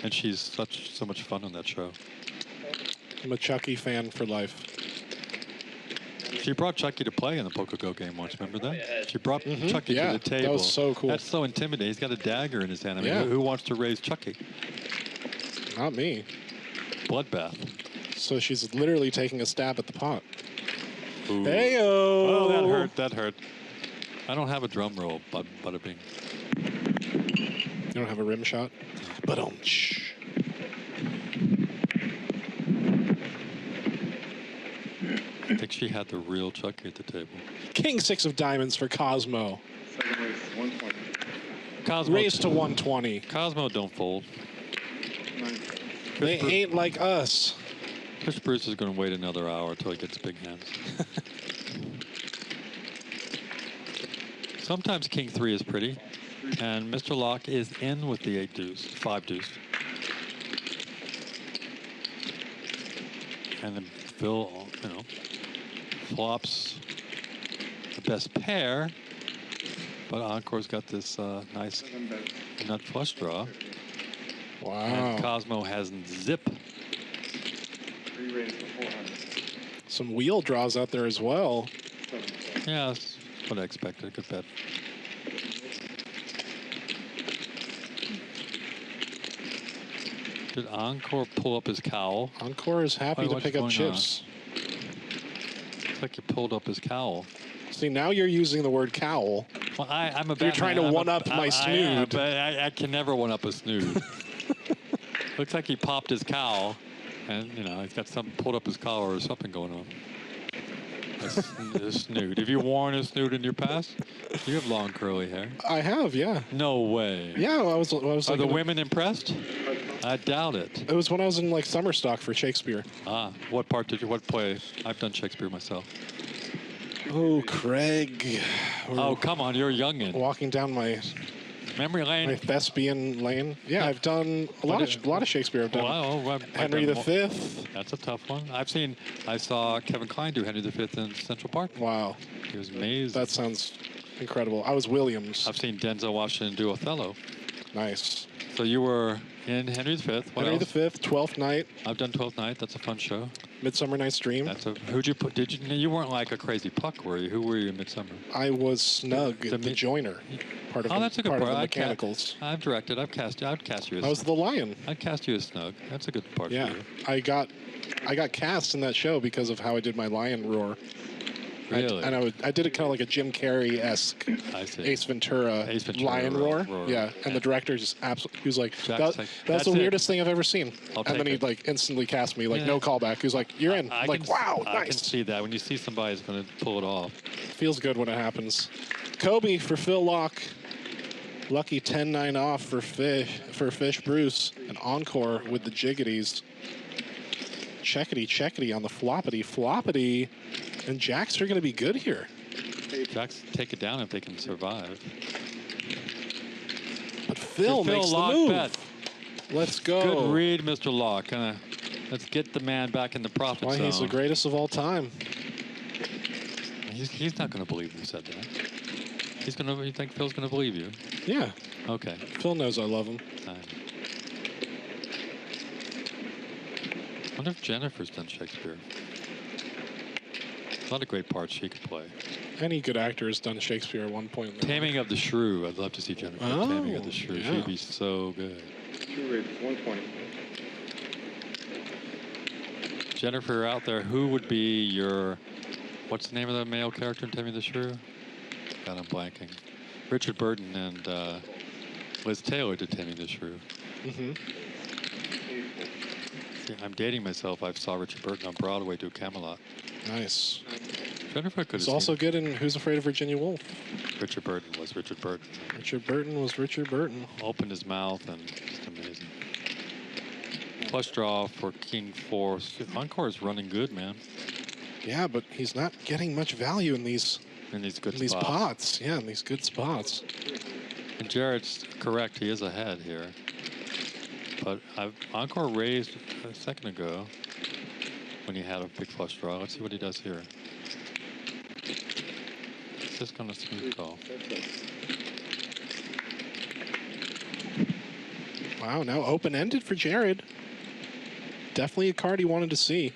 And she's so much fun on that show. I'm a Chucky fan for life. She brought Chucky to play in the Pocogo game once. Remember that? She brought Chucky Yeah, to the table. that was so cool. That's so intimidating. He's got a dagger in his hand. I mean, Yeah. who wants to raise Chucky? Not me. Bloodbath. So she's literally taking a stab at the pot. Ooh. Hey-o! Oh, that hurt. That hurt. I don't have a drum roll, bada bing. You don't have a rim shot? Ba-dum-shh. I think she had the real Chucky at the table. King 6 of diamonds for Cosmo. Cosmo Raised to 120. Cosmo don't fold. They ain't like us. Chris Bruce is going to wait another hour until he gets big hands. Sometimes King 3 is pretty, and Mr. Locke is in with the 8 deuce, 5 deuce. And then Phil, flops best pair. But Encore's got this nice nut flush draw. Wow. And Cosmo has zip. Some wheel draws out there as well. Yeah, that's what I expected. Good bet. Did Encore pull up his cowl? Encore is happy to pick up chips. Looks like you pulled up his cowl. See, now you're using the word cowl. Well, I'm a You're trying to one-up my snood. But I can never one-up a snood. Looks like he popped his cowl, and, you know, he's got something pulled up his collar or something going on. A snood. Have you worn a snood in your past? You have long curly hair. I have, yeah. No way. Yeah, I was Are the women impressed? I doubt it. It was when I was in like summer stock for Shakespeare. Ah, what play? I've done Shakespeare myself. Oh, Craig. Oh, come on, you're a youngin'. Walking down my memory lane. My thespian lane. Yeah, I've done a lot of Shakespeare. I've done Henry V. That's a tough one. I saw Kevin Kline do Henry V in Central Park. Wow. He was amazing. That sounds incredible. I was Williams. I've seen Denzel Washington do Othello. Nice. So you were in Henry V. Henry V, Twelfth Night. I've done Twelfth Night. That's a fun show. Midsummer Night's Dream. Who'd you put? You weren't like a crazy puck, were you? Who were you in Midsummer? I was Snug, the joiner. That's a good part. Of the mechanicals. I've directed. I'd cast you as I was the lion. I'd cast you as Snug. That's a good part. Yeah, for you. I got cast in that show because of how I did my lion roar. Really? I did it kind of like a Jim Carrey-esque Ace Ventura lion roar. Yeah, and the director just absolutely, he was like, that's the weirdest thing I've ever seen. And then he like instantly cast me, like no callback. He was like, you're in. I'm like, wow, nice. I can see that. When you see somebody who's going to pull it off. Feels good when it happens. Kobe for Phil Locke. Lucky 10-9 off for Fish Bruce. An encore with the jiggities. Checkity on the floppity. And Jacks are going to be good here. Jacks take it down if they can survive. But Phil makes the move. Bet. Let's go. Good read, Mr. Locke. Let's get the man back in the profit zone. Why he's the greatest of all time. He's not going to believe you said that. You think Phil's going to believe you? Yeah. Okay. Phil knows I love him. I wonder if Jennifer's done Shakespeare. A lot of great parts she could play. Any good actor has done Shakespeare at one point. Taming of the Shrew. I'd love to see Jennifer. Taming of the Shrew. Yeah. She'd be so good. 120. Jennifer out there, who would be your... What's the name of the male character in Taming of the Shrew? God, I'm blanking. Richard Burton and Liz Taylor did Taming the Shrew. Mm-hmm. See, I'm dating myself. I saw Richard Burton on Broadway do Camelot. Nice. Jennifer could have He's also good in Who's Afraid of Virginia Woolf. Richard Burton was Richard Burton. Richard Burton was Richard Burton. Opened his mouth and just amazing. Flush draw for King 4. Encore is running good, man. Yeah, but he's not getting much value in these good pots. Yeah, in these good spots. And Jared's correct. He is ahead here. But Encore raised a second ago when he had a big flush draw. Let's see what he does here. It's just going to smooth call. Wow, now open-ended for Jared. Definitely a card he wanted to see.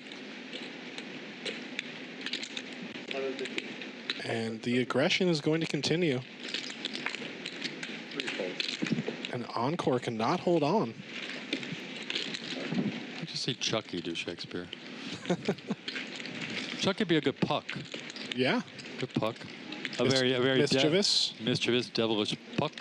And the aggression is going to continue. And Encore cannot hold on. I just see Chucky do Shakespeare. Chucky'd be a good puck. Yeah. Good puck. A very mischievous. Mischievous, devilish puck.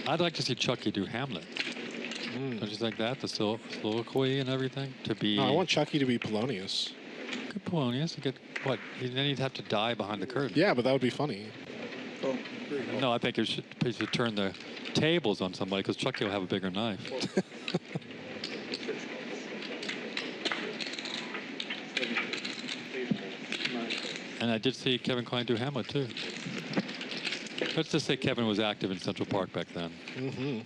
I'd like to see Chucky do Hamlet. Don't you think that? The soliloquy and everything? No, I want Chucky to be Polonius. Good Polonius. What? Then he'd have to die behind the curtain. Yeah, but that would be funny. Oh, no, I think you should turn the tables on somebody because Chucky will have a bigger knife. And I did see Kevin Kline do Hamlet, too. Let's just say Kevin was active in Central Park back then. Mm-hmm.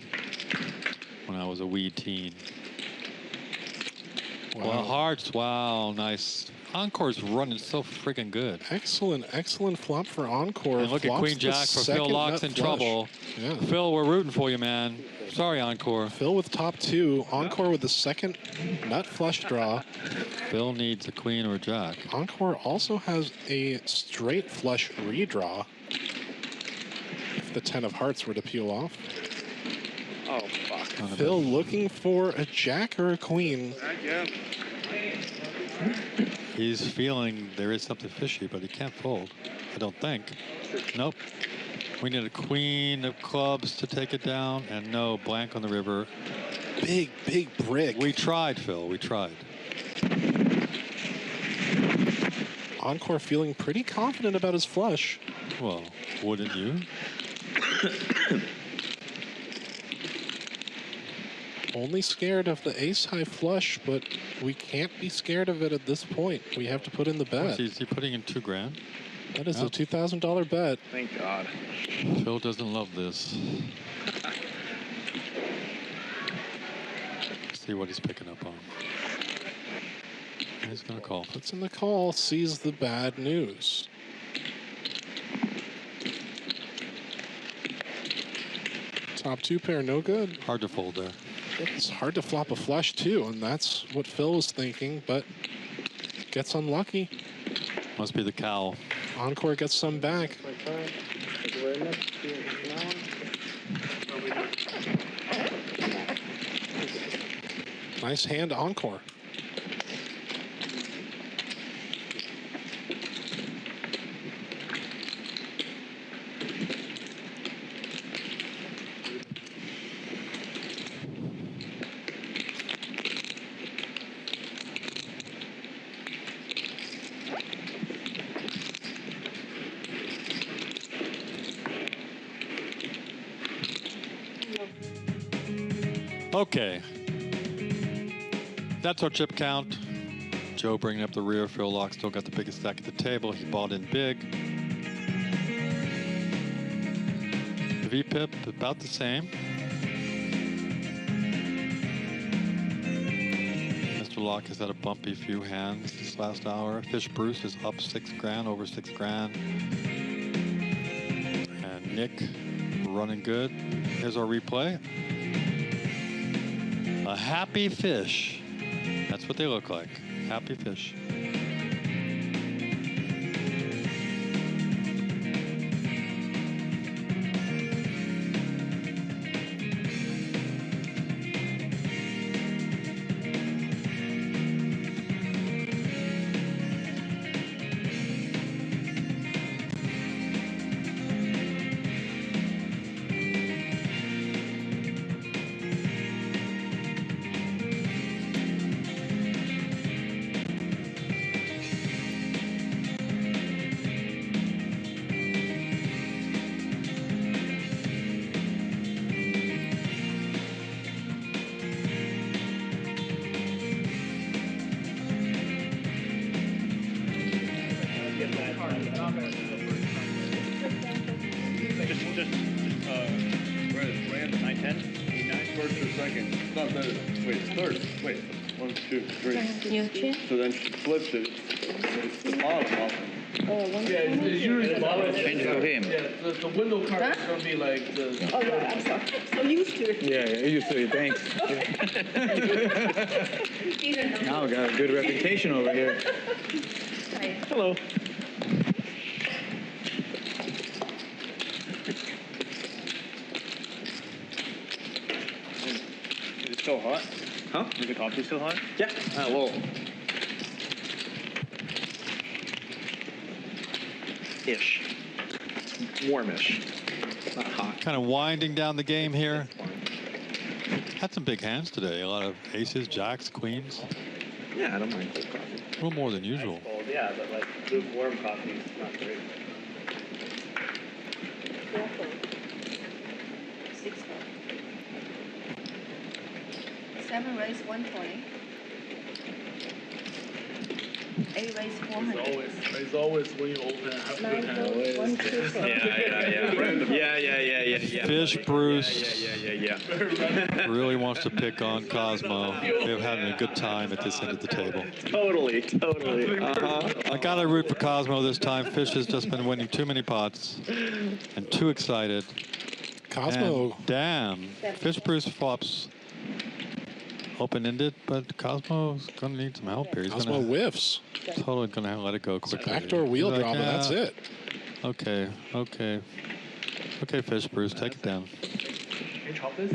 when I was a wee teen. Wow. Well, hearts. Wow, nice. Encore's running so freaking good. Excellent flop for Encore. And look at Queen Jack for Phil Locke's in trouble. Yeah. Phil, we're rooting for you, man. Sorry, Encore. Phil with top 2. Encore with the second nut flush draw. Phil needs a queen or a jack. Encore also has a straight flush redraw. If the 10 of hearts were to peel off. Oh, fuck. Phil looking for a jack or a queen. He's feeling there is something fishy, but he can't fold. I don't think. Nope. We need a queen of clubs to take it down, and no, blank on the river. Big brick. We tried, Phil. We tried. Encore feeling pretty confident about his flush. Well, wouldn't you? Only scared of the ace-high flush, but we can't be scared of it at this point. We have to put in the bet. Is he putting in $2,000? That is a $2,000 bet. Thank God. Phil doesn't love this. Let's see what he's picking up on. He's going to call. Puts in the call, sees the bad news. Top 2 pair, no good. Hard to fold there. It's hard to flop a flush, too, and that's what Phil was thinking, but gets unlucky. Must be the cow. Encore gets some back. Nice hand, Encore. Okay. That's our chip count. Joe bringing up the rear. Phil Locke still got the biggest stack at the table. He bought in big. The VPIP about the same. Mr. Locke has had a bumpy few hands this last hour. Fish Bruce is up $6,000, over $6,000. And Nick running good. Here's our replay. A happy fish. That's what they look like. Happy fish. So then she flips it. It's the bottom often. Yeah, it's usually the bottom. Change for him. Yeah, the window card is going to be like the... Oh, yeah, I'm sorry. I'm used to it. Yeah, you're used to it. Thanks. Now we got a good reputation over here. Hi. Hello. Is it still hot? Huh? Is the coffee still hot? Yeah. Well. Ish. Warmish. Not hot. Kind of winding down the game here. Had some big hands today. A lot of aces, jacks, queens. Yeah, I don't mind cold coffee. A little more than usual. Cold, yeah, but like lukewarm coffee is not great. 7 raise 120. A raised 400. It's always when you open a good hand. Yeah. Fish Bruce Yeah. really wants to pick on Cosmo. They're having a good time at this end of the table. Totally. I gotta root for Cosmo this time. Fish has just been winning too many pots and too excited. Cosmo. And damn. Fish Bruce flops open-ended, but Cosmo's gonna need some help here. He's Cosmo whiffs. Totally gonna let it go quickly. Backdoor wheel He's drop, and that's it. Okay, Fish Bruce, take it down. Can you chop this?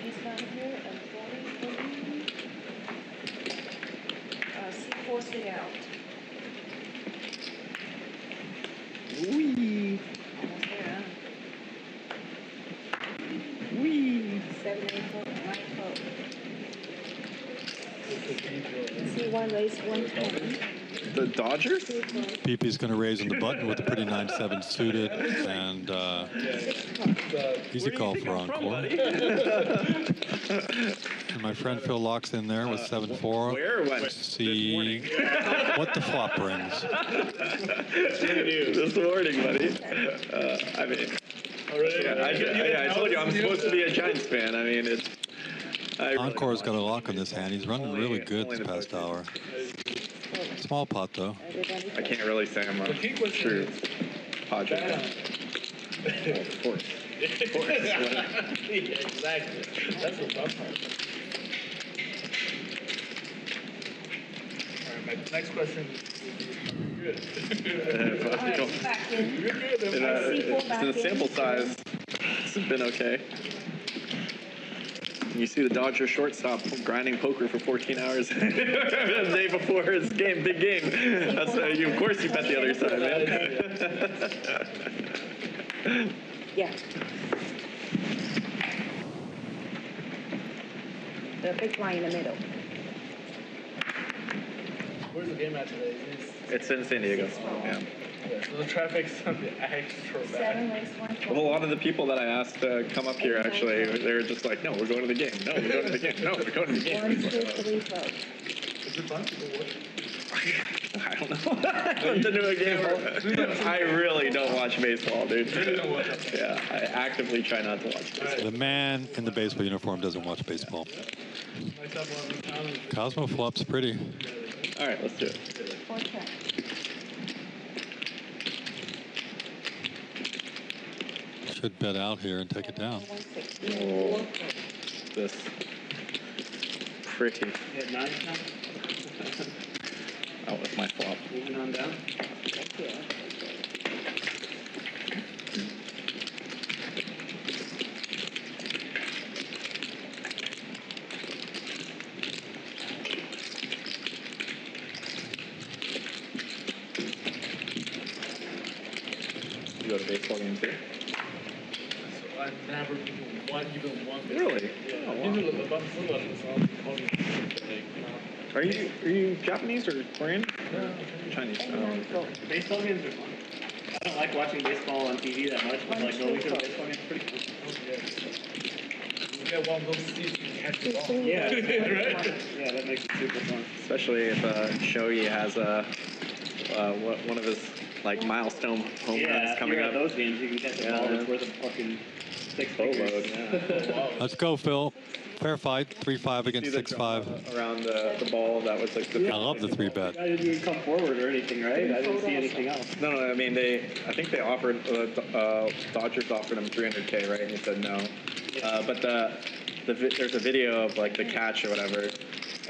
He's down here and 40. C4 sit out. Wee. Almost there, huh? Wee. 7, 8 foot, 9 foot. C1 raised 120. The Dodgers? Pipi's going to raise on the button with a pretty 9-7 suited, and easy call for encore. And my friend Phil locks in there with 7-4. Where? See what the flop brings. This morning, buddy. I mean, I told you I'm supposed to be a Giants fan. I mean, it's. Encore's got a lock on this hand. He's running really good this past hour. Small pot, though. I can't really say I'm a true Padre. Of course. Yeah, exactly. That's the tough part. All right, my next question is good. In the sample size, this has been okay. You see the Dodger shortstop grinding poker for 14 hours the day before his game, big game. That's of course you bet the other side, man. Yeah. The big line in the middle. Where's the game at today? It's in San Diego. Yeah. So the traffic's extra bad. 7 raised 120. Well, a lot of the people that I asked to come up here, actually, they were just like, no, we're going to the game. No, we're going to the game. No, we're going to the game. 1, 2, 3 votes. Is it fun? I don't know. I'm to do a game. I really don't watch baseball, dude. Yeah, I actively try not to watch baseball. The man in the baseball uniform doesn't watch baseball. Cosmo flops pretty. All right, let's do it. 4 check. Should bet out here and take it down. Oh, this pretty. Yeah, 9 now. Out with my flop. Moving on down. You go to baseball game too? So I've never even won. Really? Yeah. Oh, wow. Are you Japanese or Korean? No, Chinese. Baseball games are fun. I don't like watching baseball on TV that much, but like going to a baseball game is pretty fun. You get one of those seats, you catch the ball. Yeah, right? Yeah, that makes it super fun. Especially if Shohei has one of his like milestone home runs coming at up. those games, you can catch a ball that's worth a fucking 6 figures. Let's go, Phil. Fair fight, 3-5 against 6-5. Around the ball that was like the. I love the 3-bet. I didn't even come forward or anything, right? I didn't see anything else. No, I mean I think they offered Dodgers offered him $300K, right? And he said no. But there's a video of like the catch or whatever,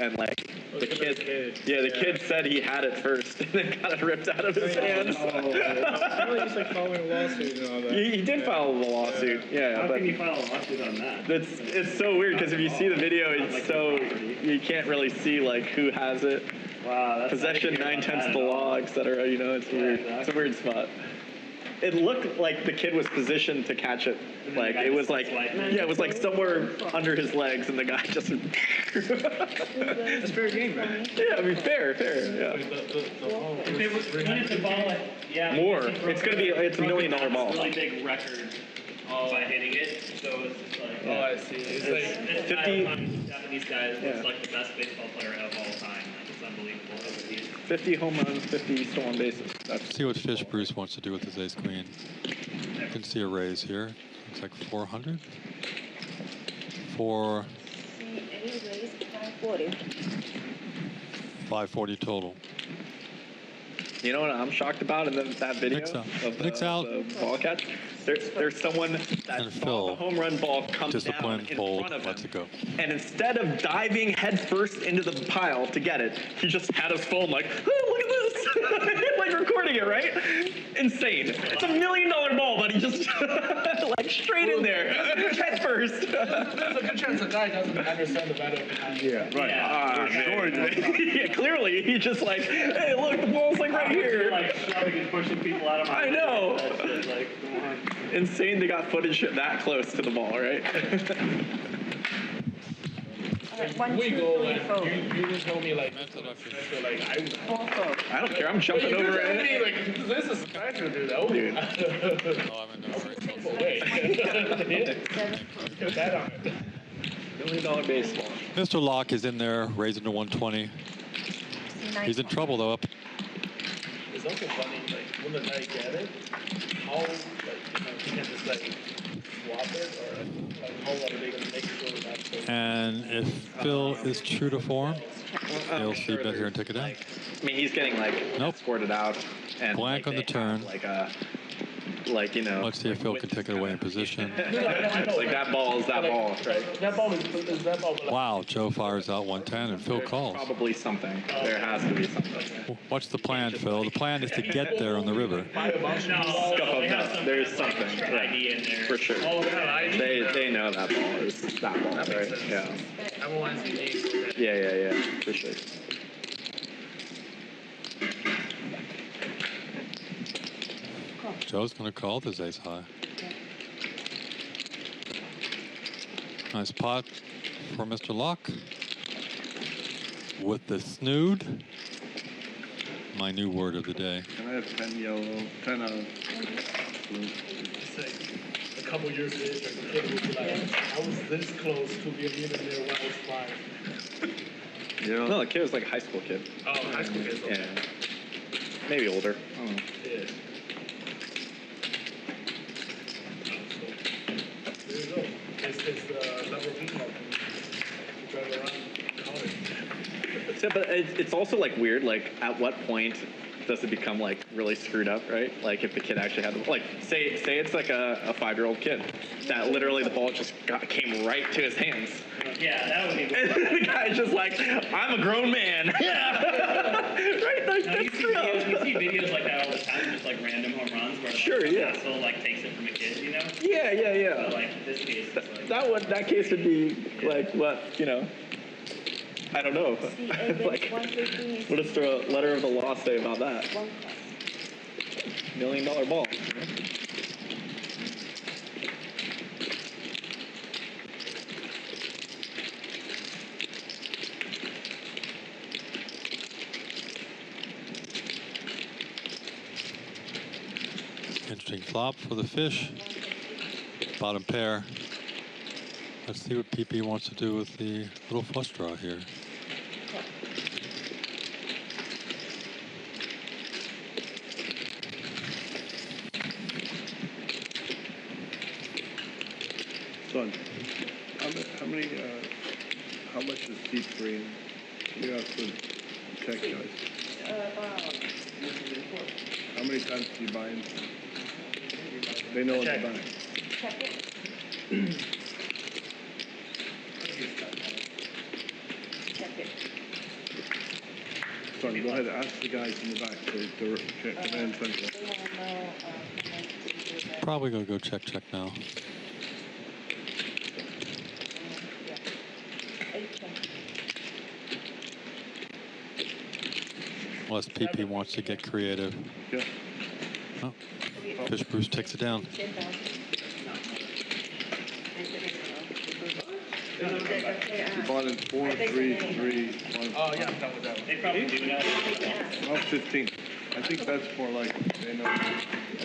and like the kid, the kid said he had it first and then got it ripped out of his hands. Really just like following a lawsuit and all that. He did file a lawsuit, yeah. How but can you file a lawsuit on that? it's so weird because if you see the video, it's so you can't really see like who has it. Wow, that's Possession 9/10 the law, etc. You know, it's weird. It's a weird spot. it looked like the kid was positioned to catch it. Like it was like, yeah, it was like somewhere under his legs, and the guy just. It's fair game, right? Yeah, I mean, fair, yeah. It's a ball, yeah. More. It's gonna be. It's $1 million ball. Really big record by hitting it. So it's just like. Oh, I see. It's like 50 Japanese guys. It's like the best baseball player of all time. Like, it's unbelievable. 50 home runs, 50 stolen bases. Let's see what Fish Bruce wants to do with his ace queen. You can see a raise here. Looks like 400. For 540 total. You know what I'm shocked about in that video of the ball catch? There's someone that saw the home run ball come down in front of him. And instead of diving head first into the pile to get it, he just had his phone like, oh, look at this! Like recording it, right? Insane. It's $1 million ball, but he just like straight in there, head first. There's a good chance the guy doesn't understand the battle behind it. Yeah, right. Yeah, clearly, he just like, hey, look, the ball's like right here. Like shoving and pushing people out of my I know. That shit, like, come on. Insane they got footage that close to the ball, right? We go and you just told me like, I don't care. I'm jumping over it. Like, this is special, dude. Oh, dude. Oh, I'm in no hurry. Get that on it. $1 million baseball. Mr. Locke is in there, raising to 120. He's in trouble though. It's also funny, like when the guy get it, how like you can just like swap it or like how are they gonna make sure that's the And if Phil is true to form, he'll see bet here and take it in. I mean, he's getting like escorted out and blank on the turn. Like you know. Let's see if Phil can take it away in position. Like that ball is that ball, right? That ball is that ball. Wow, Joe fires out 110 and Phil calls. Probably something. There has to be something. What's the plan, Phil? The plan is to get there on the river. There's something. ID in there. For sure. They know that ball is that ball, right? Yeah. Yeah. For sure. Joe's going to call this ace high. Nice pot for Mr. Locke. With the snood. My new word of the day. Can I have 10 yellow, 10 blue? A couple years later, the kid would be like, I was this close to being millionaire when I was 5. Yeah. No, the kid was like a high school kid. Oh, high school kid. Okay. Yeah. Maybe older. I don't know. Yeah. There you go. It's the Lamborghini to drive around college. Yeah, but it's also like weird. Like, at what point does it become like really screwed up, right? Like, if the kid actually had the like, say it's like a 5-year-old kid that literally the ball just came right to his hands. Yeah, that would be. And the guy's just like, I'm a grown man. Yeah. Right. Like, no, you see videos like that all the time, just like random home runs where sure, yeah. asshole like takes it from a kid, you know? Yeah. But like this case, it's like, that case would be like what, you know? I don't know. Like, what does the letter of the law say about that? $1 million ball. Interesting flop for the fish. Bottom pair. Let's see what Pipi wants to do with the little flush draw here. Son, how much is deep green? You have to check, guys. How many times do you buy in? They know what they're buying. Son, go ahead and ask the guys in the back to check the man central. Probably gonna go check now. Unless Pipi wants to get creative. Yeah. Oh. Fish Bruce takes it down. You bought in 4, 3, 3, 1. Oh, yeah, I'm done with that one. They probably do that. About 15. I think that's for like, they know. I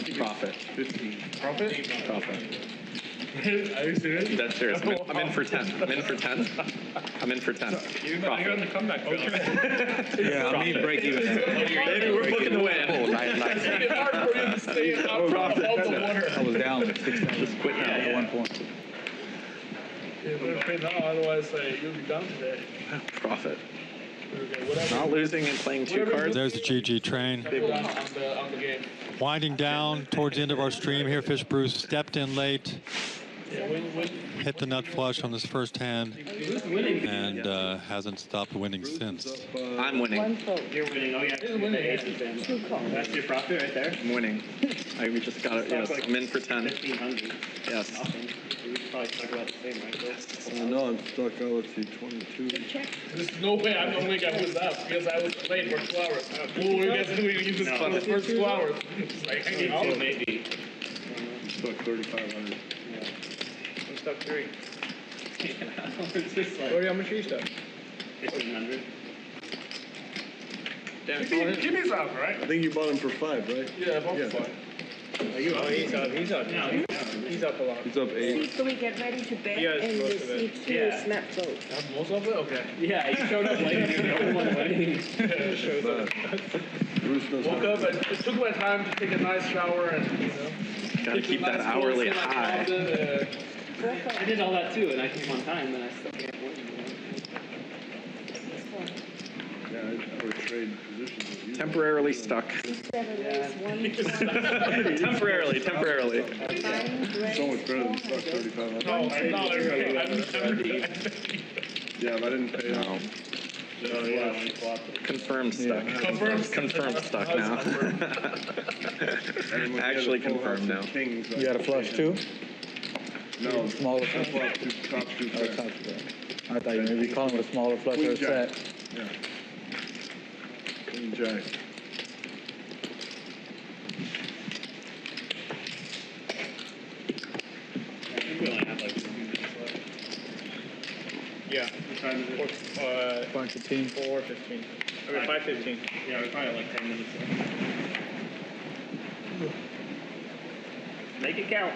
think Profit. 15. Profit? Profit. Are you serious? That's serious. I'm in for 10. I'm in for 10. I'm in for 10. You're on the comeback. Yeah, I mean break even. Maybe we're booking the win. It's hard for you to stay out of the water. I was down 6 Just quit now. at 1 point. You better pay now, otherwise you'll be done today. Profit. Okay, whatever. Not losing and playing 2 cards. There's the GG train. On the game. Winding down towards the end of our stream here. Fish Bruce stepped in late. Hit the nut flush on this first hand. And hasn't stopped winning since. I'm winning. You're winning. Oh, yeah. He's winning. That's your profit right there. I'm winning. We just got it. Yes, I'm in for 10. 1,500. Yes. We probably stuck about the same, right? Oh, no, I'm stuck. Oh, let's see, 22. There's no way I'm gonna make up with that because I was late for 2 hours. What are you guys doing? You just for the first 2 hours. It's like, hanging out. Maybe. I'm stuck 3,500. I'm stuck 3. It's just like How much are you stuck? 1,500. Damn, give me some, right? I think you bought him for 5, right? Yeah, about 5. He's up. He's up a lot. He's up 8. So we get ready to bed Yes, and most the of it. C2 Yeah. is not full. That's most of it? Okay. Yeah, you showed up late and you're the only one winning. Bruce knows Woke up and it took my time to take a nice shower and, Gotta keep that hourly high. I did all that too, and I came on time, and I still can't win. Yeah, I would trade positions with you. Temporarily stuck. 7 days, 1 Temporarily. So much better than stuck 3,500. no, Yeah, but I didn't pay out. Confirmed stuck. Confirmed stuck now. Actually confirmed now. You got a flush too? No, Smaller flush? top 2 Oh, top two. I thought you maybe calling it a smaller flush or a Queen set. Jack. Yeah. Queen Jack. I think we only have like 2 minutes left. Yeah. What time is it? 4:15. 4:15. I mean 5:15. Yeah, we probably have like 10 minutes left. Make it count.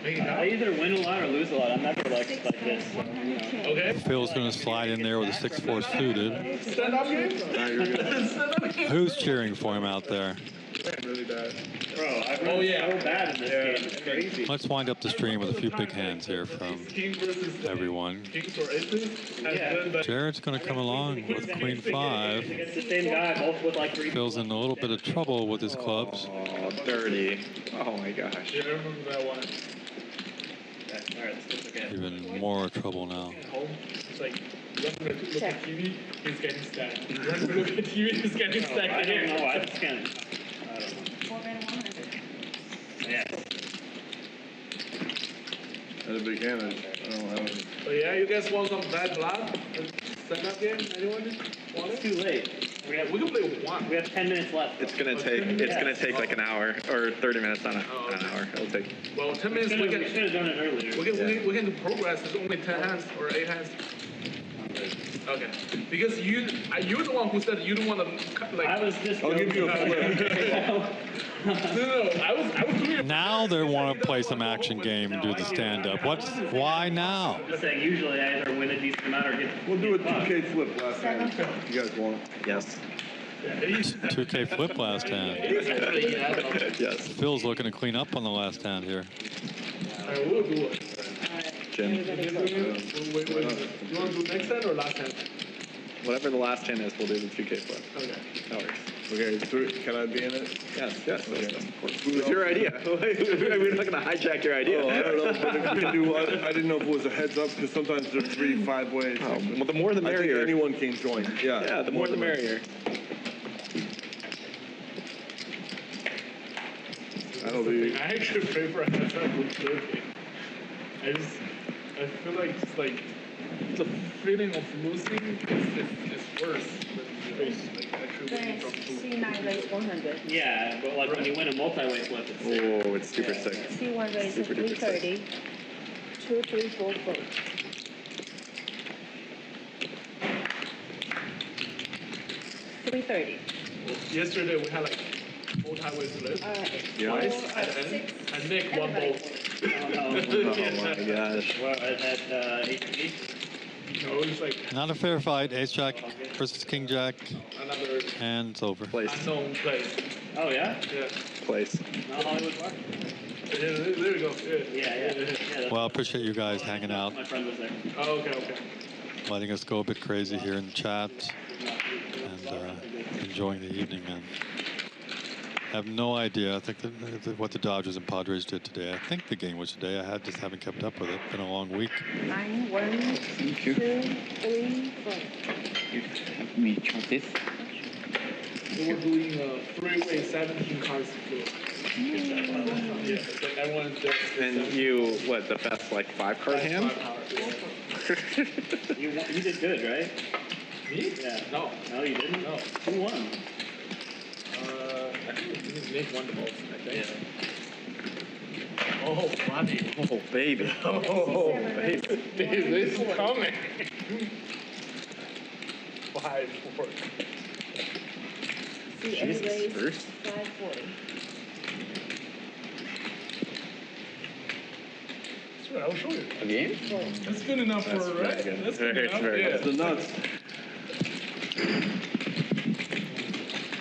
I either win a lot or lose a lot. I'm never like this. So, you know. Okay. Phil's going to slide in there with a 6-4 suited. Stand up game? Who's cheering for him out there? Really bad. Bro, I've been so bad in this game. It's crazy. Let's wind up the stream with a few big hands here from King versus everyone. Kings or aces? Yeah. Jared's going to come along with Queen 5. It's the same guy, both with like 3. Phil's in a little bit of trouble with his clubs. Oh, dirty. Oh my gosh. Yeah, I remember that one. Alright, let's look at Even more trouble now. Home. It's like, you have to look at TV, he's getting stacked. You have to look at TV, he's getting stacked I don't again. know. I just can't. I don't know. 4 men, 1 or Yeah. That's a big hand. I don't know how. So yeah, you guys want some bad blood? Stand up game? Anyone want It's it? too late. We can play 1. We have 10 minutes left. It's gonna take like an hour or 30 minutes, not an hour. It'll take. Well, 10 minutes, we should have done it earlier. we can do progress. There's only 10 hands or 8 hands. Okay. Because you're the one who said you don't want to cut, like. I was just. I'll give you a flip. No, I was doing it. Now they want to play some action game and do the stand-up. Why now? I'm just saying, usually I either win a decent amount or get. We'll do a 2K flip last time. You guys want? Yes. 2K flip last hand. Yes. Phil's looking to clean up on the last hand here. I will do it. Jim. Wait. You want to do next hand or last hand? Whatever the last hand is, we'll do the 2K flip. Okay. That works. Okay, can I be in it? Yes. Of course. It was your idea. We're not gonna hijack your idea. Oh, I don't know, but if you can do, I didn't know if it was a heads up because sometimes there's 3, 5 ways. Oh, well, the more the merrier. I think anyone can join. Yeah. Yeah, the more the merrier. That'll be. I actually pray for a heads up with 30. I feel like just like the feeling of losing is worse than like actually winning from two. C9 raise 100. Yeah, but like when you win a multi-way flip, it's sick. Oh, it's super sick. C1 raise Super duper 330. 2, 3, 4, 4. $330. Yesterday we had like multi-way flip. Twice, and Nick won both. Oh my gosh. Well, at HB? No, it's like Not a fair fight. Ace Jack versus King Jack, another and it's over. unknown place. Oh, yeah? Yeah. Place. Not Hollywood Park? There we go. Yeah. Well, I appreciate you guys hanging out, My friend was there. Oh, okay. letting us go a bit crazy here in the chat, and enjoying the evening, man. I have no idea. I think what the Dodgers and Padres did today. I think the game was today. I just haven't kept up with it. Been a long week. 9, 1, 2, 3, 4. Me try this. We were doing a 3-way 17 cards flip. Yeah, so everyone's just. And you, what, the best like 5-card hand? You did good, right? Me? Yeah. No. No, you didn't? No. Who won? I think Nick won the most, I think. Oh, funny. Oh, baby. Oh, baby. This is coming. 5, 4. Jesus, first. 540. I'll show you. Again? That's good enough for, right? That's good enough. That's the nuts.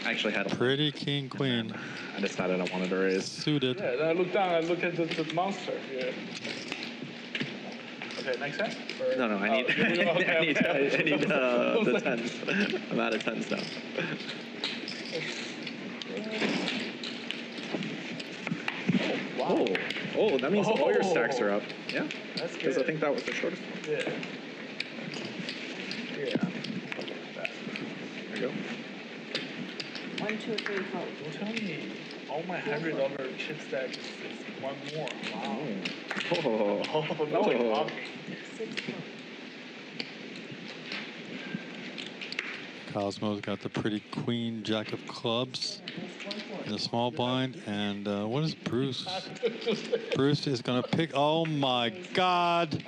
I actually had a Pretty king queen. I decided I wanted to raise. Suited. Yeah, then I look down, I look at the monster. Yeah. Okay, next hand? No, I need, I need the tens. I'm out of tens now. Wow. Oh, that means all your stacks are up. Yeah. That's Because I think that was the shortest one. Yeah. There you go. 1, 2, 3, 4. Don't tell me all my $100 chip stack is one more. Wow. Oh. No, it's not. 6, 4. Cosmo's got the pretty queen jack of clubs in the small blind. And what is Bruce? Bruce is going to pick. Oh, my God.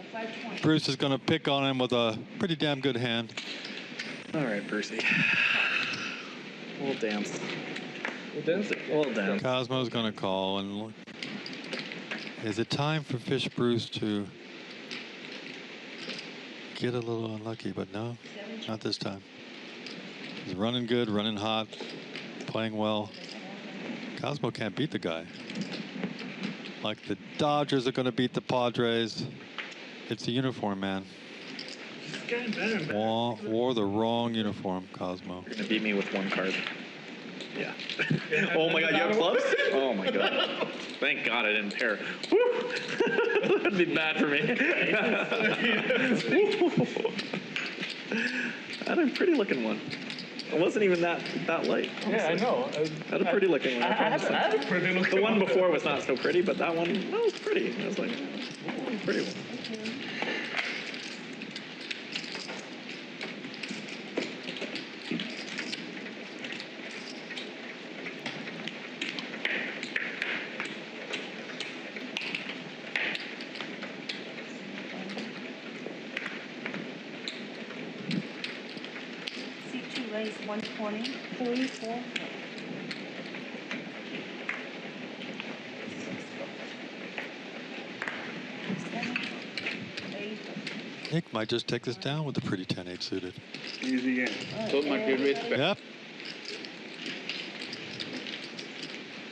Bruce is going to pick on him with a pretty damn good hand. All right, Percy. We'll dance. We'll dance. Cosmo's going to call. And look. Is it time for Fish Bruce to get a little unlucky? But no, not this time. He's running good, running hot, playing well. Cosmo can't beat the guy. Like the Dodgers are going to beat the Padres. It's the uniform, man. He's getting better and better. Wore the wrong uniform, Cosmo. You're going to beat me with one card. Yeah. Oh my God, you have clubs? Oh my God. Thank God I didn't pair. Woo! That'd be bad for me. I had a pretty looking one. It wasn't even that light. Honestly. Yeah, I know. I had a pretty looking one. I had a pretty looking one. The one before was not so pretty, but that one was pretty. I was like, oh, pretty one. C2 raise 120. 3, 4. Nick might just take this down with the pretty 10-8 suited. Easy game. Yep.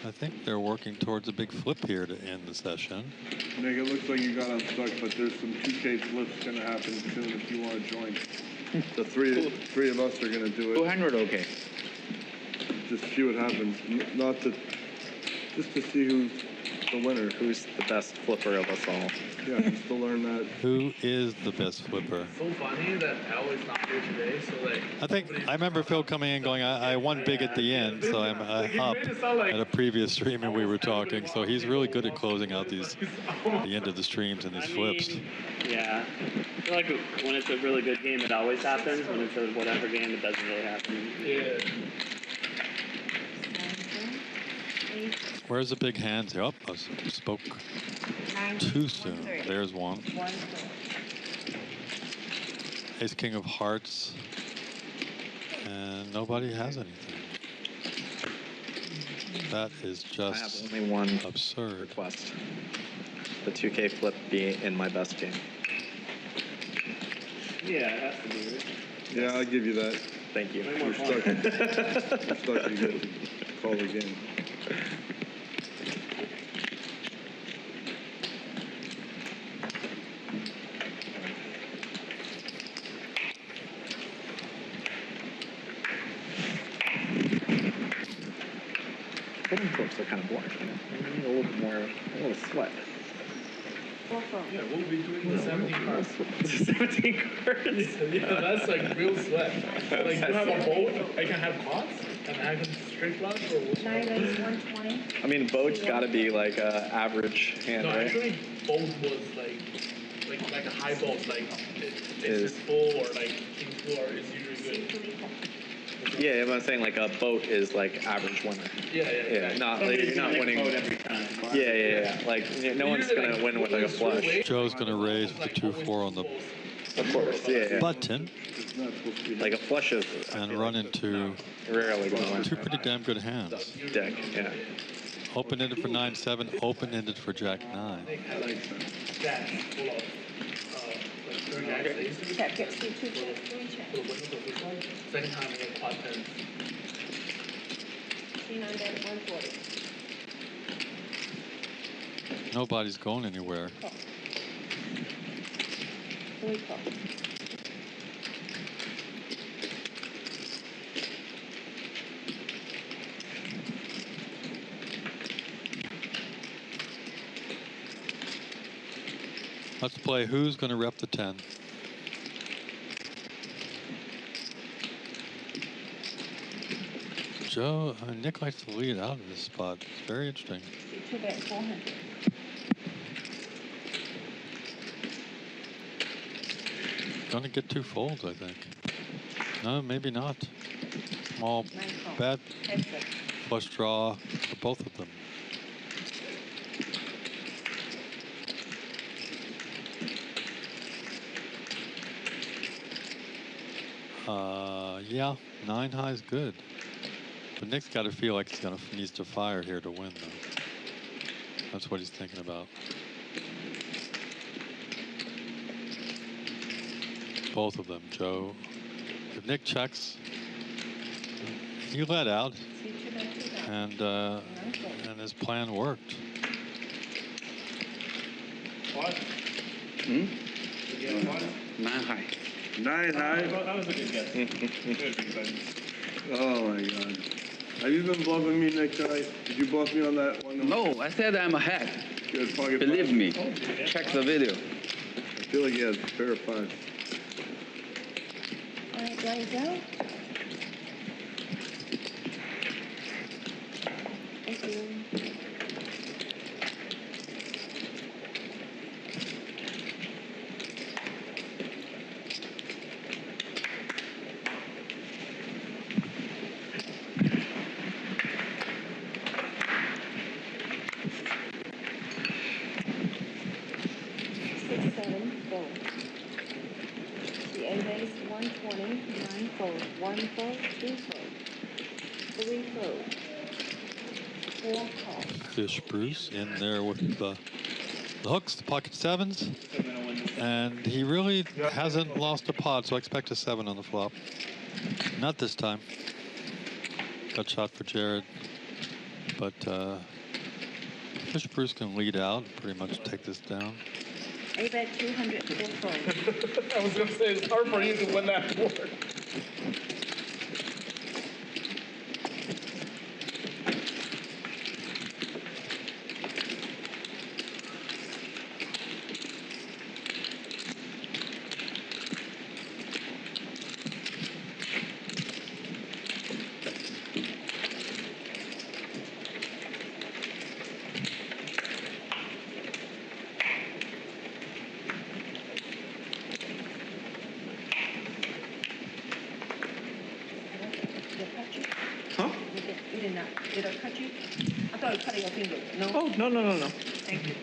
I think they're working towards a big flip here to end the session. Nick, it looks like you got unstuck, but there's some 2K flips going to happen soon if you want to join. The three of us are going to do it. 200, okay. Just see what happens. Just to see who's the winner. Who's the best flipper of us all. Yeah, just to learn that. Who is the best flipper? So funny that Al is not here today, so like. I remember Phil coming in going, I won big at the end, so I'm up at a previous stream and we were talking. So he's really good at closing out the end of the streams and these flips. Yeah. feel like when it's a really good game, it always happens. When it's a whatever game, it doesn't really happen. Yeah. Where's the big hands? Oh, I spoke too soon. There's one. Ace King of Hearts. And nobody has anything. That is just I have only one absurd request. The 2K flip be in my best game. Yeah, it has to be. Right? Yeah, I'll give you that. Thank you. You're stuck. You're stuck. You get to call the game. Hidden flips are kind of boring. You know? I need a little bit more, a little sweat. Yeah, we'll be doing the 17 cards. 17 cards? Yeah, that's like real sweat. Like you have a boat, I can have pots, and I can straight flush or what? 9 ace 120. I mean, boat's got to be like a average hand, No, right? actually, boat was like a high boat, like it's full or like king full or is usually good. Yeah, I'm saying like a boat is like average winner. Yeah. Not like, you're not winning every time. Yeah. Like no one's gonna win with like a flush. Joe's going to raise the 2-4 on the Of course, yeah. button. Like a flush is and run into rarely gonna win. two pretty damn good hands. Deck, yeah. Open-ended for 9-7, open-ended for Jack 9. Jack, full of like 3 axes. Check gets you 2 3 check. Second time I get quad 10. 9 140. Nobody's going anywhere. 3 call. Let's play who's going to rep the 10. Joe, Nick likes to lead out of this spot. It's very interesting. 2 bet 400. Going to get 2 folds, I think. No, maybe not. Small bet, flush draw for both of them. Yeah, 9 high is good. But Nick's got to feel like he needs to fire here to win, though. That's what he's thinking about. Both of them, Joe. If Nick checks, he let out, and his plan worked. What? 9 high. 9 high? That was a good guess. Oh my God. Have you been bluffing me, Nick, tonight? Did you bluff me on that one? No, I said I'm ahead. Good, pocket Believe five. me. Check the video. I feel like he has a pair of 5. All right, ready to go? Thank you. The 8 ace 120, 9 fold, 1 fold, 2 fold, 3 fold, 4 call. Fish Bruce in there with the hooks, the pocket 7s. And he really hasn't lost a pot, so I expect a 7 on the flop. Not this time. Got shot for Jared. But Fish Bruce can lead out, pretty much take this down. 8 bet 200, 4 fold. I was going to say, it's hard for you to win that board. did not. Did I cut you? I thought I cut your finger. No? Oh, no, no, no, no. Thank you.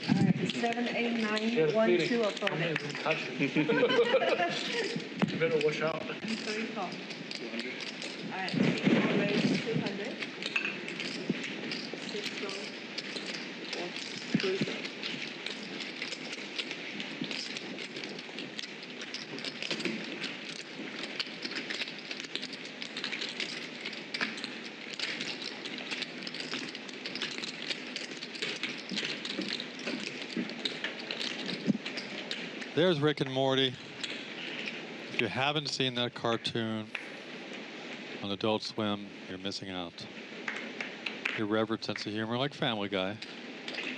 All right, 7, 8, 9, 1, 2, or 4. You better watch out. 3, 4. All right, 4 raise 200. 6 go. 4, 3 go. There's Rick and Morty. If you haven't seen that cartoon on Adult Swim, you're missing out. Irreverent sense of humor, like Family Guy,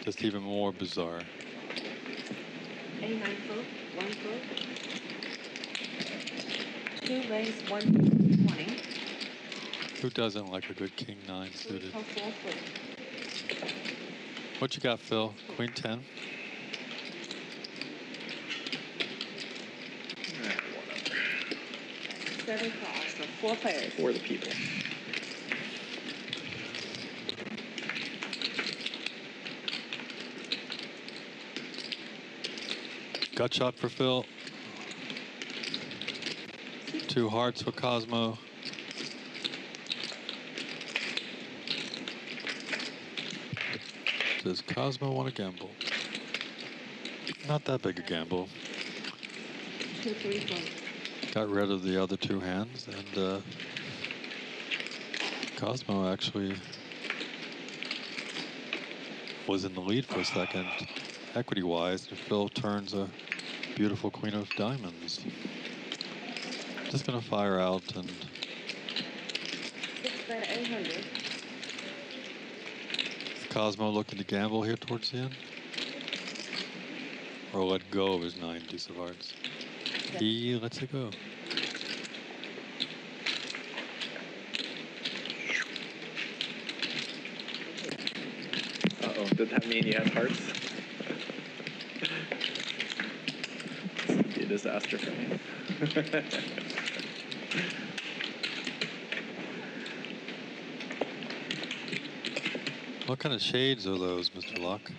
just even more bizarre. 8, 9, 4, 1 4. 2 raise 1, 20. Who doesn't like a good King 9 suited? 4, 4. What you got, Phil? Queen 10? Seven cards, so 4 pairs. For the people. Gut shot for Phil. 2 hearts for Cosmo. Does Cosmo want to gamble? Not that big a gamble. 2, 3, 4. Got rid of the other 2 hands, and Cosmo actually was in the lead for a second, equity-wise, and Phil turns a beautiful queen of diamonds. Just gonna fire out and 6 bet 800. is Cosmo looking to gamble here towards the end? Or let go of his 9 deuce of hearts? He lets it go. Uh-oh, did that mean you had hearts? This would be a disaster for me. What kind of shades are those, Mr. Locke?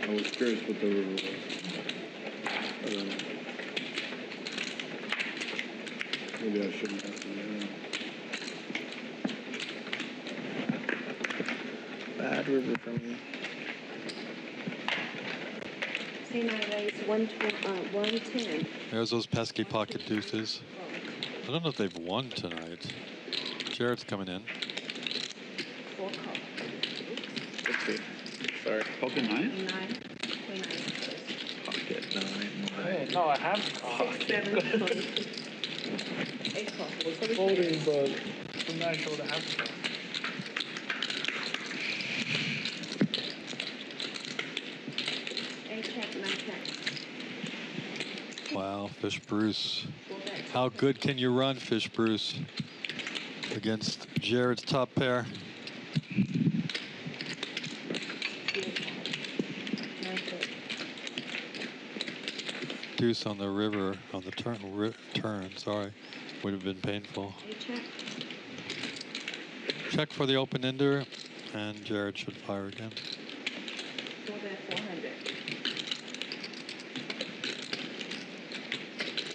I was curious what they were. Maybe I shouldn't have to. Bad river for me. C9 raise 110. There's those pesky pocket deuces. I don't know if they've won tonight. Jared's coming in. 4 cards. Oopsie. Sorry. Pocket 9? 9, queen 9. Pocket 9. Hey, no, I have the card. 6, 7, 8 cards. Was folding, but I'm not sure what I have the card. Wow, Fish Bruce. How good can you run, Fish Bruce, against Jared's top pair? Deuce on the river, on the turn, sorry, would have been painful. Check for the open ender, and Jared should fire again. 400.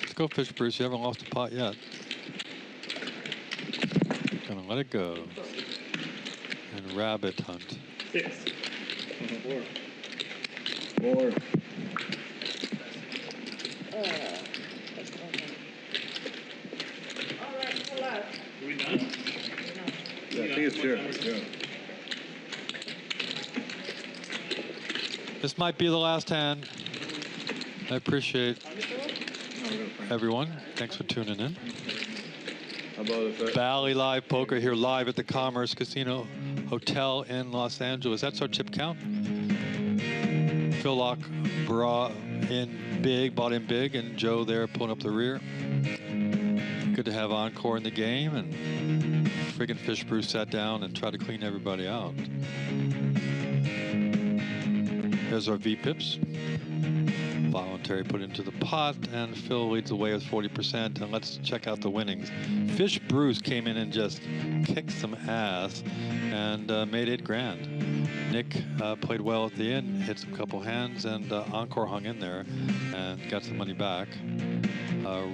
Let's go, Fish Bruce. You haven't lost a pot yet. Gonna let it go. And rabbit hunt. 6. 4. 4. All right, pull out. Are we done? Yeah, I think it's here. Yeah. This might be the last hand. I appreciate everyone. Thanks for tuning in. How about if Bally Live Poker here live at the Commerce Casino Hotel in Los Angeles. That's our tip count. Phil Locke brought in bought in big, and Joe there pulling up the rear. Good to have Encore in the game, and friggin' Fish Bruce sat down and tried to clean everybody out. There's our V-pips. Voluntary put into the pot, and Phil leads the way with 40%. And let's check out the winnings. Fish Bruce came in and just kicked some ass and made $8,000. Nick played well at the end, hit some couple hands, and Encore hung in there and got some money back.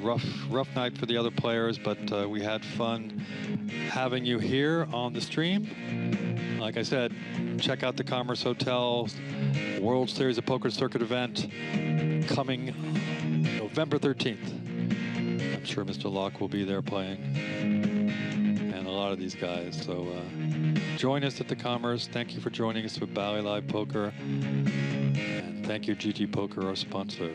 Rough night for the other players, but we had fun having you here on the stream. Like I said, check out the Commerce Hotel World Series of Poker Circuit event coming November 13th. I'm sure Mr. Locke will be there playing, and a lot of these guys. So join us at the Commerce. Thank you for joining us with Bally Live Poker. And thank you, GG Poker, our sponsor.